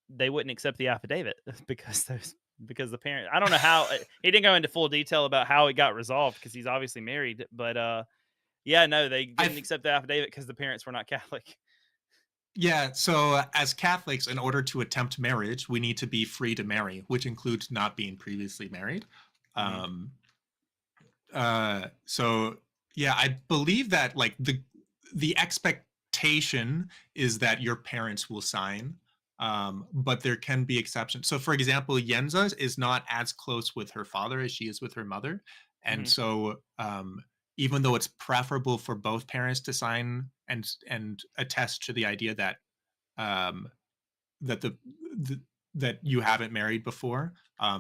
they wouldn't accept the affidavit because the parent. I don't know how he didn't go into full detail about how it got resolved because he's obviously married. But yeah, no, they didn't accept the affidavit because the parents were not Catholic. Yeah, so as Catholics, in order to attempt marriage, we need to be free to marry, which includes not being previously married. So yeah, I believe that like the expectation is that your parents will sign, but there can be exceptions. So for example, Yenza is not as close with her father as she is with her mother, and so even though it's preferable for both parents to sign and attest to the idea that um, that that you haven't married before.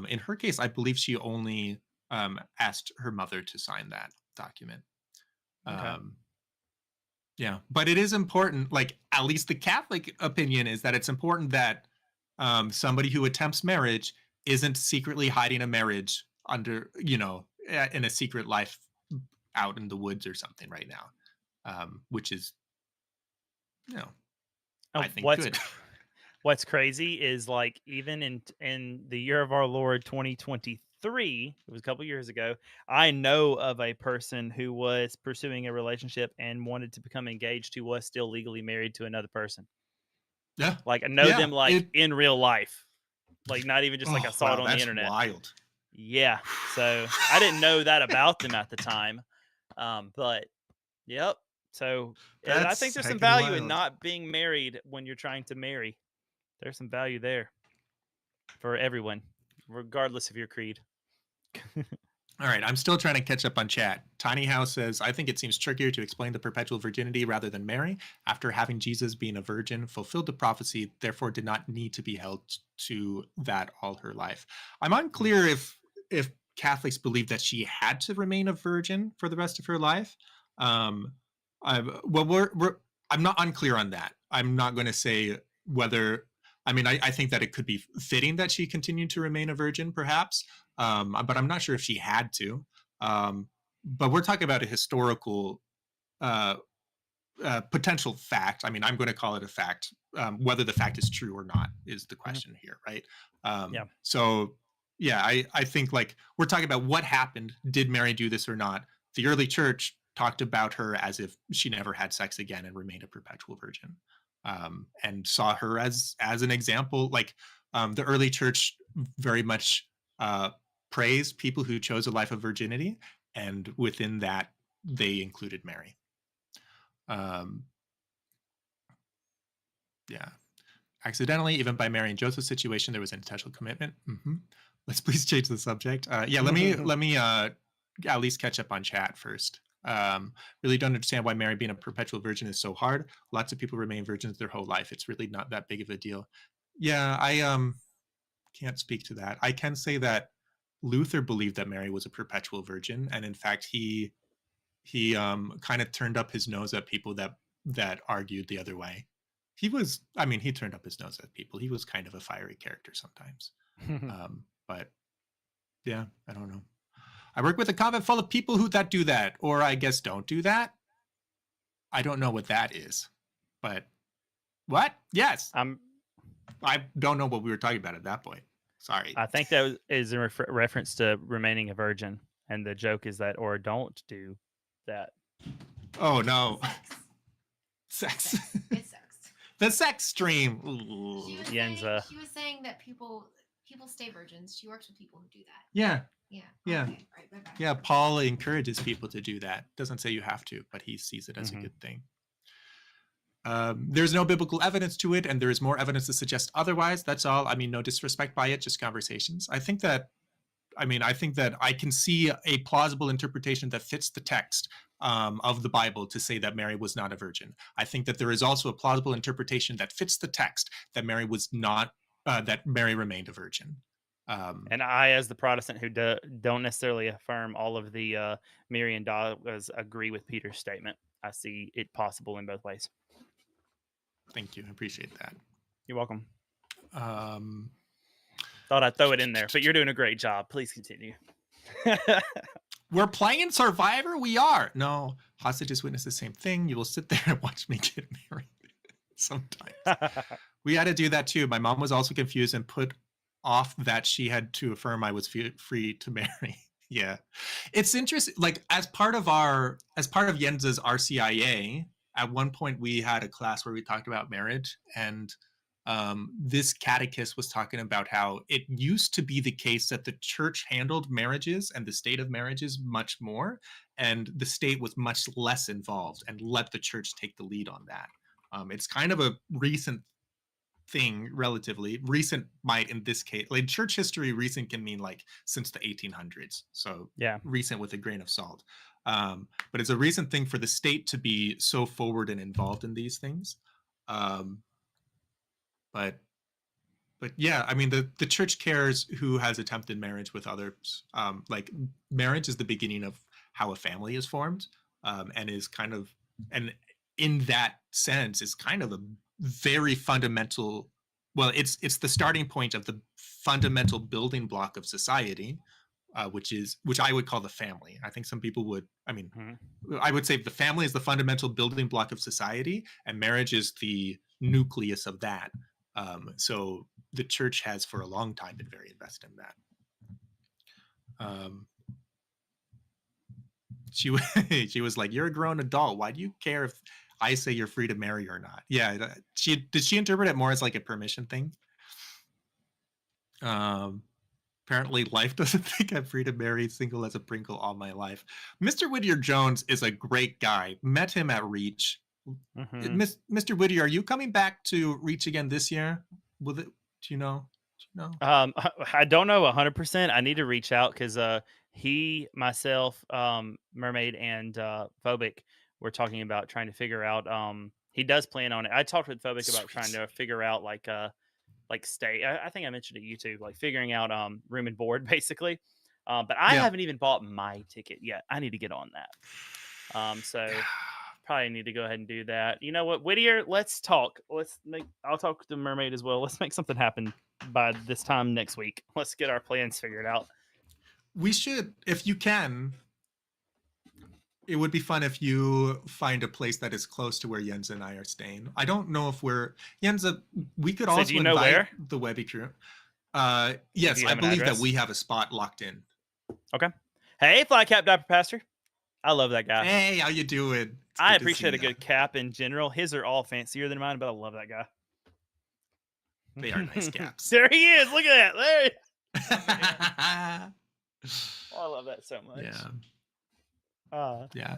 In her case, I believe she only asked her mother to sign that document. Okay. Yeah, but it is important. Like at least the Catholic opinion is that it's important that somebody who attempts marriage isn't secretly hiding a marriage under, in a secret life out in the woods or something right now, which is, I think good. What's crazy is like even in the year of our Lord 2023, it was a couple years ago, I know of a person who was pursuing a relationship and wanted to become engaged who was still legally married to another person. Yeah. Like I know them like in real life. Like not even just like I saw it on the internet. Wild. Yeah. So I didn't know that about them at the time. But yep. So I think there's some value in not being married when you're trying to marry. There's some value there for everyone, regardless of your creed. All right, I'm still trying to catch up on chat. Tiny House says, I think it seems trickier to explain the perpetual virginity rather than Mary. After having Jesus being a virgin, fulfilled the prophecy, therefore did not need to be held to that all her life. I'm unclear if Catholics believe that she had to remain a virgin for the rest of her life. I'm not unclear on that. I'm not going to say whether. I mean, I think that it could be fitting that she continued to remain a virgin, perhaps, but I'm not sure if she had to. But we're talking about a historical potential fact. I mean, I'm going to call it a fact. Whether the fact is true or not is the question here, right? Yeah. So, yeah, I think like we're talking about what happened. Did Mary do this or not? The early church talked about her as if she never had sex again and remained a perpetual virgin, and saw her as an example. Like the early church very much praised people who chose a life of virginity, and within that, they included Mary. Yeah. Accidentally, even by Mary and Joseph's situation, there was an intentional commitment. Let's please change the subject. Yeah, let me at least catch up on chat first. Really don't understand why Mary being a perpetual virgin is so hard. Lots of people remain virgins their whole life. It's really not that big of a deal. Yeah, I can't speak to that. I can say that Luther believed that Mary was a perpetual virgin, and in fact, he kind of turned up his nose at people that argued the other way. He turned up his nose at people. He was kind of a fiery character sometimes. But yeah, I don't know. I work with a convent full of people that do that, or I guess don't do that. I don't know what that is, but what? Yes. I don't know what we were talking about at that point. Sorry. I think that is in reference to remaining a virgin, and the joke is that, or don't do that. Oh no. Sex. It's sex. The sex stream. She was saying that people stay virgins. She works with people who do that. Yeah. Yeah. Okay. Right, Yeah. Paul encourages people to do that. Doesn't say you have to, but he sees it as a good thing. There's no biblical evidence to it, and there is more evidence to suggest otherwise. That's all. I mean, no disrespect by it, just conversations. I think that I can see a plausible interpretation that fits the text of the Bible to say that Mary was not a virgin. I think that there is also a plausible interpretation that fits the text that Mary was not, that Mary remained a virgin. And I, as the Protestant who don't necessarily affirm all of the Marian dogmas, agree with Peter's statement. I see it possible in both ways. Thank you. I appreciate that. You're welcome. Thought I'd throw it in there, but you're doing a great job. Please continue. We're playing Survivor? We are. No, hostages witness the same thing. You will sit there and watch me get married. Sometimes. We had to do that too. My mom was also confused and put off that she had to affirm I was free to marry. Yeah. It's interesting. Like as part of Jens's RCIA, at one point we had a class where we talked about marriage, and this catechist was talking about how it used to be the case that the church handled marriages and the state of marriages much more, and the state was much less involved and let the church take the lead on that. It's kind of a recent thing, relatively recent. Might in this case, like church history, recent can mean like since the 1800s, so yeah, recent with a grain of salt. But it's a recent thing for the state to be so forward and involved in these things. But yeah, I mean, the church cares who has attempted marriage with others. Like marriage is the beginning of how a family is formed, and is kind of, and in that sense is kind of a very fundamental, well, it's the starting point of the fundamental building block of society, which I would call the family. I think some people would, I would say the family is the fundamental building block of society, and marriage is the nucleus of that. So the church has for a long time been very invested in that. She was like, "You're a grown adult. Why do you care if I say you're free to marry or not?" Yeah, did she interpret it more as like a permission thing? Apparently life doesn't think I'm free to marry, single as a Pringle all my life. Mr. Whittier Jones is a great guy. Met him at Reach. Mr. Whittier, are you coming back to Reach again this year? Will it? Do you know? I don't know 100%. I need to reach out because he, myself, Mermaid, and Phobic were talking about trying to figure out. He does plan on it. I talked with Phobic about trying to figure out like stay. I think I mentioned it YouTube, like figuring out room and board basically. But I haven't even bought my ticket yet. I need to get on that. So probably need to go ahead and do that. You know what, Whittier? Let's talk. I'll talk to Mermaid as well. Let's make something happen by this time next week. Let's get our plans figured out. We should, if you can. It would be fun if you find a place that is close to where Jens and I are staying. I don't know if we're Jens. We could also invite where? The Webby crew. Yes, I believe that we have a spot locked in. Okay. Hey, Flycap Diaper Pastor. I love that guy. Hey, how you doing? I appreciate a good cap in general. His are all fancier than mine, but I love that guy. They are nice caps. There he is. Look at that. There. I love that so much. Yeah.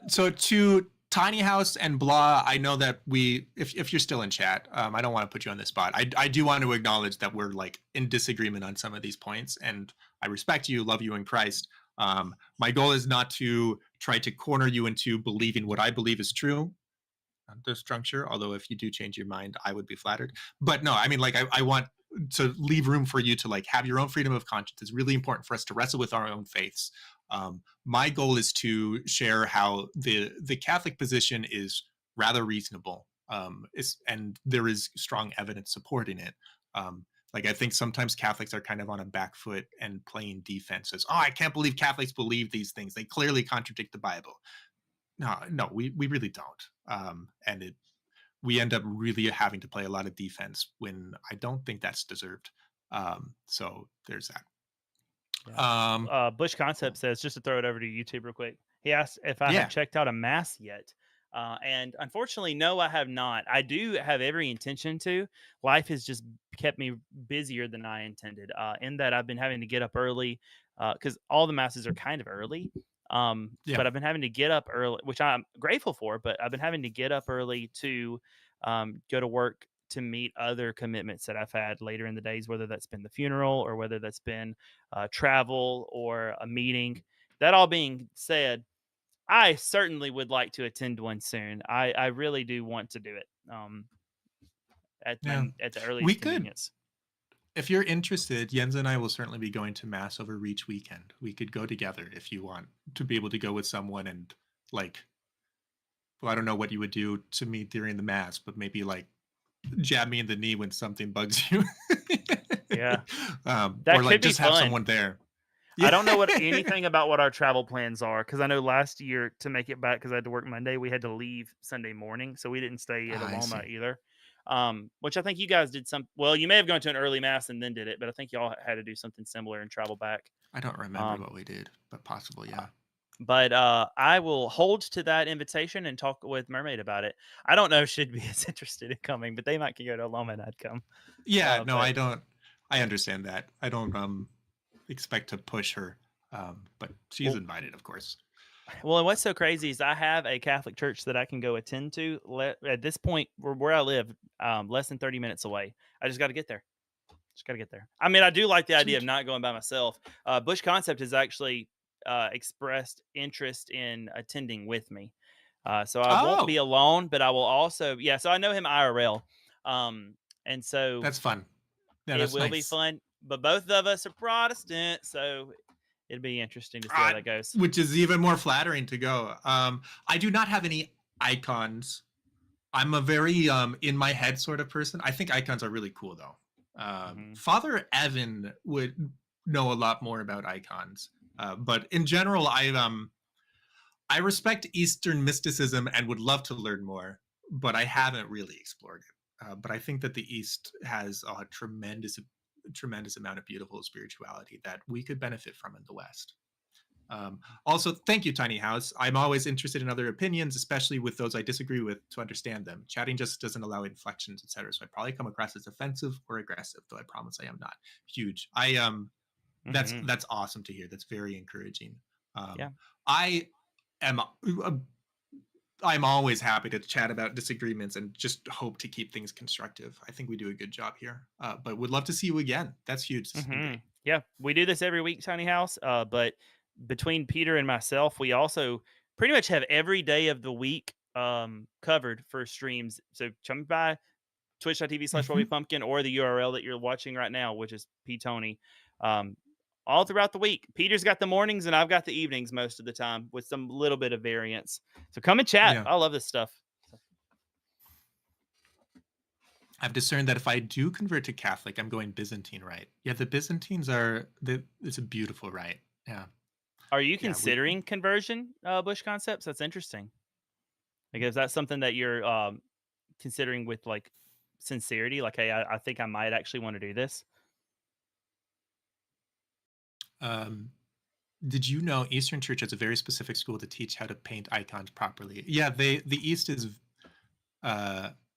So to Tiny House and Blah, I know that if you're still in chat, I don't want to put you on the spot. I do want to acknowledge that we're like in disagreement on some of these points, and I respect you, love you in Christ. My goal is not to try to corner you into believing what I believe is true at this juncture, although if you do change your mind, I would be flattered. But no, I mean, like I want to leave room for you to like have your own freedom of conscience. It's really important for us to wrestle with our own faiths. My goal is to share how the Catholic position is rather reasonable, and there is strong evidence supporting it. Like I think sometimes Catholics are kind of on a back foot and playing defense as, oh, I can't believe Catholics believe these things. They clearly contradict the Bible. No, we really don't. And we end up really having to play a lot of defense when I don't think that's deserved. So there's that. Yeah. Bush Concept says, just to throw it over to YouTube real quick, he asked if I have checked out a mass yet. And unfortunately, no, I have not. I do have every intention to. Life has just kept me busier than I intended, in that I've been having to get up early because all the masses are kind of early. But I've been having to get up early, which I'm grateful for, but I've been having to get up early to go to work to meet other commitments that I've had later in the days, whether that's been the funeral or whether that's been travel or a meeting. That all being said, I certainly would like to attend one soon. I really do want to do it at the earliest convenience. If you're interested, Jens and I will certainly be going to Mass over Reach weekend. We could go together if you want to be able to go with someone and like, well, I don't know what you would do to me during the Mass, but maybe like jab me in the knee when something bugs you. Yeah. Or That like could be just have fun. someone there. I don't know anything about what our travel plans are because I know last year to make it back because I had to work Monday, we had to leave Sunday morning, so we didn't stay at I Aloma see. either. Which I think you guys did some. Well, you may have gone to an early mass and then did it, but I think y'all had to do something similar and travel back. I don't remember what we did, but possible, yeah. But I will hold to that invitation and talk with Mermaid about it. I don't know if she'd be as interested in coming, but they might go to Aloma and I'd come. Yeah, no, but I don't. I understand that. I don't expect to push her, but she's invited, of course. Well, and what's so crazy is I have a Catholic church that I can go attend to. At this point, where I live, less than 30 minutes away. I just got to get there. I mean, I do like the idea of not going by myself. Bush Concept has actually expressed interest in attending with me. So I won't be alone, but I will also, so I know him IRL. And so that's fun. Yeah, it will be fun. But both of us are Protestant, so it'd be interesting to see how that goes. Which is even more flattering to go. I do not have any icons. I'm a very in my head sort of person. I think icons are really cool though. Father Evan would know a lot more about icons. But in general, I respect Eastern mysticism and would love to learn more, but I haven't really explored it. But I think that the East has a tremendous amount of beautiful spirituality that we could benefit from in the West. Also, thank you, Tiny House. I'm always interested in other opinions, especially with those I disagree with, to understand them. Chatting just doesn't allow inflections, etc. So I probably come across as offensive or aggressive, though I promise I am not. Huge. That's awesome to hear. That's very encouraging. I'm always happy to chat about disagreements and just hope to keep things constructive. I think we do a good job here, but would love to see you again. That's huge. Yeah, we do this every week, Tiny House. But between Peter and myself, we also pretty much have every day of the week covered for streams. So come by twitch.tv/WhatWePumpkin or the URL that you're watching right now, which is ptony. All throughout the week. Peter's got the mornings and I've got the evenings most of the time with some little bit of variance. So come and chat. Yeah. I love this stuff. I've discerned that if I do convert to Catholic, I'm going Byzantine rite. Yeah, the Byzantines it's a beautiful rite. Yeah. Are you considering conversion, Bush Concepts? That's interesting. Like, is that something that you're considering with like sincerity? Like, hey, I think I might actually want to do this. Did you know Eastern Church has a very specific school to teach how to paint icons properly? Yeah, the East is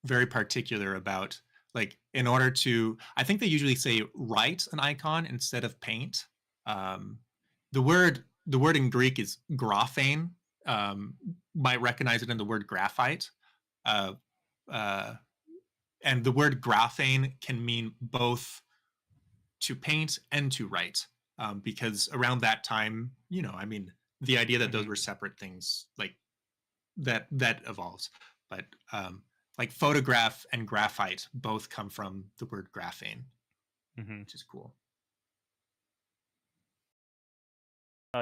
very particular about, like, in order to, I think they usually say write an icon instead of paint. The word in Greek is graphane. Might recognize it in the word graphite. And the word graphane can mean both to paint and to write. Because around that time, I mean, the idea that those were separate things, like that evolves. But like photograph and graphite both come from the word graphane, which is cool.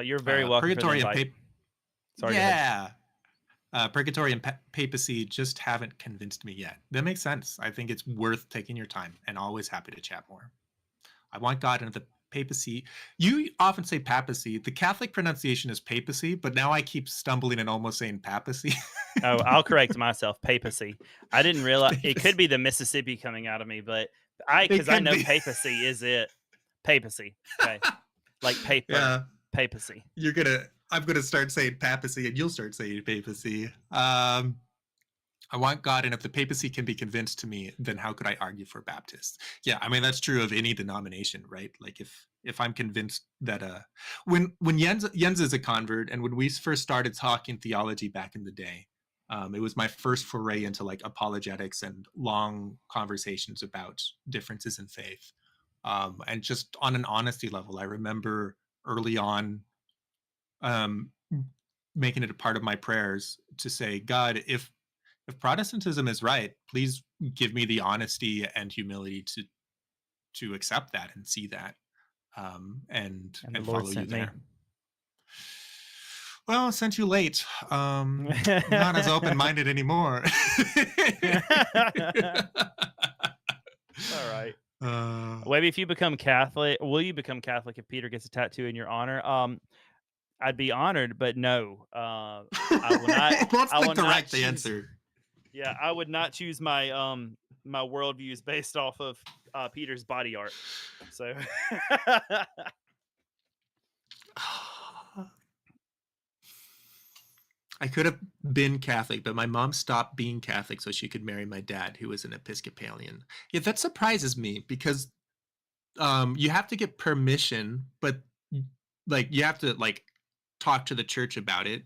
You're very welcome. Purgatory for the and Sorry. Yeah. Purgatory and papacy just haven't convinced me yet. That makes sense. I think it's worth taking your time, and always happy to chat more. I want God into the papacy. You often say papacy. The Catholic pronunciation is papacy, but now I keep stumbling and almost saying papacy. Oh, I'll correct myself. Papacy. I didn't realize it could be the Mississippi coming out of me, but because I know papacy is it. Papacy. Okay. Like paper. Yeah. Papacy. I'm gonna start saying papacy, and you'll start saying papacy. I want God, and if the papacy can be convinced to me, then how could I argue for Baptists? Yeah, I mean, that's true of any denomination, right? Like if I'm convinced that when Jens is a convert, and when we first started talking theology back in the day, it was my first foray into like apologetics and long conversations about differences in faith. And just on an honesty level, I remember early on making it a part of my prayers to say, God, if Protestantism is right, please give me the honesty and humility to accept that and see that, and follow you there. Well, sent you late. Not as open-minded anymore. All right. Maybe if you become Catholic, will you become Catholic if Peter gets a tattoo in your honor? I'd be honored, but no. I will not. That's I the will not correct choose. answer. Yeah, I would not choose my my worldviews based off of Peter's body art. So I could have been Catholic, but my mom stopped being Catholic so she could marry my dad, who was an Episcopalian. Yeah, that surprises me because you have to get permission, but like you have to like talk to the church about it.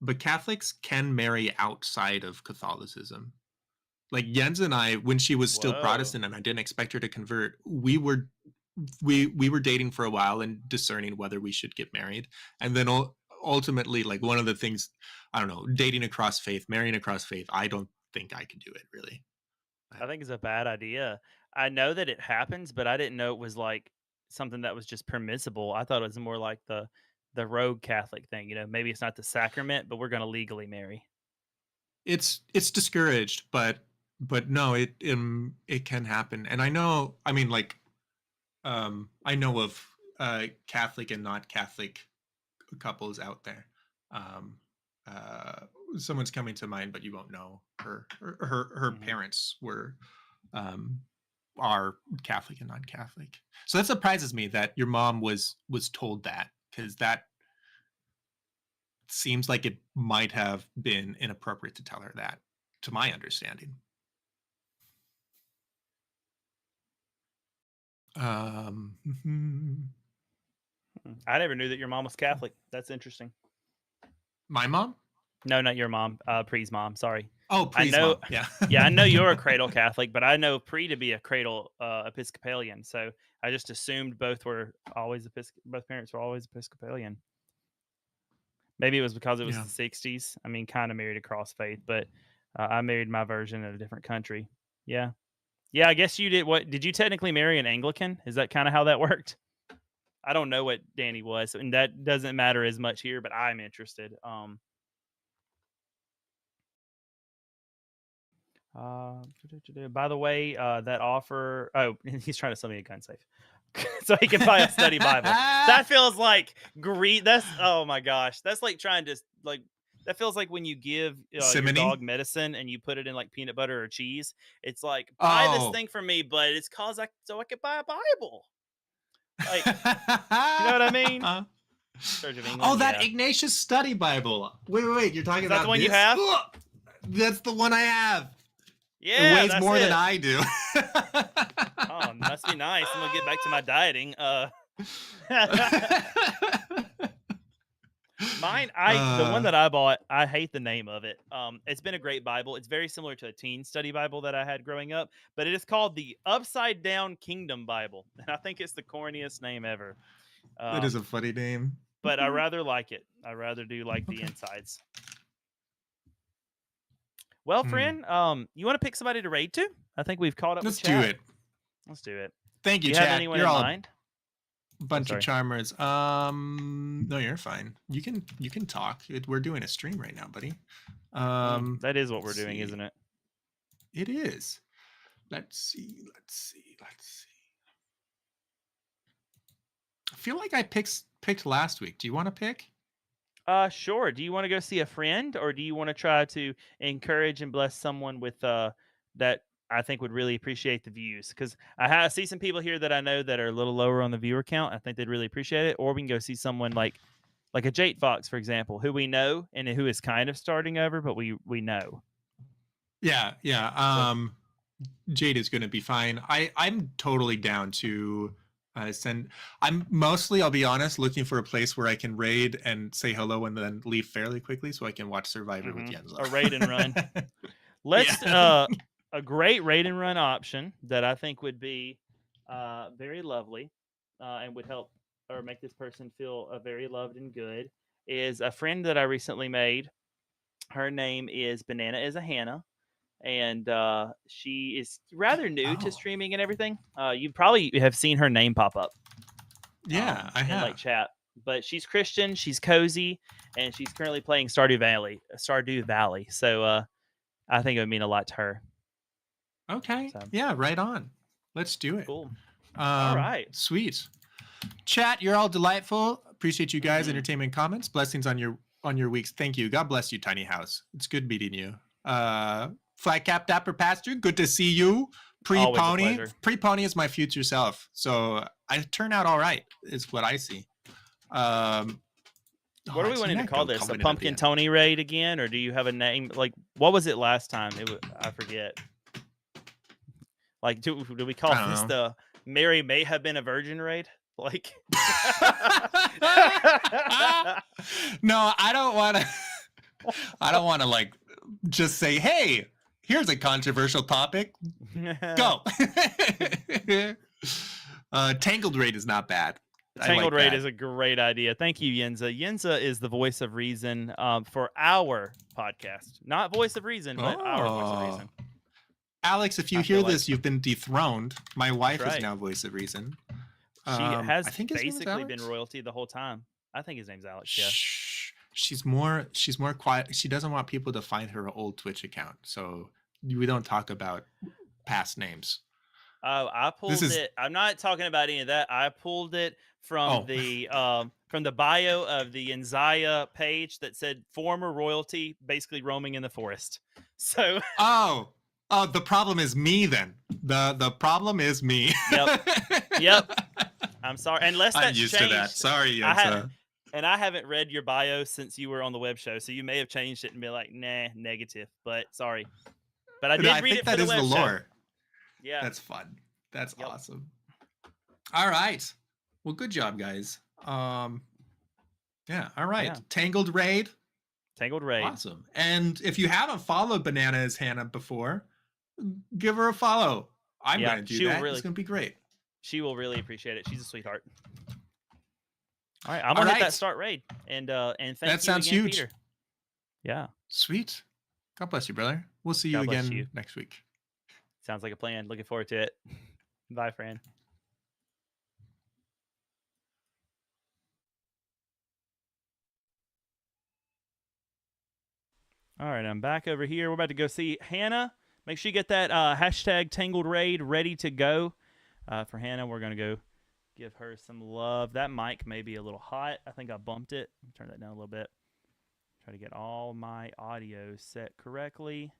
But Catholics can marry outside of Catholicism. Like Jens and I, when she was still Whoa. Protestant and I didn't expect her to convert, we were dating for a while and discerning whether we should get married. And then ultimately, like one of the things, I don't know, dating across faith, marrying across faith, I don't think I could do it really. I think it's a bad idea. I know that it happens, but I didn't know it was like something that was just permissible. I thought it was more like the rogue Catholic thing. You know, maybe it's not the sacrament, but we're going to legally marry. It's discouraged, but no, it can happen. And I know, I mean, like I know of Catholic and not Catholic couples out there. Someone's coming to mind, but you won't know her. Her parents were are Catholic and non-Catholic. So that surprises me that your mom was told that, because that seems like it might have been inappropriate to tell her that, to my understanding. I never knew that your mom was Catholic. That's interesting. My mom? No, not your mom. Pre's mom. Sorry. Oh, Pre's mom. Yeah. Yeah, I know you're a cradle Catholic, but I know Pre to be a cradle Episcopalian. So I just assumed both were always both parents were always Episcopalian. Maybe it was because it was the 60s. I mean, kind of married across faith, but I married my version in a different country. Yeah. Yeah, I guess you did. What did you technically marry an Anglican? Is that kind of how that worked? I don't know what Danny was, and that doesn't matter as much here, but I'm interested. By the way, that offer. Oh, he's trying to sell me a gun safe, so he can buy a study Bible. That feels like greed. That's oh my gosh. That's like trying to like. That feels like when you give your dog medicine and you put it in like peanut butter or cheese. It's like buy this thing for me, but it's so I could buy a Bible. Like, you know what I mean? Church of England. Oh, that Ignatius Study Bible. Wait. You're talking about the one this? you have? That's the one I have. Yeah, it weighs more than I do. Oh, must be nice. I'm gonna get back to my dieting. Mine, the one that I bought, I hate the name of it. It's been a great Bible. It's very similar to a teen study Bible that I had growing up, but it is called the Upside Down Kingdom Bible, and I think it's the corniest name ever. That is a funny name. But I rather like it. I rather do like the insides. Well, friend, you want to pick somebody to raid to? I think we've caught up. Let's with Chad. do it. Let's do it. Thank you, do you Chad. have anyone You're in all mind? A bunch of charmers. No, you're fine. You can talk. We're doing a stream right now, buddy. That is what we're doing, isn't it? It is. Let's see. I feel like I picked last week. Do you want to pick? Sure. Do you want to go see a friend, or do you want to try to encourage and bless someone with that I think would really appreciate the views? Because I see some people here that I know that are a little lower on the viewer count. I think they'd really appreciate it. Or we can go see someone like a Jade Fox, for example, who we know and who is kind of starting over, but we know. Yeah. Jade is going to be fine. I'm totally down to send. I'm mostly, I'll be honest, looking for a place where I can raid and say hello and then leave fairly quickly so I can watch Survivor with Jens. A raid and run. Let's a great raid and run option that I think would be very lovely and would help or make this person feel very loved and good is a friend that I recently made. Her name is Banana is a Hannah. And she is rather new to streaming and everything. You probably have seen her name pop up. Yeah, I have. In like chat. But she's Christian, she's cozy, and she's currently playing Stardew Valley. So I think it would mean a lot to her. Okay. So. Yeah, right on. Let's do it. Cool. All right. Sweet. Chat, you're all delightful. Appreciate you guys. Entertainment comments. Blessings on your weeks. Thank you. God bless you, Tiny House. It's good meeting you. Flycap Dapper Pastor, good to see you. Pre-Pony. Pre-Pony is my future self. So I turn out all right, is what I see. What are we wanting to call this? A Pumpkin Tony raid again? Or do you have a name? Like, what was it last time? I forget. Like, do we call this the Mary May Have Been a Virgin raid? Like, no, I don't want to. I don't want to like just say, "Hey, here's a controversial topic." Go. Tangled raid is not bad. Tangled raid is a great idea. Thank you, Yenza. Yenza is the voice of reason for our podcast, not voice of reason, but our voice of reason. Alex, if you hear this, you've been dethroned. My wife is now voice of reason. She has basically been royalty the whole time. I think his name's Alex. Yeah. She's more quiet. She doesn't want people to find her old Twitch account, so we don't talk about past names. Oh, I pulled it. I'm not talking about any of that. I pulled it from the bio of the Enzaya page that said former royalty, basically roaming in the forest. So. Oh, the problem is me then. The problem is me. Yep. I'm sorry. Unless that's I'm used changed. to that. Sorry, I haven't read your bio since you were on the web show, so you may have changed it and be like, nah, negative. But sorry. But I did read it for the web show. Lore. Yeah. That's fun. That's awesome. All right. Well, good job, guys. Yeah. All right. Yeah. Tangled raid. Awesome. And if you haven't followed Bananas Hannah before, give her a follow. I'm going to do that. It's going to be great. She will really appreciate it. She's a sweetheart. All right, I'm gonna hit that start raid, and thank that sounds again, huge. Peter. Yeah, sweet. God bless you, brother. We'll see you again next week. Sounds like a plan. Looking forward to it. Bye, Fran. All right, I'm back over here. We're about to go see Hannah. Make sure you get that hashtag Tangled Raid ready to go. For Hannah, we're gonna go give her some love. That mic may be a little hot. I think I bumped it. Turn that down a little bit. Try to get all my audio set correctly.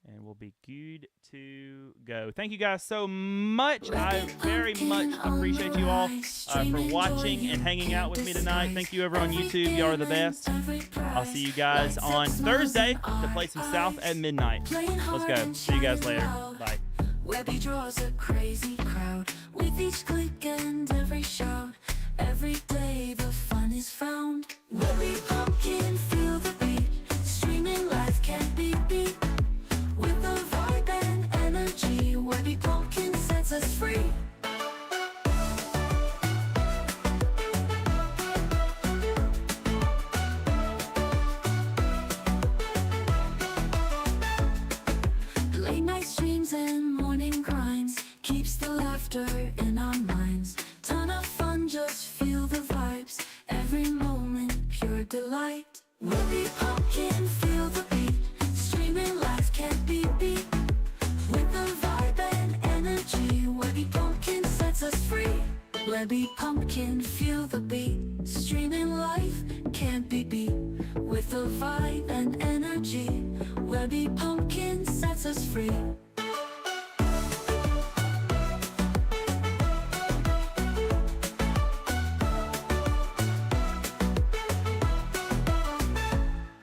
And we'll be good to go. Thank you guys so much. I very much appreciate you all for watching and hanging out with me tonight. Thank you over on YouTube. You are the best. I'll see you guys on Thursday to play some South at midnight. Let's go. See you guys later. Bye. Webby draws a crazy crowd with each click and every shout. Every day the fun is found. Webby pumpkin, feel the beat. Streaming live can't be beat. With the vibe and energy, Webby pumpkin sets us free. Late night streams and morning grinds keeps the laughter in our minds. Ton of fun, just feel the vibes. Every moment, pure delight. Webby pumpkin, feel the beat. Streaming live can't be beat. With the vibe and energy, Webby pumpkin sets us free. Webby pumpkin, feel the beat. Streaming live can't be beat. With the vibe and energy, Webby pumpkin sets us free.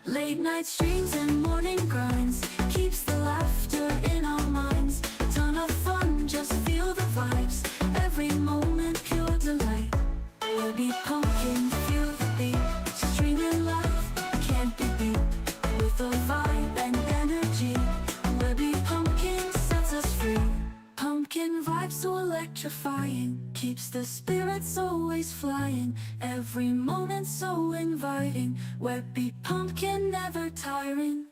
Late night streams and morning grinds keeps the laughter in our minds. Ton of fun, just feel the vibes. Every moment, pure delight. Webby pumpkin, feel the beat. Streaming live, can't be beat. With the vibe and energy, Webby pumpkin sets us free. Pumpkin vibes so electrifying, keeps the spirits always flying. Every moment so inviting, Webby pumpkin never tiring.